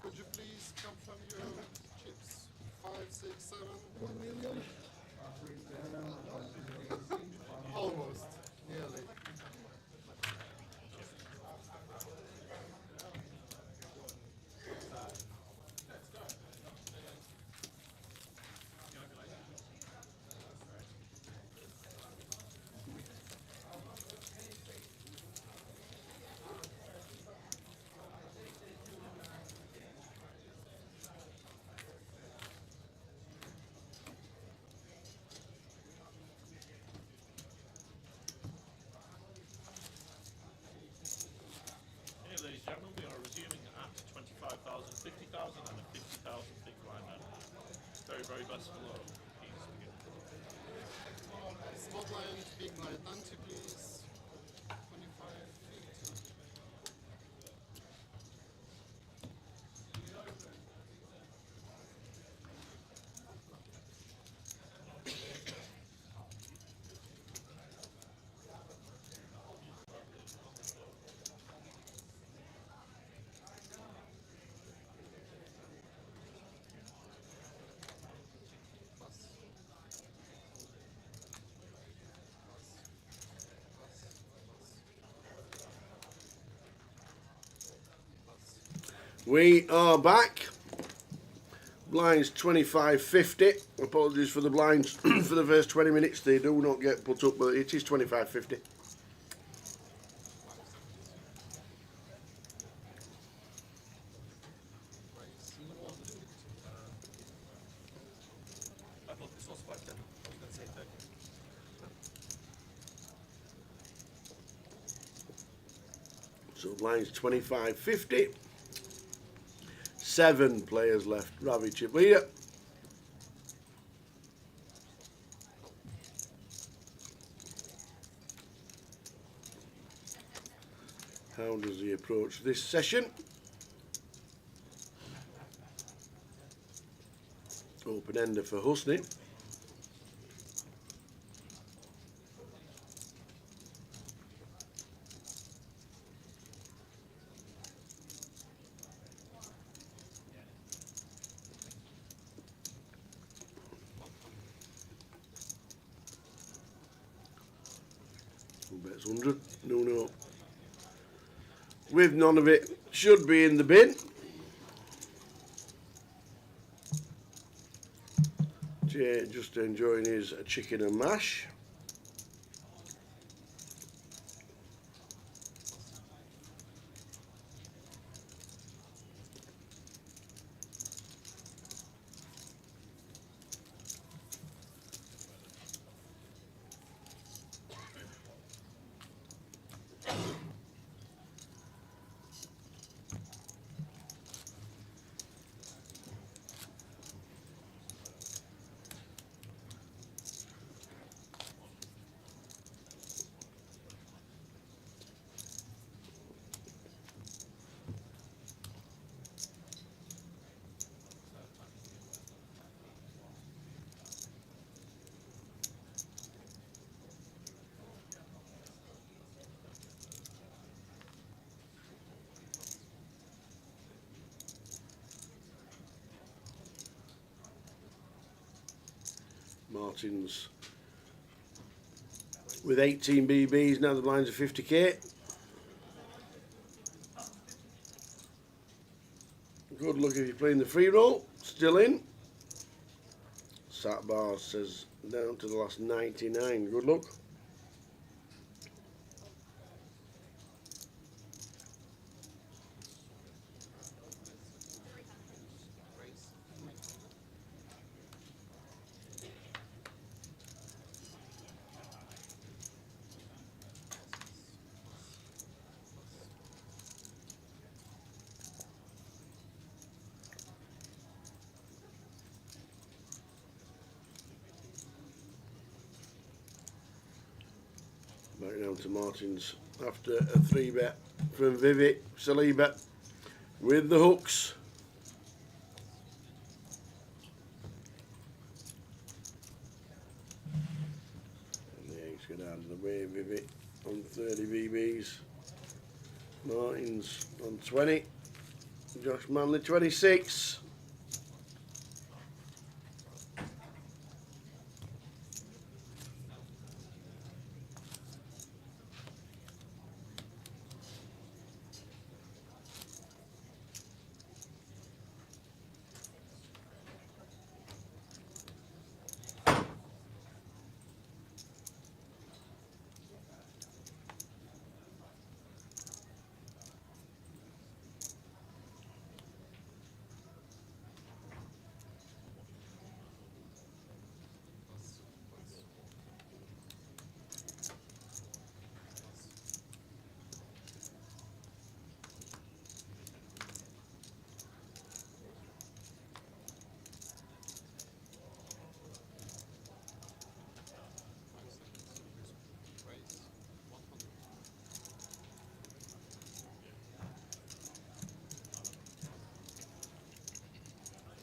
Could you please confirm your chips? 5, 6, 7, 1 million? Almost, nearly. Ladies and gentlemen, we are resuming at 25,000, 50,000 and a 50,000 big blind man. Very, very best for low. Spotlight, big blind, ante please. 25, 50. We are back. Blinds 25.50. Apologies for the blinds for the first 20 minutes. They do not get put up, but it is 25.50. So blinds 25-50. 7 players left. Ravi chip leader. How does he approach this session? Open ender for Husney. Who bets 100? No. With none of it, should be in the bin. Jay just enjoying his chicken and mash. Martin's with 18 BBs, now the blinds are 50k. Good luck if you're playing the free roll, still in. Sat bar says down to the last 99, good luck. Back down to Martin's after a 3-bet from Vivi Saliba with the hooks. And the eggs go down to the way, Vivi on 30 BBs. Martin's on 20. Josh Manley 26.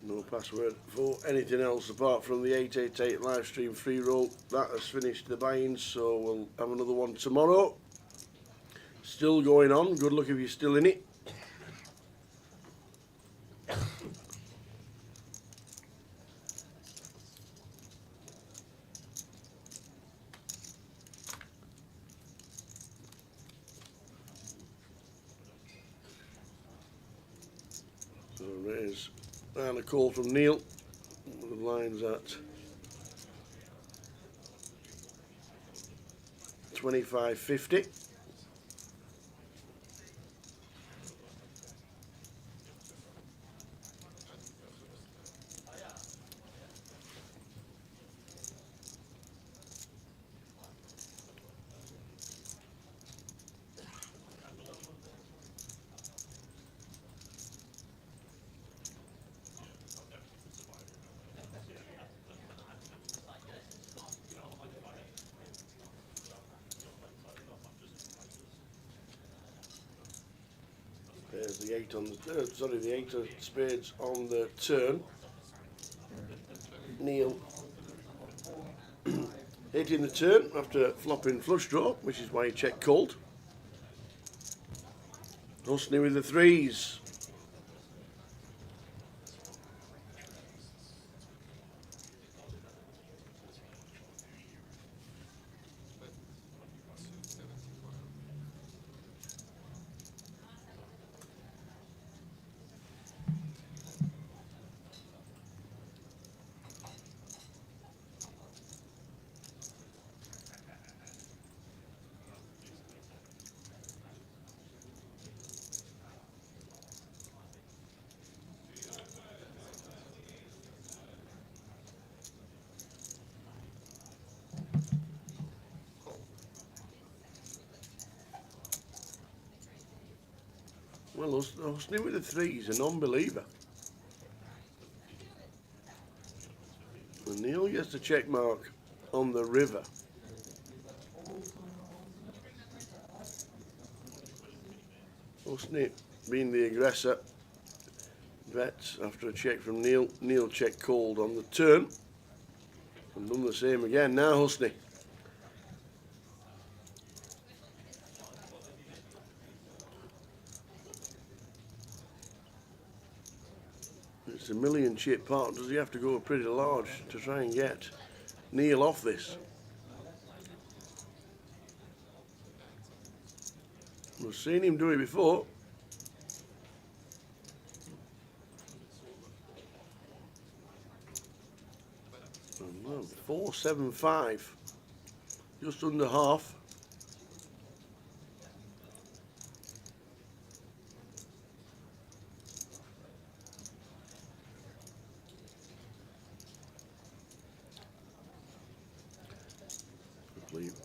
No password for anything else apart from the 888 live stream free roll. That has finished the buy-ins, so we'll have another one tomorrow. Still going on. Good luck if you're still in it. So there's and a call from Neil. The line's at 25.50. There's the 8 on the, sorry, the 8 of spades on the turn. Neil hitting the turn after flopping flush draw, which is why he checked called. Husney with the 3s. Well, Husney with the 3s, a non-believer. And Neil gets the check mark on the river. Husney being the aggressor. Vets after a check from Neil. Neil check called on the turn. And done the same again. Now Husney. It's a million chip pot. Does he have to go pretty large to try and get Neil off this? We've seen him do it before. Oh, 475, just under half.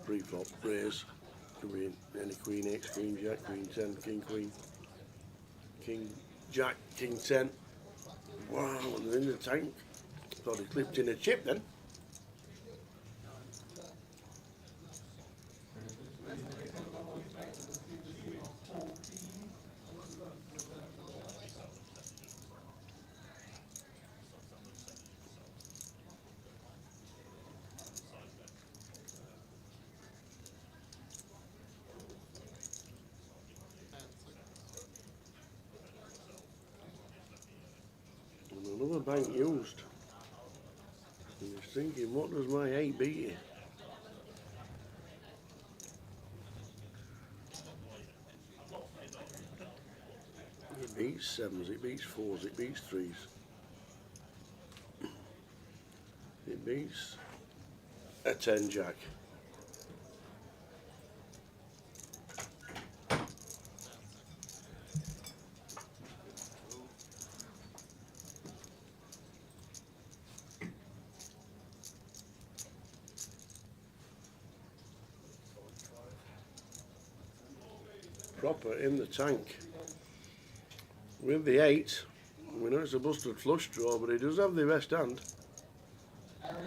Pre-flop raise. Could be any queen X, queen jack, queen 10, king queen, king jack, king 10. Wow, and in the tank. Thought he clipped in a chip then. Another bank used. And he's thinking, what does my 8 beat here? It beats 7s, it beats 4s, it beats 3s. It beats a 10 jack. Proper in the tank with the 8. We know it's a busted flush draw, but he does have the best hand. Does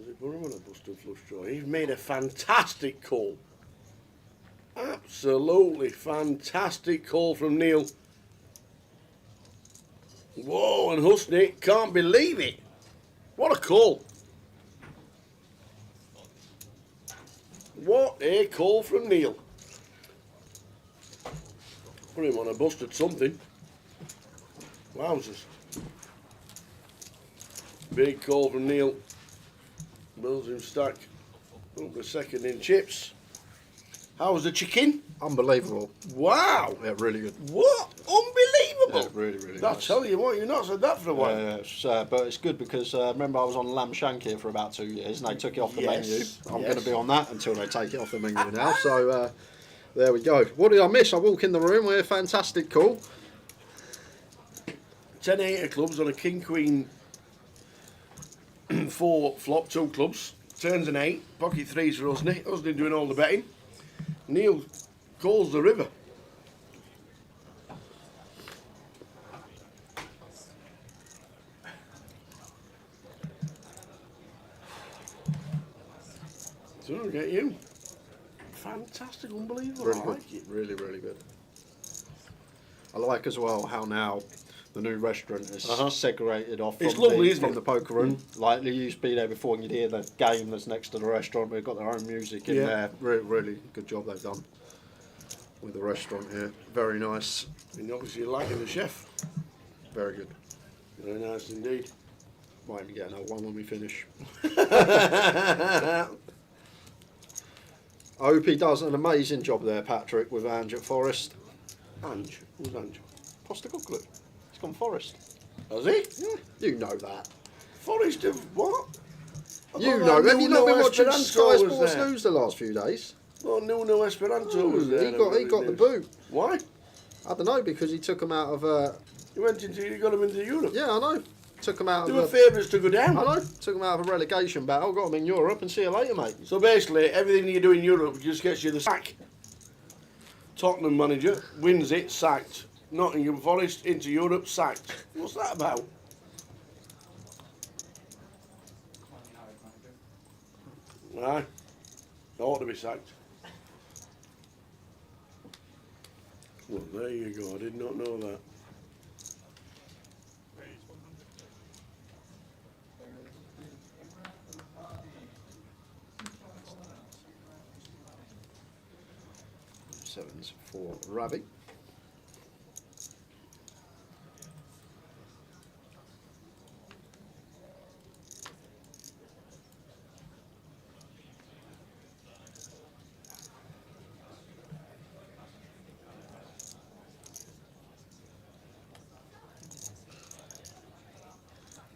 he put him on a busted flush draw? He's made a fantastic call. Absolutely fantastic call from Neil. Whoa, and Husney can't believe it. What a call. What a call from Neil. Put him on a busted something. Wowzers. Big call from Neil. Builds him stack. Up the second in chips. How was the chicken? Unbelievable. Wow. Yeah, really good. What? Unbelievable. Yeah, really I'll nice. tell you what, you've not said that for a while. Yeah, but it's good because remember I was on lamb shank here for about 2 years and they took it off the menu. I'm going to be on that until they take it off the menu now. So there we go. What did I miss? I walk in the room, we're a fantastic call. 10-8 of clubs on a king queen 4 flop, 2 clubs. Turns an 8, pocket 3s for Husney. Husney doing all the betting. Neil calls the river. So I'll get you. Fantastic, unbelievable. Really I good. like it. Really, really good. I like as well how now the new restaurant is segregated off It's from, lovely, the, isn't from it? the poker room. Like, you used to be there before and you'd hear the game that's next to the restaurant. They've got their own music in there. Really, really good job they've done with the restaurant here. Very nice. And obviously you're liking the chef. Very good. Very nice indeed. Might even get another one when we finish. I hope he does an amazing job there, Patrick, with Ange at Forest. Ange? Who's Ange? Postecoglou. He's gone Forest. Has he? Yeah, you know that. Forest of what? You know. Have you not been watching Sky Sports News the last few days? Oh, Nuno Esperanto was there. He got the boot. Why? I don't know, because he took him out of. You got him into Europe. Yeah, I know. Took him out They of. were favourites to go down. I know. Took him out of a relegation battle. Got him in Europe, and see you later, mate. So basically, everything you do in Europe just gets you the sack. Tottenham manager wins it, sacked. Nottingham Forest into Europe, sacked. What's that about? Aye. Ought to be sacked. Well, there you go. I did not know that. Sevens for Ravi.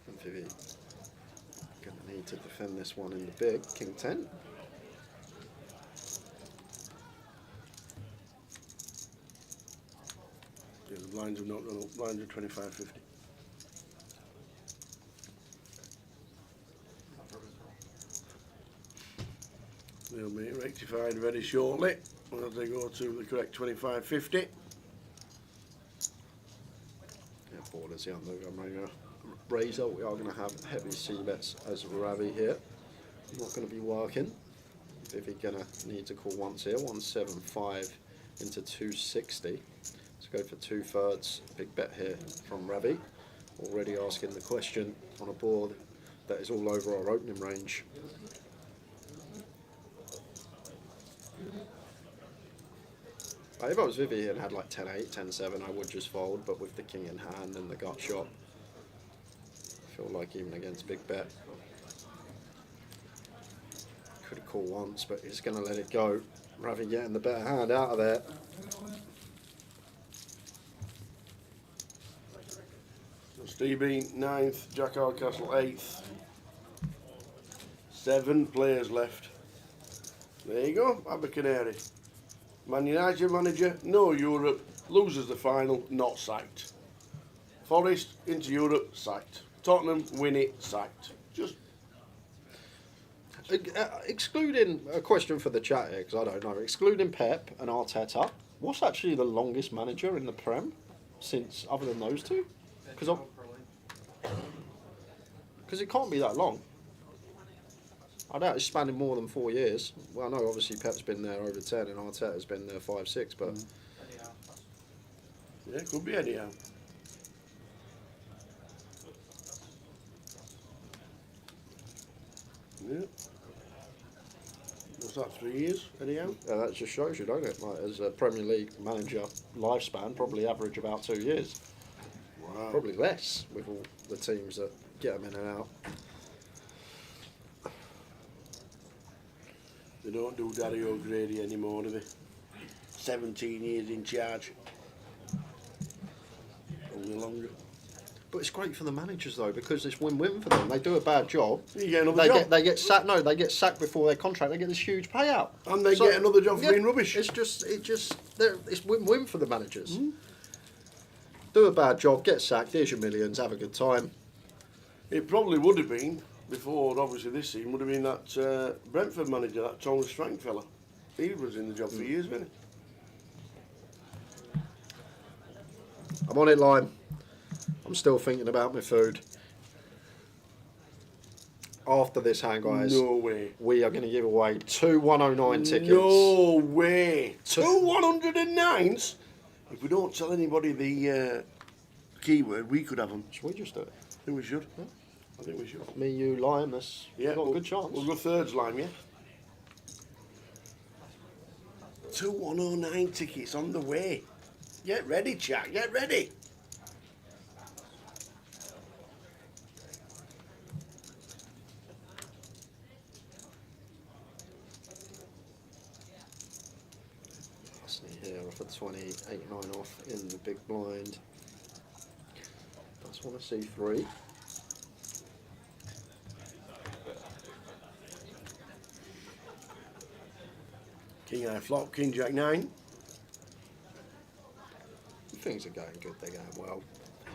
And Vivi going to need to defend this one in the big. King 10. Yeah, the blinds have not gone up. Blinds are 25.50. They'll be rectified very shortly as they go to the correct 25.50. Yeah, borders the under razor. We are going to have heavy C bets as Ravi here. Not going to be working. Vivi going to need to call once here. 175 into 260. Let's go for 2/3. Big bet here from Ravi. Already asking the question on a board that is all over our opening range. If I was Vivi and had like 10-8, 10-7, I would just fold, but with the king in hand and the gut shot, I feel like even against big bet, could call once, but he's going to let it go. Ravi getting the better hand out of there. So Steve Bean 9th, Jack Hardcastle 8th. 7 players left. There you go, Abercanary. Man United manager, no Europe, loses the final, not sacked. Forest into Europe, sacked. Tottenham win it, sacked. Just excluding a question for the chat here, because I don't know. Excluding Pep and Arteta, what's actually the longest manager in the Prem since, other than those two? Because it can't be that long. I doubt it's spanning more than 4 years. Well, I know obviously Pep's been there over 10 and Arteta's been there 5, 6, but yeah, could be anyhow. Yeah. What's that, 3 years anyhow? yeah, that just shows you, don't it? Like, as a Premier League manager lifespan, probably average about 2 years. Wow. Probably less with all the teams that get them in and out. They don't do Daddy O'Grady anymore, do they? 17 years in charge. Only longer. But it's great for the managers though, because it's win-win for them. They do a bad job. You get another job. They get sacked. No, they get sacked before their contract. They get this huge payout, And they get another job for being rubbish. It's win-win for the managers. Do a bad job, get sacked. Here's your millions. Have a good time. It probably would have been, before obviously this season, would have been that Brentford manager, that Thomas Frank fella. He was in the job for years, wasn't he? I'm on it, Lime. I'm still thinking about my food. after this hand, guys, No way. we are going to give away 2 109 tickets. No way. 2 109s? If we don't tell anybody the keyword, we could have them. Should we just do it? I think we should. Yeah. I think we should. Me, you, Lime, that's Yeah, got a good chance. We'll go thirds, Lime, yeah? 2 109 tickets on the way. Get ready, chat. Get ready. Here off at 20, 8-9 off in the big blind. That's one to see 3. King high flop, King Jack 9. Things are going good, they're going well.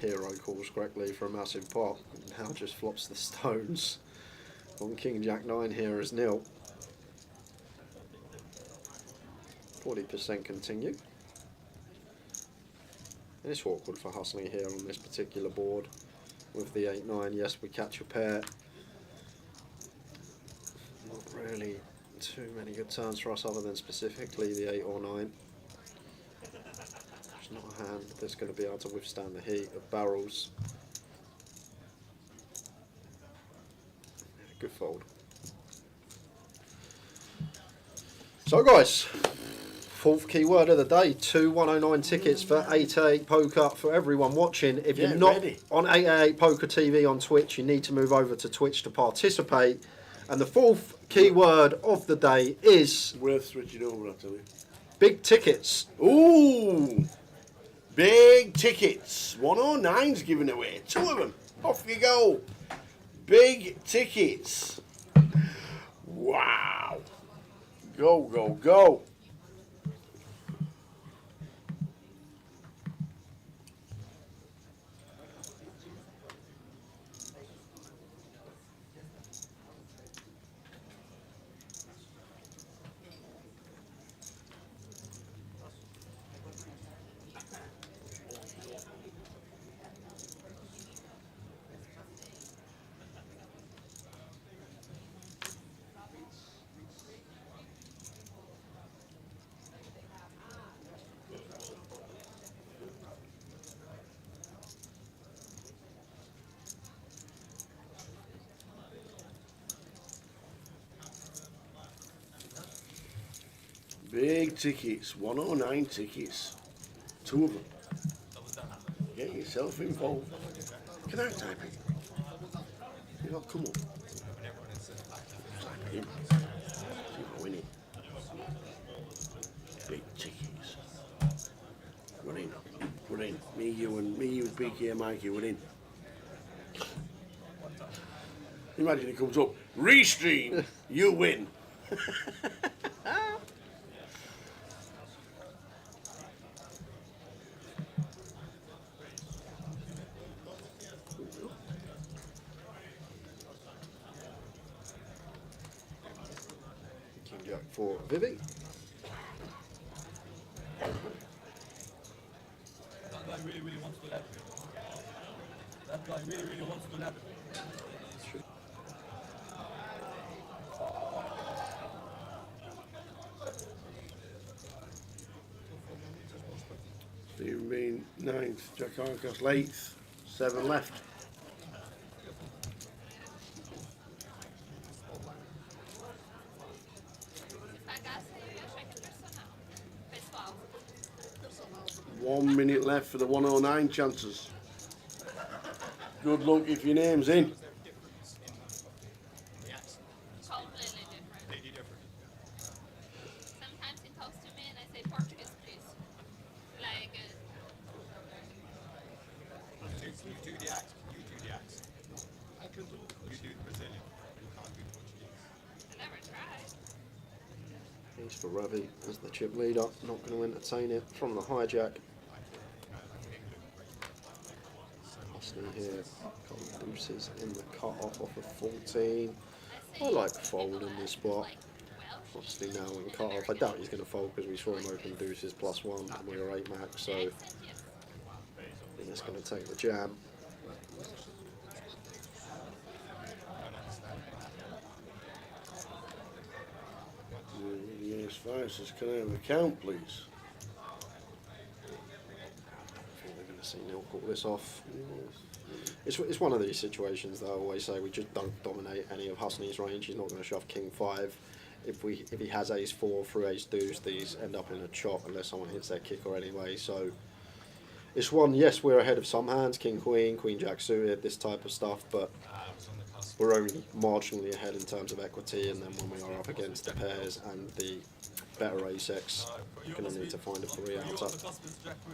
Hero calls correctly for a massive pot. Now just flops the stones. On King Jack 9 here is nil. 40% continue. And it's awkward for hustling here on this particular board with the 8-9. Yes, we catch a pair. Not really too many good turns for us other than specifically the 8 or 9. It's not a hand that's going to be able to withstand the heat of barrels. Good fold. So guys, 4th keyword of the day, 2 109 tickets for 888poker for everyone watching. If you're not on 888poker TV on Twitch, you need to move over to Twitch to participate. And the 4th keyword of the day is... Worth switching over, I tell you. Big tickets. Ooh! Big tickets. 109's giving away. 2 of them. Off you go. Big tickets. Wow. Go, go, go. Big tickets, 109 tickets. 2 of them. Get yourself involved. Can I type it? You know, come on. Type it in. See if I win it. Big tickets. We're in. We're in. Me, you, BK and Mikey, we're in. Imagine it comes up. Restream, you win. For Vivi. That guy really wants to lap. That guy really wants to lap. Stephen Bean, 9th. Jack Arcas, 8th. 7 left. One minute left for the 109 chances. Good luck if your name's in. He's for Ravi as the chip leader, not going to entertain it from the hijack. Hustling here, couple of deuces in the cut off of 14. I like fold in this spot. Obviously now in cut off, I doubt he's going to fold because we saw him open deuces +1 and we were 8 max, so I think it's going to take the jam. -5 says, can I have a count, please? I think they're going to see Neil call this off. It's one of these situations that I always say we just don't dominate any of Husney's range. He's not going to shove king 5. If he has ace 4 through ace deuce, these end up in a chop unless someone hits their kicker anyway. So it's one, yes, we're ahead of some hands, king queen, queen jack suited, this type of stuff, but we're only marginally ahead in terms of equity, and then when we are up against the pairs and the better ace-x, you're going to need to find a 3-outer.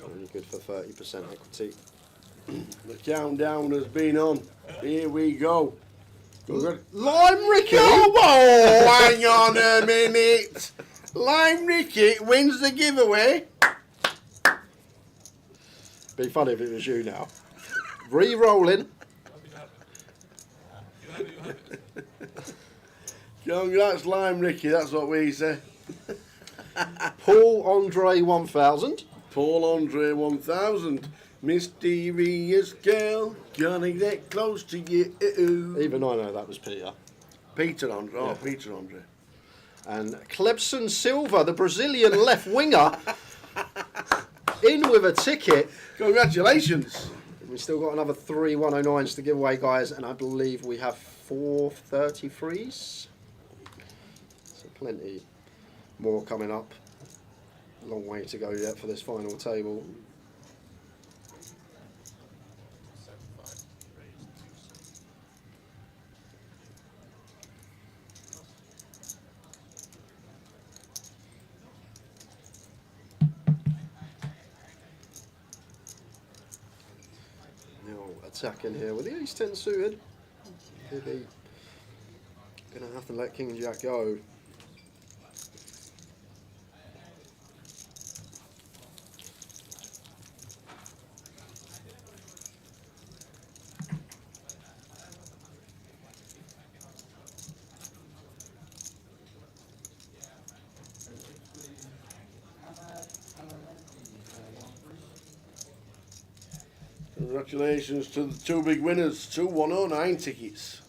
Only good for 30% equity. The countdown has been on. Here we go. Lime Ricky! Whoa, hang on a minute. Lime Ricky wins the giveaway. Be funny if it was you now. Re-rolling. Congrats, Lime Ricky, that's what we say. Paul Andre 1000. Paul Andre 1000. Mysterious girl, gonna get close to you. Even I know that was Peter. Peter Andre. Oh, Yeah. Peter Andre. And Clebson Silva, the Brazilian left winger, in with a ticket. Congratulations. We've still got another 3 109s to give away, guys, and I believe we have 4 33s. So plenty more coming up. Long way to go yet for this final table. Attacking here with the ace-10 suited. Maybe gonna have to let king jack go. Congratulations to the 2 big winners, 2 109 tickets.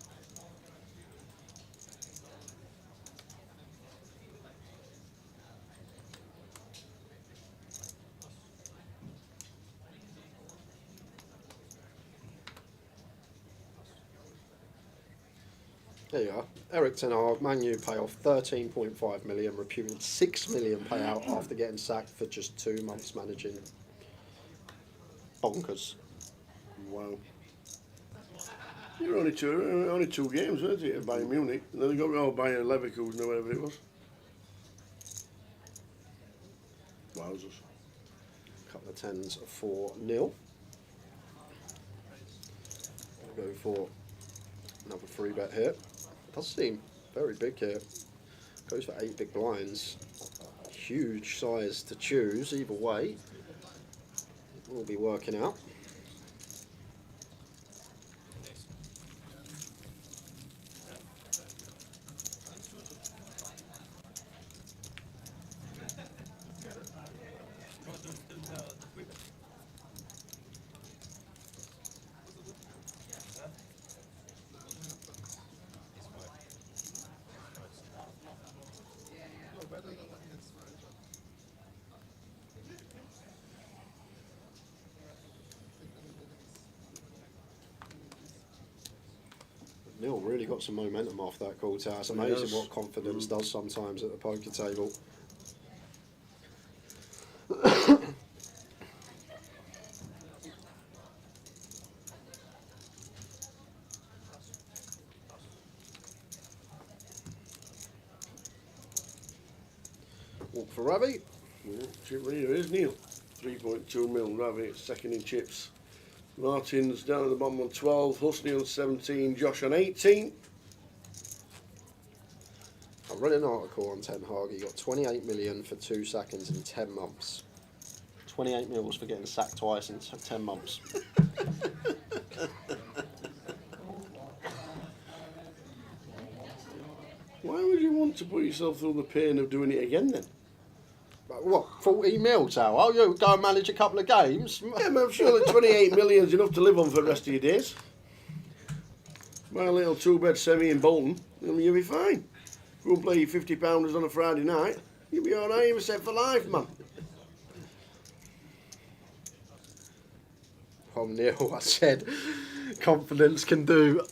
There you are. Eric Ten Hag, Man U payoff 13.5 million, reputed 6 million payout after getting sacked for just 2 months managing. Bonkers. Wow. You're only two games, weren't you, at Bayern Munich? And then they got Bayern Leverkusen or whatever it was. Wowzers. Couple of 10s for Neil. Go for another 3 bet here. Does seem very big here. Goes for 8 big blinds. Huge size to choose either way. We'll be working out. Neil really got some momentum off that call tower. It's amazing what confidence does sometimes at the poker table. Walk for Ravi. Yeah, chip leader is Neil. 3.2 mil, Ravi, second in chips. Martin's down at the bottom on 12, Husney on 17, Josh on 18. I read an article on Ten Hag. He got 28 million for 2 sackings in 10 months. 28 mils for getting sacked twice in 10 months. Why would you want to put yourself through the pain of doing it again then? What, 14 mil, Tal? Oh, you go and manage a couple of games? Yeah, but I'm sure that 28 million is enough to live on for the rest of your days. Buy a little 2-bed semi in Bolton, and you'll be fine. Go and play your £50 on a Friday night. You'll be alright, you're set for life, man. Oh, Neil, I said confidence can do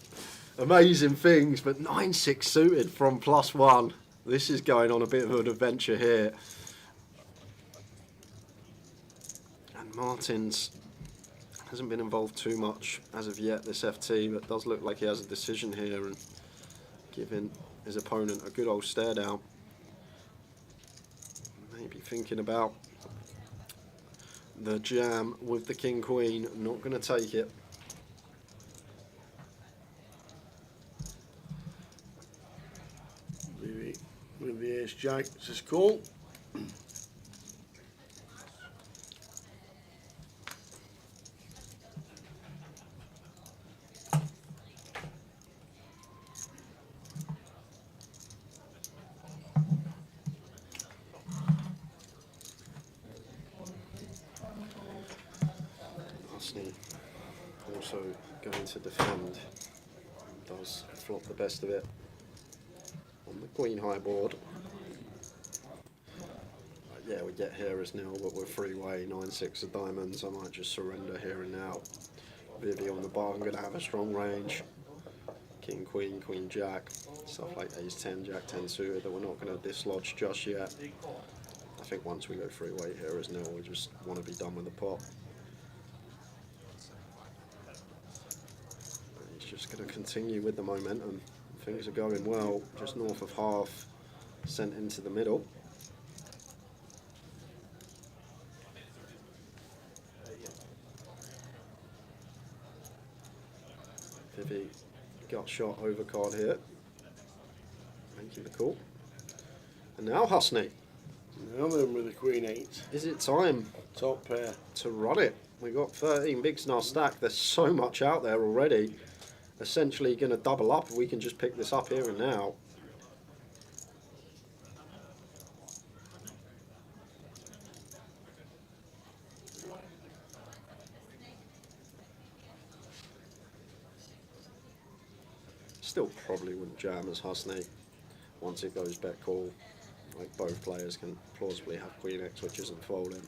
amazing things, but 9-6 suited from +1. This is going on a bit of an adventure here. And Martins hasn't been involved too much as of yet, this FT, but does look like he has a decision here and giving his opponent a good old stare down. Maybe thinking about the jam with the King Queen, not going to take it. With the Ace Jack, this is cool. Also going to defend, does flop the best of it on the Queen high board. Yeah, we get here as nil, but we're freeway 9-6 of diamonds. I might just surrender here and now. Vivi on the bar, I'm going to have a strong range. King, Queen, Queen, Jack, stuff like Ace 10, Jack 10 suited that we're not going to dislodge just yet. I think once we go freeway here as nil, we just want to be done with the pot. Just going to continue with the momentum. Things are going well. Just north of half, sent into the middle. Vivi got shot overcard here. Making the call. And now Husney. Now then with the Queen 8. Is it time? Top pair. To run it. We got 13 bigs in our stack. There's so much out there already. Essentially going to double up if we can just pick this up here and now. Still probably wouldn't jam as Husney once it goes bet call. Like both players can plausibly have Queen X which isn't folding.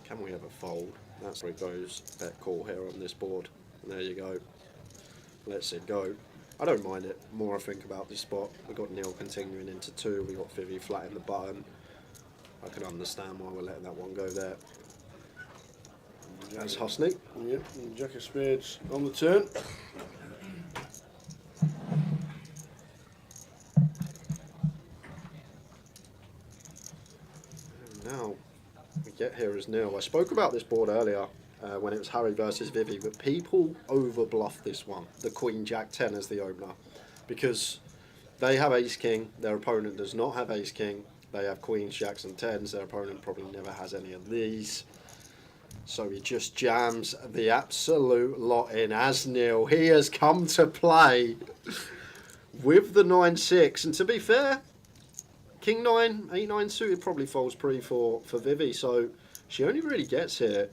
Can we have a fold? That's where it goes, bet call here on this board. And there you go. Let's it go. I don't mind it. The more I think about this spot, we've got Neil continuing into 2, we've got Vivi flat in the button. I can understand why we're letting that one go there. That's Husney. Yep, and Jack of Spades on the turn. And now we get here as Neil. I spoke about this board earlier when it was Harry versus Vivi, but people overbluff this one, the Queen Jack 10 as the opener, because they have Ace King, their opponent does not have Ace King, they have Queens, Jacks and 10s, their opponent probably never has any of these. So he just jams the absolute lot in as Neil. He has come to play with the 9-6, and to be fair, King 9, 8-9 suited probably folds pre for Vivi, so she only really gets here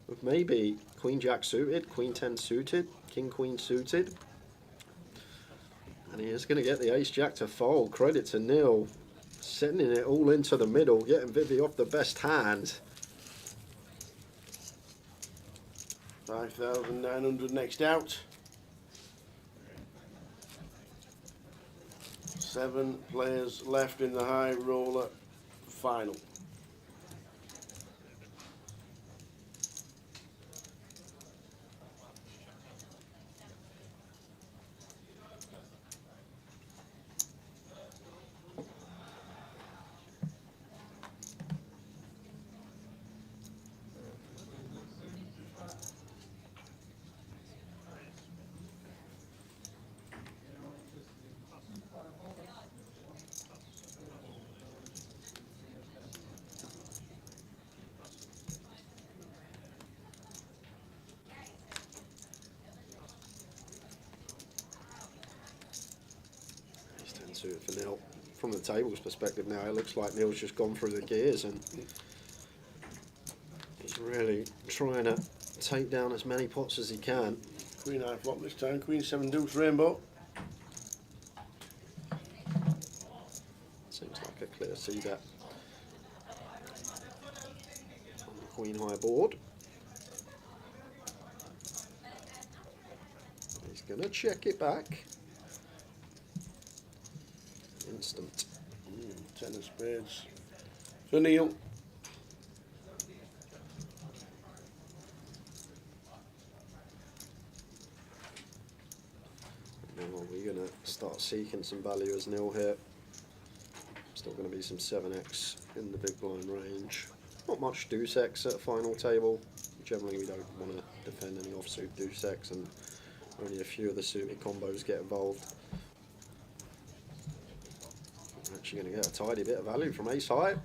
with maybe Queen Jack suited, Queen 10 suited, King Queen suited. And he is going to get the Ace Jack to fold. Credit to Neil, sending it all into the middle, getting Vivi off the best hand. 5,900 next out. 7 players left in the high roller final. Suited for Neil. From the table's perspective now, it looks like Neil's just gone through the gears and he's really trying to take down as many pots as he can. Queen high flop this time, Queen 7 deuce rainbow. clear C bet. On the queen high board. He's going to check it back. Instant. 10 of spades for Neil. Now we're going to start seeking some value as Neil here. Still going to be some 7x in the big blind range. Not much deuce x at final table. Generally we don't want to defend any offsuit deuce x, and only a few of the suited combos get involved. We're actually going to get a tidy bit of value from ace high.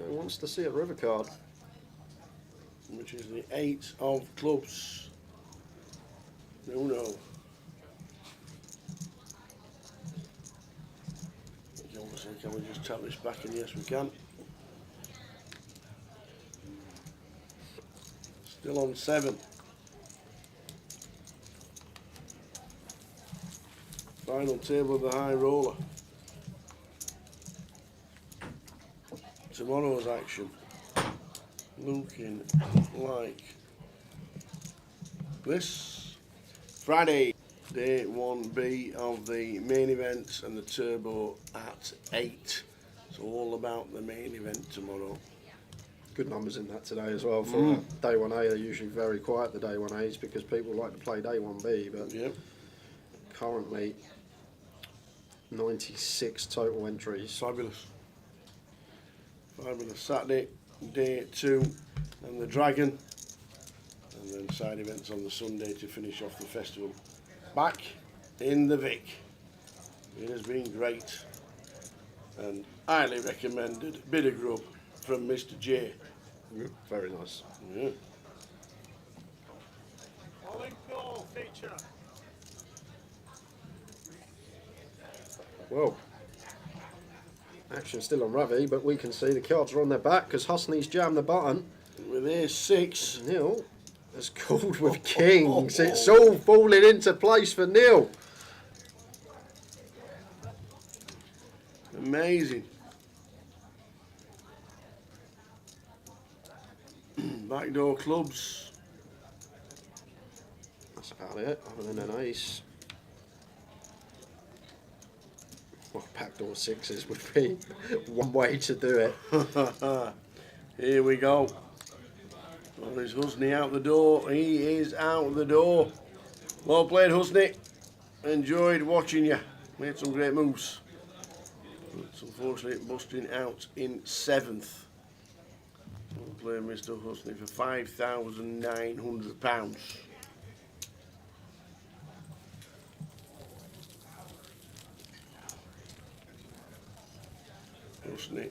Who wants to see a river card? Which is the 8 of clubs. No. Can we just tap this back in? Yes, we can. Still on 7. Final table of the high roller. Tomorrow's action looking like this. Friday, day 1B of the main event and the turbo at 8. It's all about the main event tomorrow. Good numbers in that today as well. For day 1A, they're usually very quiet, the day 1As, because people like to play day 1B, but currently 96 total entries. Fabulous. Saturday, day 2 and the Dragon, and then side events on the Sunday to finish off the festival. Back in the Vic. It has been great and highly recommended. Bit of grub from Mr. J. Very nice. Yeah. Well, action still on Ravi, but we can see the cards are on their back because Husney's jammed the button. With ace 6. Neil has called with kings. It's all falling into place for Neil. Amazing. Backdoor clubs. That's about it, other than an ace. Well, backdoor sixes would be one way to do it. Here we go. Well, is Husney out the door? He is out the door. Well played, Husney. Enjoyed watching you. Made some great moves. But unfortunately, busting out in 7th. Well played, Mr. Husney, for £5,900. Husney,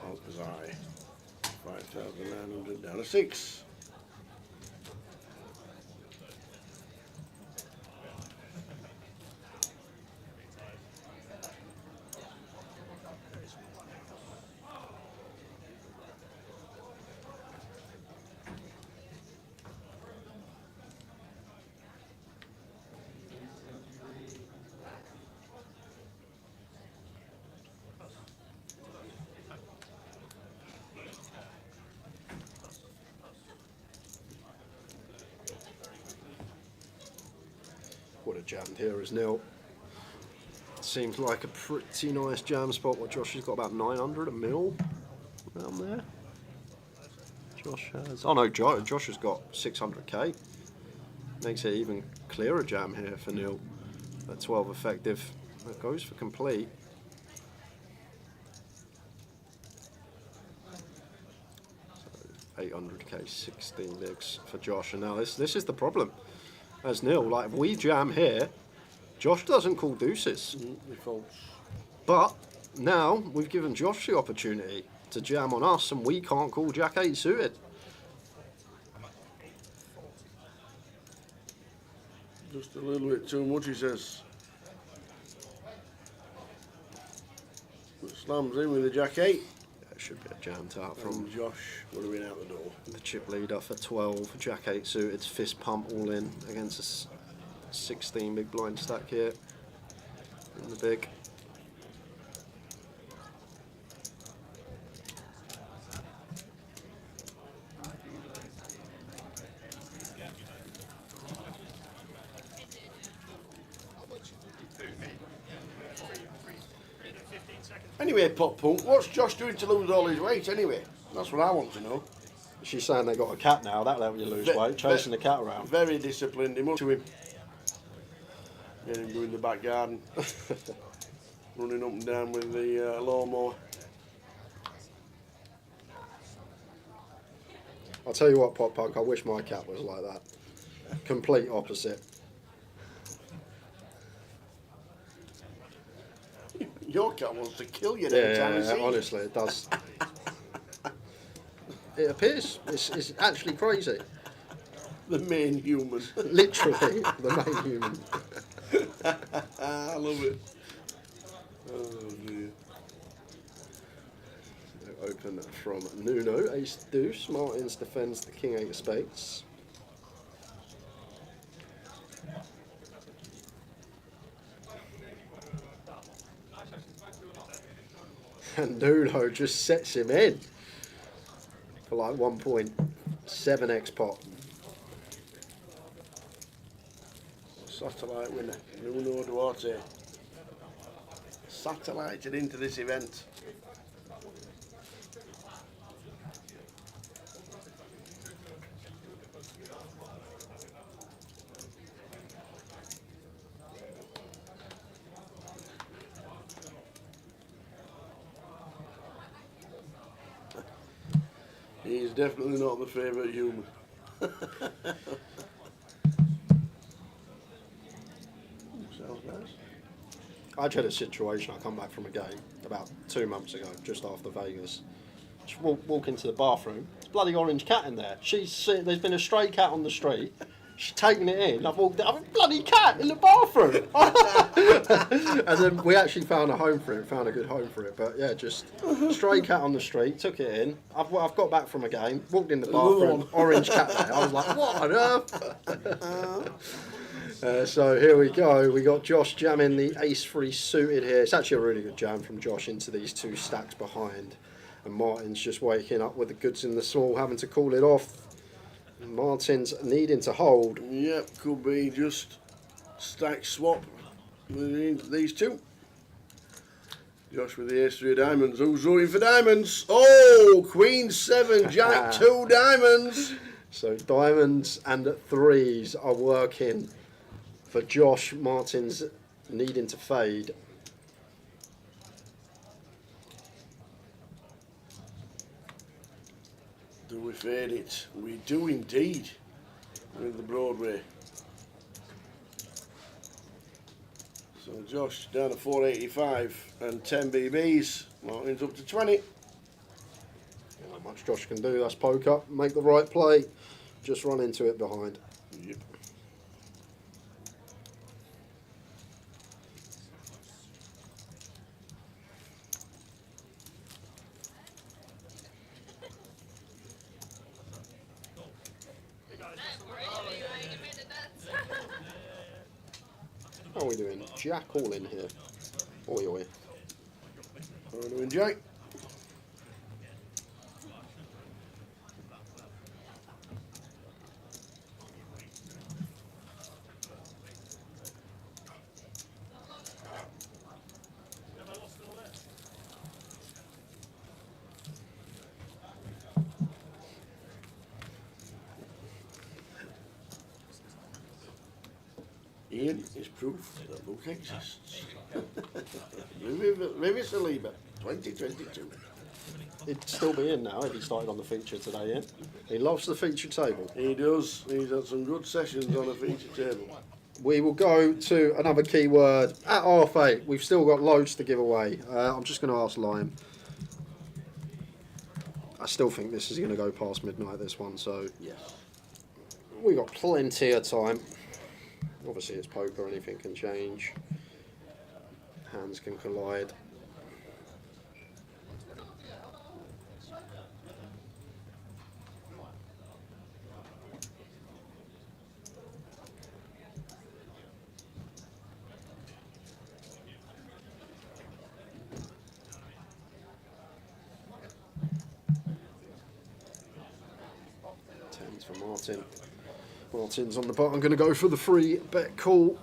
Alcazar, 5,900 down to 6. Would have jammed here as Neil. Seems like a pretty nice jam spot. What Josh has got about 900 a mil around there. Josh has. Oh no, Josh has got 600k. Makes it even clearer jam here for Neil. At 12 effective. That goes for complete. So 800k, 16 bigs for Josh. And now this is the problem. As Neil, like if we jam here, Josh doesn't call deuces. But now we've given Josh the opportunity to jam on us, and we can't call Jack 8 suited. Just a little bit too much, he says. Slams in with the Jack 8. That should be a jam tap from Josh. Would have been out the door. The chip leader for 12. Jack 8 suited, fist pump all in against a 16 big blind stack here in the big. Anyway, Pop Punk, what's Josh doing to lose all his weight anyway? That's what I want to know. She's saying they got a cat now. That'll help you lose weight. Chasing the cat around. Very disciplined. Him up to him. Get him doing the back garden. Running up and down with the lawnmower. I'll tell you what, Pop Punk, I wish my cat was like that. Complete opposite. Your cat wants to kill you every time you see it. Honestly, it does. It appears. It's actually crazy. The main human. Literally, the main human. I love it. Oh dear. Open from Nuno, ace deuce. Martins defends the king eight of spades. And Nuno just sets him in for like 1.7x pot. Satellite winner, Nuno Duarte. Satellited into this event. He's definitely not the favourite human. Sounds nice. I had a situation. I come back from a game about 2 months ago, just after Vegas. Just walk into the bathroom. There's a bloody orange cat in there. There's been a stray cat on the street. She's taking it in. I've walked in. I've a bloody cat in the bathroom. And then we actually found a home for it. Found a good home for it. But yeah, just stray cat on the street. Took it in. I've got back from a game. Walked in the bathroom. Orange cat there. I was like, what on earth? So here we go. We got Josh jamming the ace-3 suited here. It's actually a really good jam from Josh into these two stacks behind. And Martin's just waking up with the goods in the small, having to call it off. Martin's needing to hold. Yep, could be just stack swap with these two. Josh with the ace-3 of diamonds. Who's going for diamonds? Oh, Queen 7, Jack 2 diamonds. So diamonds and threes are working for Josh. Martin's needing to fade. Do we fade it? We do indeed with the Broadway. So Josh down to 485 and 10 BBs. Martin's up to 20. Not much Josh can do. That's poker. Make the right play. Just run into it behind. Yep. How are we doing? Jack all in here. Oi, oi. How are we doing, Jack? Ian is proof that luck exists. Vivi Saliba, 2022. He'd still be in now if he started on the feature today, Ian. He loves the feature table. He does. He's had some good sessions on a feature table. We will go to another keyword at R8. We've still got loads to give away. I'm just going to ask Lime. I still think this is going to go past midnight, this one, so yes. We got plenty of time. Obviously it's poker, anything can change. Hands can collide. Tens for Martin. Martin's on the button. I'm going to go for the free bet call.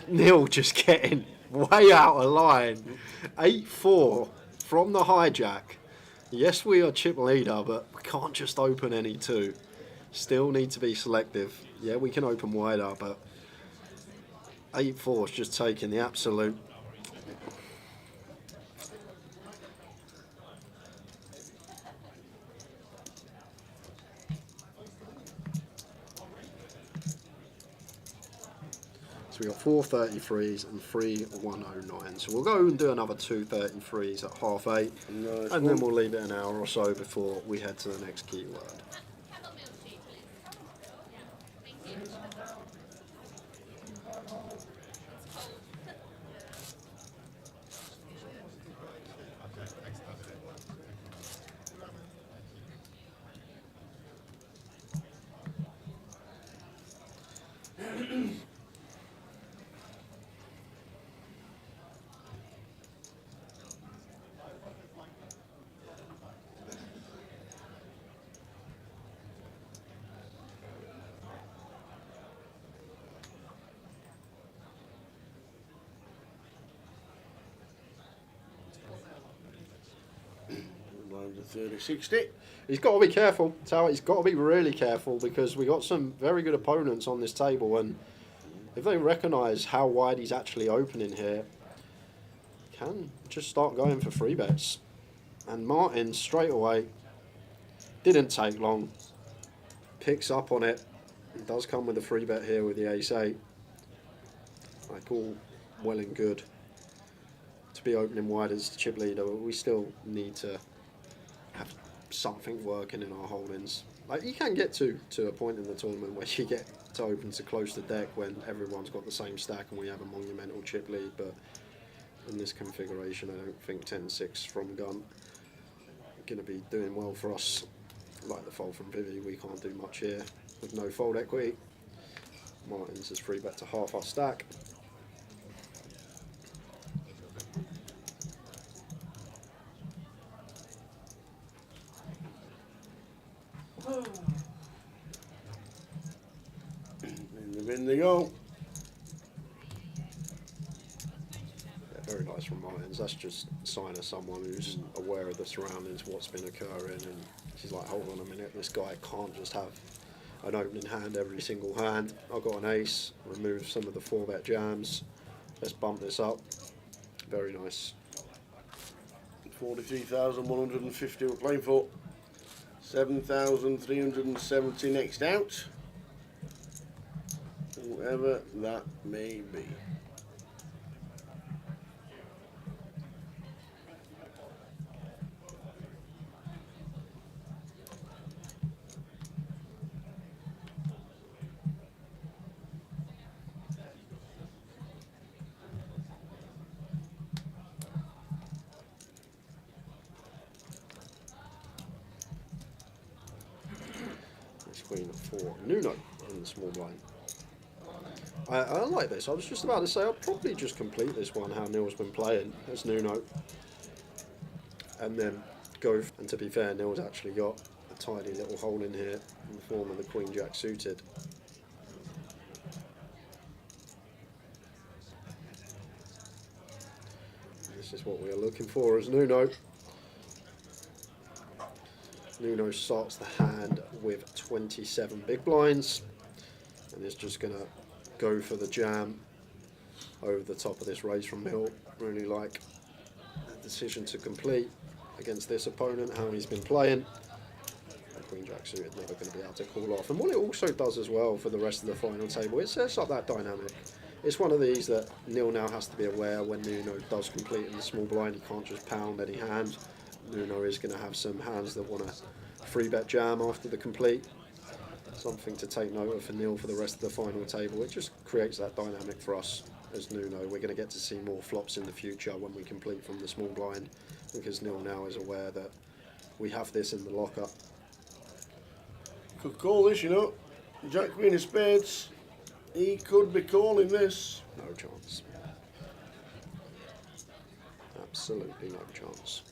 Neil just getting way out of line. 8-4 from the hijack. Yes, we are chip leader, but we can't just open any two. Still need to be selective. Yeah, we can open wider, but 8-4 is just taking the absolute. So we got 4 33s and 3 109s. So we'll go and do another 2 33s at 8:30, and then we'll leave it an hour or so before we head to the next keyword. Lines of 30-60. He's got to be careful. He's got to be really careful because we got some very good opponents on this table, and if they recognise how wide he's actually opening here, can just start going for free bets. And Martin straight away, didn't take long, picks up on it. It does come with a free bet here with the ace-8. Like all well and good to be opening wide as chip leader, but we still need to have something working in our holdings. Like, you can get to a point in the tournament where you get to open to close the deck when everyone's got the same stack and we have a monumental chip lead, but in this configuration I don't think 10-6 from gun going to be doing well for us. Like the fold from Vivi, we can't do much here with no fold equity. Martin's is free bet to half our stack. In the bin they go. Yeah, very nice from Martins. That's just a sign of someone who's aware of the surroundings, what's been occurring, and she's like, hold on a minute, this guy can't just have an opening hand every single hand. I've got an ace, remove some of the 4-bet jams. Let's bump this up. Very nice. 43,150 we're playing for. 7,370 next out. Whoever that may be. Queen of 4. Nuno in the small blind. I like this. I was just about to say I'll probably just complete this one how Neil's been playing as Nuno. And then go, and to be fair, Neil's actually got a tiny little hole in here in the form of the Queen Jack suited. This is what we are looking for as Nuno. Nuno starts the hand with 27 big blinds and is just going to go for the jam over the top of this raise from Neil. Really like the decision to complete against this opponent, how he's been playing. And Queen Jack suited never going to be able to call off. And what it also does as well for the rest of the final table, it sets up that dynamic. It's one of these that Neil now has to be aware when Nuno does complete in the small blind. He can't just pound any hand. Nuno is going to have some hands that want to free bet jam after the complete. Something to take note of for Neil for the rest of the final table. It just creates that dynamic for us as Nuno. We're going to get to see more flops in the future when we complete from the small blind, because Neil now is aware that we have this in the locker. Could call this, you know. Jack Queen of Spades. He could be calling this. No chance. Absolutely no chance.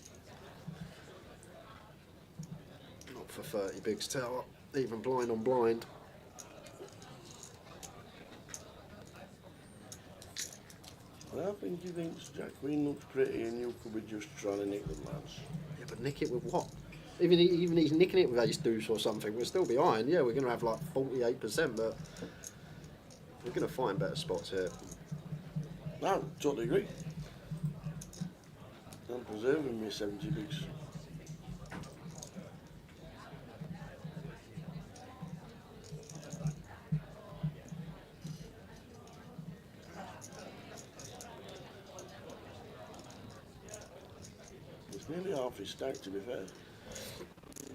Not for 30 bigs tower, even blind on blind. I think he thinks Jack Queen looks pretty and you could be just trying to nick the lads. Yeah, but nick it with what? Even he's nicking it with ace deuce or something, we're still behind. Yeah, we're going to have like 48%, but we're going to find better spots here. No, totally agree. I'm preserving my 70 bigs. It's nearly half his stack, to be fair.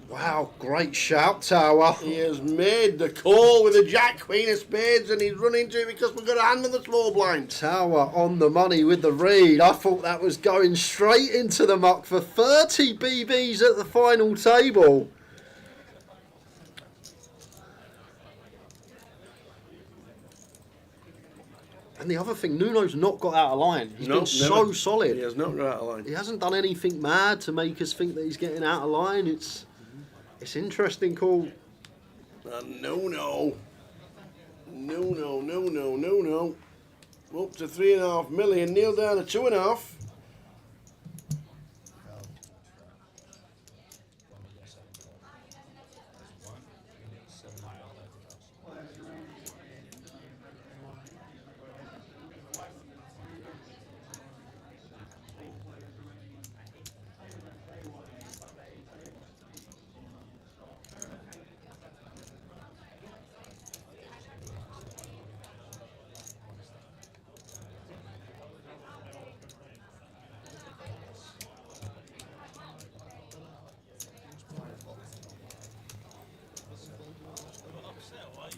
Wow, great shout, Tower. He has made the call with the Jack Queen of spades and he's run into it because we've got a hand on the small blind. Tower on the money with the read. I thought that was going straight into the muck for 30 BBs at the final table. And the other thing, Nuno's not got out of line. He's been so solid. He has not got out of line. He hasn't done anything mad to make us think that he's getting out of line. It's interesting call. No. Up to 3.5 million, Neil down to 2.5.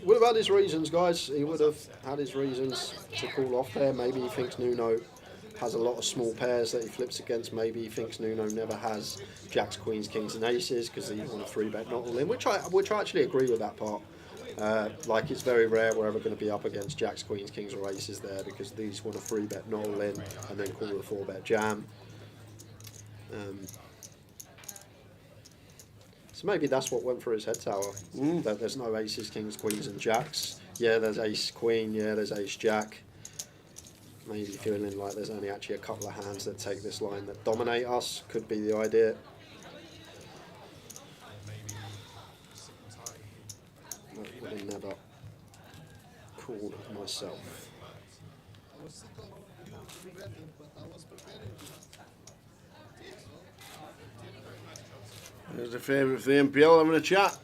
What about his reasons, guys? He would have had his reasons to call off there. Maybe he thinks Nuno has a lot of small pairs that he flips against. Maybe he thinks Nuno never has jacks, queens, kings and aces because he want to 3-bet not all in, which I actually agree with that part. Like it's very rare we're ever going to be up against jacks, queens, kings or aces there because these want to 3-bet not all in and then call the 4-bet jam. So maybe that's what went through his head, Tower. That there's no aces, kings, queens and jacks. Yeah, there's ace, queen. Yeah, there's ace, jack. Maybe feeling like there's only actually a couple of hands that take this line that dominate us. Could be the idea. I would have never called myself. There's the favourite for the MPL having a chat.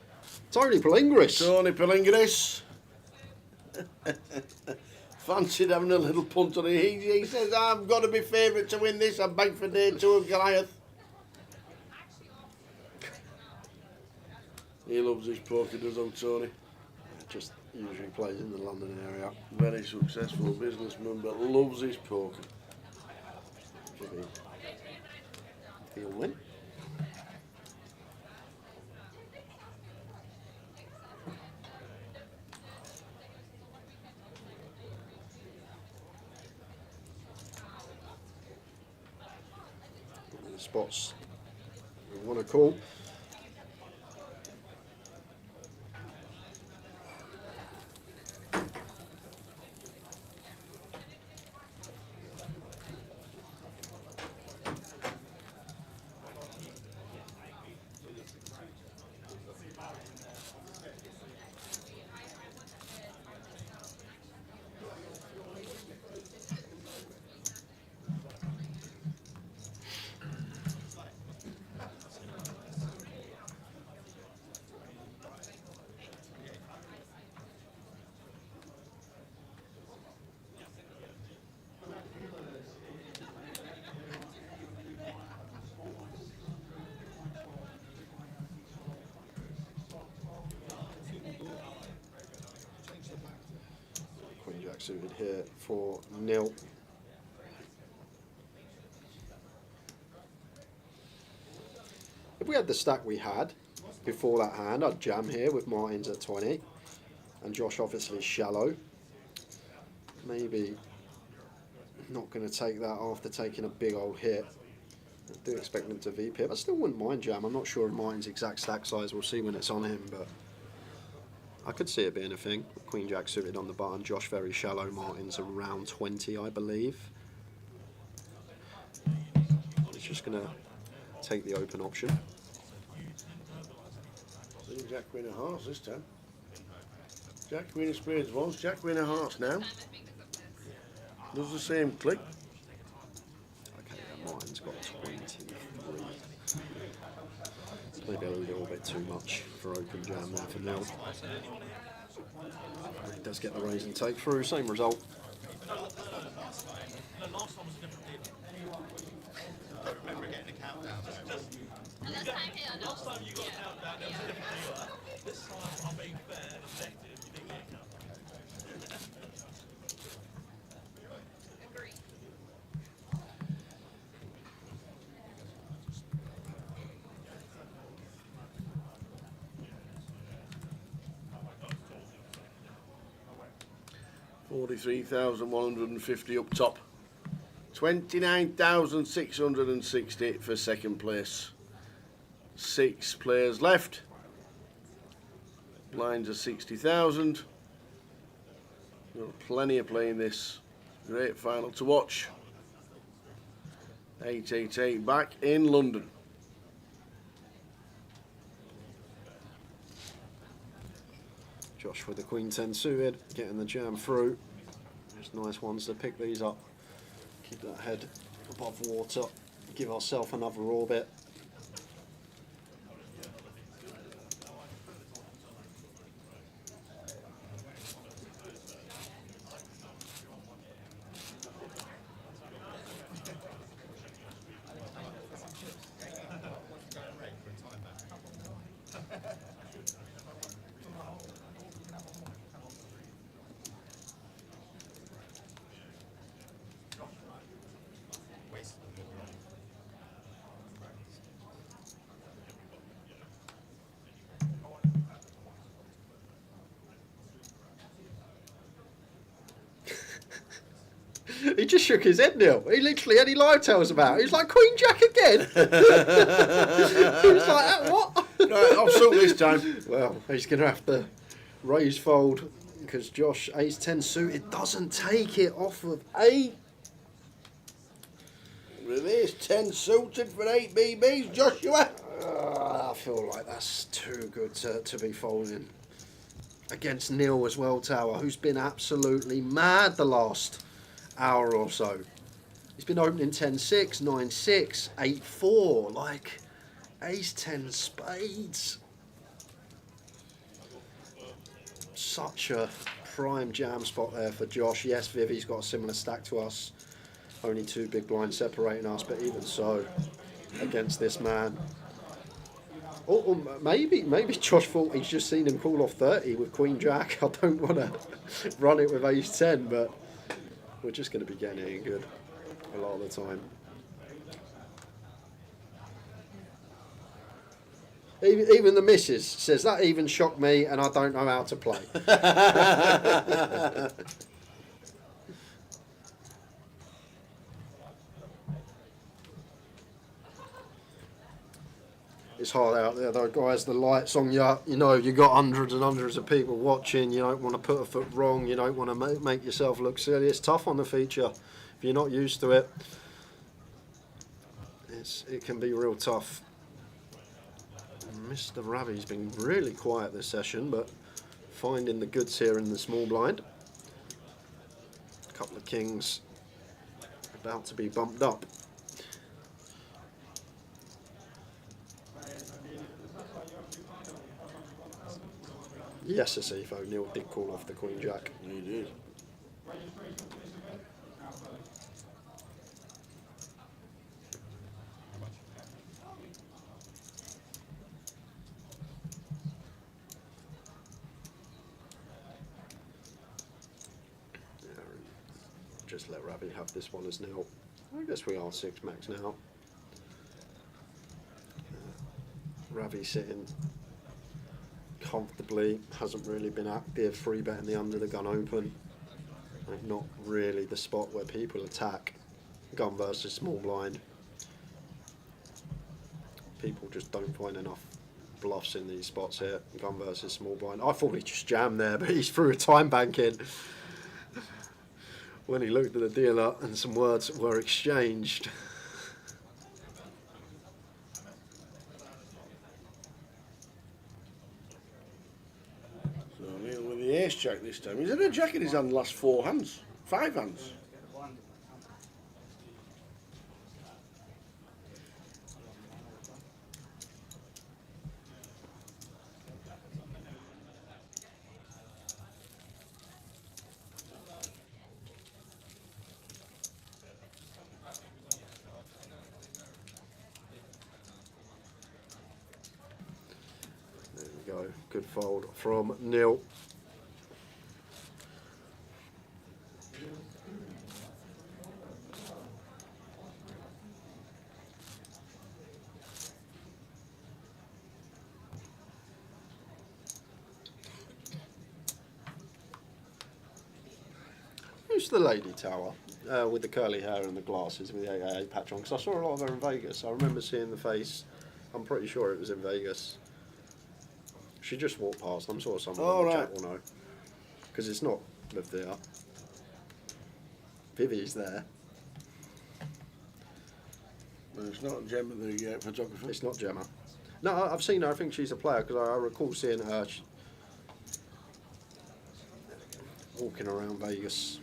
Tony Palingris. Tony Palingris. Fancied having a little punt on it. He says, I've got to be favourite to win this. I beg for day 2 of Goliath. He loves his poker, does old Tony. Just usually plays in the London area. Very successful businessman, but loves his poker. He'll win. Spots we want to call. Suited here for nil. If we had the stack we had before that hand, I'd jam here with Martins at 20 and Josh obviously shallow. Maybe not going to take that after taking a big old hit. I do expect him to VP it. I still wouldn't mind jam. I'm not sure of Martin's exact stack size. We'll see when it's on him, but I could see it being a thing. Queen Jack suited on the button. Josh very shallow. Martin's around 20, I believe. just going to take the open option. Jack Queen of Hearts this time. Jack Queen of Spades once, Jack Queen of Hearts now. Does the same click. Okay, mine's got 23. Maybe a little bit too much for open jam there for Neil. He does get the raise and take through, same result. $43,150 up top. 29,660 for second place. 6 players left. Blinds are 60,000. Plenty of play in this great final to watch. 888 back in London. Josh with the Queen 10 suited, getting the jam through. Just nice ones to pick these up. Keep that head above water. Give ourselves another orbit. He just shook his head, Neil. He literally had live tells about it. He was like, Queen Jack again. He was like, what? Right, I'll suit this time. Well, he's going to have to raise fold because Josh, ace 10 suited, doesn't take it off of 8. Release 10 suited for 8 BBs, Joshua. I feel like that's too good to be folding. Against Neil as well, Tower, who's been absolutely mad the last hour or so. He's been opening 10-6, 9-6, 8-4, like ace 10 spades. Such a prime jam spot there for Josh. Yes, Vivi's got a similar stack to us. Only 2 big blinds separating us, but even so, against this man. Or maybe Josh thought he's just seen him call off 30 with Queen Jack. I don't want to run it with ace 10, but we're just going to be getting it in good a lot of the time. Even the missus says, that even shocked me and I don't know how to play. It's hard out there though, guys. The light's on you. You know, you got hundreds and hundreds of people watching. You don't want to put a foot wrong. You don't want to make yourself look silly. It's tough on the feature if you're not used to it. It can be real tough. Mr. Ravi's been really quiet this session, but finding the goods here in the small blind. A couple of kings about to be bumped up. Yes, Asifo. Neil did call off the Queen Jack. He did. Just let Ravi have this one as Neil. I guess we are 6 max now. Ravi sitting comfortably, hasn't really been active, free betting the under the gun open. Like not really the spot where people attack gun versus small blind. People just don't find enough bluffs in these spots here, gun versus small blind. I thought he just jammed there, but he's threw a time bank in. When he looked at the dealer and some words were exchanged. ace jack this time. He's had a jack in his hand the last 4 hands. 5 hands. There we go. Good fold from Neil. Who's the lady tower with the curly hair and the glasses with the 888 patch on? Because I saw a lot of her in Vegas. I remember seeing the face. I'm pretty sure it was in Vegas. She just walked past. I'm sure someone in the chat will know. Because it's not lived there. Vivi's there. No, it's not Gemma, the photographer. It's not Gemma. No, I've seen her. I think she's a player because I recall seeing her walking around Vegas.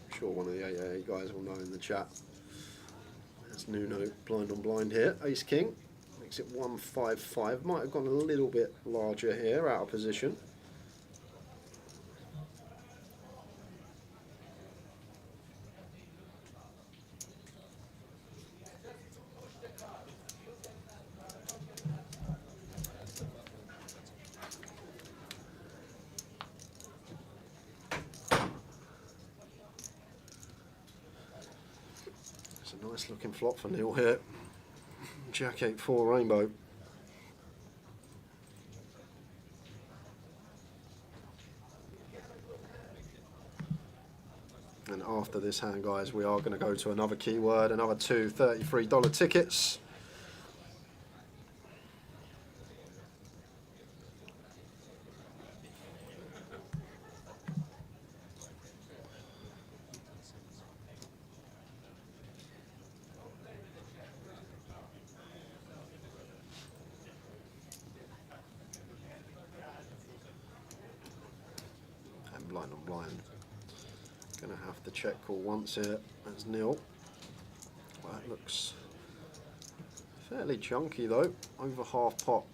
I'm sure one of the 888 guys will know in the chat. There's Nuno blind on blind here. Ace King makes it 155. Might have gone a little bit larger here, out of position. Nice looking flop for Neil here. Jack 8-4 rainbow. And after this hand, guys, we are going to go to another keyword, another 2 $33 tickets. Blind on blind. Gonna have to check call once here. That's nil. Well, that looks fairly chunky though. Over half pot.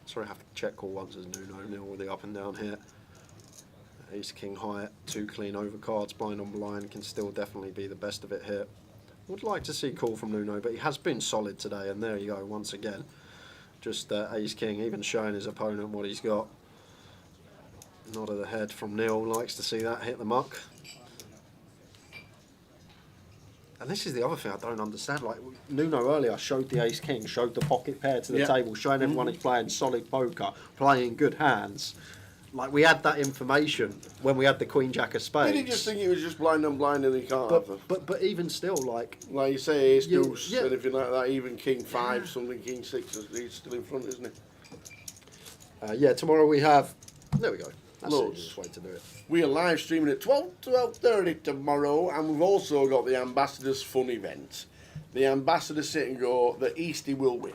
Sorry, I have to check call once as Nuno. Nil with the up and down here. Ace King high, 2 clean over cards. Blind on blind can still definitely be the best of it here. Would like to see call from Nuno, but he has been solid today. And there you go, once again. Just Ace King, even showing his opponent what he's got. Nod of the head from Neil, likes to see that hit the muck. And this is the other thing I don't understand. Like Nuno earlier showed the Ace King, showed the pocket pair to the table, showing everyone he's playing solid poker, playing good hands. Like we had that information when we had the Queen Jack of Spades. Did he just think he was just blind on blind and he can't have them? But even still, like you say, Ace Deuce, anything like that, even King 5, something King 6, he's still in front, isn't he? Yeah, tomorrow we have. There we go. That's the Loads. easiest way to do it. We are live streaming at 12:30 tomorrow, and we've also got the Ambassadors Fun event. The Ambassadors sit and go, the Eastie will win.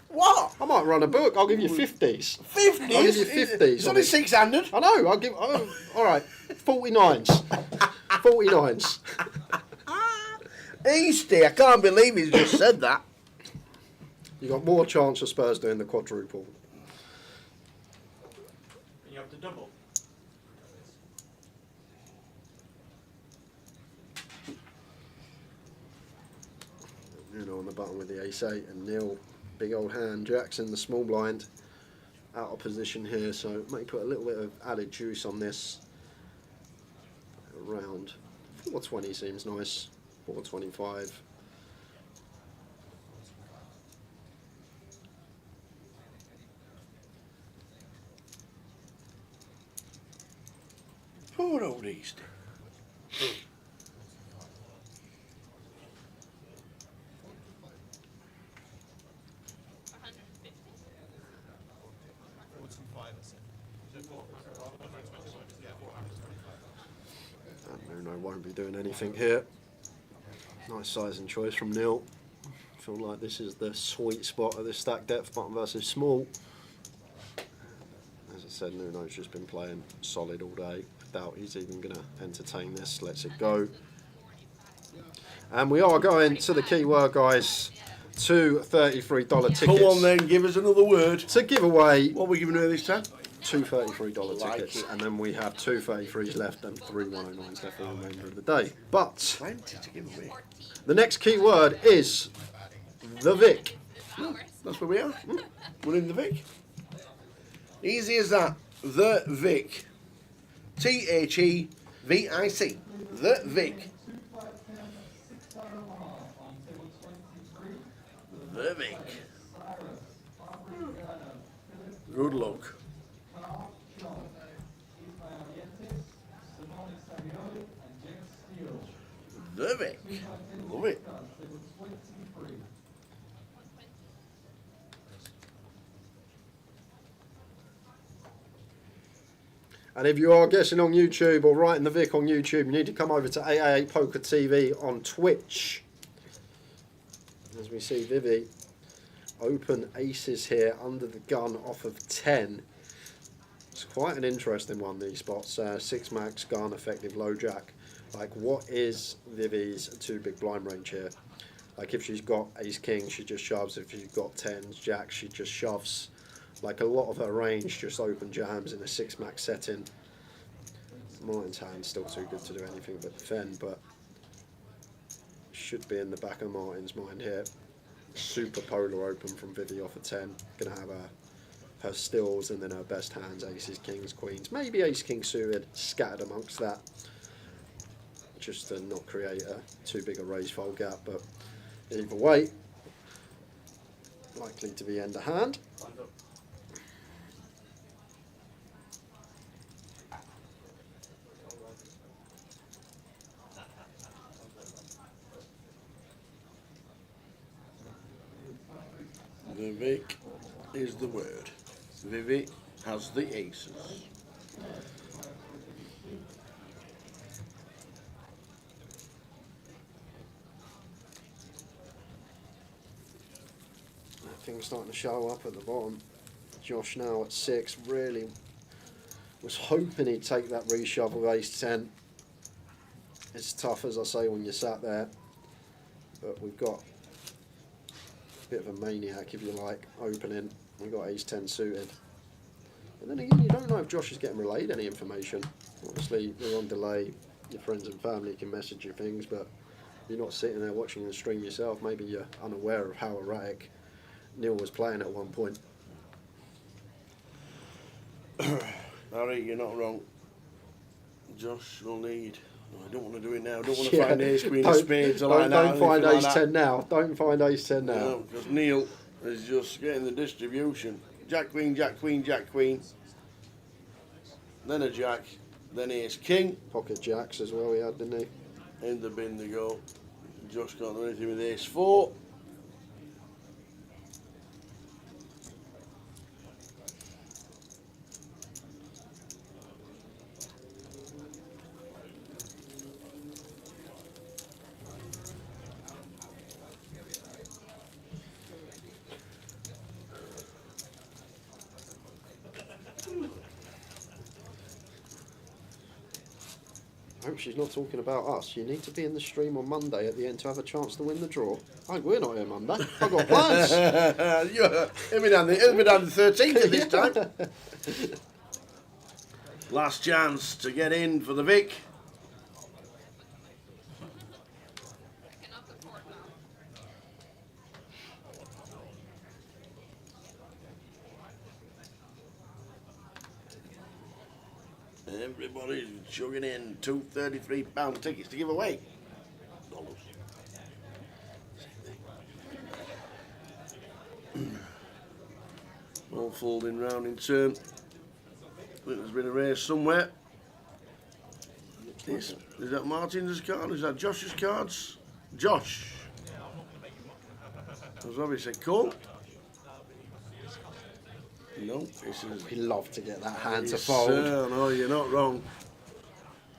What? I might run a book. I'll give you 50s. 50s? I'll give you 50s. It's only 600. I know. I'll give. Oh, all right. 49s. 49s. Eastie, I can't believe he's just said that. You got more chance of Spurs doing the quadruple. You have to double. Nuno on the button with the ace 8 and Neil, big old hand. Jackson, the small blind, out of position here, so may put a little bit of added juice on this. Around 420 seems nice. 425. Poor old Eastie. And Nuno won't be doing anything here. Nice size and choice from Neil. feel like this is the sweet spot of the stack depth, button versus small. As I said, Nuno's just been playing solid all day. I doubt he's even going to entertain this. Lets it go. And we are going to the keyword, guys. Two $33 tickets. Come on then, give us another word. To give away. What are we giving away this time? Two $33 Like tickets. it. And then we have two 33s left and three 109s left for the remainder of the day. But Plenty to give away. the next keyword is the Vic. That's where we are. We're in the Vic. Easy as that. The Vic. THEVIC. The Vic. The Vic. Good luck. The Vic. Love it. And if you are guessing on YouTube or writing the Vic on YouTube, you need to come over to 888poker TV on Twitch. As we see Vivi open aces here under the gun off of 10. It's quite an interesting one, these spots. 6 max, gun, effective, low jack. Like, what is Vivi's two big blind range here? Like, if she's got ace king, she just shoves. If she's got 10s, jack, she just shoves. Like, a lot of her range just open jams in a 6 max setting. Martin's hand's still too good to do anything but defend, but should be in the back of Martin's mind here. Super polar open from Vivi off of 10. Gonna have her stills and then her best hands, aces, kings, queens, maybe ace king suited scattered amongst that, just to not create too big a raise fold gap. But either way, likely to be end of hand. The Vic is the word. Vivi has the aces. Things starting to show up at the bottom. Josh now at 6. Really was hoping he'd take that reshove of ace 10. It's tough, as I say, when you're sat there. But we've got a bit of a maniac, if you like, opening. We've got ace 10 suited. And then again, you don't know if Josh is getting relayed any information. Obviously, we're on delay. Your friends and family can message you things, but you're not sitting there watching the stream yourself. Maybe you're unaware of how erratic Neil was playing at one point. Harry, you're not wrong. Josh will need. No, I don't want to do it now. I don't want to find ace queen of spades or like that. Don't find ace 10 now. Don't find ace 10 now. No, because Neil is just getting the distribution. Jack, queen, jack, queen, jack, queen. Then a jack. Then ace king. Pocket jacks as well he had, didn't he? In the bin they go. Josh can't do anything with ace 4. I hope she's not talking about us. You need to be in the stream on Monday at the end to have a chance to win the draw. Oh, we're not here Monday. I've got plans. It'll be down the 13th at this time. Last chance to get in for the Vic. Everybody's chugging in two £33 tickets to give away. Dollars. All folding round in turn. I think there's been a race somewhere. Is that Martin's card? Is that Josh's cards? Josh. That was obviously cool. No, this is. We love to get that hand to Yes, fold. sir, no, you're not wrong.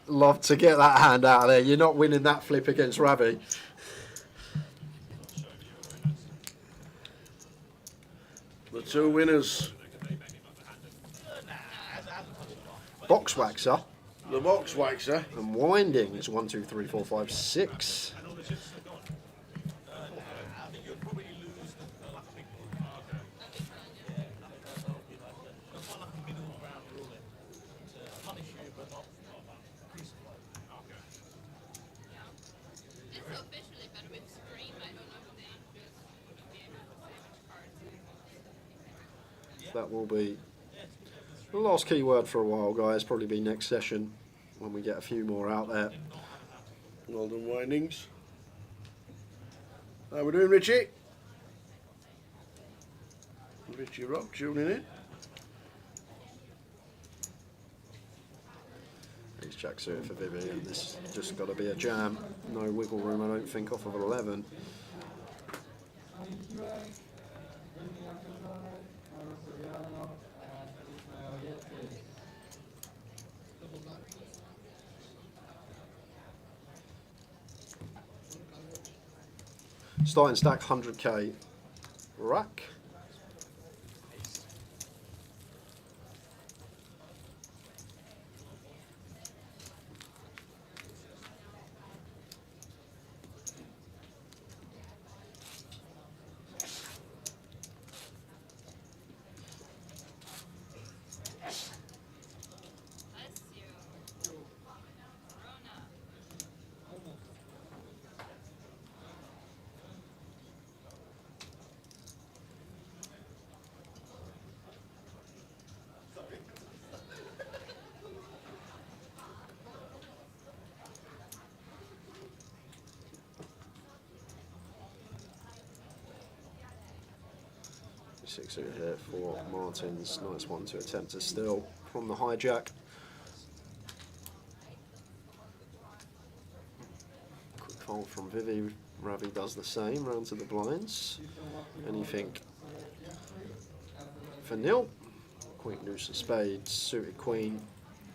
Love to get that hand out of there. You're not winning that flip against Ravi. The two winners. Box waxer. The box waxer. And winding is 1, 2, 3, 4, 5, 6. That will be the last keyword for a while, guys. Probably be next session when we get a few more out there. Well done, windings. How we doing, Richie? Richie Rock tuning in. He's jack suited for Vivi, and this just got to be a jam. No wiggle room, I don't think, off of 11. Starting stack 100k rack. Six suited here for Martins. Nice one to attempt to steal from the hijack. Quick fold from Vivi. Ravi does the same, round to the blinds. Anything for nil. Queen, deuce of spades, suited queen,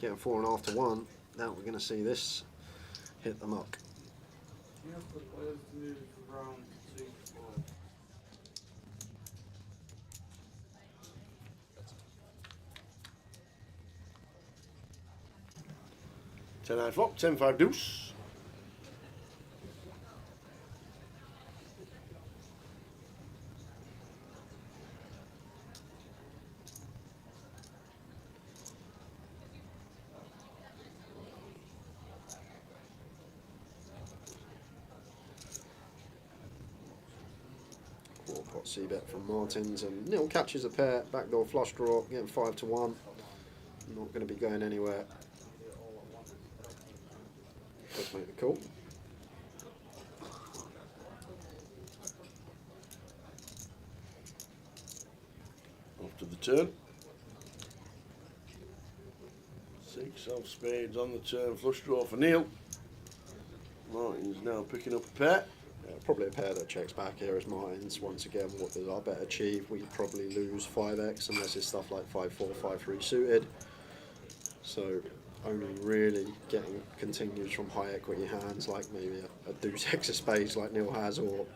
getting 4.5 to 1. Now we're going to see this hit the muck. 10-9 flop, 10-5 deuce. Pot C-bet from Martins, and Neil catches a pair, backdoor flush draw, getting 5 to 1. Not going to be going anywhere. Let's make the call. Off to the turn. 6 of spades on the turn, flush draw for Neil. Martin's now picking up a pair. Yeah, probably a pair that checks back here as Martins. Once again, what does our bet achieve? We probably lose 5x unless it's stuff like 5-4, 5-3 suited. So only really getting continues from high equity hands like maybe a deuce x of spades like Neil has, or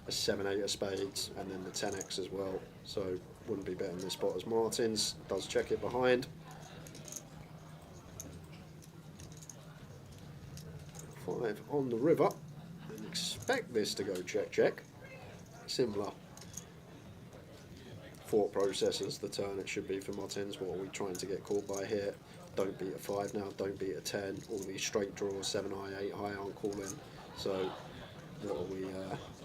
a 7-8 of spades, and then the 10x as well. So wouldn't be betting this spot as Martins. Does check it behind. 5 on the river. And expect this to go check check. Similar thought process as the turn it should be for Martins. What are we trying to get called by here? Don't beat a 5 now, don't beat a 10. All these straight draws, 7 high, 8 high aren't calling. So what are we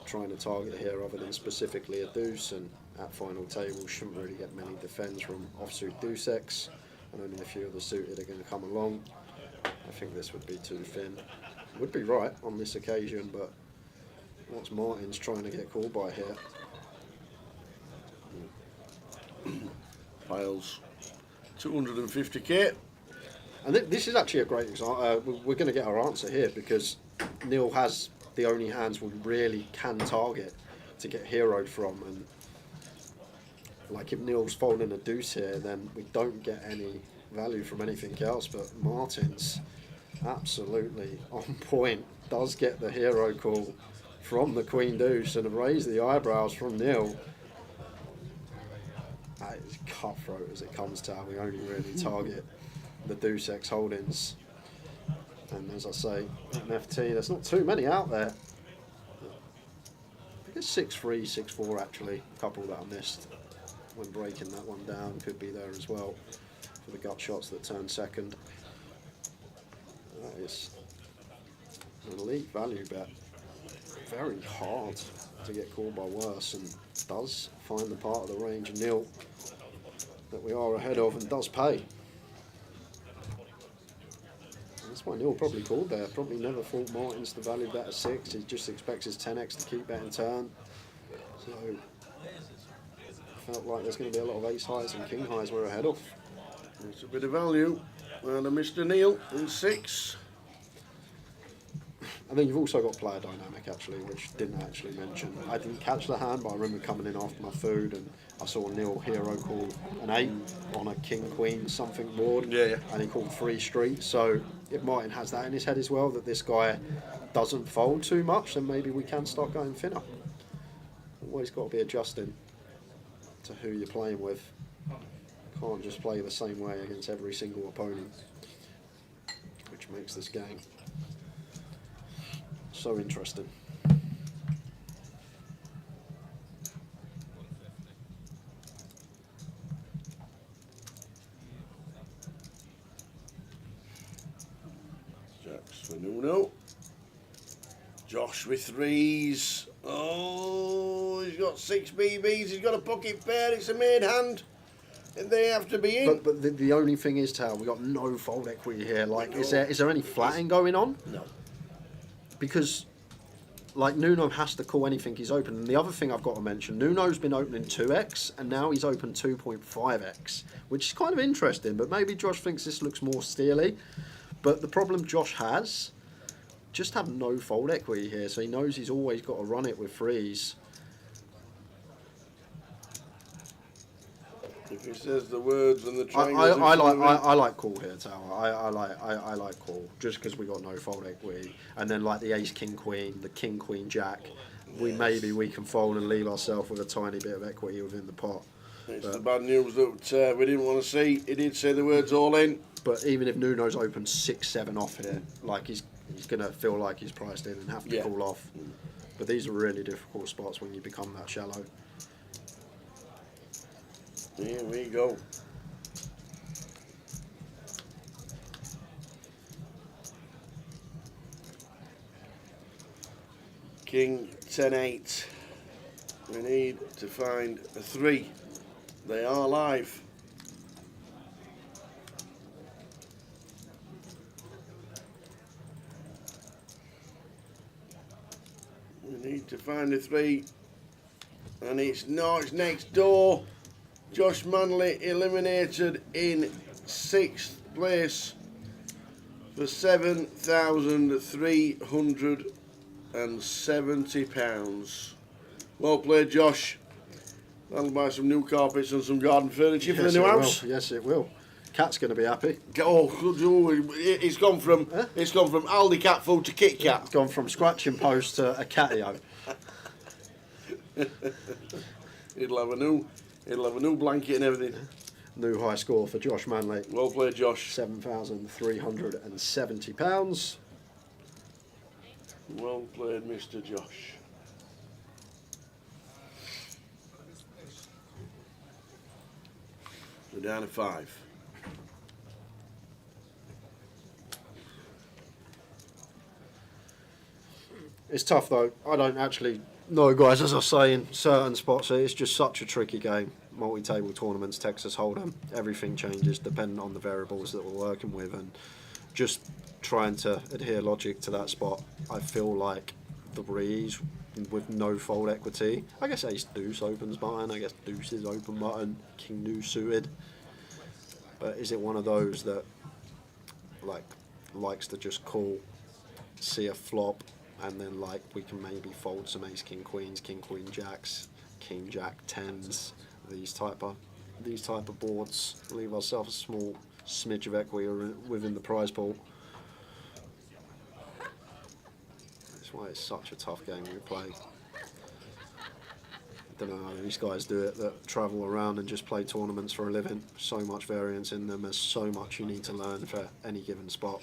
trying to target here other than specifically a deuce? And at final table shouldn't really get many defends from offsuit deuce X, and only a few of the suited are going to come along. I think this would be too thin. Would be right on this occasion, but what's Martins trying to get called by here? Piles 250k. And this is actually a great example. We're going to get our answer here because Neil has the only hands we really can target to get heroed from. And like if Neil's folding a deuce here, then we don't get any value from anything else. But Martins, absolutely on point, does get the hero call from the queen deuce and raise the eyebrows from Neil. It's cutthroat as it comes to how we only really target the Deuce X holdings. And as I say, an FT, there's not too many out there. I guess 6-3, 6-4 actually, a couple that I missed when breaking that one down could be there as well for the gut shots that turn second. That is an elite value bet. Very hard to get called by worse, and does find the part of the range nil that we are ahead of and does pay. That's why Neil probably called there. Probably never thought Martin's the value bet at 6. He just expects his 10x to keep betting turn. So felt like there's going to be a lot of ace highs and king highs we're ahead of. It's a bit of value. And Mr. Neil in 6. And then you've also got player dynamic actually, which didn't actually mention. I didn't catch the hand, but I remember coming in after my food and I saw Neil Hero call an 8 on a king queen something board. Yeah. And he called 3 street. So if Martin has that in his head as well, that this guy doesn't fold too much, then maybe we can start going thinner. Always got to be adjusting to who you're playing with. Can't just play the same way against every single opponent, which makes this game so interesting. Jacks for Nuno. Josh with 3s. Oh, he's got 6 BBs. He's got a pocket pair. It's a made hand. And they have to be in. But the only thing is, Tal, we got no fold equity here. Like, is there any flatting going on? No. Because, like, Nuno has to call anything he's open. And the other thing I've got to mention, Nuno's been opening 2x, and now he's opened 2.5x, which is kind of interesting. But maybe Josh thinks this looks more steely. But the problem Josh has, just have no fold equity here, so he knows he's always got to run it with 3s. If he says the words and the triangles, I like call here, Tower. I like call just because we got no fold equity, and then like the ace king queen, the king queen jack, maybe we can fold and leave ourselves with a tiny bit of equity within the pot. It's the bad news that we didn't want to see. He did say the words all in. But even if Nuno's opened 6-7 off here, like he's gonna feel like he's priced in and have to call off. But these are really difficult spots when you become that shallow. Here we go. King 10-8. We need to find a 3. They are live. We need to find a 3. And it's next door. Josh Manley eliminated in 6th place for £7,370. Well played, Josh. That'll buy some new carpets and some garden furniture for the new house. Yes, it will. Cat's going to be happy. Oh, it's gone from Aldi cat food to Kit Kat. It's gone from scratching post to a catio. It'll have a new blanket and everything. New high score for Josh Manley. Well played, Josh. £7,370. Well played, Mr. Josh. We're down to 5. It's tough though. I don't actually know, guys. As I say, in certain spots, it's just such a tricky game. Multi-table tournaments, Texas Hold'em, everything changes depending on the variables that we're working with, and just trying to adhere logic to that spot. I feel like 3s with no fold equity. I guess ace deuce opens button. I guess deuce is open button. King deuce suited. But is it one of those that likes to just call, see a flop, and then like we can maybe fold some ace king queens, king queen jacks, king jack 10s, these type of boards, leave ourselves a small smidge of equity within the prize pool. That's why it's such a tough game we play. don't know how these guys do it that travel around and just play tournaments for a living. So much variance in them. There's so much you need to learn for any given spot.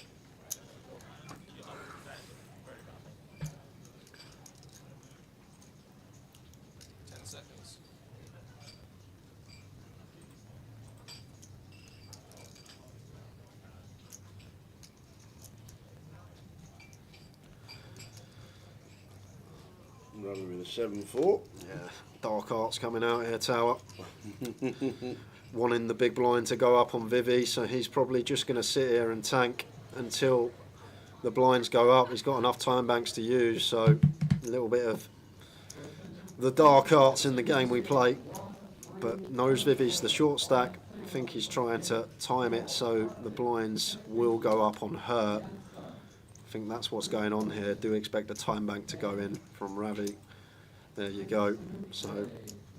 Rather with a 7-4. Yeah, dark arts coming out here, Tower. Wanting the big blind to go up on Vivi, so he's probably just going to sit here and tank until the blinds go up. He's got enough time banks to use, so a little bit of the dark arts in the game we play. But knows Vivi's the short stack. I think he's trying to time it so the blinds will go up on her. I think that's what's going on here. Do expect the time bank to go in from Ravi. There you go. So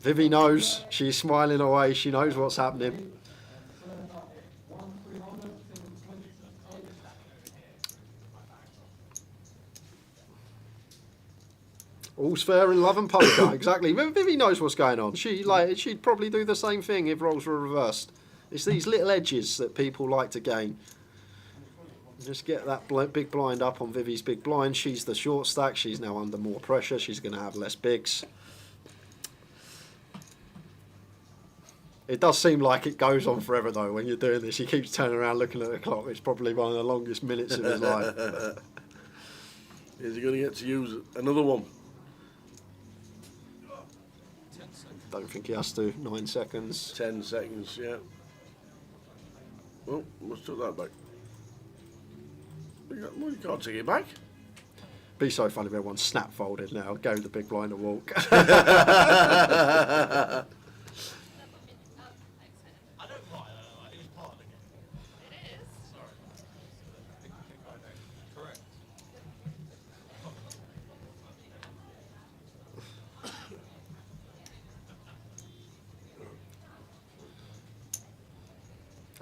Vivi knows. She's smiling away. She knows what's happening. All's fair in love and poker. Exactly. Vivi knows what's going on. She'd probably do the same thing if roles were reversed. It's these little edges that people like to gain. Just get that big blind up on Vivi's big blind. She's the short stack. She's now under more pressure. She's going to have less bigs. It does seem like it goes on forever though when you're doing this. He keeps turning around looking at the clock. It's probably one of the longest minutes of his life. Is he going to get to use another one? Don't think he has to. 9 seconds. 10 seconds, yeah. Well, must took that back. Well, you can't take it back. Be so funny if everyone snap folded now. Go the big blind and walk.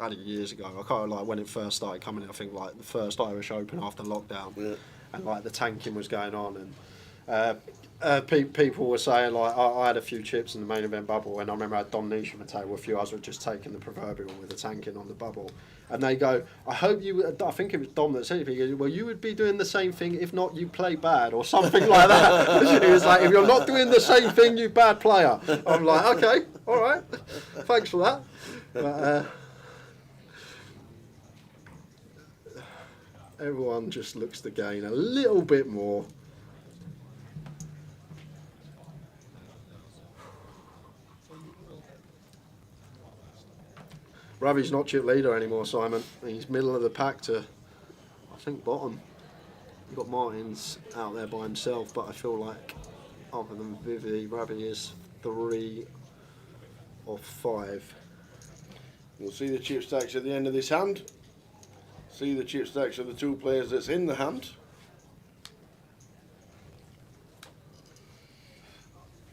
I had it years ago. I kind of like when it first started coming in. I think like the first Irish Open after lockdown, and like the tanking was going on, and people were saying like I had a few chips in the main event bubble, and I remember I had Dom Nish on the table. A few others were just taking the proverbial with the tanking on the bubble, and they go, "I hope you." I think it was Dom that said it. He goes, "Well, you would be doing the same thing. If not, you play bad or something like that." He was like, "If you're not doing the same thing, you bad player." I'm like, "Okay, all right, thanks for that." But, everyone just looks to gain a little bit more. Ravi's not chip leader anymore, Simon. He's middle of the pack to, I think, bottom. You've got Martins out there by himself, but I feel like other than Vivi, Ravi is 3 of 5. We'll see the chip stacks at the end of this hand. See the chip stacks of the two players that's in the hand.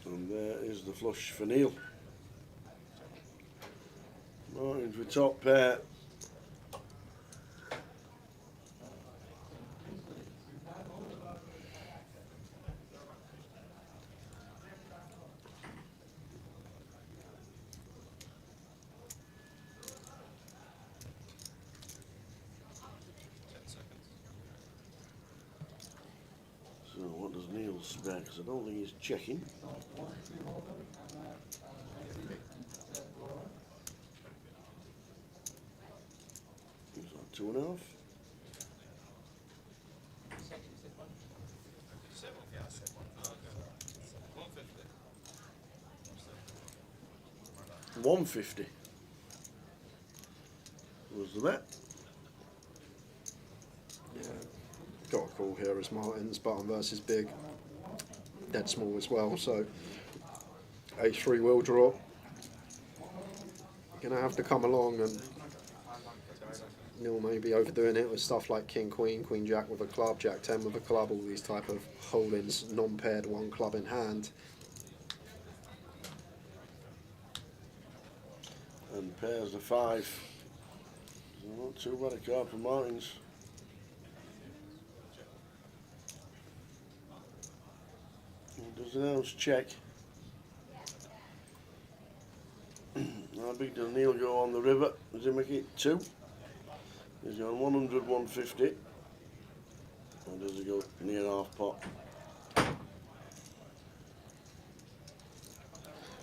And there is the flush for Neil. Martins with top pair. So what does Neil spare? Because I don't think he's checking. He's on 2.5. $150 was the bet. Yeah, got a call here as Martins, bottom versus big. Dead small as well, so H3 will draw. You're gonna have to come along, and Neil may be overdoing it with stuff like King Queen, Queen Jack with a club, Jack 10 with a club, all these type of holdings, non-paired, one club in hand. And pairs of 5. So not too bad a card for Martins. Does an ounce check? big does Neil go on the river? Does he make it 2? He's gone 100, 150. Or does he go near half pot?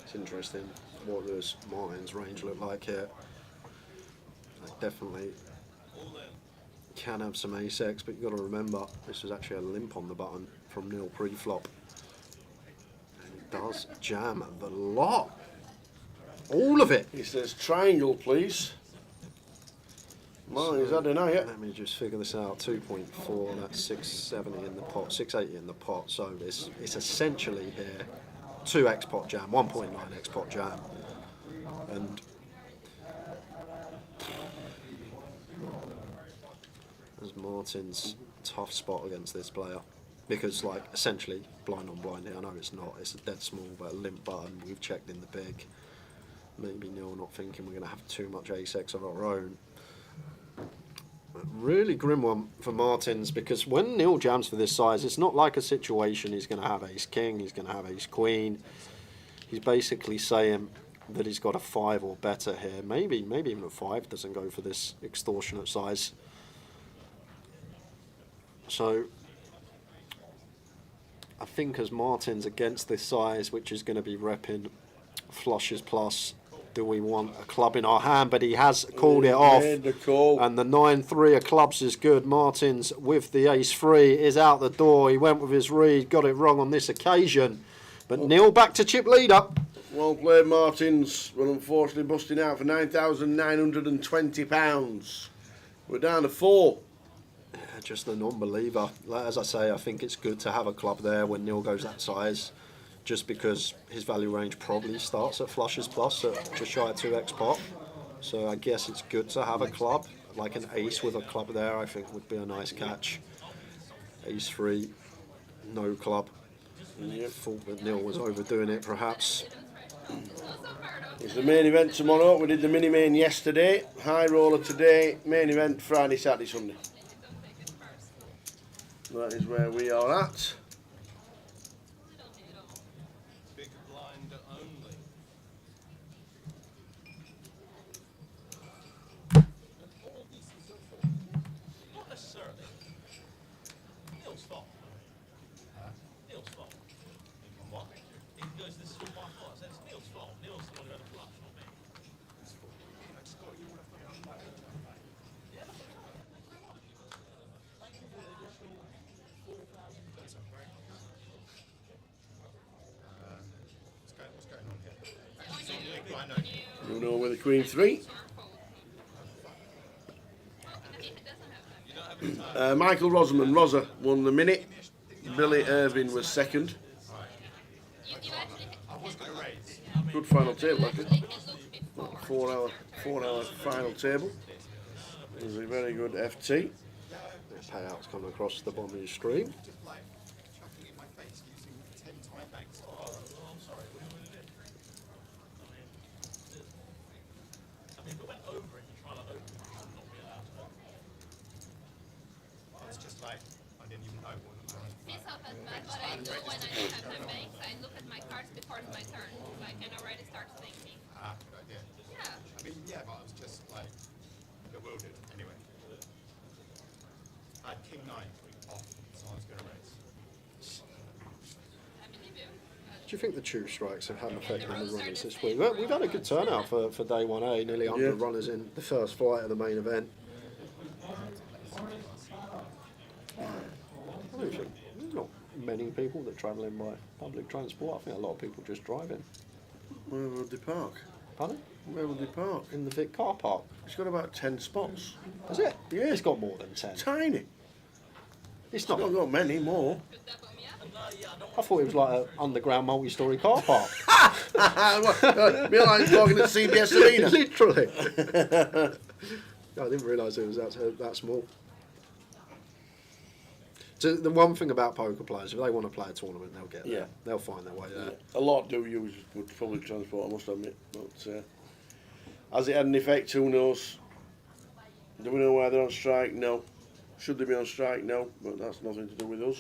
It's interesting what does Martin's range look like here. I definitely can have some ace-X, but you've got to remember this was actually a limp on the button from Neil pre-flop. And it does jam the lot. All of it. He says triangle, please. Martin's had an eye. Let me just figure this out. 2.4, that's 670 in the pot, 680 in the pot. So it's essentially here 2x pot jam, 1.9x pot jam. And there's Martin's tough spot against this player. Because, like, essentially, blind on blind here. I know it's not, it's a dead small, but a limp button. We've checked in the big. Maybe Neil not thinking we're going to have too much ace-X of our own. But really grim one for Martins, because when Neil jams for this size, it's not like a situation he's going to have ace-king, he's going to have ace-queen. He's basically saying that he's got a 5 or better here. Maybe even a 5 doesn't go for this extortionate size. So I think as Martin's against this size, which is going to be repping flushes plus, do we want a club in our hand? But he has called it off. And the 9-3 of clubs is good. Martins with the ace-3 is out the door. He went with his read, got it wrong on this occasion. But Neil back to chip leader. Well played, Martins, but unfortunately busting out for £9,920. We're down to 4. Yeah, just a non-believer. As I say, I think it's good to have a club there when Neil goes that size, just because his value range probably starts at flushes plus at just shy of 2x pot. So I guess it's good to have a club, like an ace with a club there, I think would be a nice catch. Ace-3, no club. Thought that Neil was overdoing it perhaps. It's the main event tomorrow. We did the mini main yesterday. High roller today. Main event Friday, Saturday, Sunday. That is where we are at. Big blind only. Not necessarily. Neil's fault. Neil's fault. What? He goes, this is all my fault. I said, it's Neil's fault. Neil's the one who had a flush, not me. Yeah. What's going on here? You know with the Queen 3. Michael Rosamond, Rosa, won the minute. Billy Irving was second. Good final table, actually. 4 hour final table. It was a very good FT. The payouts coming across the bottom of your stream. It's just like, I didn't even know what This happens, but what I do when I don't have my banks, I look at my cards before my turn, so I can already start thinking. Ah, good idea. Yeah. I mean, yeah, but I was just like bewildered anyway. I had king 9 off, so I was going to raise. Do you think the tube strikes have had an effect on the runners this week? Well, we've had a good turnout for day 1A, nearly 100 runners in the first flight of the main event. I don't think there's not many people that travel in by public transport. I think a lot of people just drive in. Where would they park? Pardon? Where would they park? In the Vic car park. It's got about 10 spots. Is it? Yeah. It's got more than 10. Tiny. It's not got many more. I thought it was like an underground multi-storey car park. Me like talking at CBS Arena. Literally. I didn't realise it was that small. So the one thing about poker players, if they want to play a tournament, they'll get there. Yeah. They'll find their way there. A lot do use good public transport, I must admit. But has it had an effect? Who knows? Do we know why they're on strike? No. Should they be on strike? No. But that's nothing to do with us.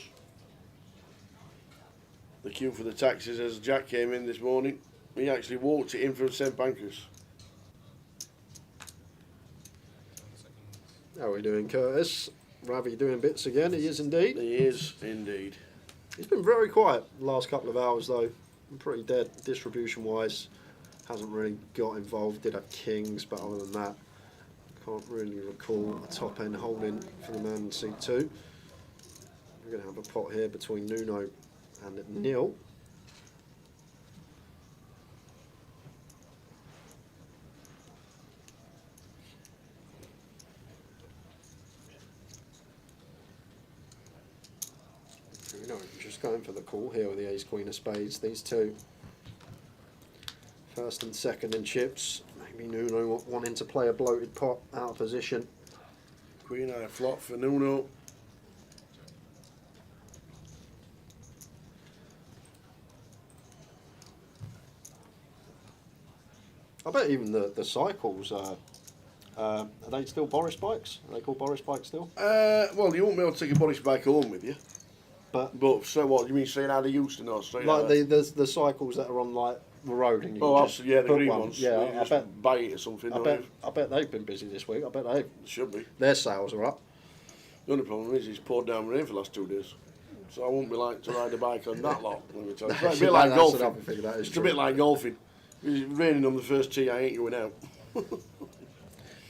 The queue for the taxis as Jack came in this morning, he actually walked it in from St Pancras. How are we doing, Curtis? Ravi doing bits again? He is indeed. He is indeed. He's been very quiet the last couple of hours though. Pretty dead distribution wise. Hasn't really got involved. Did have kings, but other than that, can't really recall a top end holding for the man in seat 2. We're going to have a pot here between Nuno and Neil. Nuno just going for the call here with the ace queen of spades. These two, first and second in chips. Maybe Nuno wanting to play a bloated pot out of position. Queen eye flop for Nuno. I bet even the cycles are they still Boris bikes? Are they called Boris bikes still? Well, you won't be able to take a Boris bike home with you. But so what? You mean straight out of Houston or straight like out? the cycles that are on like the road and you Oh, just yeah, the put green one. ones. Yeah, You I just bet buy it or something. I bet they've been busy this week. I bet they should be. Their sales are up. The only problem is it's poured down rain for the last 2 days. So I won't be like to ride a bike on that lot. Let me tell you. It's a bit like That's golfing. another thing, that is It's true. a bit like golfing. If it's raining on the first tee, I ain't going out.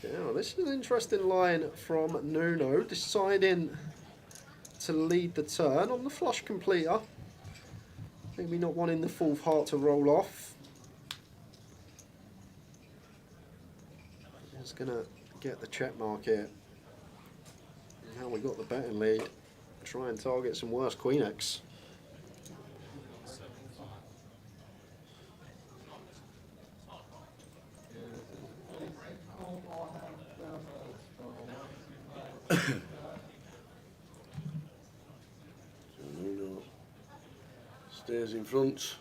Yeah, this is an interesting line from Nuno, deciding to lead the turn on the flush completer. Maybe not wanting the full heart to roll off. He's going to get the check mark here. Now we got the betting lead. Try and target some worse Queen X. Nuno stays in front.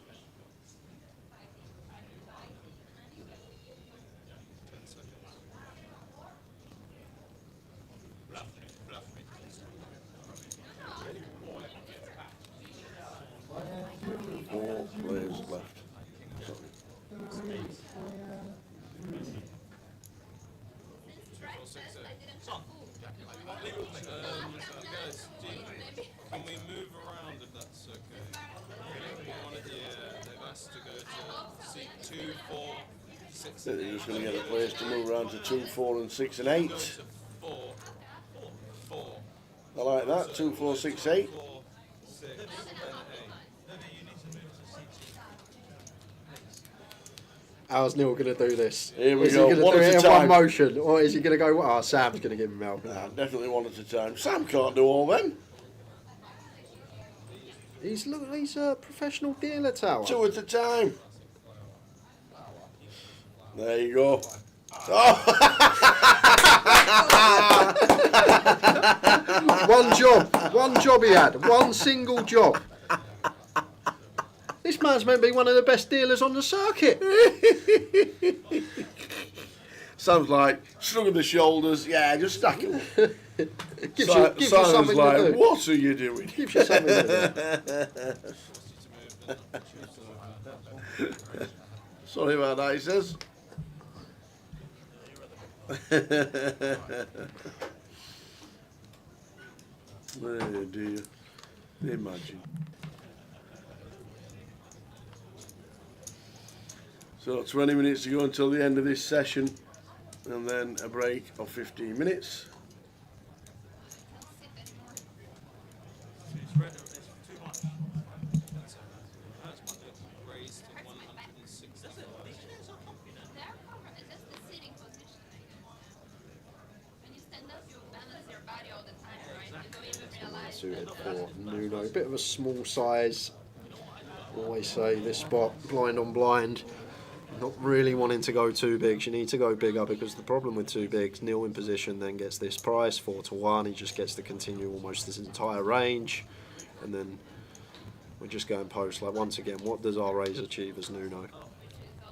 Four players left. Can we move around if that's okay? They've asked to go to seat 2, 4, 6, They're just going to get the players to move around to 2, 4 and 6 and 8. 4, 4. I like that. 2, 4, 6, 8. 6, and 8. How's Neil going to do this? Here we is go. He going One to do at it a in time. one motion, or is he going to go? Oh, Sam's going to give him help. Nah, definitely one at a time. Sam can't do all them. He's a professional dealer tower. 2 at a time. There you go. Oh. One job he had. One single job. This man's meant to be one of the best dealers on the circuit. Sounds like shrug of the shoulders. Yeah, just stack them. Gives you something like, to do. what are you doing? Gives you something to do. Sorry about that, he says. Oh dear. Imagine. So 20 minutes to go until the end of this session, and then a break of 15 minutes. Suited for Nuno. Bit of a small size. Always say this spot, blind on blind. Not really wanting to go too big. You need to go bigger because the problem with too big, Neil in position then gets this price 4-1. He just gets to continue almost this entire range, and then we're just going post. Like once again, what does our raise achieve as Nuno?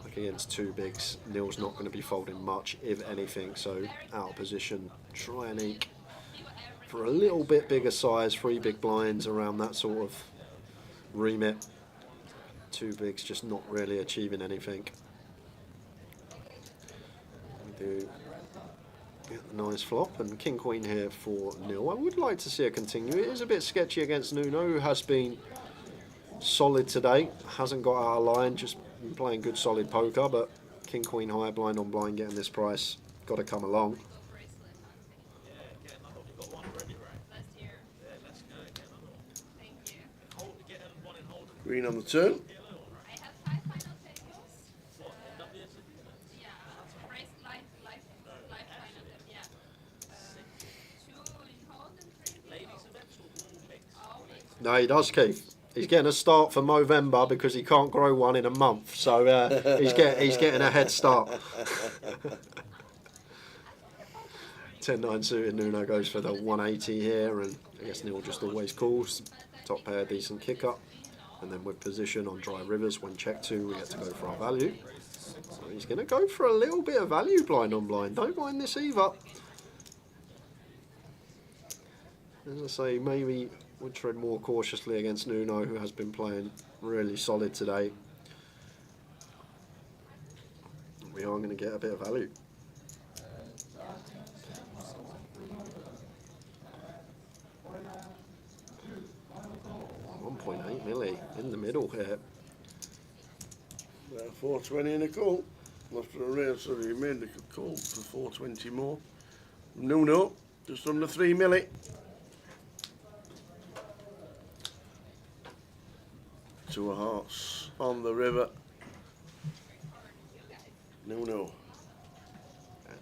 Like against two bigs, Neil's not going to be folding much, if anything. So out of position, try and eke for a little bit bigger size, 3 big blinds around that sort of remit. Two bigs just not really achieving anything. We do Get the nice flop, and King Queen here for nil. I would like to see it continue. It is a bit sketchy against Nuno, who has been solid today. Hasn't got out of line, just been playing good solid poker, but King Queen high, blind on blind, getting this price. Got to come along. Green on the turn. No, he does, Keith. He's getting a start for Movember because he can't grow one in a month, so he's getting a head start. 10-9 suited, Nuno goes for the 180 here, and I guess Neil just always calls. Top pair, decent kick up, and then with position on dry rivers, when check 2, we get to go for our value. So he's going to go for a little bit of value blind on blind. Don't mind this either. As I say, maybe would tread more cautiously against Nuno, who has been playing really solid today. We are going to get a bit of value. $1.8 million in the middle here. 420 in a call. After a raise, so he made the call for 420 more. No, just under 3 million. Two of hearts on the river. No.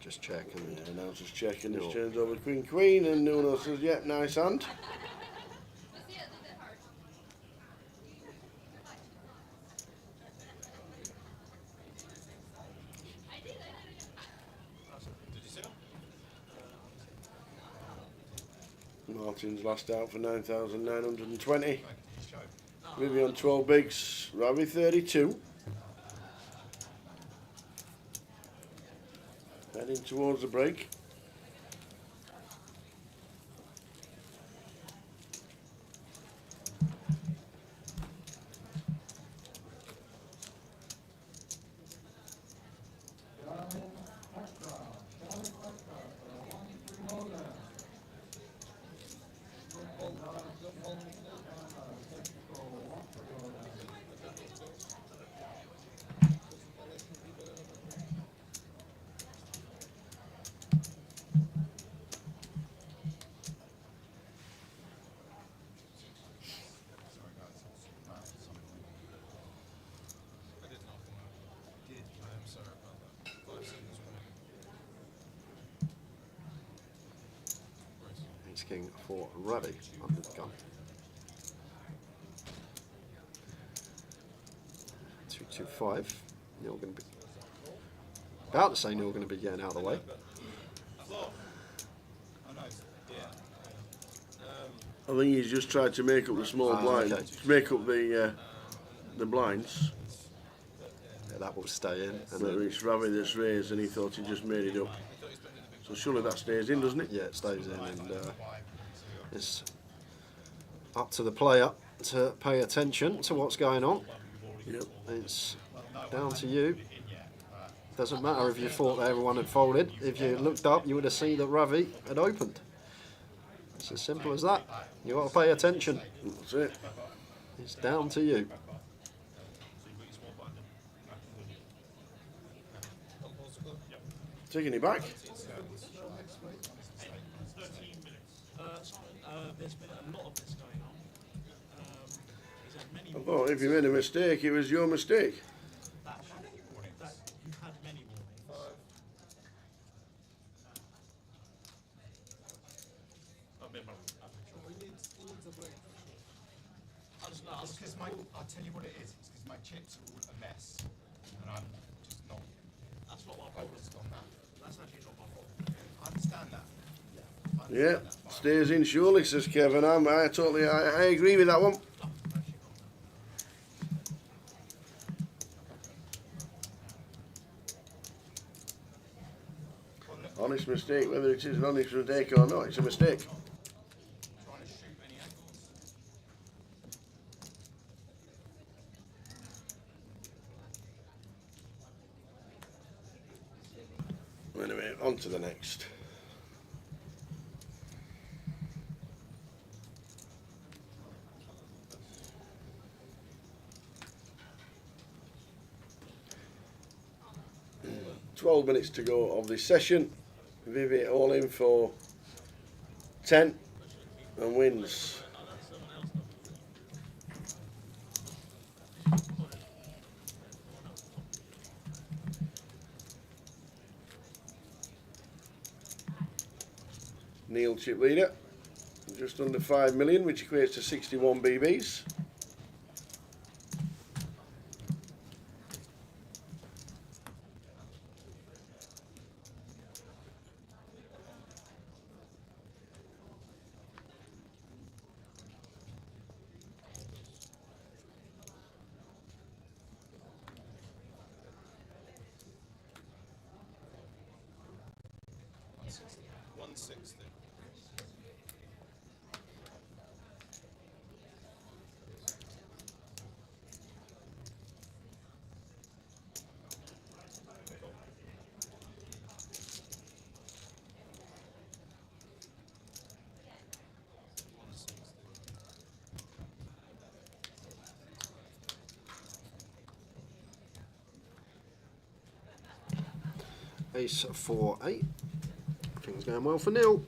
Just checking. Yeah, now just checking. This turns over Queen, and Nuno says, "Yep, nice hand." Martin's last out for 9,920. Vivian 12 bigs, Ravi 32. Heading towards the break. King for Ravi under the gun. 225. Neil going to be about to say Neil going to be getting out of the way. I think he's just tried to make up the small blind, okay. make up the blinds. Yeah, that will stay in. And But it's Ravi that's raised, and he thought he just made it up. So surely that stays in, doesn't it? Yeah, it stays in, and it's up to the player to pay attention to what's going on. Yep. It's down to you. Doesn't matter if you thought that everyone had folded. If you looked up, you would have seen that Ravi had opened. It's as simple as that. You got to pay attention. That's it. It's down to you. Taking it back. There's been a lot of this going on. I thought if you made a mistake, it was your mistake. You've had many warnings. I'll tell you what it is. It's because my chips are all a mess, and I'm just not. That's not my fault. On that. That's actually not my fault. I understand that. Yeah, stays in surely, says Kevin. I agree with that one. Honest mistake, whether it is an honest mistake or not, it's a mistake. Anyway, on to the next. 12 minutes to go of this session. Vivi all in for 10 and wins. Neil chip leader, just under 5 million, which equates to 61 BBs. Ace 4-8. Things going well for Neil.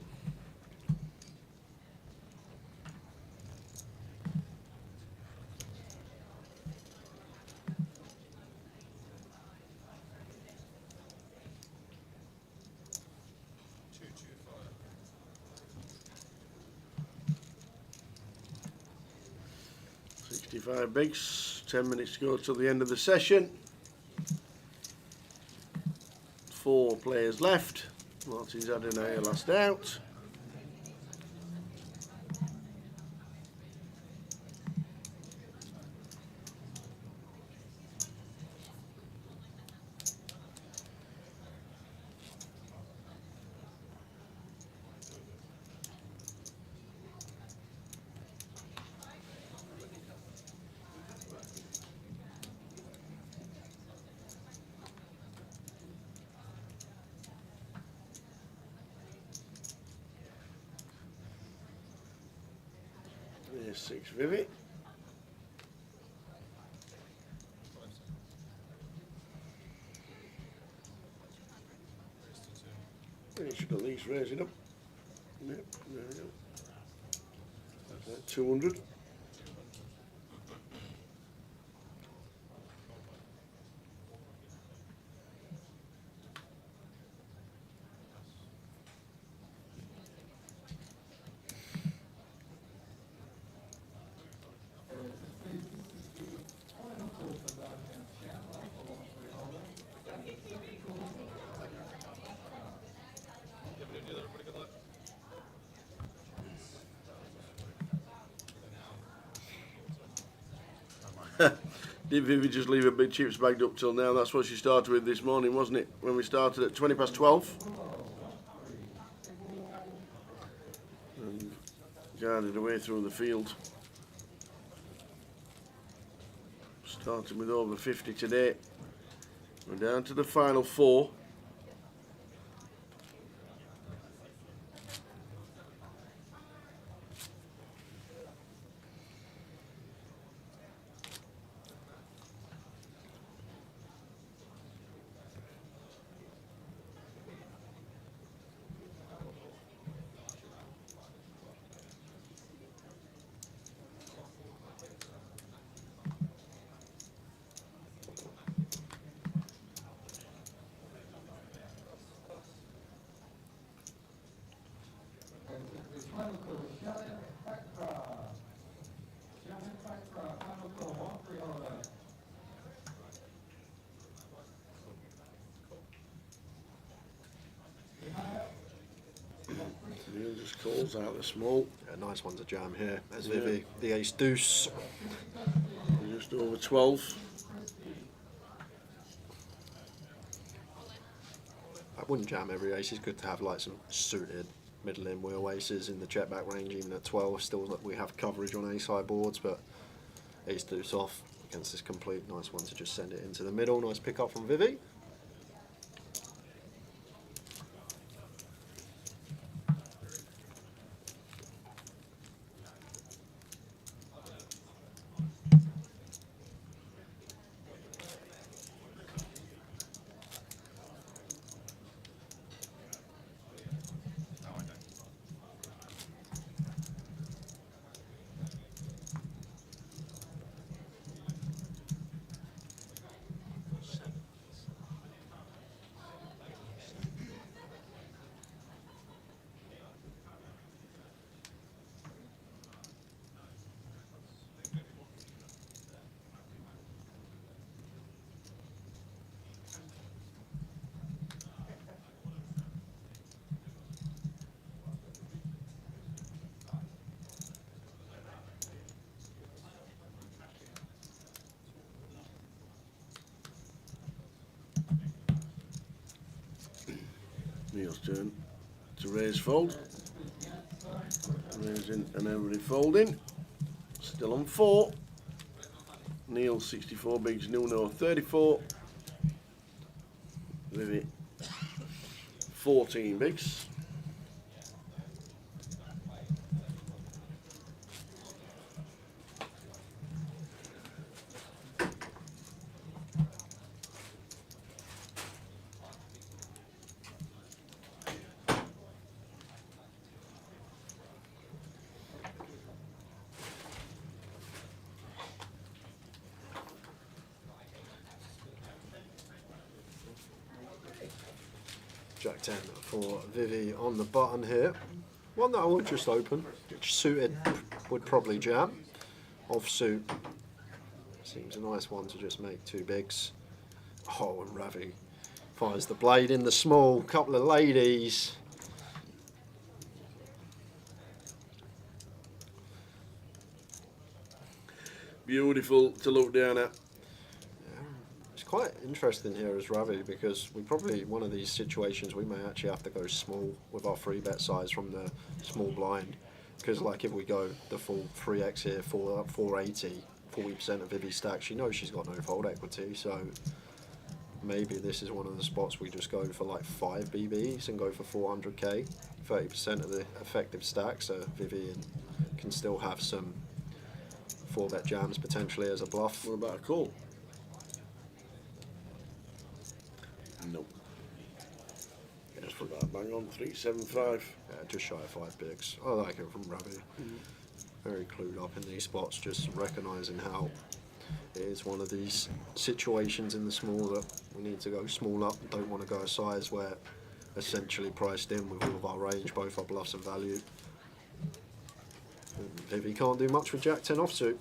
$65 bigs, 10 minutes to go till the end of the session. 4 players left. Martin's had an air last out. There's 6 Vivi. He should at least raise it up. Yep, there we go. That's 200. Did Vivi just leave her big chips bagged up till now? That's what she started with this morning, wasn't it? When we started at 20 past 12. And guided away through the field. Starting with over 50 today. We're down to the final 4. Neil just calls out the small. Yeah, nice one to jam here. There's Vivi, the ace deuce. Just over 12. I wouldn't jam every ace. It's good to have like some suited middle in wheel aces in the check back range. Even at 12, still we have coverage on ace high boards, but ace deuce off against this complete. Nice one to just send it into the middle. Nice pick up from Vivi. Neil's turn to raise fold. Raising and everybody folding. Still on 4. Neil 64 bigs, Nuno 34. Vivi 14 bigs. Jack 10 for Vivi on the button here. One that I would just open, which suited would probably jam. Offsuit seems a nice one to just make 2 bigs. Oh, and Ravi fires the blade in the small. Couple of ladies. Beautiful to look down at. It's quite interesting here as Ravi because we probably, one of these situations, we may actually have to go small with our 3-bet size from the small blind. Because like if we go the full 3x here, 480, 40% of Vivi's stack, she knows she's got no fold equity, so maybe this is one of the spots we just go for like 5 BBs and go for 400k, 30% of the effective stack, so Vivi can still have some 4-bet jams potentially as a bluff. What about a call? Nope. Just for that, bang on, 375. Yeah, just shy of 5 bigs. I like it from Ravi. Very clued up in these spots, just recognising how it is one of these situations in the small that we need to go small up, don't want to go a size where essentially priced in with all of our range, both our bluffs and value. And Vivi can't do much with Jack 10 offsuit.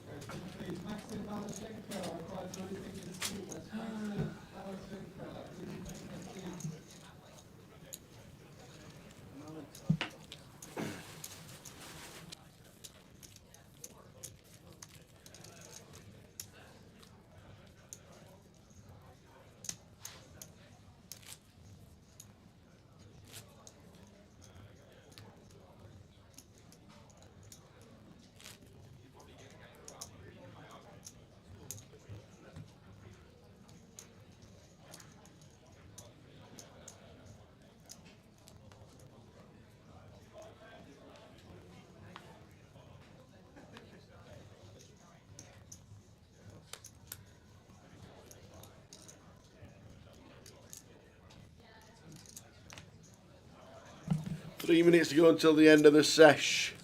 Three minutes to go until the end of the sesh.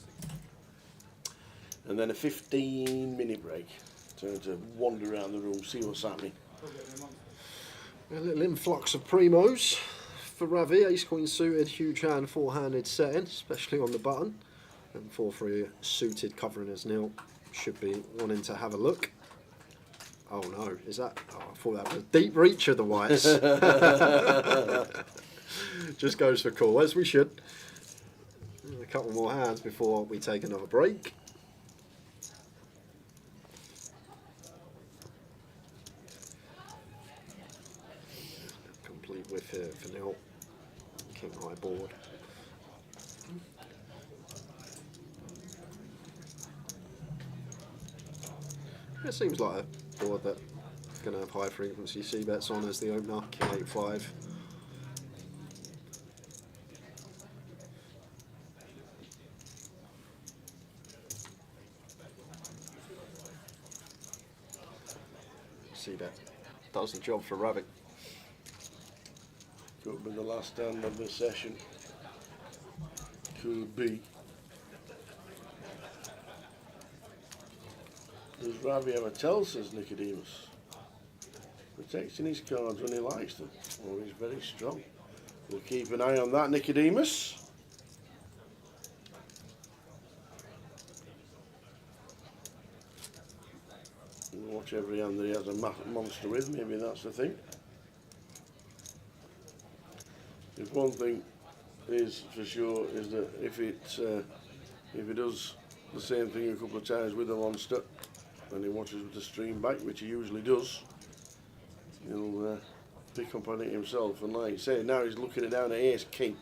And then a 15-minute break. Time to wander around the room, see what's happening. A little influx of primos for Ravi. Ace Queen suited, huge hand, 4-handed setting, especially on the button. And 4-3 suited covering as nil. Should be wanting to have a look. Oh no, is that? Oh, I thought that was a deep reach of the whites. Just goes for call, as we should. A couple more hands before we take another break. Complete whiff here for nil. King high board. It seems like a board that's going to have high frequency C-bets on as the opener. King 8-5. C-bet does the job for Ravi. Could be the last hand of the session. Could be. Does Ravi ever tell, says Nicodemus? Protecting his cards when he likes them. Oh, he's very strong. We'll keep an eye on that, Nicodemus. We'll watch every hand that he has a monster with, maybe that's the thing. If one thing is for sure is that if he does the same thing a couple of times with a monster and he watches the stream back, which he usually does, he'll pick up on it himself. And like you say, now he's looking it down at ace king.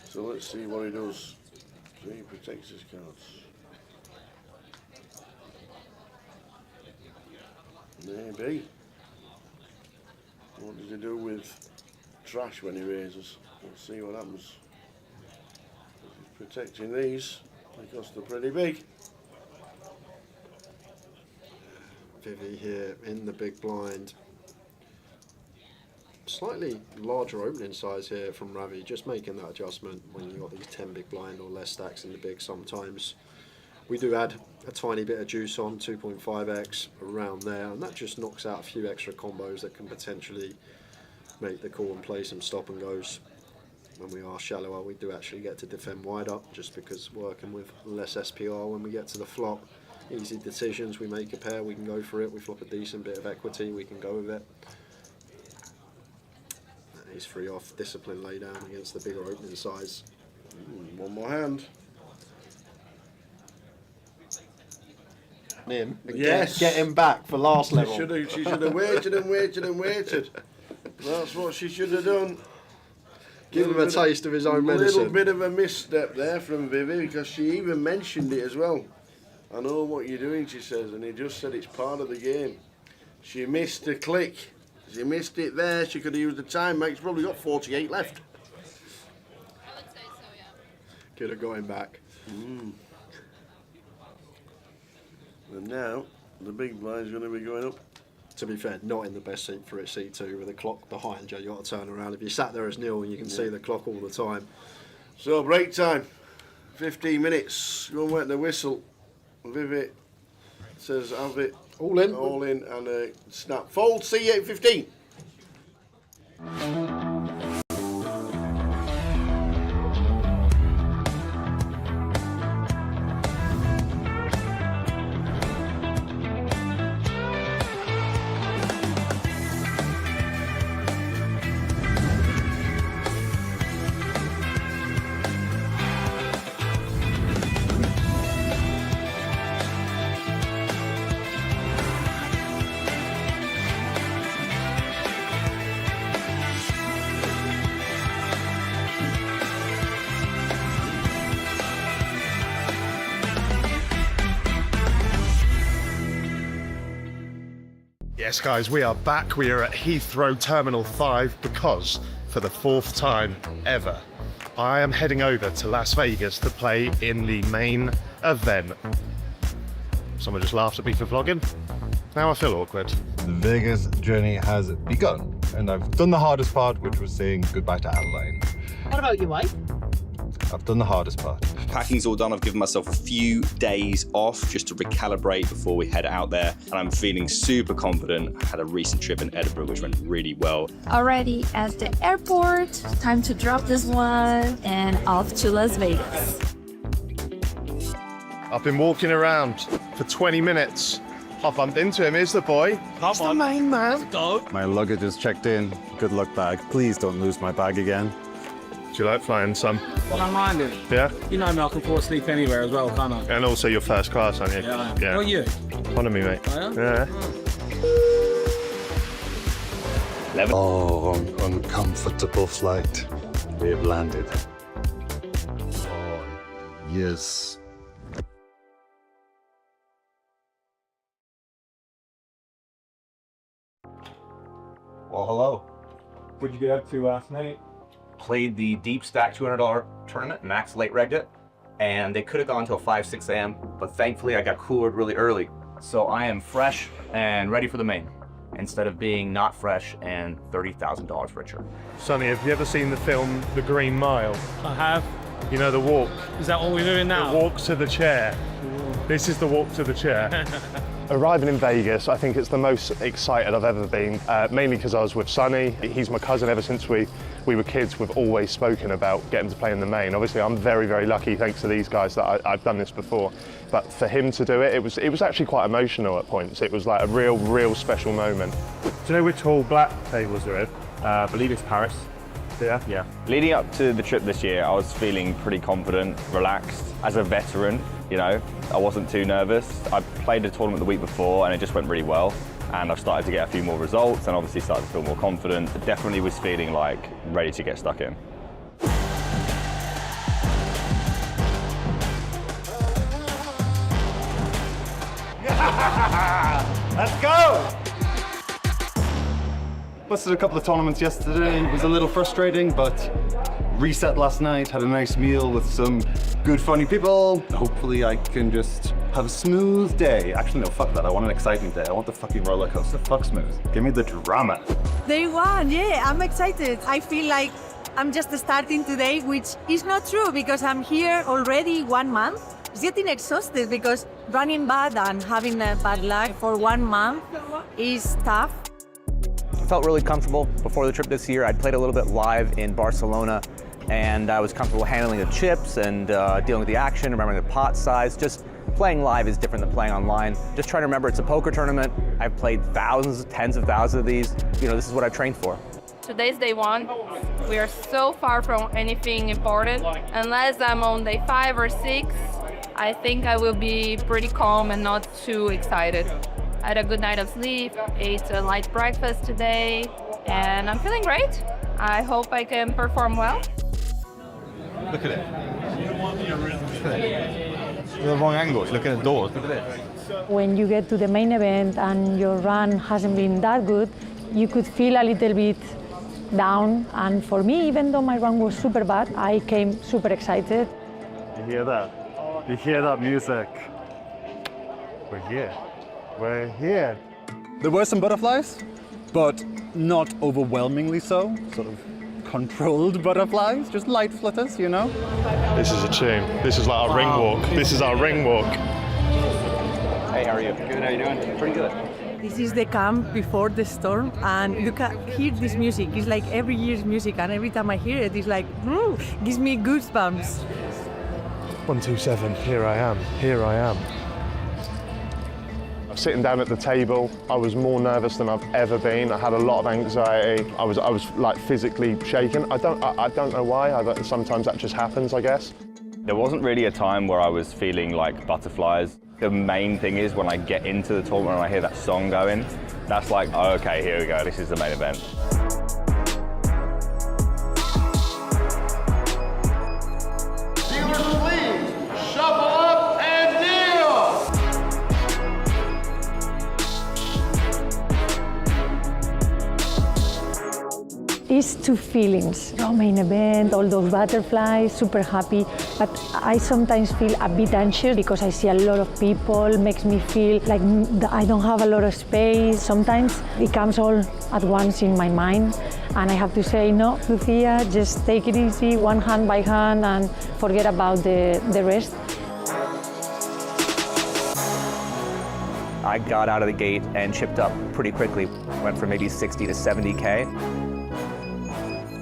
So let's see what he does. So he protects his cards. Maybe. What does he do with trash when he raises? Let's see what happens. He's protecting these because they're pretty big. Vivi here in the big blind. Slightly larger opening size here from Ravi, just making that adjustment when you've got these 10 big blind or less stacks in the big sometimes. We do add a tiny bit of juice on, 2.5x around there, and that just knocks out a few extra combos that can potentially make the call and play some stop and goes. When we are shallower, we do actually get to defend wider, just because working with less SPR when we get to the flop. Easy decisions, we make a pair, we can go for it, we flop a decent bit of equity, we can go with it. And he's free off, discipline lay down against the bigger opening size. One more hand. Him. Yes. Get him back for last level. She should have waited and waited and waited. That's what she should have done. Give him a taste of his own medicine. A little bit of a misstep there from Vivi, because she even mentioned it as well. I know what you're doing, she says, and he just said it's part of the game. She missed a click. She missed it there. She could have used the time. Mike's probably got 48 left. I would say so, yeah. Could have got him back. And now the big blind's going to be going up. To be fair, not in the best seat for it, C2, with the clock behind you. You've got to turn around. If you sat there as Neil, you can see the clock all the time. So break time, 15 minutes. Go and wet the whistle. Vivi says have it. All in. All in and a snap. Fold, see you at 15. Yes, guys, we are back. We are at Heathrow Terminal 5 because, for the 4th time ever, I am heading over to Las Vegas to play in the main event. Someone just laughed at me for vlogging. Now I feel awkward. The Vegas journey has begun, and I've done the hardest part, which was saying goodbye to Adeline. What about your wife? I've done the hardest part. Packing's all done. I've given myself a few days off just to recalibrate before we head out there. And I'm feeling super confident. I had a recent trip in Edinburgh, which went really well. Already at the airport, time to drop this one and off to Las Vegas. I've been walking around for 20 minutes. I bumped into him. Here's the boy. It's the main man. Go. My luggage is checked in. Good luck, bag. Please don't lose my bag again. Do you like flying, son? I don't mind it. Yeah? You know me, I can fall asleep anywhere as well, can't I? And also you're first class, aren't you? Yeah, I am. What are you? One of me, mate. Oh, yeah? Long, uncomfortable flight. We have landed. Oh, yes. Well, hello. What'd you get up to last night? Played the deep stack $200 tournament, max late regged it, and they could have gone till 5, 6 a.m., but thankfully I got coolered really early. So I am fresh and ready for the main, instead of being not fresh and $30,000 richer. Sonny, have you ever seen the film The Green Mile? I have. You know the walk? Is that what we're doing now? The walk to the chair. This is the walk to the chair. Arriving in Vegas, I think it's the most excited I've ever been, mainly because I was with Sonny. He's my cousin. Ever since we were kids, we've always spoken about getting to play in the main. Obviously, I'm very, very lucky, thanks to these guys, that I've done this before. But for him to do it, it was actually quite emotional at points. It was like a real special moment. Do you know which all black tables are in? I believe it's Paris. Yeah? Yeah. Leading up to the trip this year, I was feeling pretty confident, relaxed. As a veteran, you know, I wasn't too nervous. I played a tournament the week before and it just went really well. And I've started to get a few more results and obviously started to feel more confident. Definitely was feeling like ready to get stuck in. Let's go! Busted a couple of tournaments yesterday. It was a little frustrating, but reset last night, had a nice meal with some good funny people. Hopefully I can just have a smooth day. Actually, no, fuck that. I want an exciting day. I want the fucking roller coaster. Fuck smooth. Give me the drama. Day one, yeah, I'm excited. I feel like I'm just starting today, which is not true because I'm here already 1 month. It's getting exhausted because running bad and having a bad luck for 1 month is tough. I felt really comfortable before the trip this year. I'd played a little bit live in Barcelona, and I was comfortable handling the chips and dealing with the action, remembering the pot size. Just playing live is different than playing online. Just trying to remember it's a poker tournament. I've played thousands, tens of thousands of these. You know, this is what I've trained for. Today's day one. We are so far from anything important. Unless I'm on day 5 or 6, I think I will be pretty calm and not too excited. I had a good night of sleep, ate a light breakfast today, and I'm feeling great. I hope I can perform well. Look at it. The wrong angle. You're looking at doors. Look at this. When you get to the main event and your run hasn't been that good, you could feel a little bit down. And for me, even though my run was super bad, I came super excited. You hear that? You hear that music? We're here. We're here. There were some butterflies, but not overwhelmingly so. Sort of controlled butterflies, just light flutters, you know? This is a tune. This is like our ring walk. This is our ring walk. Hey, how are you? Good, how you doing? Pretty good. This is the camp before the storm, and you can hear this music. It's like every year's music, and every time I hear it, it's like, gives me goosebumps. 127, here I am, here I am. Sitting down at the table, I was more nervous than I've ever been. I had a lot of anxiety. I was like physically shaken. I don't know why. Sometimes that just happens, I guess. There wasn't really a time where I was feeling like butterflies. The main thing is when I get into the tournament and I hear that song going, that's like, oh, okay, here we go, this is the main event. Dealers, please, shuffle up and deal! It's two feelings. Your main event, all those butterflies, super happy. But I sometimes feel a bit anxious because I see a lot of people, makes me feel like I don't have a lot of space. Sometimes it comes all at once in my mind. And I have to say, no, Lucia, just take it easy, one hand by hand, and forget about the rest. I got out of the gate and chipped up pretty quickly. Went from maybe 60 to 70K.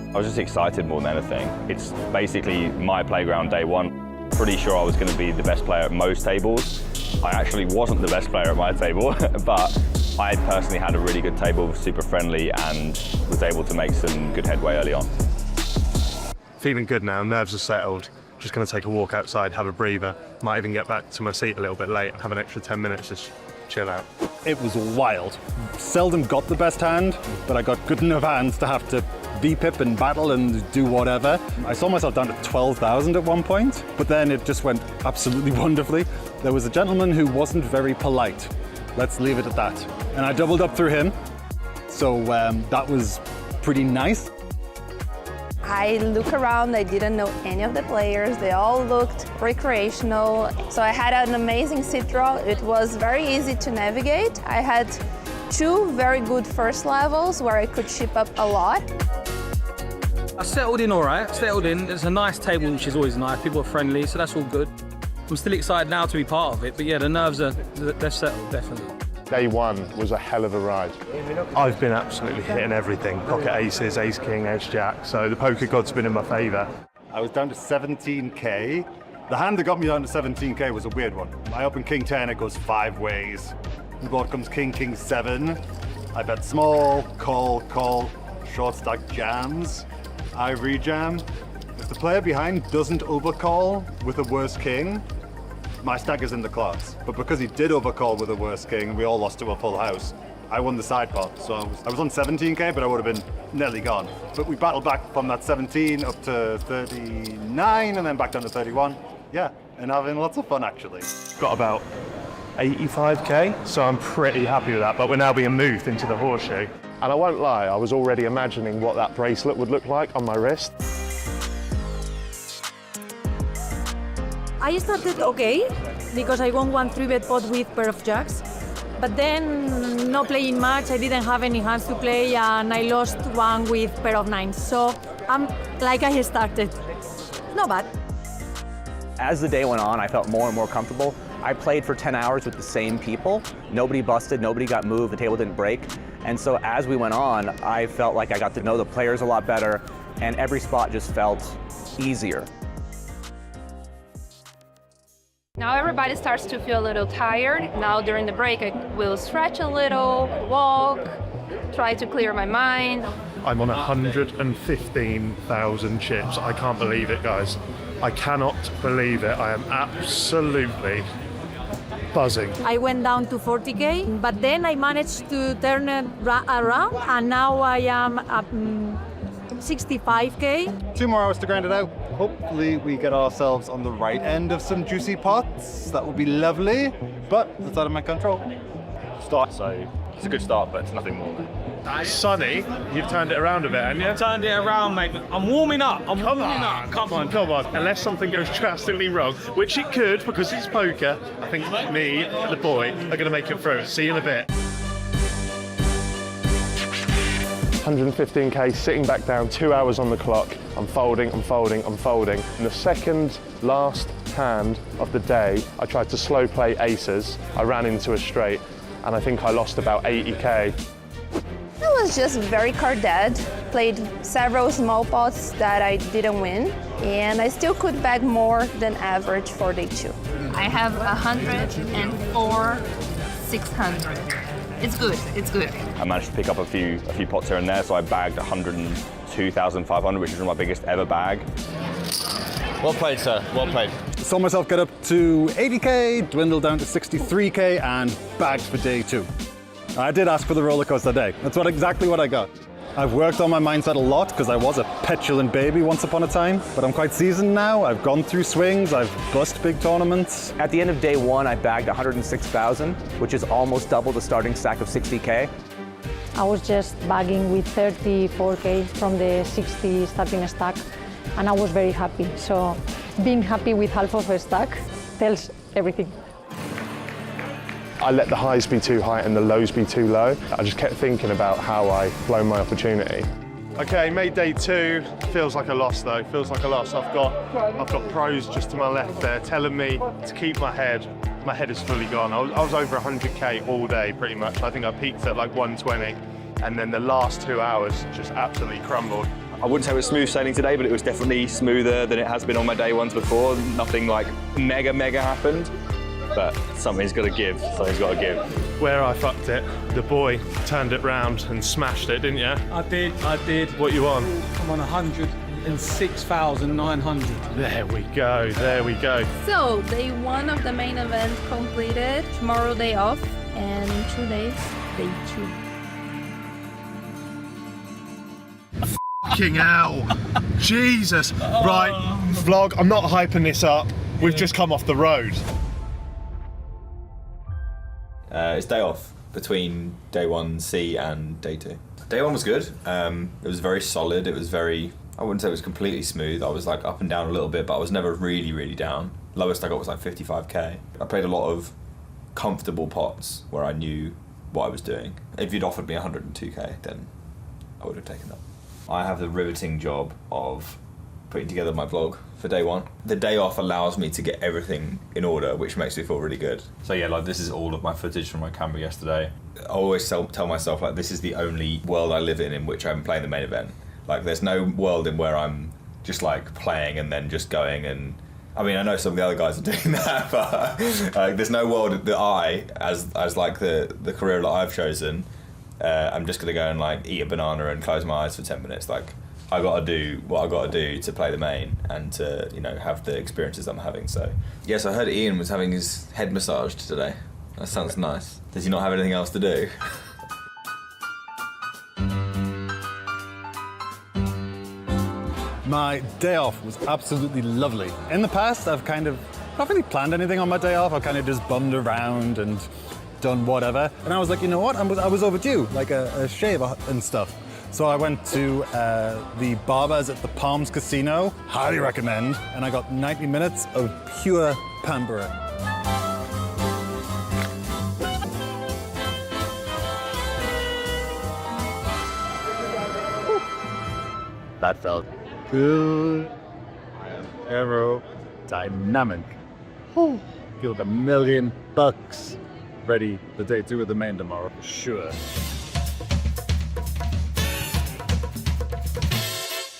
I was just excited more than anything. It's basically my playground day one. Pretty sure I was going to be the best player at most tables. I actually wasn't the best player at my table, but I personally had a really good table, super friendly, and was able to make some good headway early on. Feeling good now, nerves are settled. Just going to take a walk outside, have a breather. Might even get back to my seat a little bit late, have an extra 10 minutes, just chill out. It was wild. Seldom got the best hand, but I got good enough hands to have to V-pip and battle and do whatever. I saw myself down to 12,000 at one point, but then it just went absolutely wonderfully. There was a gentleman who wasn't very polite. Let's leave it at that. And I doubled up through him, so that was pretty nice. I look around, I didn't know any of the players. They all looked recreational. So I had an amazing sit draw. It was very easy to navigate. I had 2 very good first levels where I could chip up a lot. I settled in all right, settled in. It's a nice table, which is always nice. People are friendly, so that's all good. I'm still excited now to be part of it, but yeah, the nerves they're settled, definitely. Day one was a hell of a ride. I've been absolutely hitting everything. Pocket aces, ace king, ace jack, so the poker god's been in my favour. I was down to 17K. The hand that got me down to 17K was a weird one. I open king 10, it goes 5 ways. The board comes king, king 7. I bet small, call, call, short stack jams. I rejam. If the player behind doesn't overcall with a worse king, my stack is in the class. But because he did overcall with a worse king, we all lost to a full house. I won the side pot, so I was on 17K, but I would have been nearly gone. But we battled back from that 17 up to 39, and then back down to 31. Yeah, and having lots of fun, actually. Got about 85k, so I'm pretty happy with that, but we're now being moved into the horseshoe. And I won't lie, I was already imagining what that bracelet would look like on my wrist. I started okay, because I won one 3-bet pot with pair of jacks. But then, not playing much, I didn't have any hands to play, and I lost one with pair of nines. So I'm like I started. Not bad. As the day went on, I felt more and more comfortable. I played for 10 hours with the same people. Nobody busted, nobody got moved, the table didn't break. And so as we went on, I felt like I got to know the players a lot better, and every spot just felt easier. Now everybody starts to feel a little tired. Now during the break, I will stretch a little, walk, try to clear my mind. I'm on 115,000 chips. I can't believe it, guys. I cannot believe it. I am absolutely buzzing. I went down to 40k, but then I managed to turn it around, and now I am at 65k. 2 more hours to grind it out. Hopefully we get ourselves on the right end of some juicy pots. That would be lovely, but it's out of my control. Start, so it's a good start, but it's nothing more. Sonny, you've turned it around a bit, haven't you? Turned it around, mate. I'm warming up. Come on. Unless something goes drastically wrong, which it could because it's poker, I think me, the boy, are going to make it through. See you in a bit. 115k, sitting back down, 2 hours on the clock. I'm folding. In the second last hand of the day, I tried to slow play aces. I ran into a straight, and I think I lost about 80k. I was just very card dead. Played several small pots that I didn't win, and I still could bag more than average for day 2. I have 104, 600. It's good. I managed to pick up a few pots here and there, so I bagged 102,500, which is my biggest ever bag. Well played, sir. Well played. Saw myself get up to 80k, dwindle down to 63k, and bagged for day 2. I did ask for the roller coaster day. That's exactly what I got. I've worked on my mindset a lot because I was a petulant baby once upon a time, but I'm quite seasoned now. I've gone through swings, I've bust big tournaments. At the end of day 1, I bagged 106,000, which is almost double the starting stack of 60k. I was just bagging with 34k from the 60 starting stack, and I was very happy. So being happy with half of a stack tells everything. I let the highs be too high and the lows be too low. I just kept thinking about how I blown my opportunity. Okay, made day 2. Feels like a loss though, feels like a loss. I've got pros just to my left there telling me to keep my head. My head is fully gone. I was over 100k all day pretty much. I think I peaked at like 120, and then the last 2 hours just absolutely crumbled. I wouldn't say it was smooth sailing today, but it was definitely smoother than it has been on my day 1s before. Nothing like mega happened. But something's got to give. Where I fucked it, the boy turned it round and smashed it, didn't you? I did. What you on? I'm on 106,900. There we go. So, day 1 of the main event completed. Tomorrow day off, and in 2 days, day 2. Fucking hell. Jesus. Right, vlog, I'm not hyping this up. We've just come off the road. It's day off between day 1C and day 2. Day 1 was good. It was very solid. It was I wouldn't say it was completely smooth. I was like up and down a little bit, but I was never really down. Lowest I got was like 55k. I played a lot of comfortable pots where I knew what I was doing. If you'd offered me 102k, then I would have taken that. I have the riveting job of putting together my vlog for day 1. The day off allows me to get everything in order, which makes me feel really good. So yeah, like this is all of my footage from my camera yesterday. I always tell myself like this is the only world I live in which I'm playing the main event. Like there's no world in where I'm just like playing and then just going and I mean I know some of the other guys are doing that, but there's no world that I as like the career that I've chosen. I'm just gonna go and like eat a banana and close my eyes for 10 minutes. Like I gotta do what I gotta do to play the main and to have the experiences I'm having. So yes, I heard Ian was having his head massaged today. That sounds nice. Does he not have anything else to do? My day off was absolutely lovely. In the past, I've kind of not really planned anything on my day off. I kind of just bummed around and done whatever. And I was like, you know what? I was overdue, like a shave and stuff. So I went to the barbers at the Palms Casino. Highly recommend. And I got 90 minutes of pure pampering. That felt good. Aerodynamic. Feel like $1 million ready for day 2 of the main tomorrow. Sure.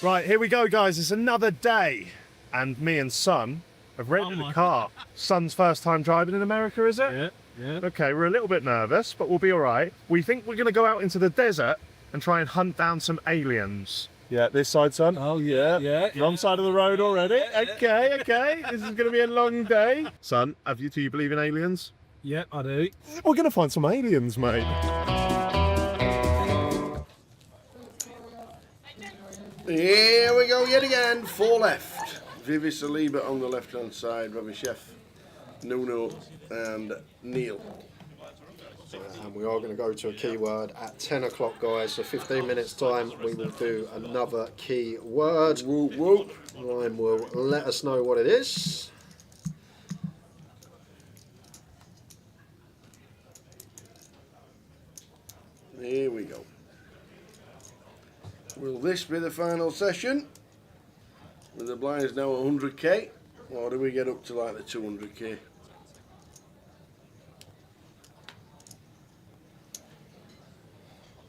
Right, here we go, guys. It's another day. And me and Son have rented a car. Son's first time driving in America, is it? Yeah. Okay, we're a little bit nervous, but we'll be all right. We think we're going to go out into the desert and try and hunt down some aliens. Yeah, this side, Son. Oh, yeah. Wrong side of the road already. Okay. This is going to be a long day. Son, do you believe in aliens? Yeah, I do. We're going to find some aliens, mate. Here we go yet again. 4 left. Vivi Saliba on the left-hand side. Robbie Chef, Nuno, and Neil. And we are going to go to a keyword at 10 o'clock, guys. So 15 minutes time, we will do another keyword. Whoop, whoop. Ryan will let us know what it is. Here we go. Will this be the final session? With the blinds now at 100k? Or do we get up to like the 200k?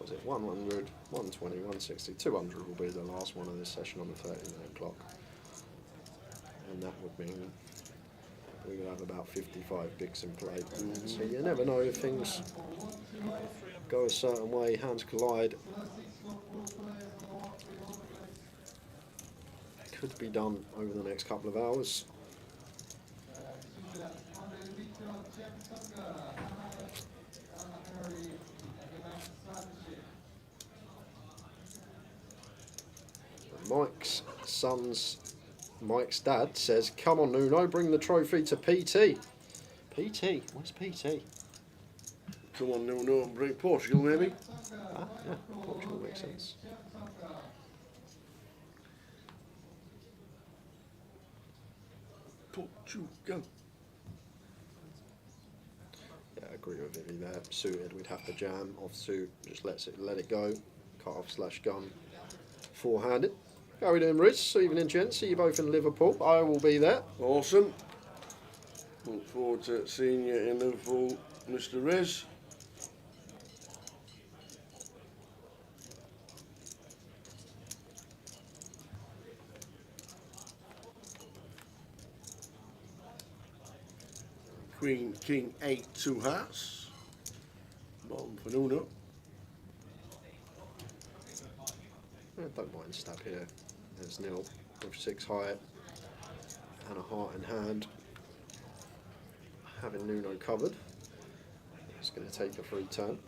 Was it 100, 120, 160, 200 will be the last one of this session on the 30-minute clock. And that would mean we would have about 55 bigs in play. So you never know if things go a certain way, hands collide. Could be done over the next couple of hours. Mike's dad says, come on Nuno, bring the trophy to PT. PT? What's PT? Come on Nuno, and bring Portugal maybe? Ah, yeah, Portugal makes sense. Portugal. Yeah, I agree with Vivi there. Suited, we'd have to jam. Off suit, just let it go. Cut off / gun. Four-handed. How are we doing, Riz? Evening, gents. See you both in Liverpool. I will be there. Awesome. Look forward to seeing you in Liverpool, Mr. Riz. Queen, King, 8, 2 hearts. Bottom for Nuno. I don't mind stab here. There's nil with 6 high and a heart in hand. Having Nuno covered. It's going to take a free turn.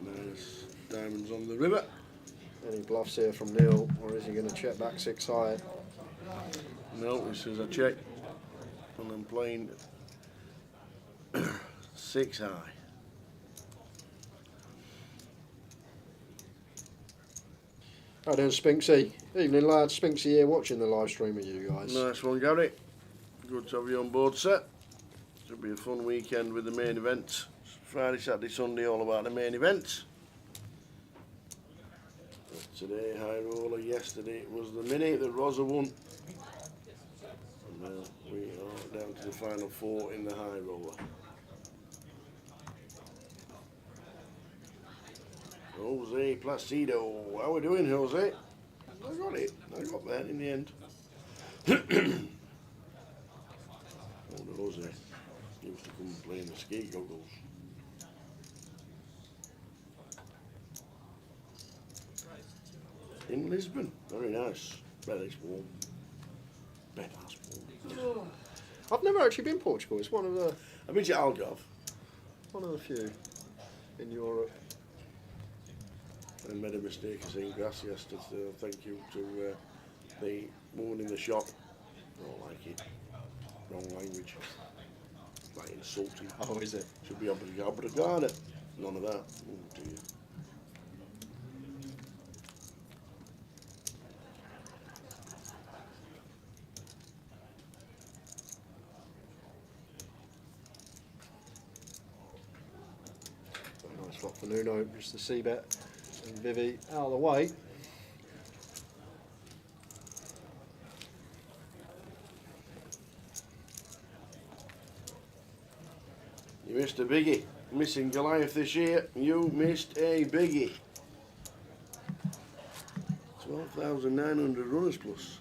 Nice diamonds on the river. Any bluffs here from Neil, or is he going to check back 6 high? No, he says I check, and I'm playing 6 high. How doing, Spinksy? Evening, lads. Spinksy here, watching the live stream with you guys. Nice one, Gary. Good to have you on board, sir. Should be a fun weekend with the main event. Friday, Saturday, Sunday, all about the main event. Today, high roller. Yesterday, it was the mini that Rosa won. And now we are down to the final 4 in the high roller. Jose Placido. How are we doing, Jose? I got it. I got that in the end. Oh, Jose. He used to come and play in the ski goggles. In Lisbon. Very nice. Bet it's warm. Bet that's warm. I've never actually been to Portugal. It's one of the... I've been to Algarve. One of the few in Europe. I made a mistake of saying grass yesterday, so thank you to the woman in the shop. I don't like it. Wrong language. Like insulting. Oh, is it? Should be obrigado. None of that. Oh dear. Very nice lot for Nuno, just the C-bet. And Vivi out of the way. You missed a biggie. Missing Goliath this year. You missed a biggie. 12,900 runners plus.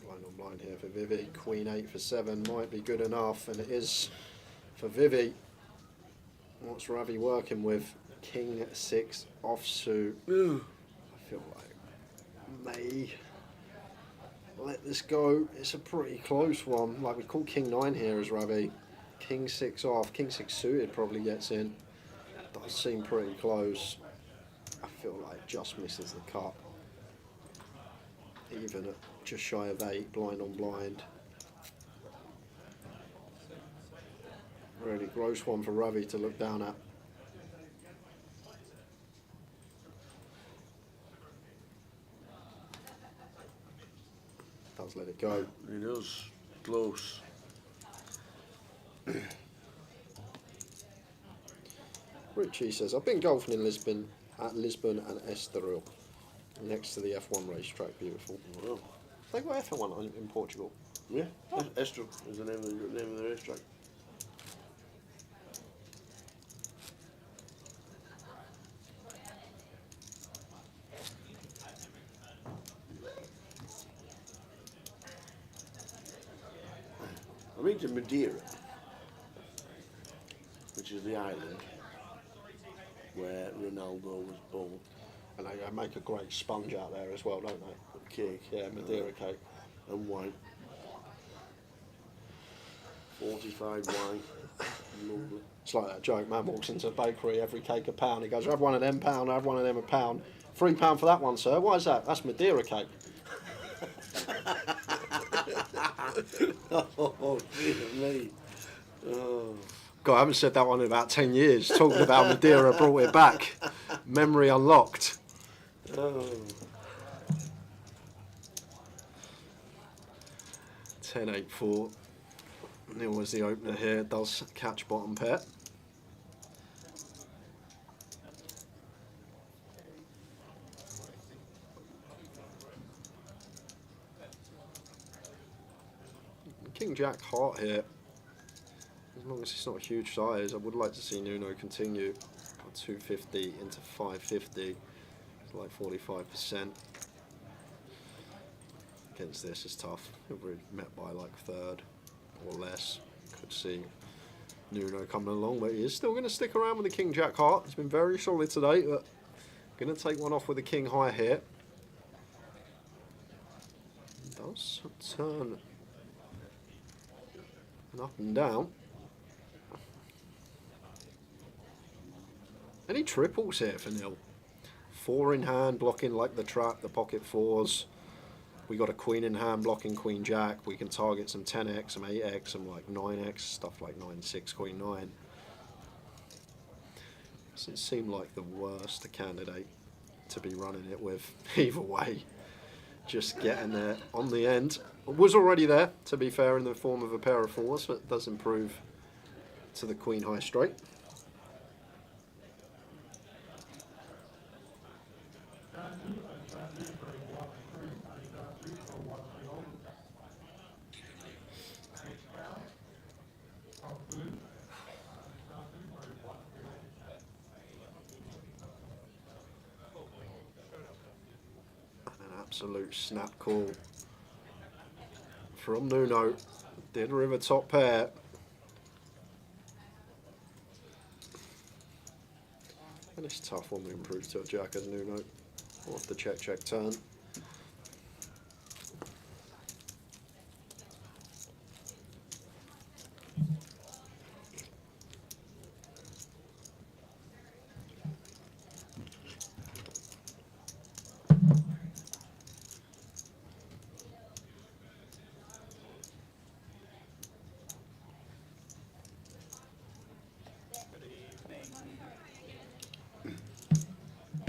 Blind on blind here for Vivi. Queen 8 for 7 might be good enough, and it is for Vivi. What's Ravi working with? King 6 offsuit. I feel like may let this go. It's a pretty close one. Like, we call King 9 here as Ravi. King 6 off. King 6 suited probably gets in. Does seem pretty close. I feel like just misses the cut. Even at just shy of 8, blind on blind. Really gross one for Ravi to look down at. Does let it go. He does. Close. Richie says, I've been golfing in Lisbon, at Lisbon and Estoril, next to the F1 racetrack. Beautiful. Wow. They got F1 in Portugal. Yeah, Estoril is the name of the racetrack. I've been to Madeira, which is the island where Ronaldo was born. And they make a great sponge out there as well, don't they? Cake. Yeah, Madeira cake. And wine. Fortified wine. Lovely. It's like that joke, man walks into a bakery, every cake £1. He goes, have one of them £1, have one of them £1. £3 for that one, sir. Why is that? That's Madeira cake. Oh, dear me. Oh. God, I haven't said that one in about 10 years. Talking about Madeira brought it back. Memory unlocked. Oh. 10-8-4. Neil was the opener here. Does catch bottom pair. King Jack heart here. As long as it's not a huge size, I would like to see Nuno continue. 250 into 550. It's like 45%. Against this is tough. He'll be met by like third or less. Could see Nuno coming along, but he is still going to stick around with the King Jack heart. He's been very solid today, but going to take one off with the King high here. Does turn and up and down. Any triples here for Nil? 4 in hand, blocking like the trap, the pocket 4s. We got a queen in hand, blocking Queen Jack. We can target some 10x, some 8x, some like 9x, stuff like 9-6, Queen 9. Doesn't seem like the worst candidate to be running it with. Either way, just getting there on the end. It was already there, to be fair, in the form of a pair of 4s, but it does improve to the Queen high straight. Absolute snap call from Nuno. Dead river top pair. And it's tough when we improve to a jack as Nuno. Off the check turn.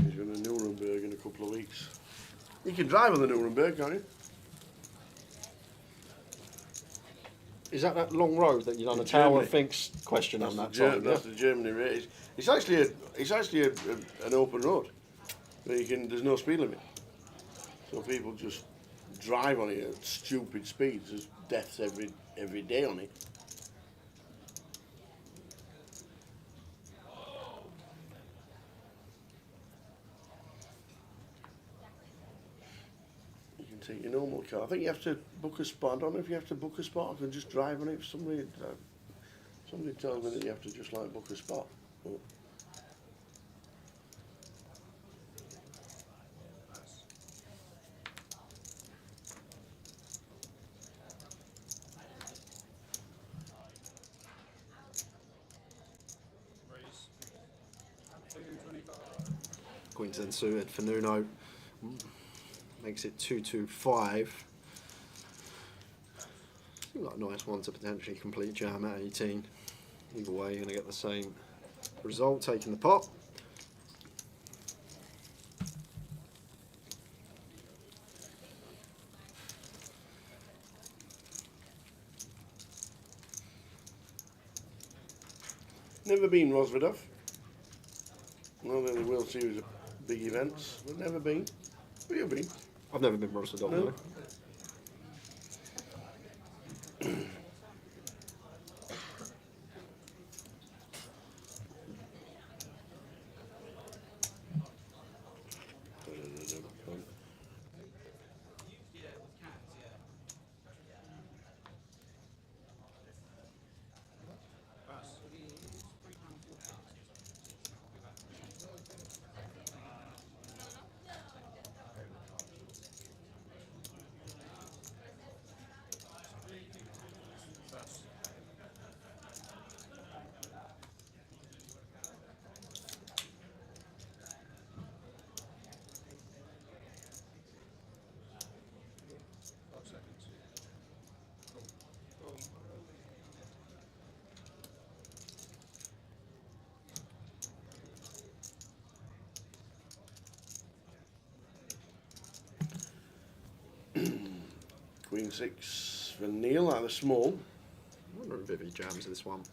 He's going to Nuremberg in a couple of weeks. You can drive on the Nuremberg, can't you? Is that long road that you done a Tower of Finks question on that time? That's the Germany race. It's actually an open road. But there's no speed limit. So people just drive on it at stupid speeds. There's deaths every day on it. You can take your normal car. I think you have to book a spot. I don't know if you have to book a spot. I can just drive on it. Somebody tells me that you have to just like book a spot. But Queen 10 suited for Nuno. Makes it 2-2-5. Seems like a nice one to potentially complete jam at 18. Either way, you're going to get the same result, taking the pot. never been Rosvedov. Not in the World Series of big events. But never been. But you've been. I've never been Rosvedov. No. Queen 6 for Neil out of the small. I wonder if Vivi jams this one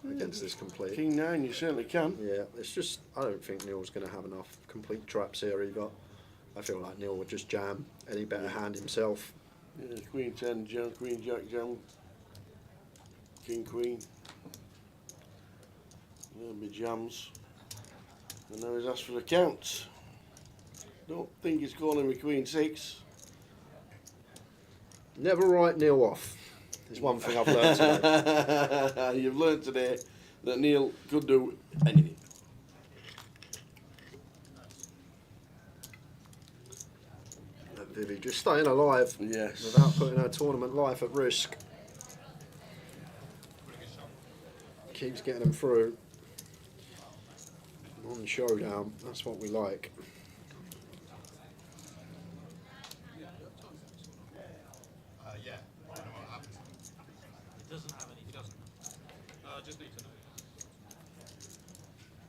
against this complete. King 9, you certainly can. Yeah, it's just, I don't think Neil's going to have enough complete traps here either. I feel like Neil would just jam any better hand himself. Yeah, Queen 10 jam, Queen Jack jam, King Queen. There'll be jams. And now he's asked for the count. Don't think he's calling me Queen 6. Never write Neil off. There's one thing I've learned today. You've learned today that Neil could do anything. Vivi just staying alive. Yes. Without putting her tournament life at risk. Keeps getting them through. On showdown, that's what we like.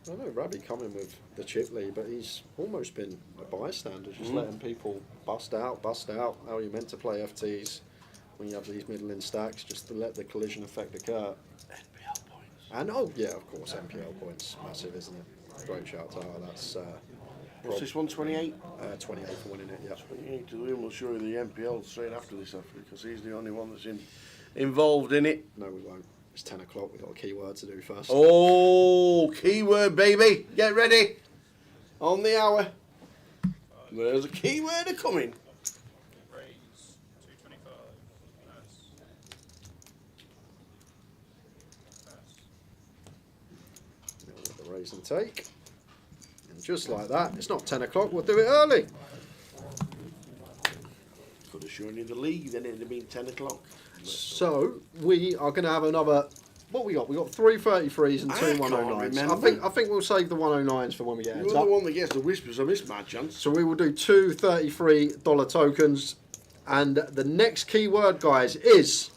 I know Rabbi coming with the chip lead, but he's almost been a bystander, just letting people bust out. How are you meant to play FTs when you have these middling stacks, just to let the collision effect occur? NPL points. And oh yeah, of course, NPL points, massive, isn't it? Great shout out. That's what's this one? 28. 28 for winning it. Yeah. 28 to win. We'll show you the NPL straight after this, because he's the only one that's involved in it. No, we won't. It's 10 o'clock. We've got a keyword to do first. Oh, keyword, baby. Get ready. On the hour. There's a keyword coming. raise and take. And just like that, it's not 10 o'clock, we'll do it early. Could have shown you the league, then it'd have been 10 o'clock. So we are going to have another. What we got? We got 3 33s and 2 109s. I think we'll save the 109s for when we get You're heads the up. one that gets the whispers. I missed my chance. So we will do 2 $33 tokens, and the next keyword, guys, is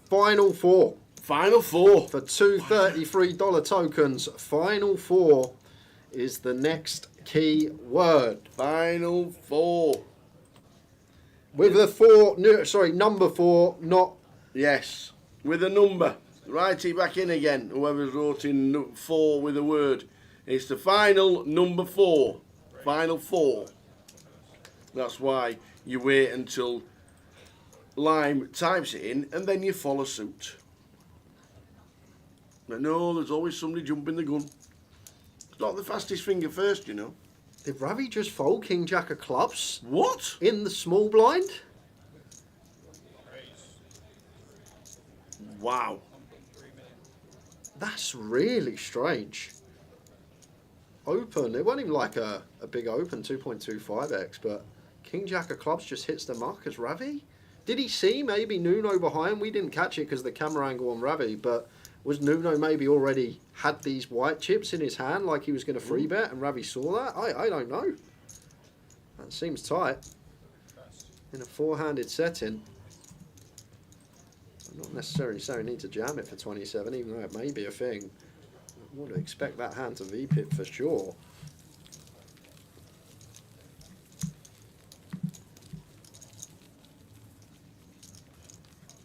Final Four. Final Four for 2 $33 tokens. Final Four is the next key word. Final Four. With the number 4, not. Yes, with a number. Write it back in again. Whoever's wrote in 4 with a word. It's the final number 4. Final 4. That's why you wait until Lime types it in and then you follow suit. But no, there's always somebody jumping the gun. It's not the fastest finger first, you know. Did Ravi just fold King Jack of clubs? What? In the small blind? Wow. That's really strange. Open, it wasn't even like a big open 2.25x, but King Jack of clubs just hits the mark as Ravi. Did he see maybe Nuno behind? We didn't catch it because of the camera angle on Ravi, but was Nuno maybe already had these white chips in his hand like he was going to free bet and Ravi saw that? I don't know. That seems tight. In a 4-handed setting. I'm not necessarily saying need to jam it for 27, even though it may be a thing. I would expect that hand to VPip for sure.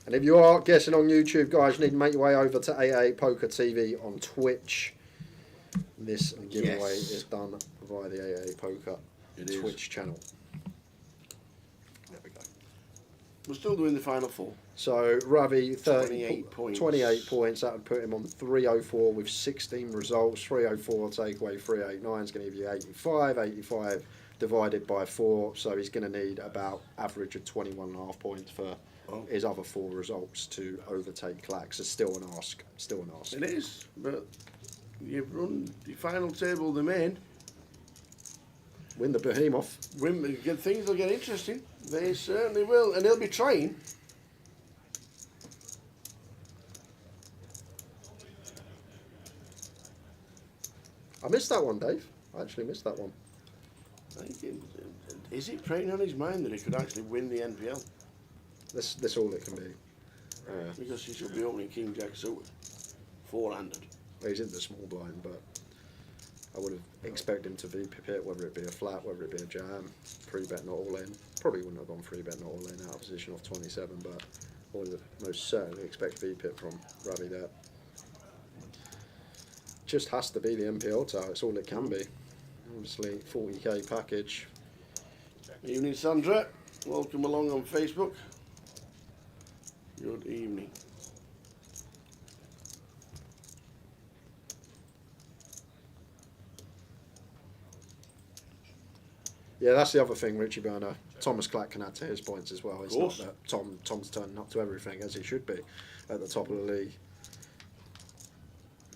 And if you are guessing on YouTube, guys, you need to make your way over to 888poker TV on Twitch. This giveaway is done via the 888poker Twitch channel. There we go. We're still doing the final 4. So Ravi, 28 points. 28 points. That would put him on 304 with 16 results. 304 take away 389 is going to give you 85. 85 divided by 4. So he's going to need about average of 21.5 points for his other 4 results to overtake Clax. It's still an ask. Still an ask. It is, but you've run the final table, the main. Win the behemoth. Things will get interesting. They certainly will, and he'll be trying. I missed that one, Dave. I actually missed that one. Is it preying on his mind that he could actually win the NPL? That's all it can be. Because he should be opening King Jack suited, 4-handed. Well, he's in the small blind, but I would have expected him to VPip it, whether it be a flat, whether it be a jam, free bet not all in. Probably wouldn't have gone free bet not all in out of position off 27, but I would have most certainly expect VPip from Ravi there. Just has to be the NPL tower, it's all it can be. Obviously, 40k package. Evening, Sandra. Welcome along on Facebook. Good evening. Yeah, that's the other thing, Richie Burner. Thomas Clack can add to his points as well. It's not that Tom's turning up to everything as he should be at the top of the league.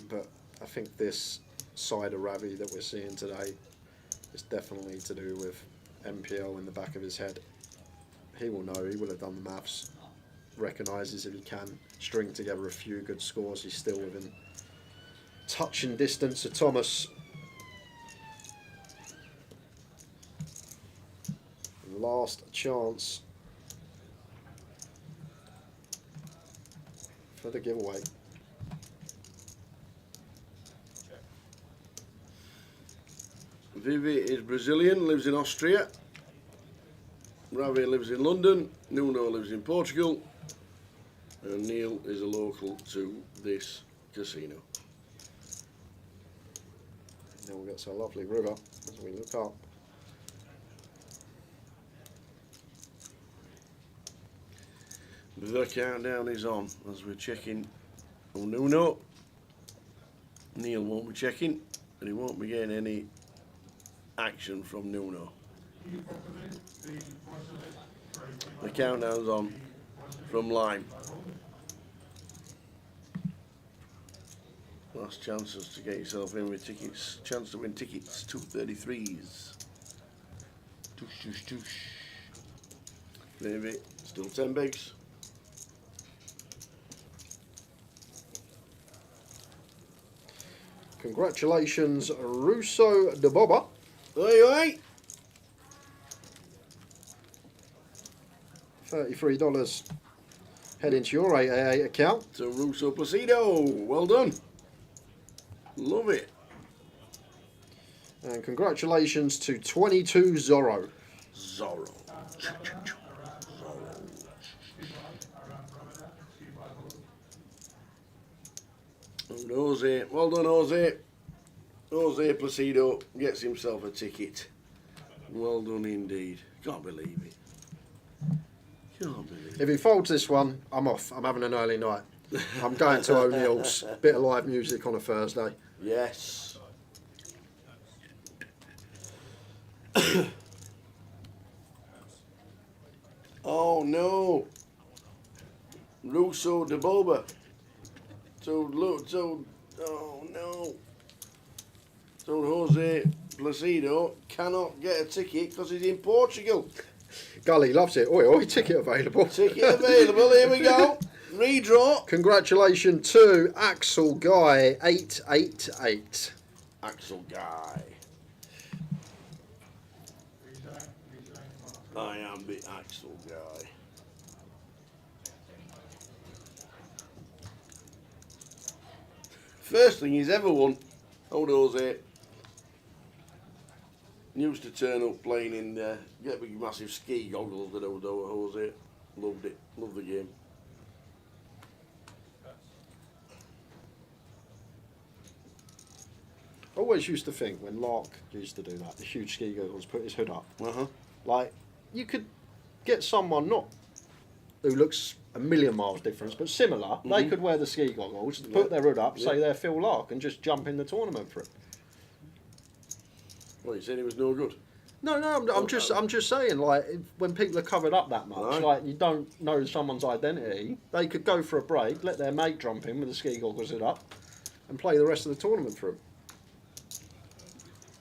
But I think this side of Ravi that we're seeing today is definitely to do with MPL in the back of his head. He will know, he will have done the maths, recognises if he can string together a few good scores, he's still within touching distance of Thomas. Last chance for the giveaway. Vivi is Brazilian, lives in Austria. Ravi lives in London. Nuno lives in Portugal. And Neil is a local to this casino. And then we've got a lovely river as we look up. The countdown is on as we're checking. Oh, Nuno. Neil won't be checking, and he won't be getting any action from Nuno. The countdown's on from Lime. Last chances to get yourself in with tickets. Chance to win tickets. 233s. Tush, tush, tush. Maybe. Still 10 bigs. Congratulations, Russo de Boba. Oi, oi. $33 head into your 888 account. So Russo Placido, well done. Love it. And congratulations to 22 Zorro. Zorro. And Jose, well done Jose. Jose Placido gets himself a ticket. Well done indeed. Can't believe it. Can't believe it. If he folds this one, I'm off. I'm having an early night. I'm going to O'Neill's. Bit of live music on a Thursday. Yes. Oh no. Russo de Boba. So oh no. So Jose Placido cannot get a ticket because he's in Portugal. Gully loves it. Oi, oi, ticket available. Ticket available, here we go. Redraw. Congratulations to Axel Guy 888. Axel Guy. I am the Axel Guy. First thing he's ever won. Old Jose. Used to turn up playing in get big massive ski goggles that old Jose. Loved it. Loved the game. Always used to think when Lark used to do that, the huge ski goggles, put his hood up. Like, you could get someone not who looks a million miles different, but similar. They could wear the ski goggles, put their hood up, say they're Phil Lark, and just jump in the tournament for it. Well, you said he was no good. No, I'm just saying, like, when people are covered up that much, like, you don't know someone's identity, they could go for a break, let their mate jump in with the ski goggles hood up, and play the rest of the tournament for him.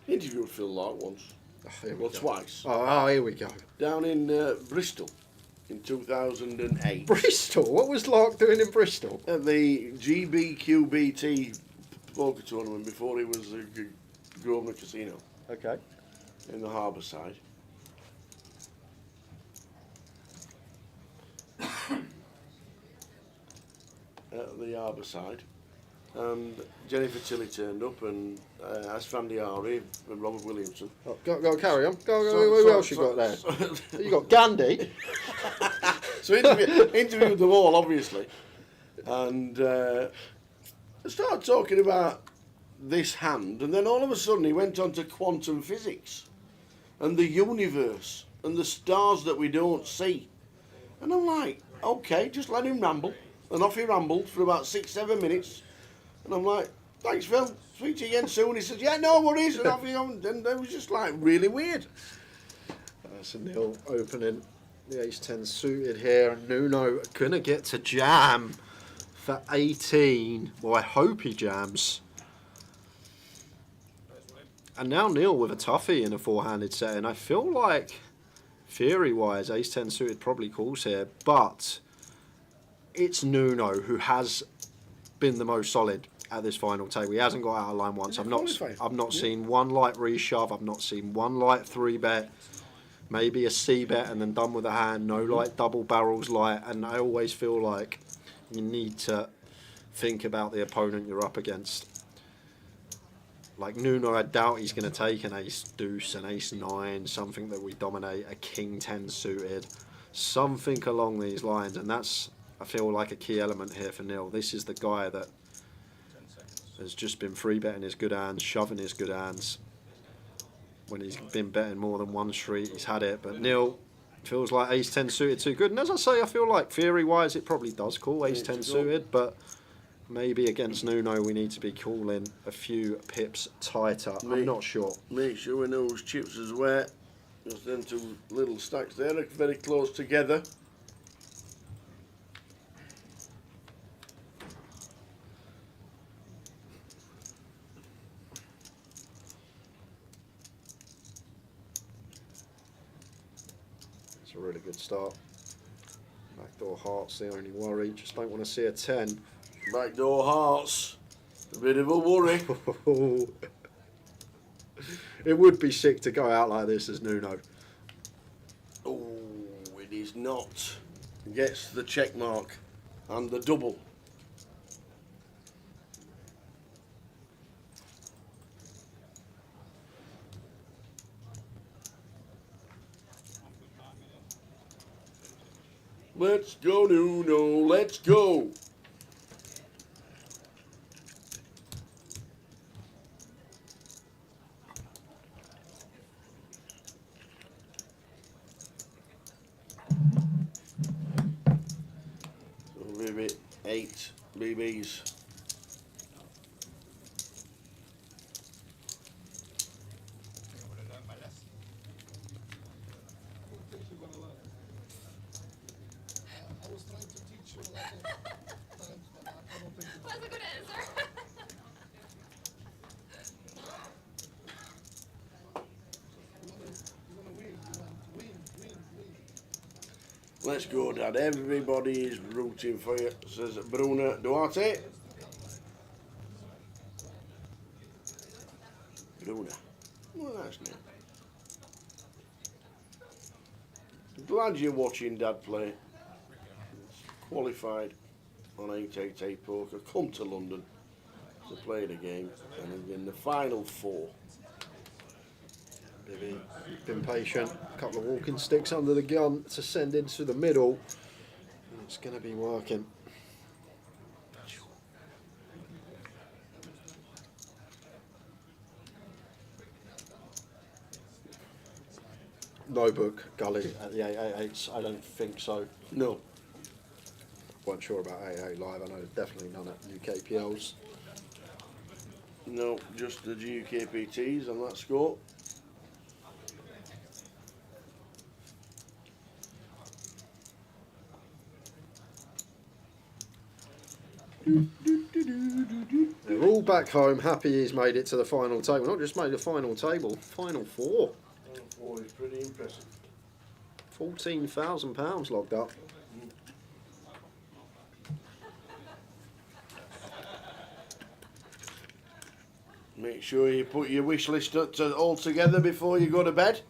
Interviewed Phil Lark once. Well, twice. Oh, here we go. Down in Bristol in 2008. Bristol? What was Lark doing in Bristol? At the GBQBT poker tournament before he was a Grosvenor Casino. Okay. In the harbour side. At the harbour side. And Jennifer Tilly turned up and Asfandi Ari and Robert Williamson. Oh, go carry on. Who else you got there? You got Gandhi. So interviewed them all, obviously. And started talking about this hand, and then all of a sudden he went on to quantum physics and the universe and the stars that we don't see. And I'm like, okay, just let him ramble. And off he rambled for about 6-7 minutes. And I'm like, thanks, Phil. Speak to you again soon. He says, yeah, no worries. And off he went. And it was just like really weird. So Neil opening the ace-10 suited here. And Nuno going to get to jam for 18. Well, I hope he jams. And now Neil with a toughie in a four-handed setting. I feel like, theory-wise, ace-10 suited probably calls here. But it's Nuno who has been the most solid at this final table. He hasn't got out of line once. I've not seen one light reshove. I've not seen one light 3-bet. Maybe a C-bet and then done with a hand. No light double barrels light. And I always feel like you need to think about the opponent you're up against. Like Nuno, I doubt he's going to take an ace-deuce, an ace-9, something that we dominate, a king-10 suited, something along these lines. And that's, I feel like, a key element here for Neil. This is the guy that has just been free betting his good hands, shoving his good hands. When he's been betting more than one street, he's had it. But Neil feels like ace-10 suited too good. And as I say, I feel like theory-wise, it probably does call ace-10 suited. But maybe against Nuno, we need to be calling a few pips tighter. I'm not sure. Make sure we know whose chips is where. Just them two little stacks there, look very close together. really good start. Backdoor hearts the only worry. Just don't want to see a 10. Backdoor hearts. A bit of a worry. It would be sick to go out like this as Nuno. Oh, it is not. Gets the check mark and the double. Let's go, Nuno. Let's go. So maybe 8 BBs. Let's go, Dad. Everybody is rooting for you, says Bruno Duarte. Bruno. Well, that's nice. Glad you're watching Dad play. Qualified on 888 poker. Come to London to play the game. And in the final 4. Maybe been patient. A couple of walking sticks under the gun to send into the middle. And it's going to be working. No book, Gully, at the 888s. I don't think so. No. Weren't sure about 88 Live. I know definitely none at UKPLs. No, just the GUKPTs on that score. They're all back home, happy he's made it to the final table. Not just made the final table, final 4. Final 4 is pretty impressive. £14,000 logged up. Make sure you put your wish list all together before you go to bed,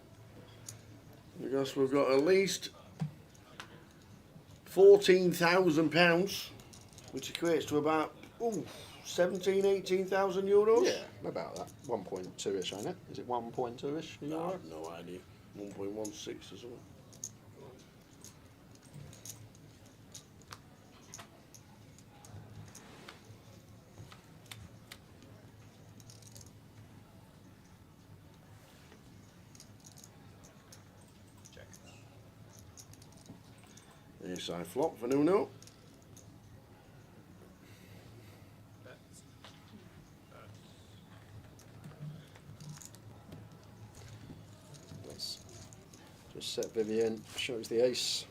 because we've got at least £14,000, which equates to about 18,000 euros. Yeah, about that. 1.2-ish, ain't it? Is it 1.2-ish? I have no idea. 1.16 or something. Inside flop for Nuno. Let's just set Vivian, shows the ace.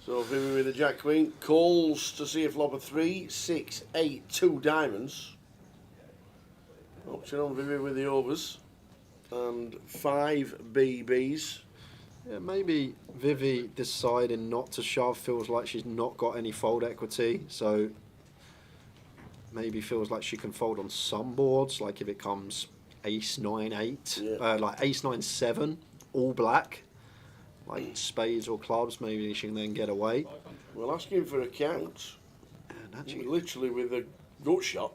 So Vivi with the Jack Queen calls to see if flop a 3, 6, 8, 2 diamonds. Option on Vivi with the overs and 5 BBs. Yeah, maybe Vivi deciding not to shove feels like she's not got any fold equity, so maybe feels like she can fold on some boards, like if it comes ace 9 8, like ace 9 7, all black, like spades or clubs, maybe she can then get away. Well, asking for a count, literally with a gut shot,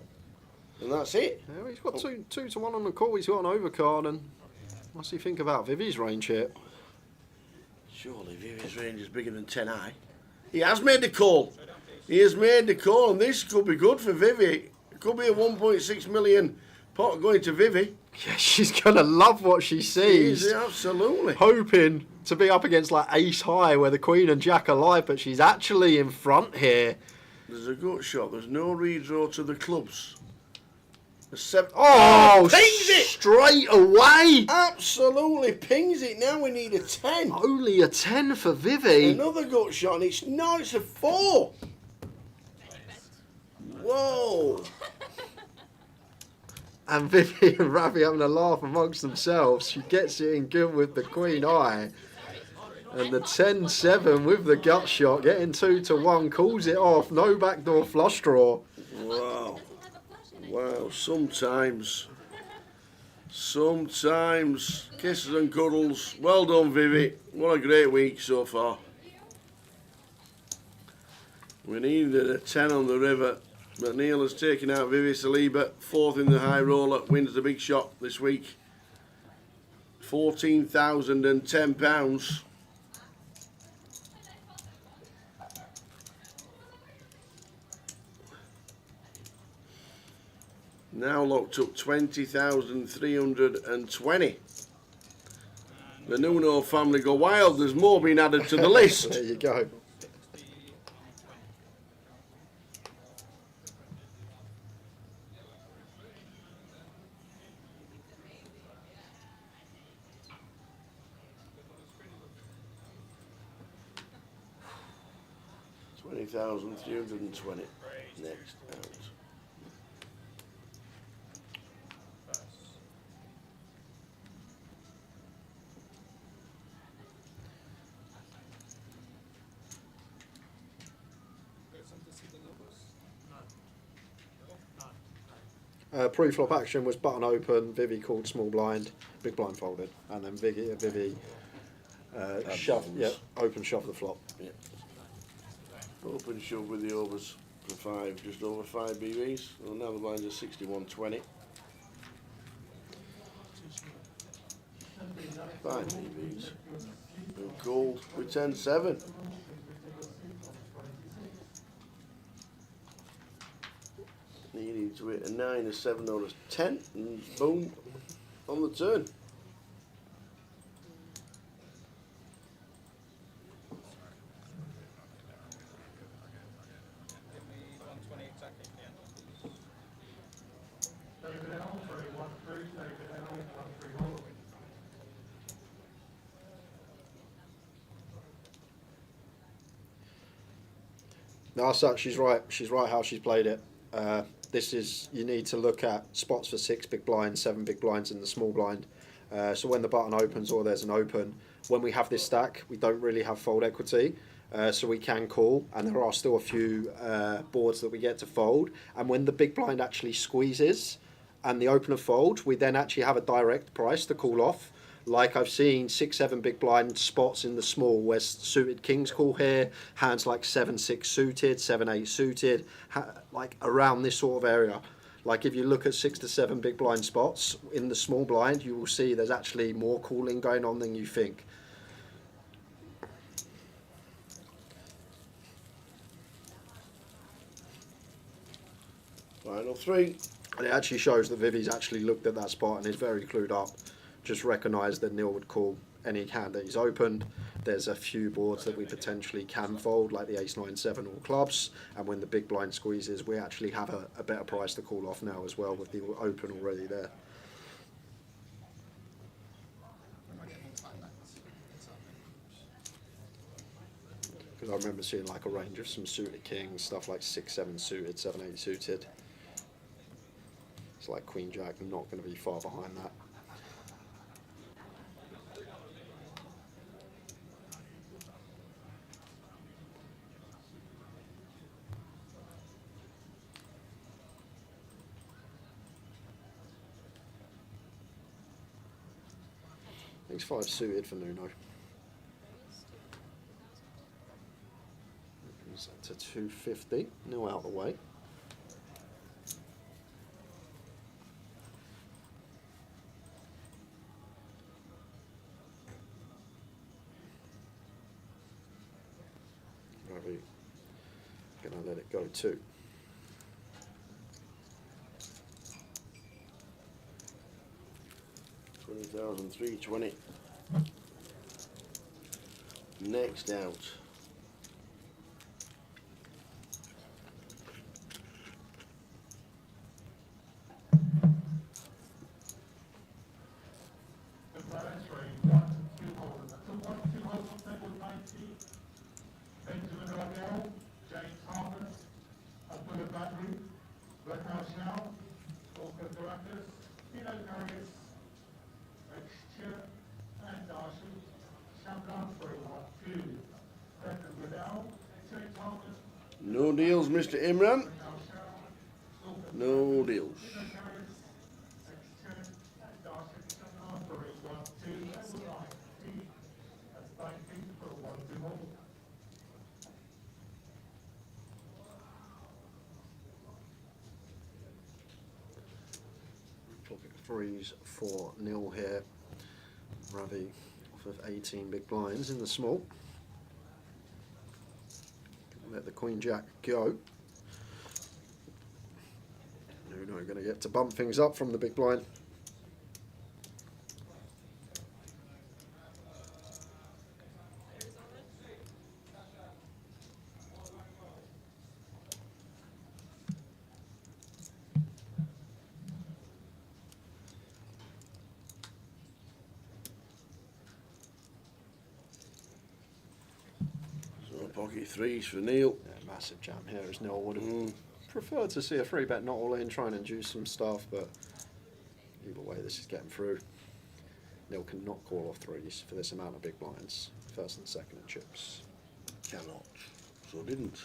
and that's it. Yeah, he's got 2 to 1 on the call. He's got an overcard, and what's he think about Vivi's range here? Surely Vivi's range is bigger than 10 high. He has made the call. He has made the call, and this could be good for Vivi. It could be a 1.6 million pot going to Vivi. Yeah, she's gonna love what she sees. She is, absolutely. Hoping to be up against like ace high where the queen and jack are live, but she's actually in front here. There's a gut shot. There's no redraw to the clubs. The 7. Oh, pings it straight away. Absolutely pings it. Now we need a 10. Only a 10 for Vivi. Another gut shot, and it's a 4. Whoa. And Vivi and Ravi having a laugh amongst themselves. She gets it in good with the queen eye. And the 10-7 with the gut shot, getting 2 to 1, calls it off. No backdoor flush draw. Wow. Wow, sometimes kisses and cuddles. Well done, Vivi. What a great week so far. We needed a 10 on the river, but Neil has taken out Vivi Saliba, 4th in the high roller, wins the big shot this week. £14,010. Now locked up 20,320. The Nuno family go wild. There's more being added to the list. There you go. $20,320 next out. Pre-flop action was button open, Vivi called small blind, big blind folded, and then Vivi open shove the flop. Yeah. Open shove with the overs for 5, just over 5 BBs. Well, now the blinds are 61.20. 5 BBs. And called with 10-7. Needing to hit a 9, a 7 or a 10, and boom, on the turn. No, so she's right. She's right how she's played it. This is, you need to look at spots for 6 big blinds, 7 big blinds in the small blind. So when the button opens or there's an open, when we have this stack, we don't really have fold equity. So we can call, and there are still a few boards that we get to fold. And when the big blind actually squeezes and the opener folds, we then actually have a direct price to call off. Like I've seen 6, 7 big blind spots in the small where suited kings call here, hands like 7, 6 suited, 7, 8 suited, like around this sort of area. Like if you look at 6 to 7 big blind spots in the small blind, you will see there's actually more calling going on than you think. Final 3. And it actually shows that Vivi's actually looked at that spot and is very clued up. Just recognised that Neil would call any hand that he's opened. There's a few boards that we potentially can fold, like the ace 9 7 or clubs, and when the big blind squeezes, we actually have a better price to call off now as well, with the open already there. Because I remember seeing like a range of some suited kings, stuff like 6-7 suited, 7-8 suited. It's like Queen Jack, not going to be far behind that. He's 5 suited for Nuno. Brings that to 250. Nil out of the way. Ravi gonna let it go too. $20,320. Next out. No deals, Mr. Imran. No deals. Pocket threes 4-0 here. Ravi off of 18 big blinds in the small. Let the Queen Jack go. Nuno going to get to bump things up from the big blind. Pocket threes for Neil. Yeah, massive jam here as Neil would have preferred to see a free bet not all in, try and induce some stuff, but either way this is getting through. Neil cannot call off threes for this amount of big blinds. First and second at chips. Cannot. So didn't.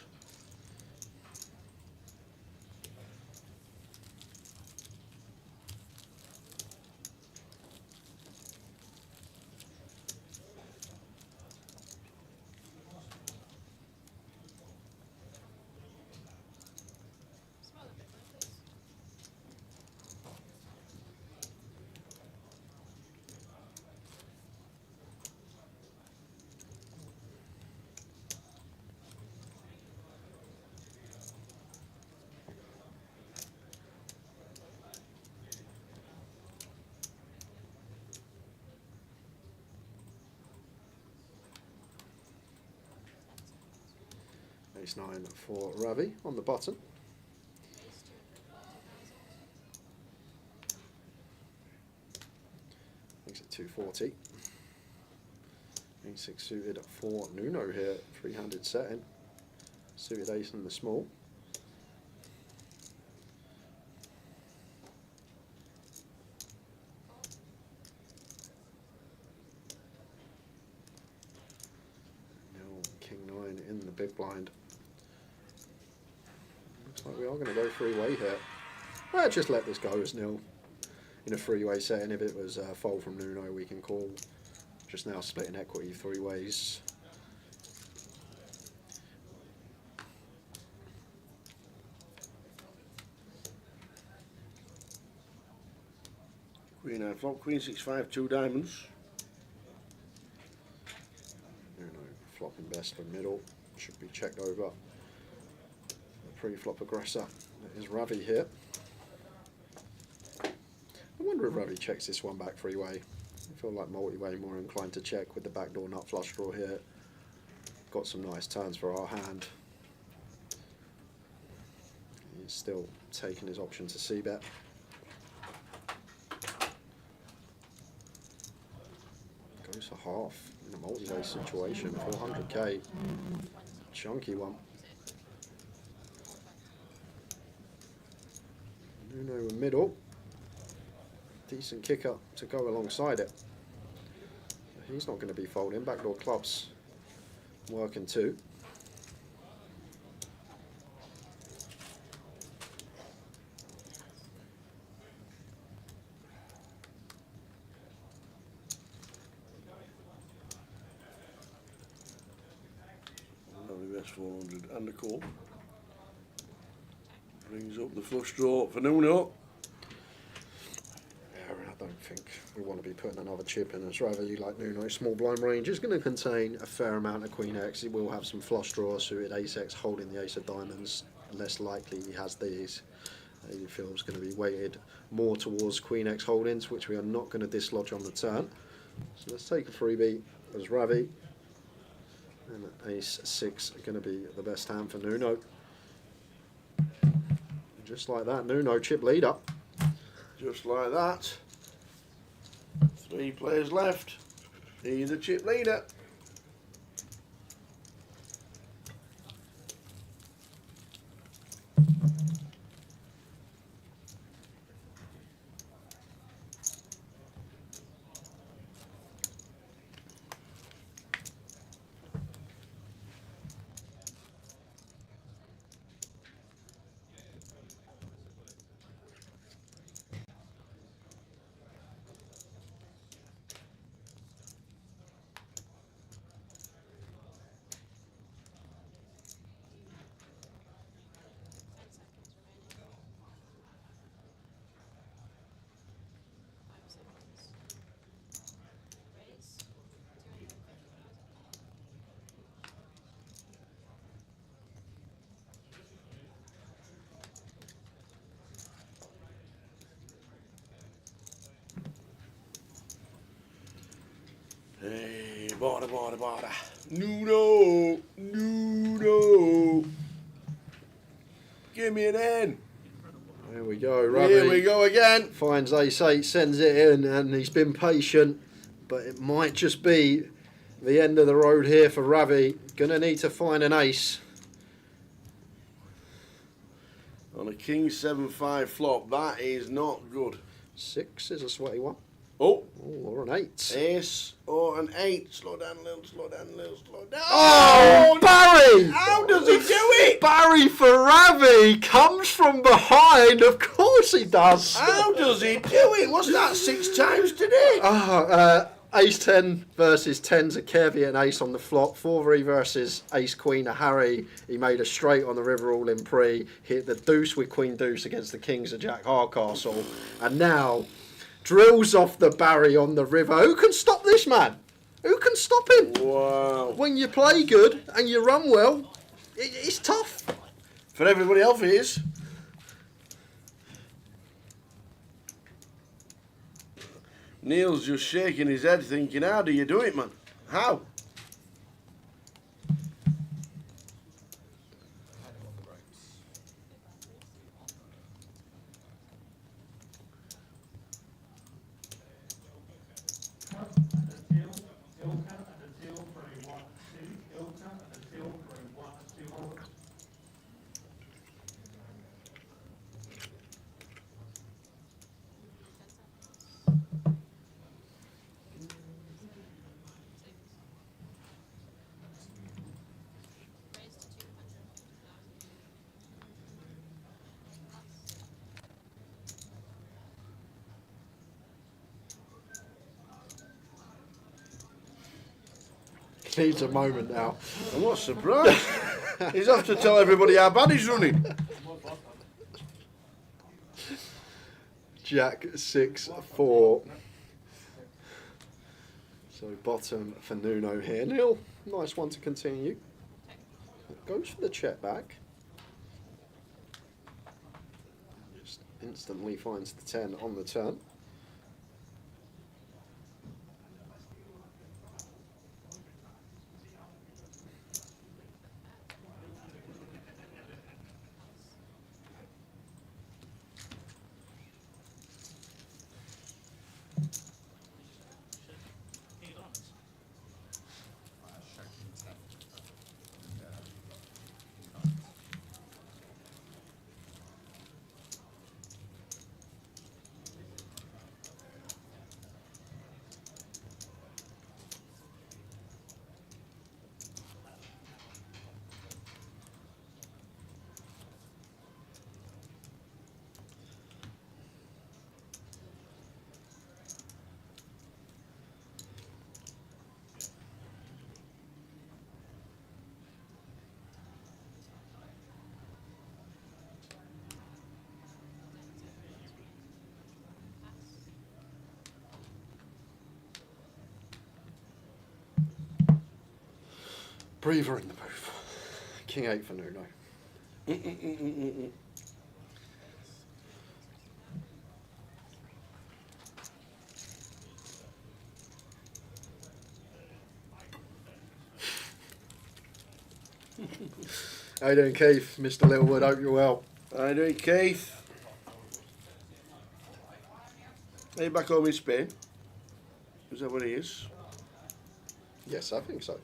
Ace-9 for Ravi on the button. Makes it 240. Ace-6 suited for Nuno here, three-handed setting. Suited ace in the small. King-9 in the big blind. Looks like we are going to go three-way here. Well, just let this go as nil. In a three-way setting, if it was a fold from Nuno, we can call. Just now splitting equity three ways. Queen 9 flop, Queen 6-5, 2 diamonds. Nuno flopping best for middle. Should be checked over. The pre-flop aggressor is Ravi here. I wonder if Ravi checks this one back three-way. I feel like multi-way more inclined to check with the backdoor nut flush draw here. Got some nice turns for our hand. He's still taking his option to c-bet. Goes for half in a multi-way situation, 400k. Chunky one. Nuno in middle. Decent kick up to go alongside it. He's not going to be folding. Backdoor clubs working too. Lovely best 400 and a call. Brings up the flush draw for Nuno. I don't think we want to be putting another chip in. It's rather you like Nuno. Small blind range is going to contain a fair amount of Queen X. It will have some flush draws, suited Ace X holding the Ace of Diamonds. Less likely he has these. He feels going to be weighted more towards Queen X holdings, which we are not going to dislodge on the turn. So let's take a freebie as Ravi. And Ace 6 are going to be the best hand for Nuno. Just like that, Nuno chip leader. Just like that. 3 players left. He's the chip leader. Hey, bada. Nuno. Give me an N. There we go, Ravi. Here we go again. Finds Ace 8, sends it in, and he's been patient, but it might just be the end of the road here for Ravi. Gonna need to find an ace. On a King 7-5 flop, that is not good. 6 is a sweaty one. Oh, or an 8. Ace or an 8. Slow down a little, slow down. Oh, Barry! How does he do it? Barry for Ravi comes from behind. Of course he does. How does he do it? What's that, 6 times today? Ace 10 versus 10's a Kevy and Ace on the flop. 4-3 versus Ace Queen of Harry. He made a straight on the river all in pre. Hit the deuce with Queen Deuce against the Kings of Jack Hardcastle. And now drills off the Barry on the river. Who can stop this man? Who can stop him? Wow. When you play good and you run well, it's tough. For everybody else it is. Neil's just shaking his head thinking, how do you do it, man? How? Needs a moment now. I'm not surprised. He's off to tell everybody how bad he's running. Jack 6-4. So bottom for Nuno here. Neil, nice one to continue. Goes for the check back. Just instantly finds the 10 on the turn. Breather in the booth. King 8 for Nuno. How you doing, Keith? Mr. Littlewood, hope you're well. How you doing, Keith? Are you back home in Spain? Is that what he is? Yes, I think so.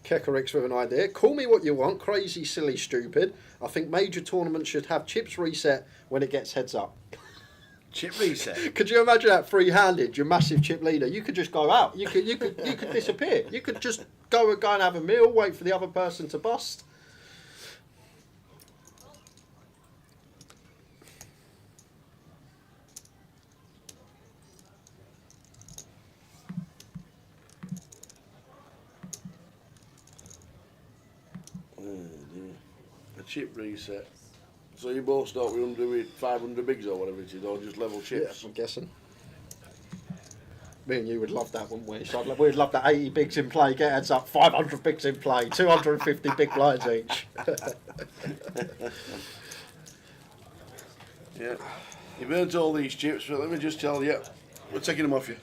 Kekerix with an idea. Call me what you want, crazy, silly, stupid. I think major tournaments should have chips reset when it gets heads up. Chip reset? Could you imagine that free-handed, your massive chip leader? You could just go out. You could disappear. You could just go and have a meal, wait for the other person to bust. A chip reset. So you both start with 500 bigs or whatever it is, or just level chips? Yeah, I'm guessing. Me and you would love that, wouldn't we? So we'd love that 80 bigs in play, get heads up, 500 bigs in play, 250 big blinds each. Yeah. You've earned all these chips, but let me just tell you, we're taking them off you.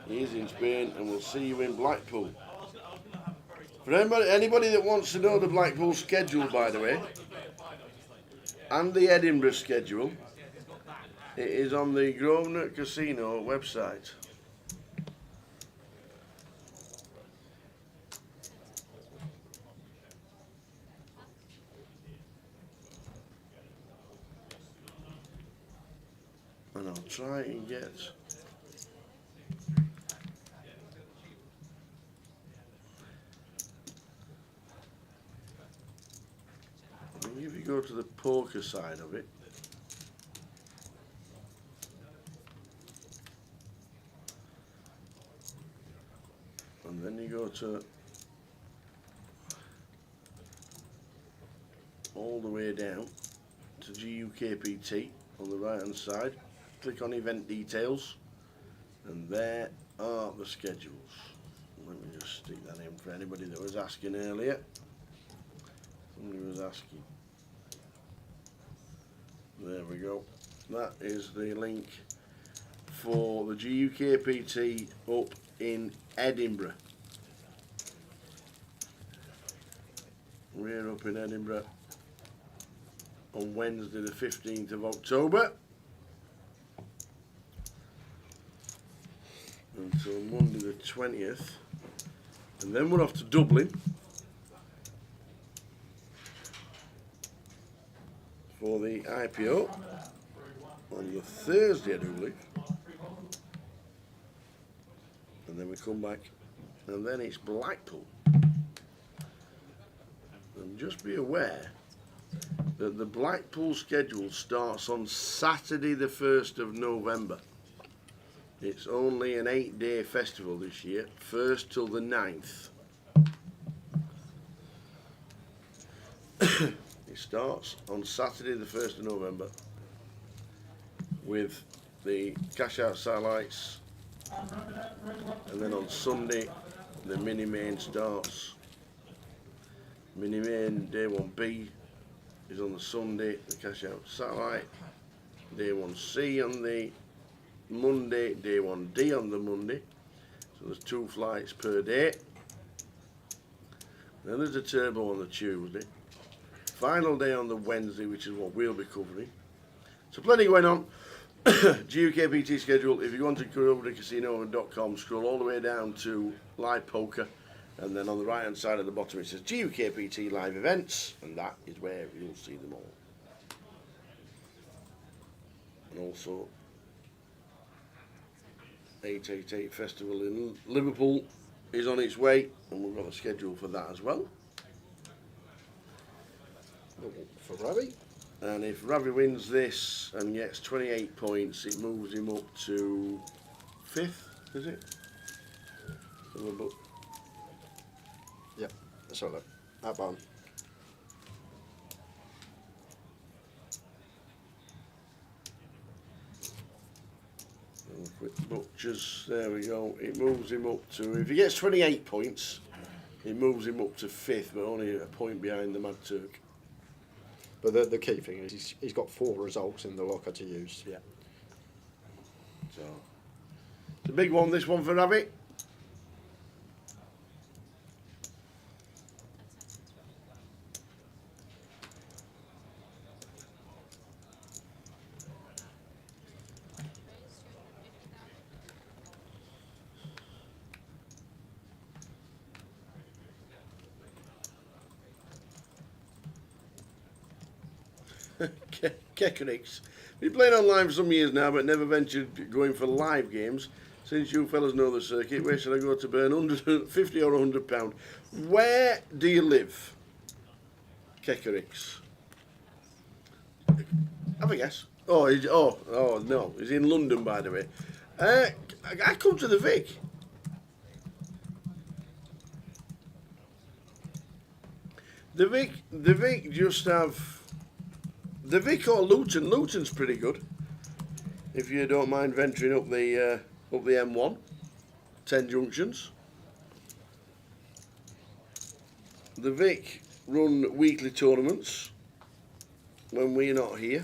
He is in Spain, and we'll see you in Blackpool. For anybody that wants to know the Blackpool schedule, by the way, and the Edinburgh schedule, it is on the Grosvenor Casino website. And I'll try and get... If you go to the poker side of it, and then you go to all the way down to GUKPT on the right hand side, click on event details, and there are the schedules. Let me just stick that in for anybody that was asking earlier. Somebody was asking. There we go. That is the link for the GUKPT up in Edinburgh. We're up in Edinburgh on Wednesday the 15th of October until Monday the 20th, and then we're off to Dublin for the IPO on the Thursday, I do believe. And then we come back, and then it's Blackpool. And just be aware that the Blackpool schedule starts on Saturday the 1st of November. It's only an 8-day festival this year, 1st till the 9th. It starts on Saturday the 1st of November with the cash out satellites, and then on Sunday the mini main starts. Mini main day 1B is on the Sunday, the cash out satellite, day 1C on the Monday, day 1D on the Monday, so there's 2 flights per day. Then there's a turbo on the Tuesday. Final day on the Wednesday, which is what we'll be covering. So plenty going on. GUKPT schedule, if you want to go over to casino.com, scroll all the way down to live poker, and then on the right hand side at the bottom it says GUKPT live events, and that is where you'll see them all. And also 888 Festival in Liverpool is on its way, and we've got a schedule for that as well. Ravi. And if Ravi wins this and gets 28 points, it moves him up to 5th, is it? Yep, let's have a look. That button. Quick butchers, there we go. It moves him up to, if he gets 28 points, it moves him up to 5th, but only a point behind the Mad Turk. But the key thing is he's got 4 results in the locker to use. Yeah. So, the big one, this one for Ravi. Kekerix. Been playing online for some years now, but never ventured going for live games. Since you fellas know the circuit, where should I go to burn 150 or £100? Where do you live, Kekerix? Have a guess. Oh, no, he's in London, by the way. I come to the Vic. The Vic just have. The Vic or Luton. Luton's pretty good. If you don't mind venturing up the M1, 10 junctions. The Vic run weekly tournaments when we're not here.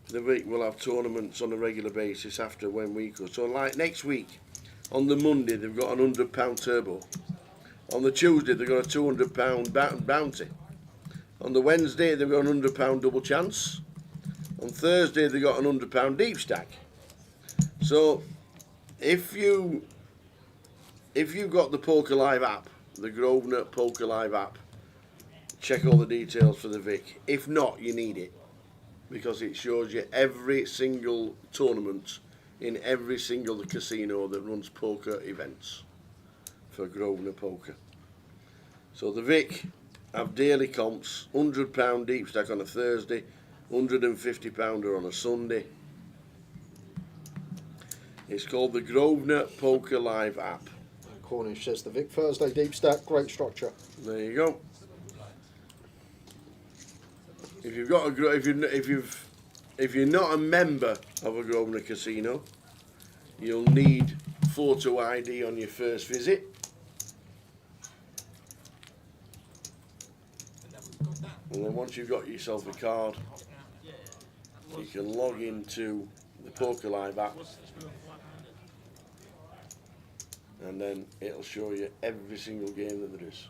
The Vic will have tournaments on a regular basis after when we go. So like next week, on the Monday they've got an £100 turbo. On the Tuesday they've got a £200 bounty. On the Wednesday they've got an £100 double chance. On Thursday they've got an £100 deep stack. So if you've got the Poker Live app, the Grosvenor Poker Live app, check all the details for the Vic. If not, you need it, because it shows you every single tournament in every single casino that runs poker events for Grosvenor Poker. So the Vic have daily comps, £100 deep stack on a Thursday, £150 on a Sunday. It's called the Grosvenor Poker Live app. Cornish says the Vic Thursday deep stack, great structure. There you go. If you've got if you're not a member of a Grosvenor casino, you'll need photo ID on your first visit. And then once you've got yourself a card, you can log into the Poker Live app, and then it'll show you every single game that there is.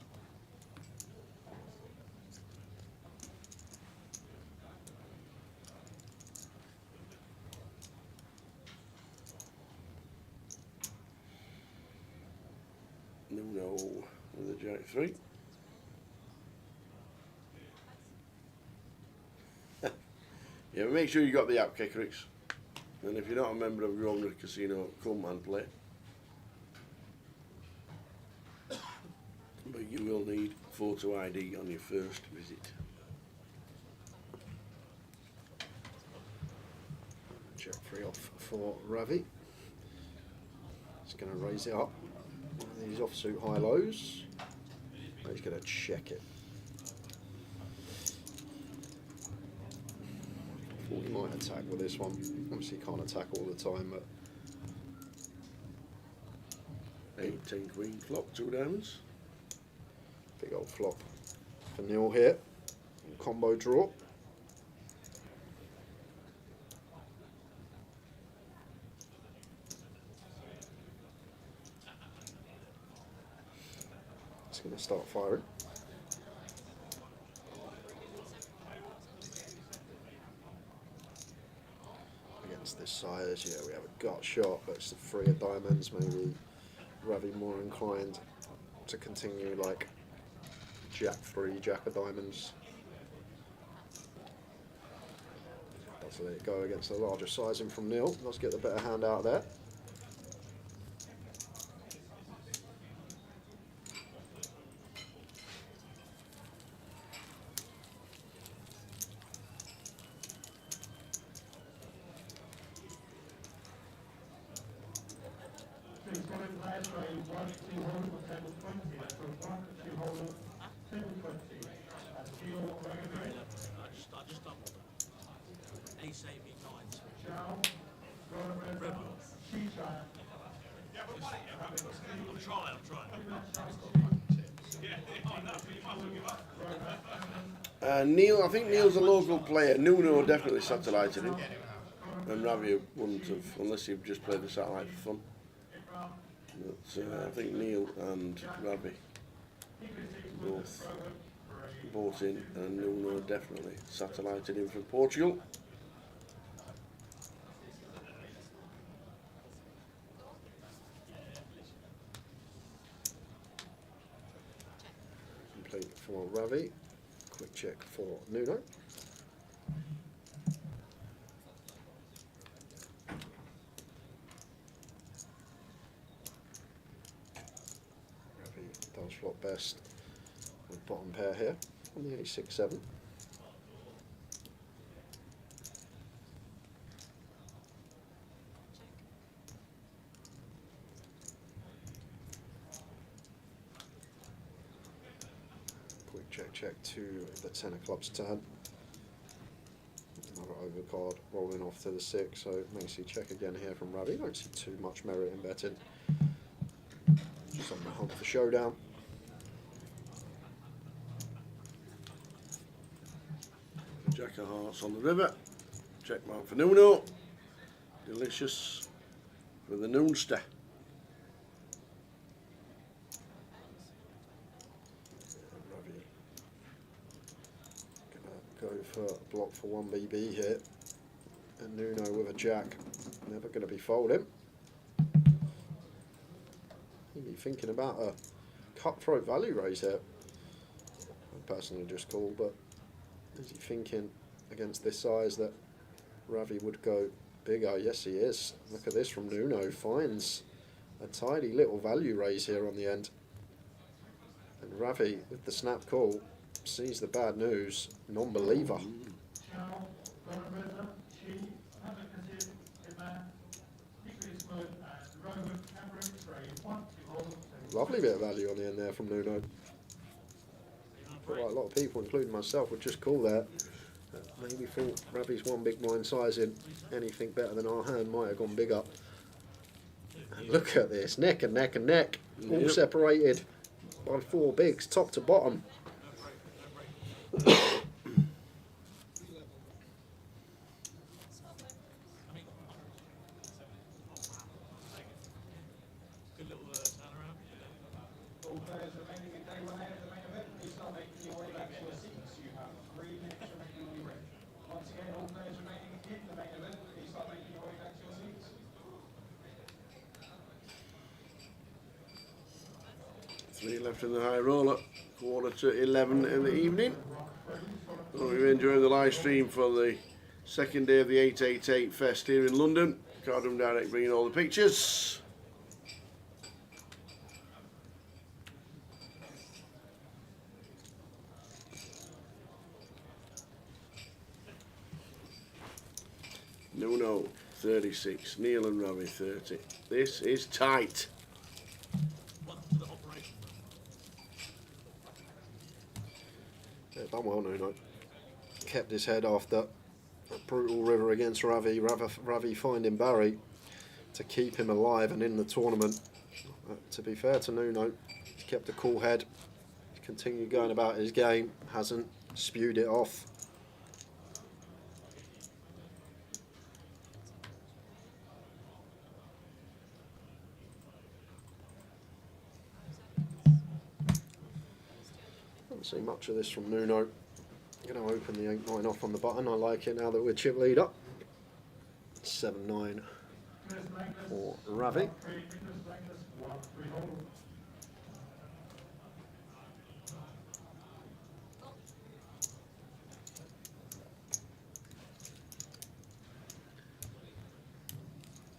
No, with the Jack 3. Yeah, but make sure you got the app, Kekerix. And if you're not a member of Grosvenor Casino, come and play. But you will need photo ID on your first visit. Jack 3 off for Ravi. He's going to raise it up. One of these offsuit high-lows. He's going to check it. Thought he might attack with this one. Obviously he can't attack all the time, but 18 queen flop, 2 diamonds. Big old flop for Neil here. Combo draw. It's going to start firing. Against this size, yeah, we have a gut shot, but it's the 3 of diamonds. Maybe Ravi more inclined to continue like Jack 3, Jack of diamonds. Does let it go against the larger sizing from Neil. Let's get the better hand out there. Neil, I think Neil's a local player. Nuno definitely satellited him. And Ravi wouldn't have, unless he'd just played the satellite for fun. But I think Neil and Ravi both bought in, and Nuno definitely satellited him from Portugal. Complete for Ravi. Quick check for Nuno. Ravi does flop best with bottom pair here on the 8-6-7. Check to the 10 of clubs turn. Another overcard rolling off to the 6, so Macy check again here from Ravi. Don't see too much merit in betting. Just on the hunt for showdown. Jack of hearts on the river. Check mark for Nuno. Delicious for the Noonster. Go for a block for 1BB here, and Nuno with a jack, never going to be folding. He'd be thinking about a cutthroat value raise here. I personally just call, but is he thinking against this size that Ravi would go bigger? Yes, he is. Look at this from Nuno, finds a tidy little value raise here on the end, and Ravi with the snap call sees the bad news, non-believer. Lovely bit of value on the end there from Nuno. I feel like a lot of people, including myself, would just call that. Maybe thought Ravi's one big blind sizing anything better than our hand might have gone big up. And look at this, neck and neck and neck, all separated by 4 bigs, top to bottom. Three left in the high roller, 11:15 in the evening. Hope you're enjoying the live stream for the second day of the 888 Fest here in London. Cardroom Direct bringing all the pictures. Nuno 36, Neil and Ravi 30. This is tight. Yeah, done well, Nuno. Kept his head after a brutal river against Ravi. Ravi finding Barry to keep him alive and in the tournament. To be fair to Nuno, he kept a cool head, continued going about his game, hasn't spewed it off. Don't see much of this from Nuno. I'm going to open the 8-9 off on the button. I like it now that we're chip lead up. 7-9 for Ravi.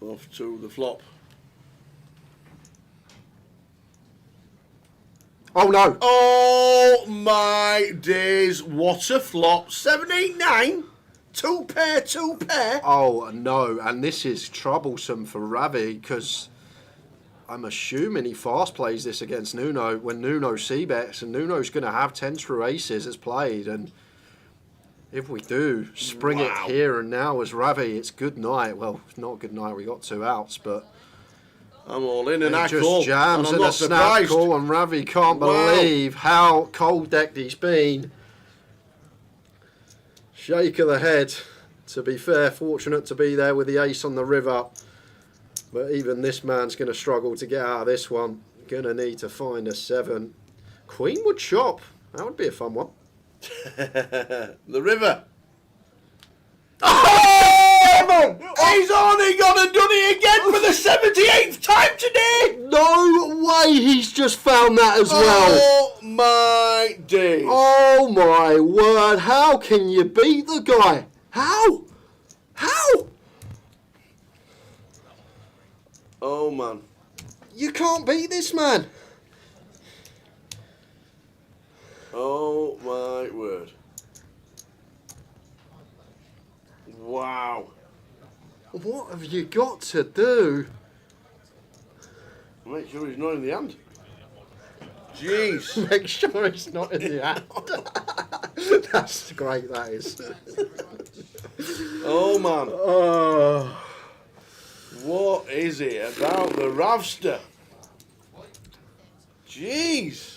Off to the flop. Oh no! Oh my days! What a flop! 7-8-9, two pair. Oh no! And this is troublesome for Ravi because I'm assuming he fast plays this against Nuno when Nuno c-bets, and Nuno's going to have 10 through aces as played, and if we do spring it here and now as Ravi, it's good night. Well, it's not good night, we got 2 outs, but I'm all in and I just call. jams and I'm in a not snap surprised. call, and Ravi can't believe how cold decked he's been. Shake of the head. To be fair, fortunate to be there with the ace on the river. But even this man's going to struggle to get out of this one. Going to need to find a 7. Queen would chop. That would be a fun one. The river. Oh! He's only gone and done it again for the 78th time today. No way he's just found that as well. Oh my days. Oh my word. How can you beat the guy? How? How? Oh man. You can't beat this man. Oh my word. Wow. What have you got to do? Make sure he's not in the hand. Jeez. Make sure he's not in the hand. That's great, that is. Oh man. Oh. What is it about the Ravster? Jeez.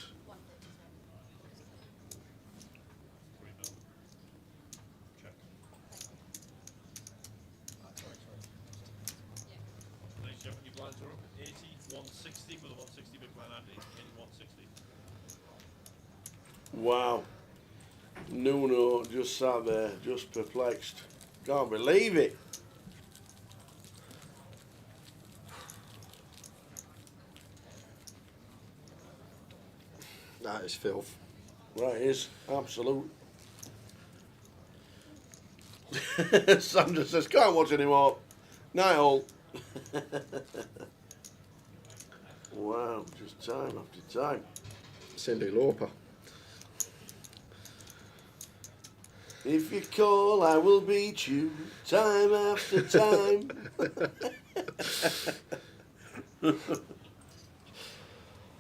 Wow. Nuno just sat there, just perplexed. Can't believe it. That is filth. Right, it is. Absolute. Sandra says, can't watch anymore. Night all. Wow, just time after time. Cindy Lauper. If you call, I will beat you time after time.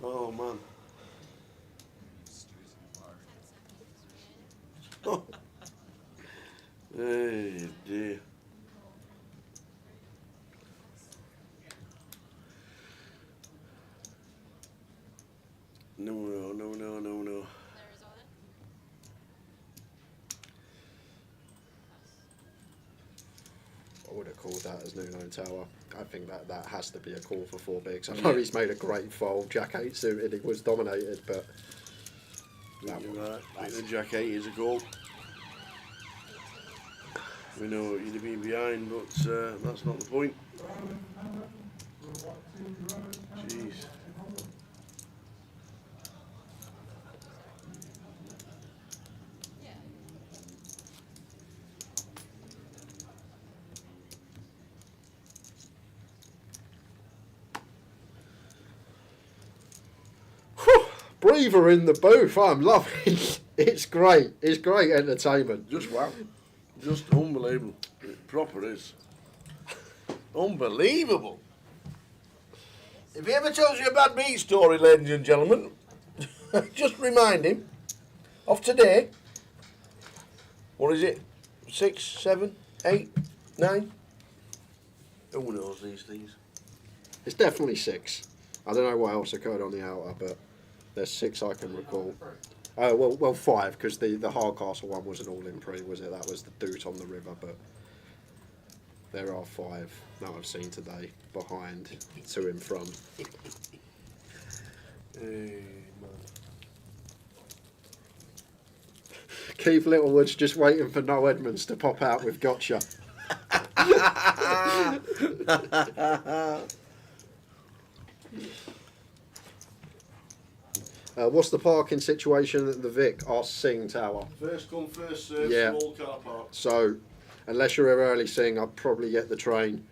Oh, man. Oh. Hey, dear. No. I would have called that as Nuno Tower. I think that has to be a call for 4 bigs. I know he's made a great fold. Jack 8 suited, he was dominated, but You're right. I think the Jack 8 is a goal. We know you'd have been behind, but that's not the point. Jeez. breather in the booth. I'm loving it. It's great. It's great entertainment. Just wow. Just unbelievable. It proper is. Unbelievable. If he ever tells you a bad beat story, ladies and gentlemen, just remind him of today. What is it? 6, 7, 8, 9? Who knows these things? It's definitely 6. I don't know what else occurred on the outer, but there's 6 I can recall. Well, 5, because the Hardcastle one wasn't all in pre, was it? That was the Doot on the river, but there are 5 that I've seen today, behind, 2 in front. Hey, man. Keith Littlewood's just waiting for Noel Edmonds to pop out with gotcha. What's the parking situation at the Vic? Our Sing Tower. First come, first serve, Yeah. small car park. So, unless you're a early Sing, I'd probably get the train.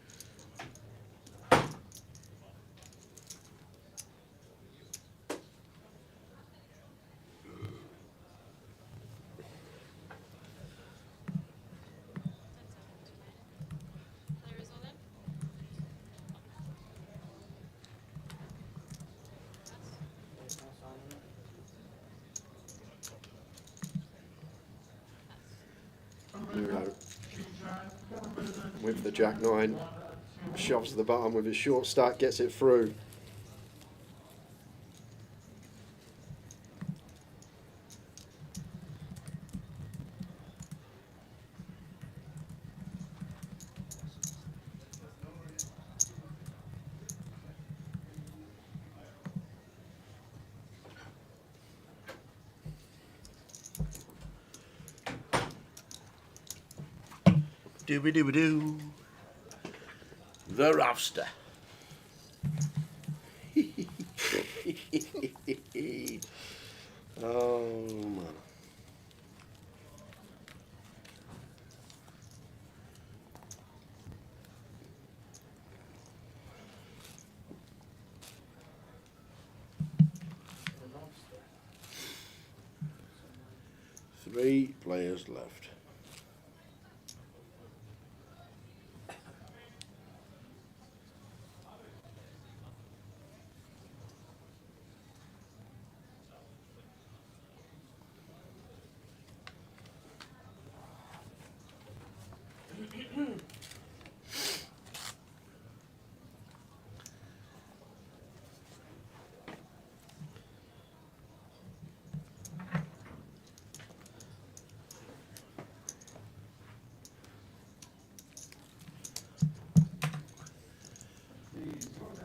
with the Jack 9. Shoves the button with his short stack, gets it through. Dooby-dooby-doo. The Roster. Oh, man. Three players left.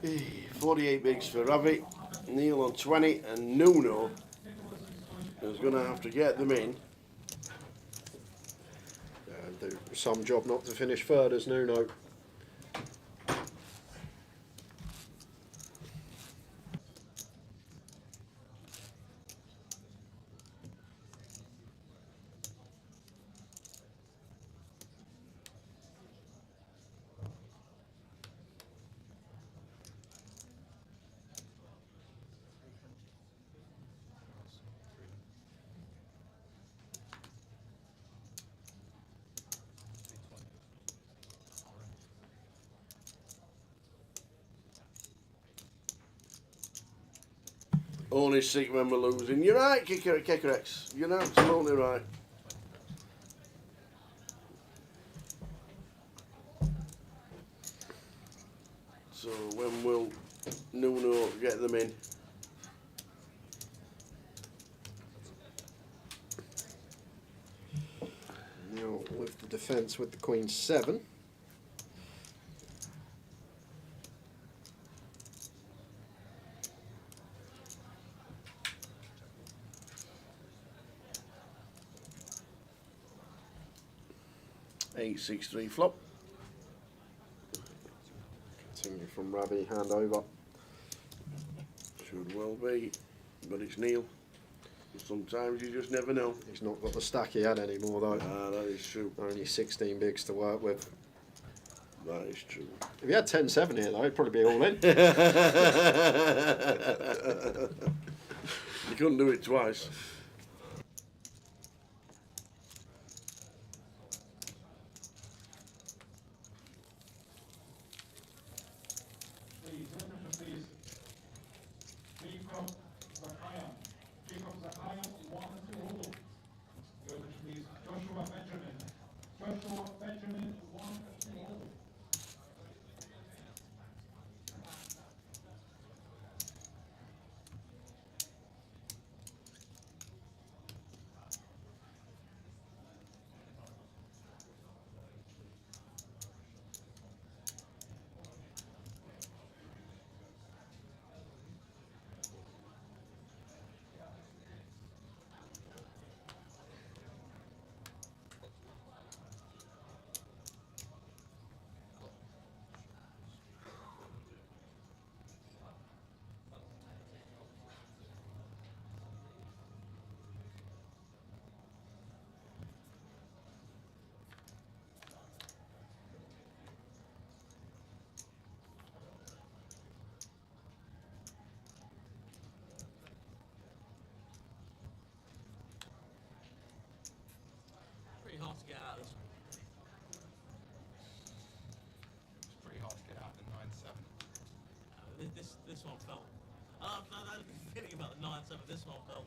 Hey, 48 bigs for Ravi, Neil on 20, and Nuno is going to have to get them in. Do some job not to finish third as Nuno. Only sick when we're losing. You're right, Kikerex. You're absolutely right. So when will Nuno get them in? Now with the defence with the Queen 7. Eight, 6, 3 flop. Continue from Ravi, hand over. Should well be, but it's Neil. Sometimes you just never know. He's not got the stack he had anymore though. Ah, that is true. Only 16 bigs to work with. That is true. If he had 10-7 here though, he'd probably be all in. You couldn't do it twice. Pretty hard to get out of this one. It's pretty hard to get out the 9-7. This one felt. No, feeling about the 9-7. This one felt.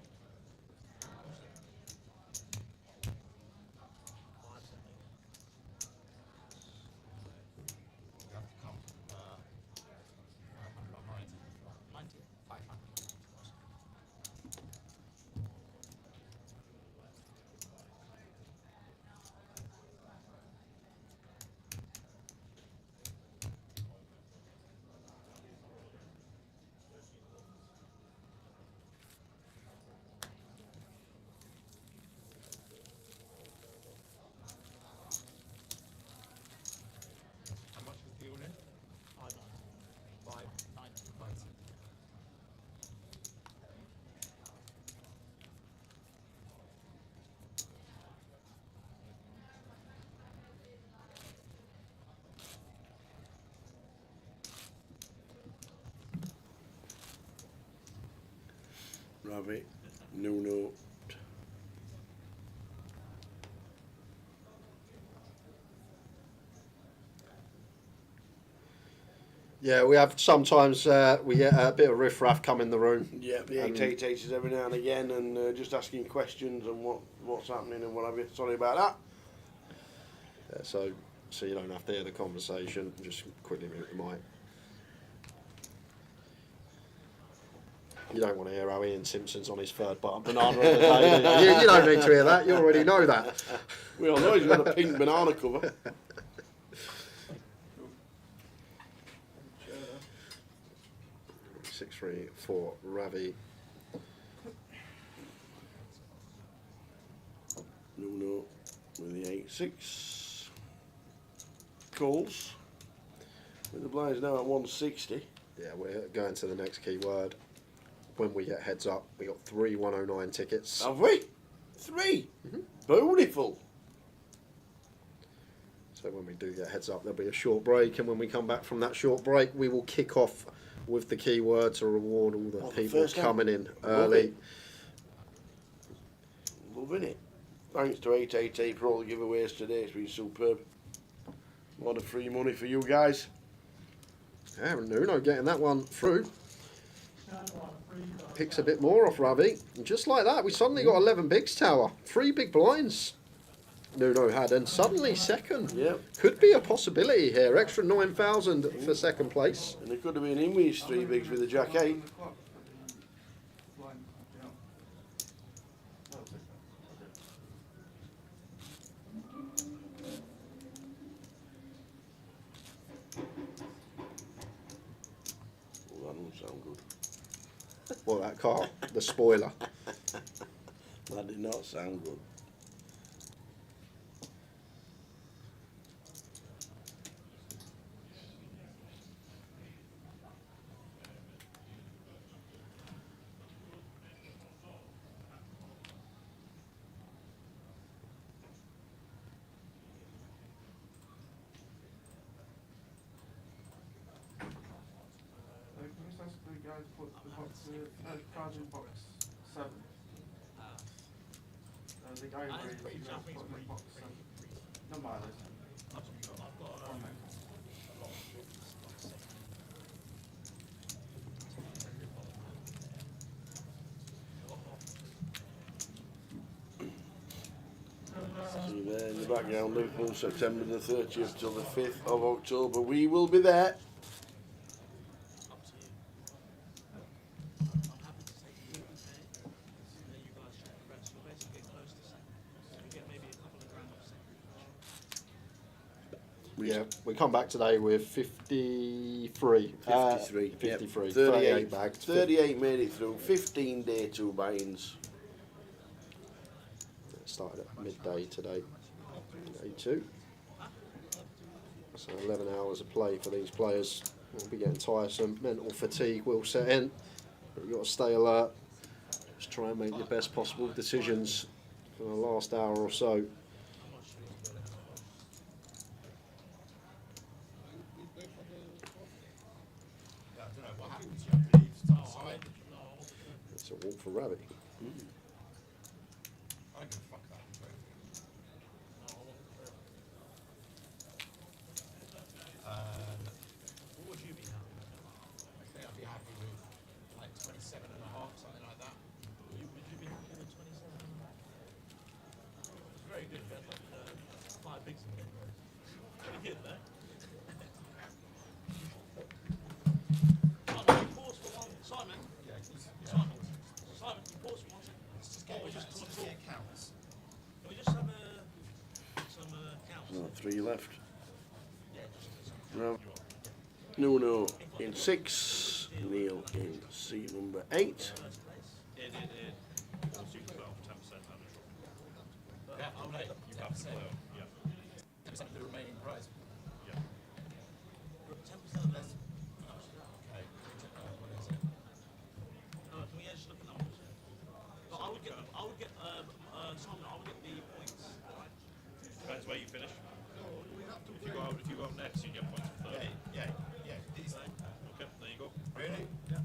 Ravi, Nuno. Yeah, we have sometimes we get a bit of riffraff come in the room. Yeah, the 888s every now and again, and just asking questions and what's happening and what have you. Sorry about that. Yeah, so you don't have to hear the conversation. Just quickly mute the mic. You don't want to hear how Ian Simpson's on his third banana of the day. You don't need to hear that. You already know that. We all know he's got a pink banana cover. 6-3 for Ravi. Nuno with the 8-6. Calls. With the blinds now at 160. Yeah, we're going to the next keyword. When we get heads up, we got 3 109 tickets. Have we? 3? Beautiful. So when we do get heads up, there'll be a short break, and when we come back from that short break, we will kick off with the keyword to reward all the people coming in early. Loving it. Thanks to 888 for all the giveaways today. It's been superb. A lot of free money for you guys. Yeah, Nuno getting that one through. Picks a bit more off Ravi. And just like that, we suddenly got 11 bigs tower. 3 big blinds Nuno had, and suddenly second. Yeah. Could be a possibility here. Extra 9,000 for second place. And it could have been in with his 3 bigs with the Jack 8. Oh, that doesn't sound good. Well, that car, the spoiler. That did not sound good. Cards in box 7. The guy who put in box 7. No matter. See there in the background, Liverpool, September the 30th till the 5th of October. We will be there. Yeah, we come back today with 53. 53. 53. Yep. 38 bags. 38 made it through. 15 day 2 buy-ins. Started at midday today. Day 2. So 11 hours of play for these players. We'll be getting tiresome. Mental fatigue will set in. But you've got to stay alert. Just try and make your best possible decisions for the last hour or so. It's a walk for Ravi. What would you be happy with? I think I'd be happy with like 27 and a half, something like that. Would you be happy with 27 and a half? It's very good. We had like 5 bigs in there. Pretty good, though. Simon? Yeah, Simon, can you pause for 1 second? Let's just get counts. Can we just have some counts? No, 3 left. No. Nuno in 6. Neil in seat number 8. Yeah, I'm late. You have to play. Yeah. 10% of the remaining prize. Yeah. 10% less. Okay. What is it? Can we just look at numbers? I would get Simon, I would get the points. Depends where you finish. If you go up next, you get points for third. Yeah. Okay, there you go. Really? Yeah.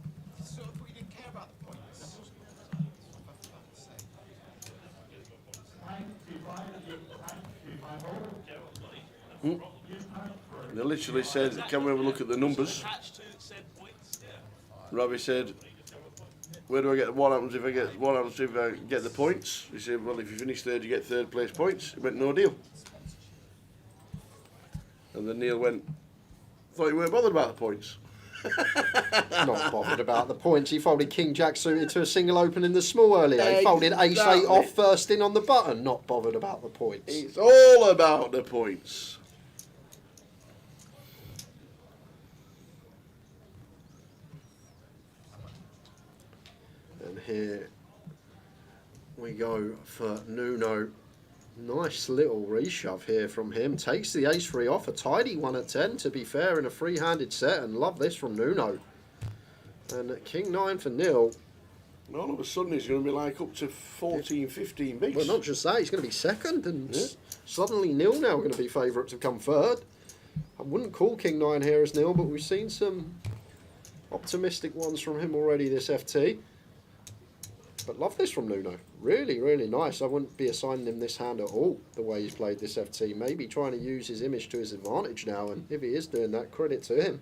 So we didn't care about the points. They literally said, can we have a look at the numbers? Robbie said, where do I get, what happens if I get the points? He said, well, if you finish third, you get third place points. He went, no deal. And then Neil went, thought you weren't bothered about the points. Not bothered about the points. He folded King Jack suited to a single open in the small earlier. He folded Ace 8 off first in on the button. Not bothered about the points. It's all about the points. And here we go for Nuno. Nice little reshove here from him. Takes the ace free off. A tidy 1 at 10, to be fair, in a free-handed set. And love this from Nuno. And King 9 for Neil. And all of a sudden he's going to be like up to 14, 15 bigs. Well, not just that, he's going to be second. And suddenly Neil now going to be favourite to come third. I wouldn't call King 9 here as Neil, but we've seen some optimistic ones from him already this FT. But love this from Nuno. Really, really nice. I wouldn't be assigning him this hand at all, the way he's played this FT. Maybe trying to use his image to his advantage now, and if he is doing that, credit to him.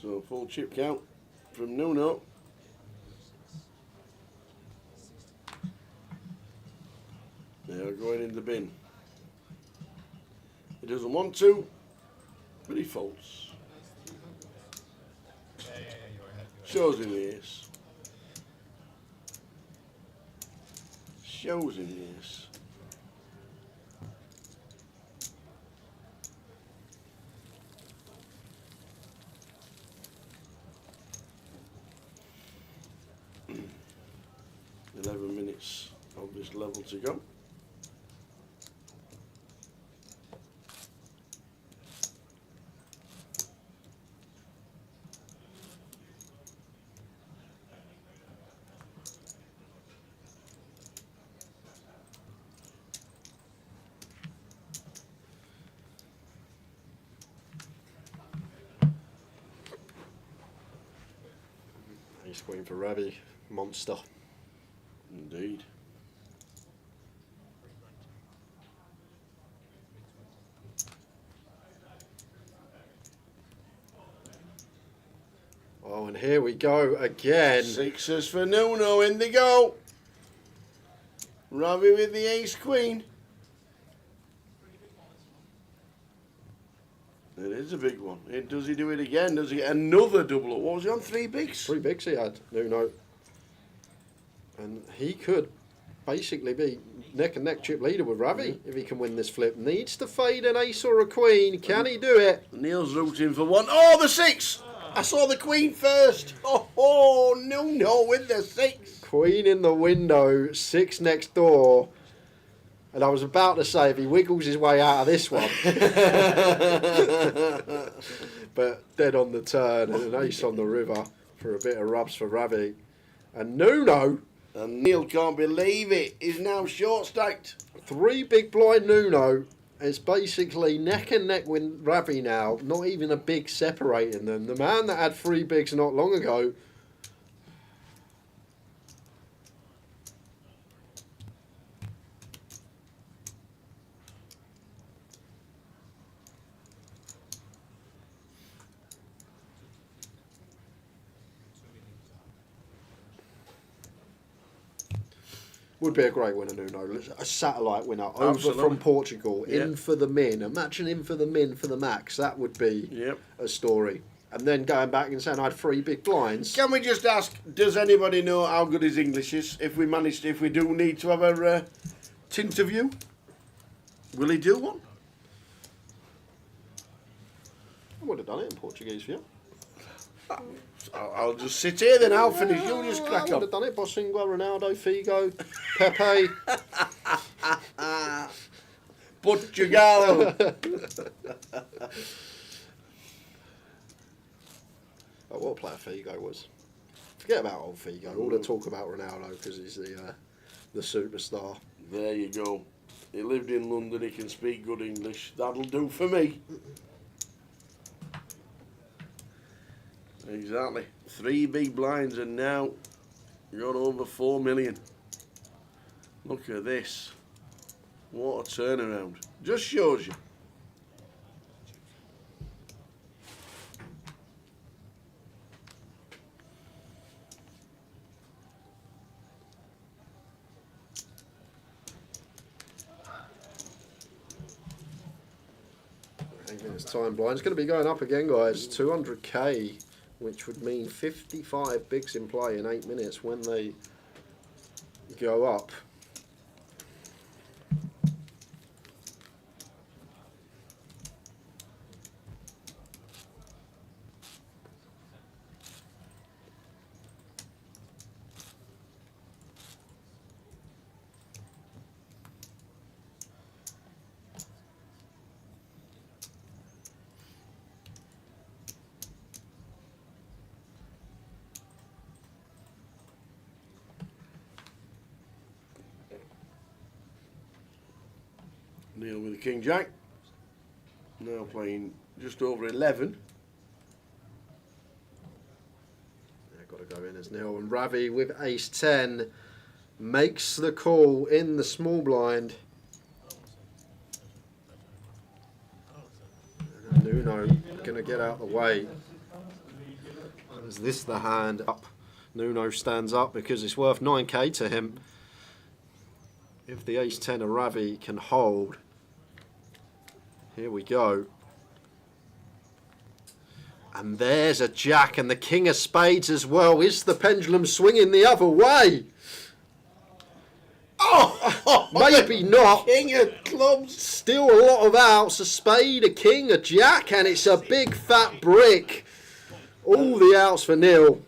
So full chip count from Nuno. They are going in the bin. He doesn't want to, but he folds. Shows him the ace. Shows him the ace. Of this level to go. Ace Queen for Ravi, monster. Indeed. Oh, and here we go again. Sixes for Nuno, in they go. Ravi with the ace queen. It is a big one. Does he do it again? Does he get another double up? What was he on? 3 bigs? 3 bigs he had, Nuno. And he could basically be neck and neck chip leader with Ravi if he can win this flip. Needs to fade an ace or a queen. Can he do it? Neil's rooting for one. Oh, the 6! I saw the queen first. Oh, no, with the 6. Queen in the window, 6 next door. And I was about to say, if he wiggles his way out of this one. But dead on the turn and an ace on the river for a bit of rubs for Ravi. And Nuno. And Neil can't believe it. He's now short stacked. 3 big blind Nuno. It's basically neck and neck with Ravi now. Not even a big separating them. The man that had 3 bigs not long ago. Would be a great winner, Nuno. A satellite winner over Absolutely. from Portugal, Yeah. in for the min. Imagine in for the min for the max. That would be a story. And then going back and saying I had 3 big blinds. Can we just ask, does anybody know how good his English is? If we do need to have a interview, will he do one? I would have done it in Portuguese for you. I'll just sit here then, I'll finish. You just crack I would on. have done it. Bossingua, Ronaldo, Figo, Pepe. Portugal. Oh, what a player Figo was. Forget about old Figo. All the talk about Ronaldo because he's the superstar. There you go. He lived in London, he can speak good English. That'll do for me. Exactly. 3 big blinds and now got over 4 million. Look at this. What a turnaround. Just shows you. It's time blind. It's going to be going up again, guys. 200k, which would mean 55 bigs in play in 8 minutes when they go up. Neil with the King Jack. Now playing just over 11. Got to go in as Neil, and Ravi with ace 10 makes the call in the small blind. And Nuno going to get out of the way. Is this the hand up? Nuno stands up because it's worth 9k to him. If the ace 10 of Ravi can hold. Here we go. And there's a jack and the king of spades as well. Is the pendulum swinging the other way? Oh, maybe not. King of clubs. Still a lot of outs. A spade, a king, a jack, and it's a big fat brick. All the outs for Neil.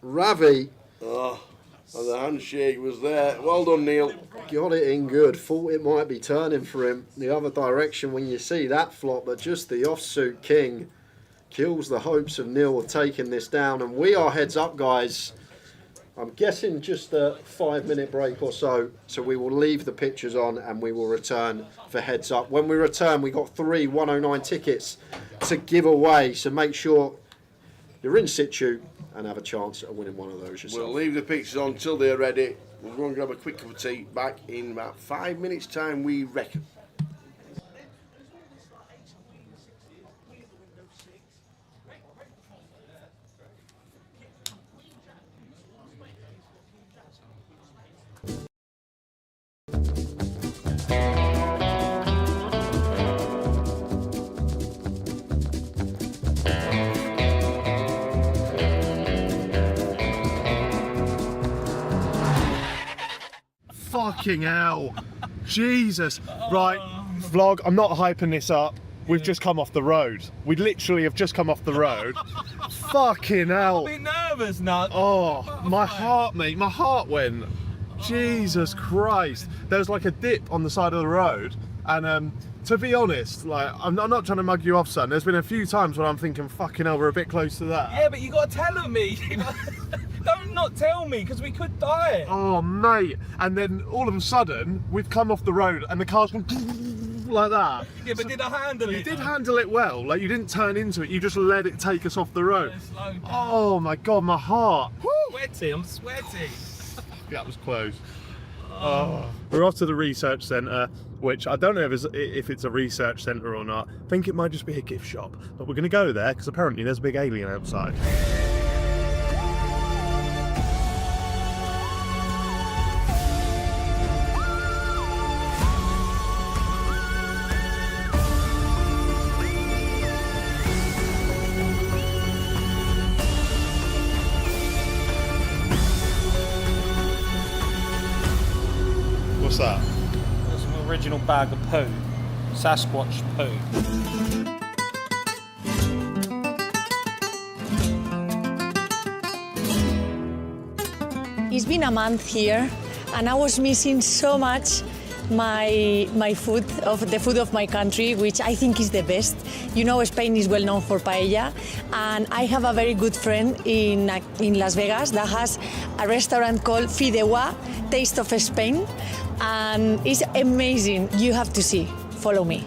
Ravi. Oh, and the handshake was there. Well done, Neil. Got it in good. Thought it might be turning for him the other direction when you see that flop, but just the offsuit king kills the hopes of Neil of taking this down. And we are heads up, guys. I'm guessing just a 5-minute break or so. So we will leave the pictures on and we will return for heads up. When we return, we got 3 109 tickets to give away. So make sure you're in situ and have a chance at winning one of those yourself. We'll leave the pictures on till they're ready. We'll go and grab a quick cup of tea. Back in about 5 minutes' time, we reckon. Fucking hell. Jesus. Right, vlog, I'm not hyping this up. We've just come off the road. We literally have just come off the road. Fucking hell. I'm a bit nervous now. Oh, my heart, mate. My heart went. Jesus Christ. There's like a dip on the side of the road. And to be honest, like, I'm not trying to mug you off, son. There's been a few times when I'm thinking, fucking hell, we're a bit close to that. Yeah, but you got to tell me. Don't not tell me, because we could die. Oh, mate. And then all of a sudden, we've come off the road and the car's gone like that. Yeah, but did I handle it? You did handle it well. Like, you didn't turn into it. You just let it take us off the road. Oh, my God, my heart. Sweaty, I'm sweaty. That was close. Oh. We're off to the research centre, which I don't know if it's a research centre or not. I think it might just be a gift shop. But we're going to go there because apparently there's a big alien outside. What's that? That's an original bag of poo. Sasquatch poo. It's been a month here and I was missing so much my food, of the food of my country, which I think is the best. You know, Spain is well known for paella, and I have a very good friend in Las Vegas that has a restaurant called Fideuà, Taste of Spain, and it's amazing. You have to see. Follow me.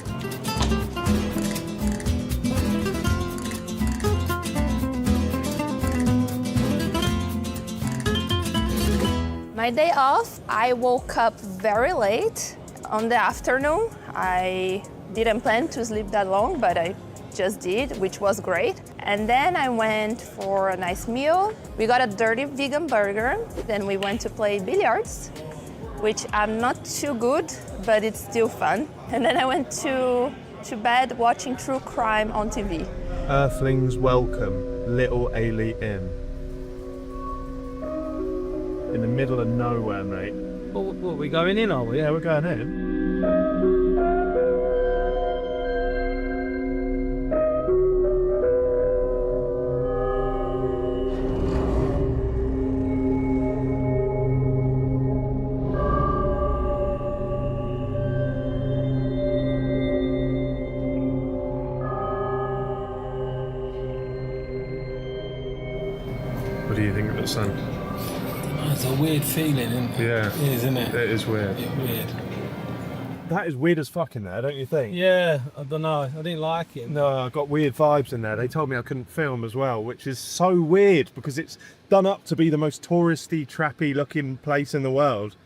My day off, I woke up very late on the afternoon. I didn't plan to sleep that long, but I just did, which was great. And then I went for a nice meal. We got a dirty vegan burger. Then we went to play billiards, which I'm not too good, but it's still fun. And then I went to bed watching true crime on TV. Earthlings welcome, little Ailey Inn. In the middle of nowhere, mate. What, are we going in, are we? Yeah, we're going in. What do you think of it, son? It's a weird feeling, isn't it? It is weird. It's weird. That is weird as fuck in there, don't you think? Yeah, I don't know. I didn't like it. No, I got weird vibes in there. They told me I couldn't film as well, which is so weird because it's done up to be the most touristy, trappy looking place in the world.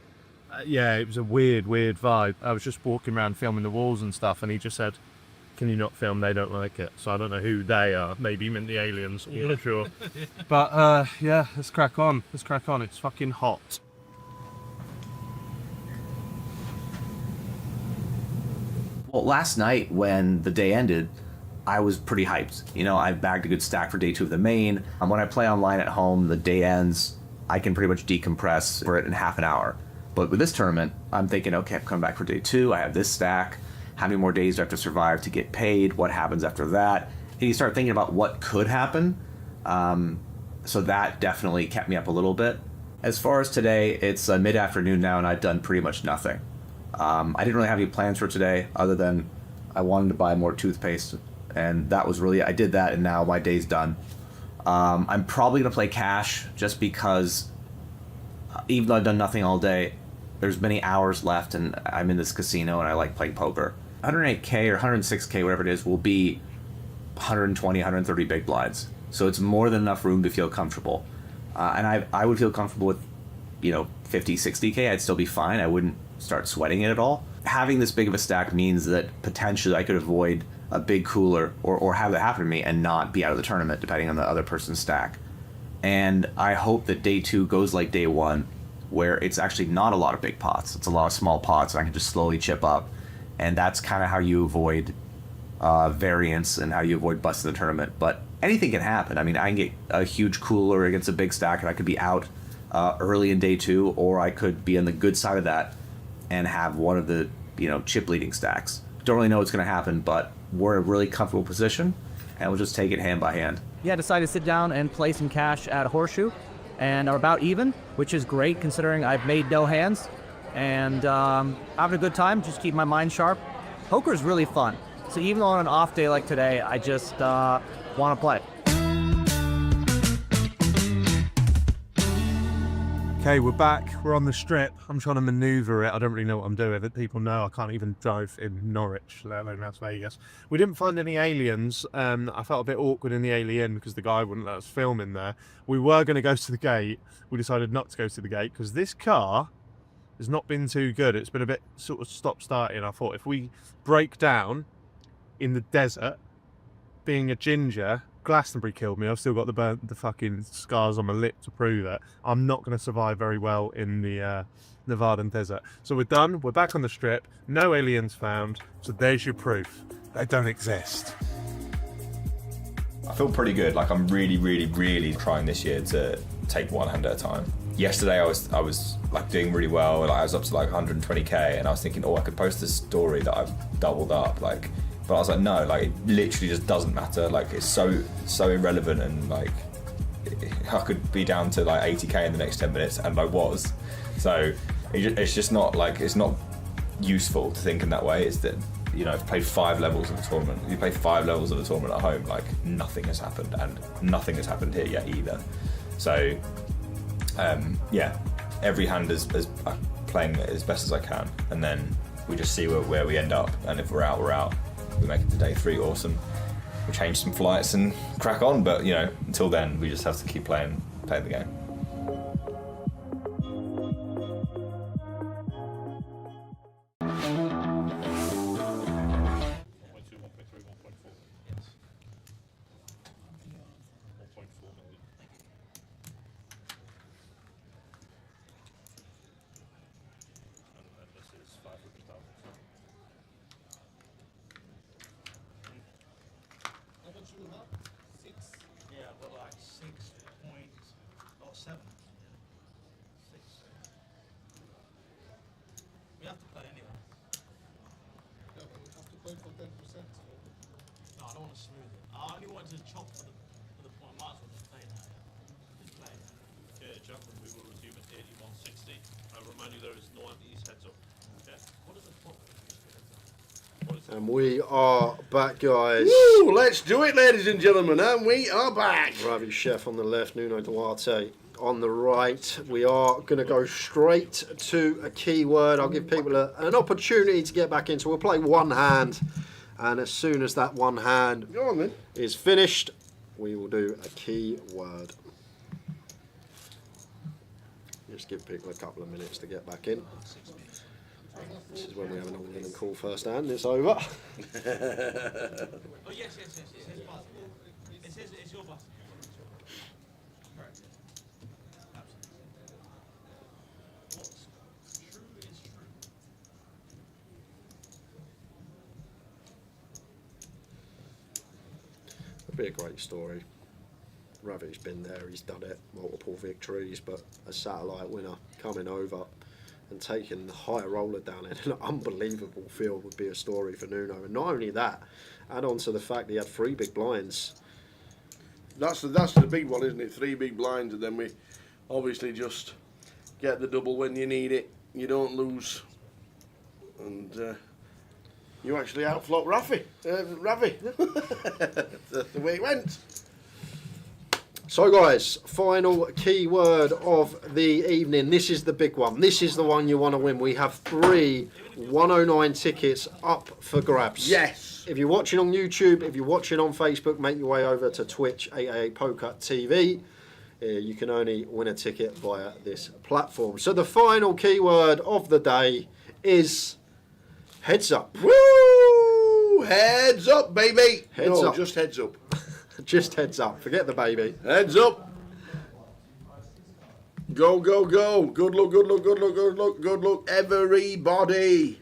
Yeah, it was a weird vibe. I was just walking around filming the walls and stuff, and he just said, "Can you not film? They don't like it." So I don't know who they are. Maybe he meant the aliens. I'm not sure. But yeah, let's crack on. Let's crack on. It's fucking hot. Well, last night when the day ended, I was pretty hyped. You know, I bagged a good stack for day 2 of the main. When I play online at home, the day ends, I can pretty much decompress for it in half an hour. But with this tournament, I'm thinking, okay, I'm coming back for day 2. I have this stack. How many more days do I have to survive to get paid? What happens after that? And you start thinking about what could happen. So that definitely kept me up a little bit. As far as today, it's mid-afternoon now and I've done pretty much nothing. I didn't really have any plans for today other than I wanted to buy more toothpaste. And that was really, I did that and now my day's done. I'm probably gonna play cash just because even though I've done nothing all day, there's many hours left and I'm in this casino and I like playing poker. 108K or 106K, whatever it is, will be 120, 130 big blinds. So it's more than enough room to feel comfortable. And I would feel comfortable with, 50, 60K, I'd still be fine. I wouldn't start sweating it at all. Having this big of a stack means that potentially I could avoid a big cooler or have that happen to me and not be out of the tournament, depending on the other person's stack. And I hope that day 2 goes like day 1, where it's actually not a lot of big pots. It's a lot of small pots and I can just slowly chip up. And that's kind of how you avoid variance and how you avoid busting the tournament. But anything can happen. I mean, I can get a huge cooler against a big stack and I could be out early in day 2, or I could be on the good side of that and have one of the, chip leading stacks. Don't really know what's going to happen, but we're in a really comfortable position and we'll just take it hand by hand. Yeah, I decided to sit down and play some cash at Horseshoe and are about even, which is great considering I've made no hands. And having a good time, just keep my mind sharp. Poker is really fun. So even on an off day like today, I just want to play. Okay, we're back. We're on the strip. I'm trying to maneuver it. I don't really know what I'm doing. People know I can't even drive in Norwich, let alone Las Vegas. We didn't find any aliens. I felt a bit awkward in the alien because the guy wouldn't let us film in there. We were going to go to the gate. We decided not to go to the gate because this car has not been too good. It's been a bit sort of stop-starting. I thought if we break down in the desert, being a ginger, Glastonbury killed me. I've still got the fucking scars on my lip to prove it. I'm not going to survive very well in the Nevadan desert. So we're done. We're back on the strip. No aliens found. So there's your proof. They don't exist. I feel pretty good. Like I'm really trying this year to take one hand at a time. Yesterday I was like doing really well. Like I was up to like 120K and I was thinking, I could post this story that I've doubled up. But I was like, no, it literally just doesn't matter. It's so irrelevant and I could be down to 80K in the next 10 minutes and I was. So it's just not it's not useful to think in that way. Is that, you know, I've played 5 levels of a tournament. You play 5 levels of a tournament at home, like nothing has happened, and nothing has happened here yet either. So, yeah, every hand is playing it as best as I can, and then we just see where we end up. And if we're out, we're out. We make it to day 3, awesome. We change some flights and crack on. But you know, until then, we just have to keep playing the game. Yeah, but like 6 points or 7. 6. We have to play anyway. Yeah, but we have to play for 10%. No, I don't want to smooth it. I only wanted to chop for the point. Might as well just play now. Just play. Okay, gentlemen, we will resume at 8160. I remind you there is no anti-ease heads up. Okay. What is the point? And we are back, guys. Woo! Let's do it, ladies and gentlemen, and we are back. Ravi Chef on the left, Nuno Duarte on the right. We are going to go straight to a keyword. I'll give people an opportunity to get back in. So we'll play one hand, and as soon as that one hand is finished, we will do a keyword. Just give people a couple of minutes to get back in. This is when we have an all-in and call first hand. It's over. Oh yes, yes, yes. It's your button. Correct. Absolutely. What's true is true. It'd be a great story. Ravi's been there, he's done it, multiple victories, but a satellite winner coming over and taking the higher roller down in an unbelievable field would be a story for Nuno. And not only that, add on to the fact that he had 3 big blinds. That's the big one, isn't it? 3 big blinds, and then we obviously just get the double when you need it. You don't lose, and you actually outflop Ravi. That's the way it went. So guys, final keyword of the evening. This is the big one. This is the one you want to win. We have 3 109 tickets up for grabs. Yes. If you're watching on YouTube, if you're watching on Facebook, make your way over to Twitch, 888poker TV. You can only win a ticket via this platform. So the final keyword of the day is heads up. Woo! Heads up, baby. Heads up. Just heads up. Just heads up. Forget the baby. Heads up. Go, go, go. Good luck, good luck, good luck, good luck, good luck, everybody.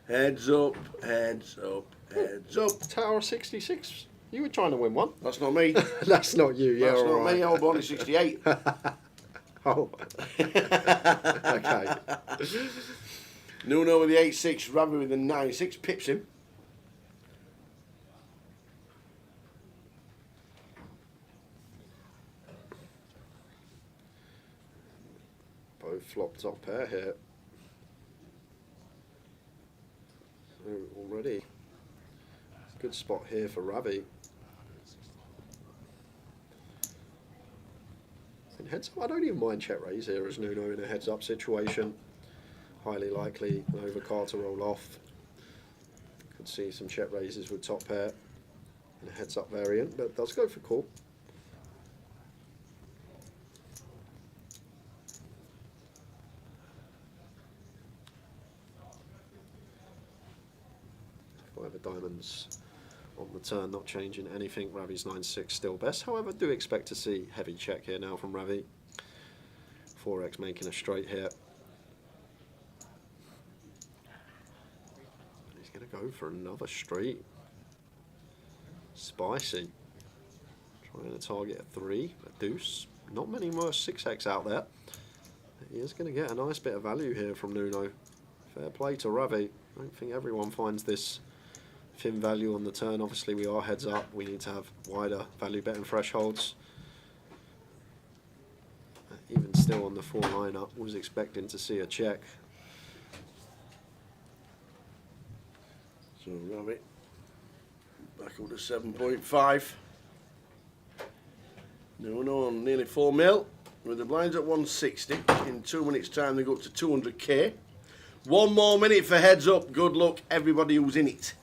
Heads up, heads up, heads up. Tower 66. You were trying to win one. That's not me. That's not you. Yeah, That's all not right. me. I was born in 68. Oh. Okay. Nuno with the 8-6, Ravi with the 9-6, pips him. Both flopped top pair here. So already, good spot here for Ravi. And heads up, I don't even mind check raise here as Nuno in a heads up situation. Highly likely an overcard to roll off. Could see some check raises with top pair in a heads up variant, but does go for call. Diamonds on the turn, not changing anything. Ravi's 9-6 still best. However, do expect to see heavy check here now from Ravi. 4x making a straight here. He's going to go for another straight. Spicy. Trying to target a 3, a deuce. Not many more 6x out there. He is going to get a nice bit of value here from Nuno. Fair play to Ravi. I don't think everyone finds this thin value on the turn. Obviously we are heads up, we need to have wider value betting thresholds. Even still on the 4 lineup, was expecting to see a check. So Rabbit back up to 7.5. No, on nearly 4 mil. With the blinds at 160. In 2 minutes' time, they go up to 200k. 1 more minute for heads up. Good luck, everybody who's in it.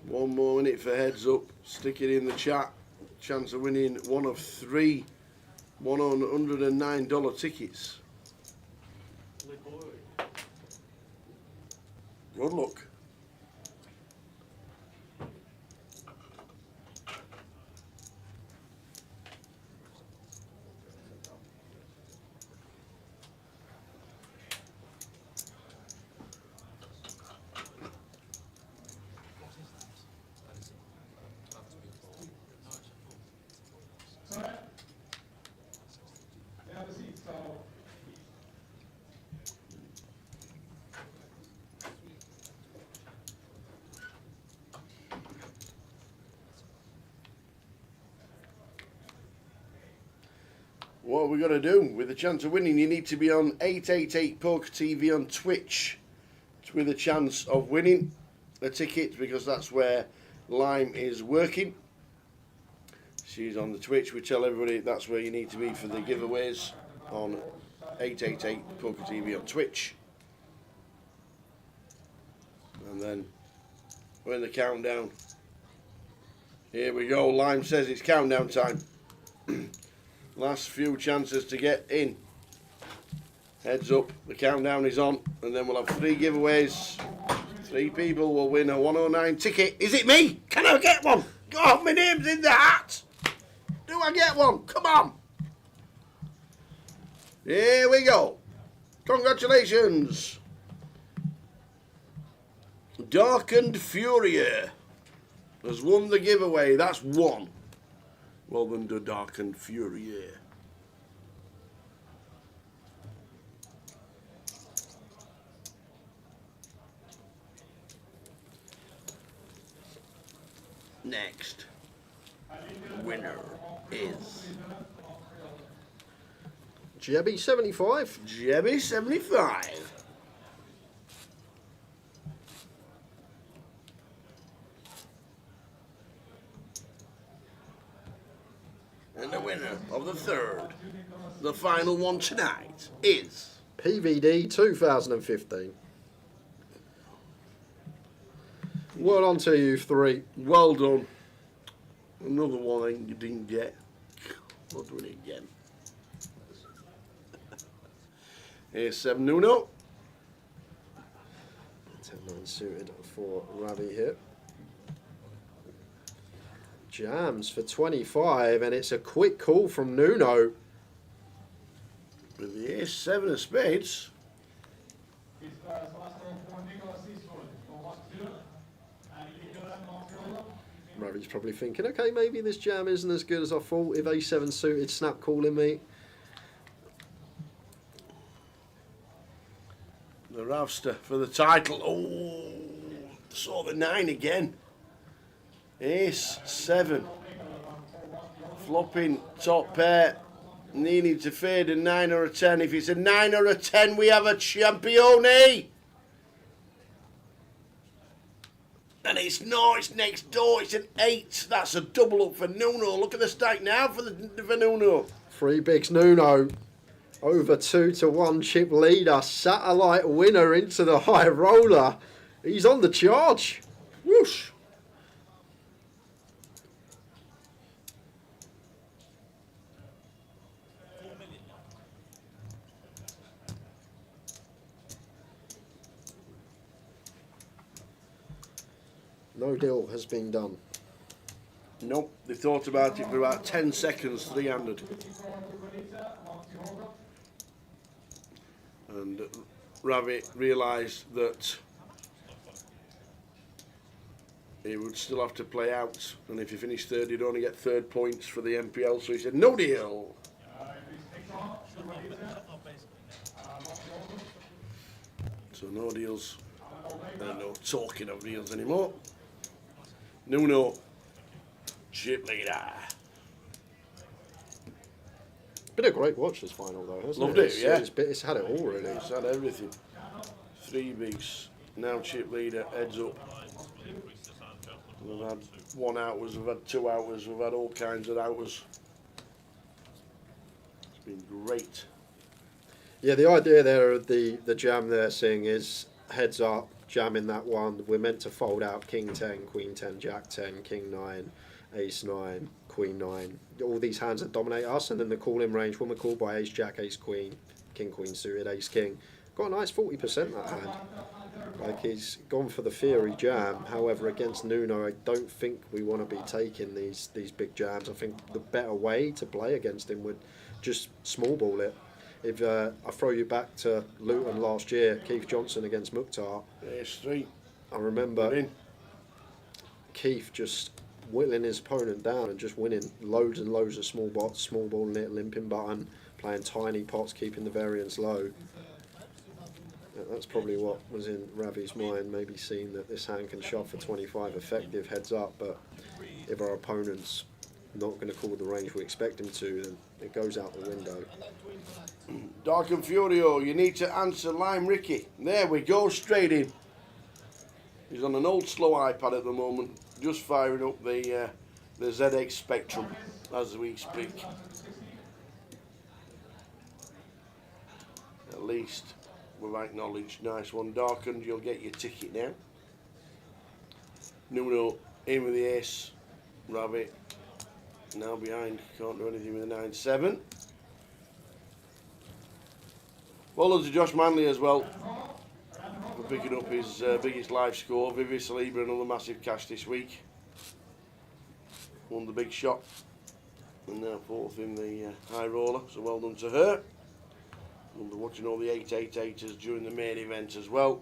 One more minute for heads up. Stick it in the chat. Chance of winning one of 3 $109 tickets. Good luck. What are we going to do? With a chance of winning, you need to be on 888poker TV on Twitch with a chance of winning a ticket, because that's where Lime is working. She's on the Twitch. We tell everybody that's where you need to be for the giveaways, on 888poker TV on Twitch. And then we're in the countdown. Here we go. Lime says it's countdown time. Last few chances to get in. Heads up, the countdown is on, and then we'll have 3 giveaways. 3 people will win a 109 ticket. Is it me? Can I get one? God, my name's in the hat. Do I get one? Come on. Here we go. Congratulations. Darkened Furia has won the giveaway. That's 1. Well done to Darkened Furia. Next winner is Jebby75. Jebby75. And the winner of the 3rd, the final one tonight, is PVD 2015. Well done to you 3. Well done. Another one you didn't get. We'll do it again. Here's 7 Nuno. 10-9 suited for Ravi here. Jams for 25, and it's a quick call from Nuno. With the ace 7 of spades. Ravi's probably thinking, okay, maybe this jam isn't as good as I thought. If A7 suited, snap calling me. The Ravster for the title. Oh, saw the 9 again. Ace 7. Flopping top pair. Needing to fade a 9 or a 10. If it's a 9 or a 10, we have a champione. And it's not, it's next door, it's an 8. That's a double up for Nuno. Look at the stack now for Nuno. 3 bigs Nuno. Over 2-1 chip leader. Satellite winner into the high roller. He's on the charge. Whoosh. No deal has been done. Nope, they thought about it for about 10 seconds, 300. And Ravi realised that he would still have to play out, and if he finished 3rd, he'd only get 3rd points for the MPL, so he said, no deal. So no deals, no talking of deals anymore. Nuno, chip leader. Been a great watch this final though, hasn't Loved it? it, yeah. It's had it all really. It's had everything. 3 bigs. Now chip leader, heads up. We've had 1 outers, we've had 2 outers, we've had all kinds of outers. It's been great. Yeah, the idea there of the jam they're seeing is heads up, jamming that one. We're meant to fold out King 10, Queen 10, Jack 10, King 9, Ace 9, Queen 9. All these hands that dominate us, and then the call-in range when we're called by Ace Jack, Ace Queen, King Queen suited, Ace King. Got a nice 40% that hand. Like, he's gone for the theory jam. However, against Nuno, I don't think we want to be taking these big jams. I think the better way to play against him would just small ball it. If I throw you back to Luton last year, Keith Johnson against Mukhtar. Ace 3. I remember Keith just whittling his opponent down and just winning loads and loads of small bots, small balling it, limping button, playing tiny pots, keeping the variance low. That's probably what was in Ravi's mind, maybe seeing that this hand can shove for 25 effective heads up, but if our opponent's not going to call the range we expect him to, then it goes out the window. Dark and Furio, you need to answer Lime Ricky. There we go, straight in. He's on an old slow iPad at the moment, just firing up the ZX Spectrum as we speak. At least we've acknowledged. Nice one, Darkened. You'll get your ticket now. Nuno in with the ace. Ravi now behind. Can't do anything with the 9-7. Follows to Josh Manley as well. For picking up his biggest live score. Vivi Saliba, another massive cash this week. Won the big shot. And now 4th in the high roller. So well done to her. We'll be watching all the 888ers during the main event as well.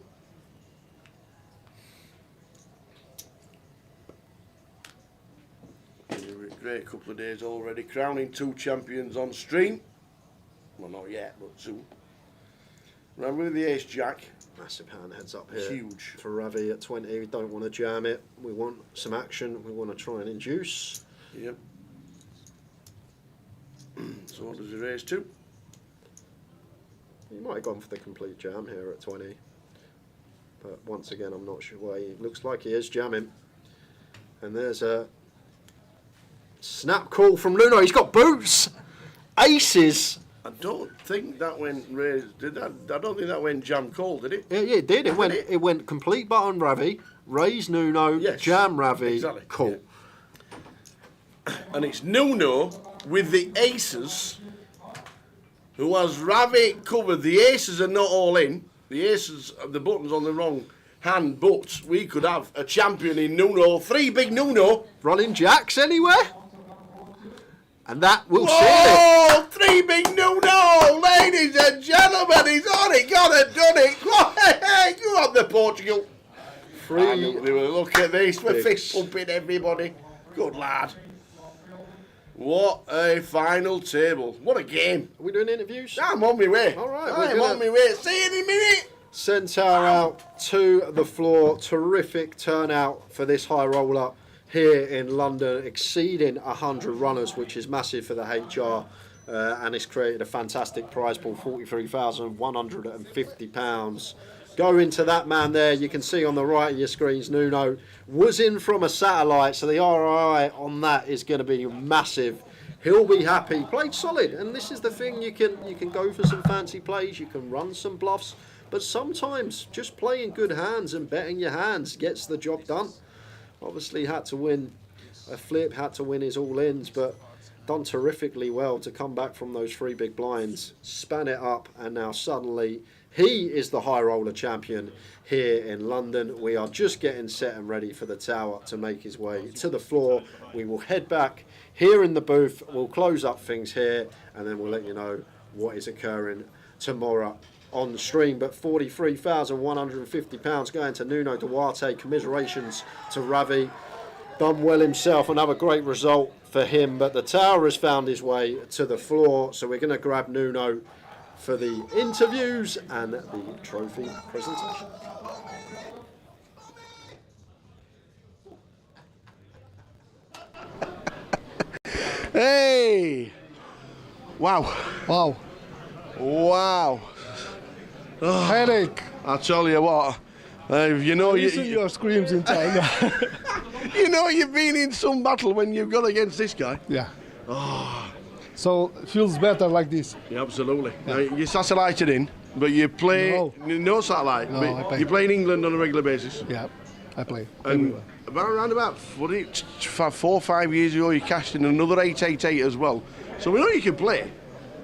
Great couple of days already. Crowning 2 champions on stream. Well, not yet, but soon. Ravi with the ace jack. Massive hand heads up here. Huge. For Ravi at 20, we don't want to jam it. We want some action. We want to try and induce. Yep. So what does he raise to? He might have gone for the complete jam here at 20. But once again, I'm not sure why. He looks like he is jamming. And there's a snap call from Nuno. He's got boots. Aces. I don't think that went raised. Did that? I don't think that went jam call, did it? Yeah, it did. It went complete button Ravi, raise Nuno, Yes, jam Ravi, exactly. call. Yeah. And it's Nuno with the aces, who has Ravi covered. The aces are not all in. The aces, the button's on the wrong hand, but we could have a champion in Nuno. 3 big Nuno. Running jacks anywhere? And that will seal it. 3 big Nuno, ladies and gentlemen, he's on it, got it, done it. Go on the Portugal. 3. Look at this, we're bigs. fist pumping everybody. Good lad. What a final table. What a game. Are we doing interviews? I'm on my way. All right, I'm on my way. See you in a minute. Centaur out to the floor. Terrific turnout for this high roller here in London, exceeding 100 runners, which is massive for the HR, and it's created a fantastic prize pool, £43,150. Go into that man there. You can see on the right of your screens, Nuno was in from a satellite, so the ROI on that is going to be massive. He'll be happy. Played solid, and this is the thing. You can go for some fancy plays. You can run some bluffs, but sometimes just playing good hands and betting your hands gets the job done. Obviously had to win a flip, had to win his all-ins, but done terrifically well to come back from those 3 big blinds, span it up, and now suddenly he is the high roller champion here in London. We are just getting set and ready for the tower to make his way to the floor. We will head back here in the booth. We'll close up things here, and then we'll let you know what is occurring tomorrow on the stream. But £43,150 going to Nuno Duarte. Commiserations to Ravi. Done well himself. Another great result for him. But the tower has found his way to the floor. So we're going to grab Nuno for the interviews and the trophy presentation. Hey! Wow. Wow. Wow. Oh, headache. I tell you what, you know your screams in China. You know you've been in some battle when you've got against this guy. Yeah. Oh. So it feels better like this. Yeah, absolutely. Yeah. You're satellited in, but you play no satellite. No, but I play. You play in England on a regular basis. Yeah, I play. And around about 4 or 5 years ago, you cashed in another 888 as well. So we know you can play.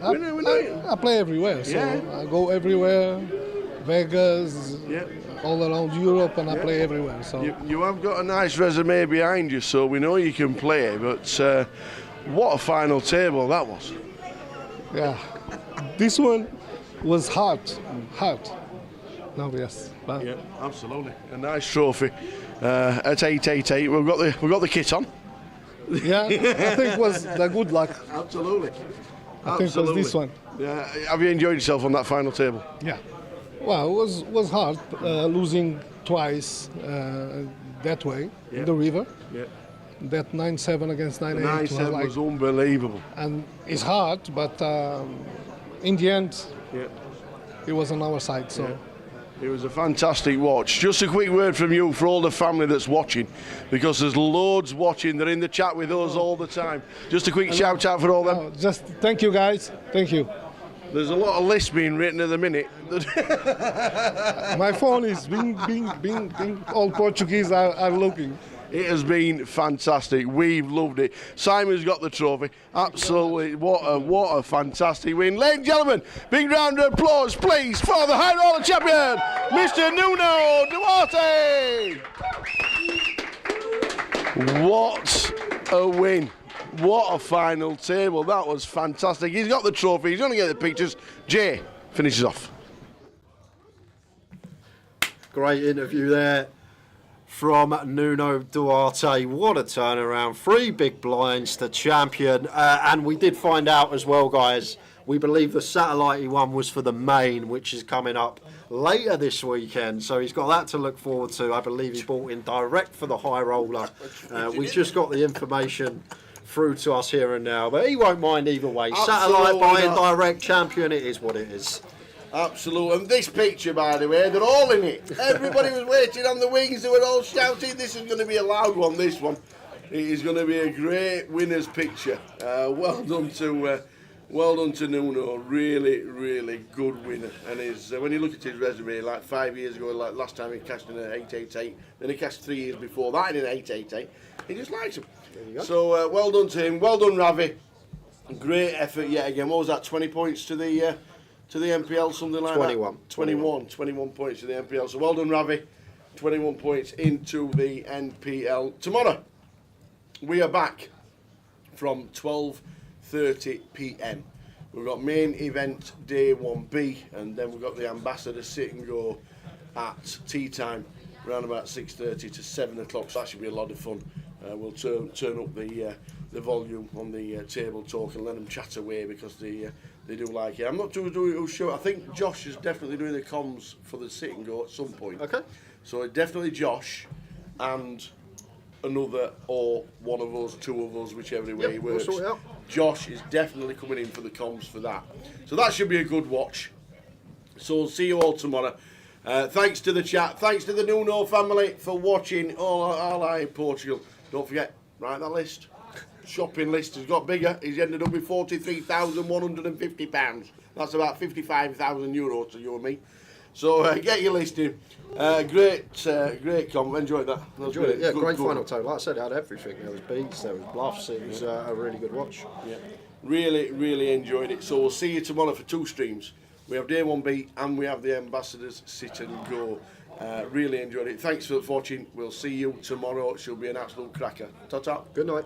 I play everywhere. So Yeah. I go everywhere, Vegas, all around Europe, and I Yeah. play everywhere. So You have got a nice resume behind you, so we know you can play. But what a final table that was. yeah, this one was hard. No, yes. But Yeah, absolutely. A nice trophy at 888. We've got the kit on. Yeah, I think it was the good luck. Absolutely. I think it was this one. Yeah. Have you enjoyed yourself on that final table? Yeah. Well, it was hard losing twice that way in the river. Yeah. That 9-7 against 9-8 9-7 was unbelievable. And it's hard, but in the end, it was on our side. So. It was a fantastic watch. Just a quick word from you for all the family that's watching, because there's loads watching. They're in the chat with us all the time. Just a quick shout out for all them. Just thank you, guys. Thank you. There's a lot of lists being written at the minute. My phone is bing, bing, bing, bing. All Portuguese are looking. It has been fantastic. We've loved it. Simon's got the trophy. Absolutely, what a fantastic win. Ladies and gentlemen, big round of applause, please, for the High Roller champion, Mr. Nuno Duarte. What a win. What a final table. That was fantastic. He's got the trophy. He's going to get the pictures. Jay finishes off. Great interview there from Nuno Duarte. What a turnaround. 3 big blinds to champion. And we did find out as well, guys, we believe the satellite one was for the main, which is coming up later this weekend. So he's got that to look forward to. I believe he bought in direct for the high roller. We've just got the information through to us here and now, but he won't mind either way. Satellite buying direct champion, it is what it is. Absolutely. And this picture, by the way, they're all in it. Everybody was waiting on the wings. They were all shouting. This is going to be a loud one, this one. It is going to be a great winner's picture. Well done to Nuno. Really, really good winner. And when you look at his resume, like 5 years ago, like last time he cashed in an 888, then he cashed 3 years before that in an 888. He just likes him. So well done to him. Well done, Ravi. Great effort yet again. What was that? 20 points to the NPL, something like 21. that? 21 points to the NPL. So well done, Ravi. 21 points into the NPL. Tomorrow, we are back from 12:30 p.m. We've got main event day 1B, and then we've got the Ambassador sit and go at tea time, around about 6:30 to 7 o'clock. So that should be a lot of fun. We'll turn up the volume on the table talk and let them chat away, because they do like it. I'm not too sure. I think Josh is definitely doing the comms for the sit and go at some point. Okay. So definitely Josh and another, or one of us, two of us, whichever way it works. We'll sort it out. Josh is definitely coming in for the comms for that. So that should be a good watch. So we'll see you all tomorrow. Thanks to the chat. Thanks to the Nuno family for watching all I in Portugal. Don't forget, write that list. Shopping list has got bigger. He's ended up with £43,150. That's about 55,000 euros to you and me. So get your list in. Great comp. Enjoyed that. That was Enjoyed it. Yeah, good, great good. final total. Like I said, it had everything. There was beats, there was bluffs. It was a really good watch. Yeah. Really, really enjoyed it. So we'll see you tomorrow for 2 streams. We have day 1B and we have the Ambassadors sit and go. Really enjoyed it. Thanks for watching. We'll see you tomorrow. It should be an absolute cracker. Ta-ta. Good night.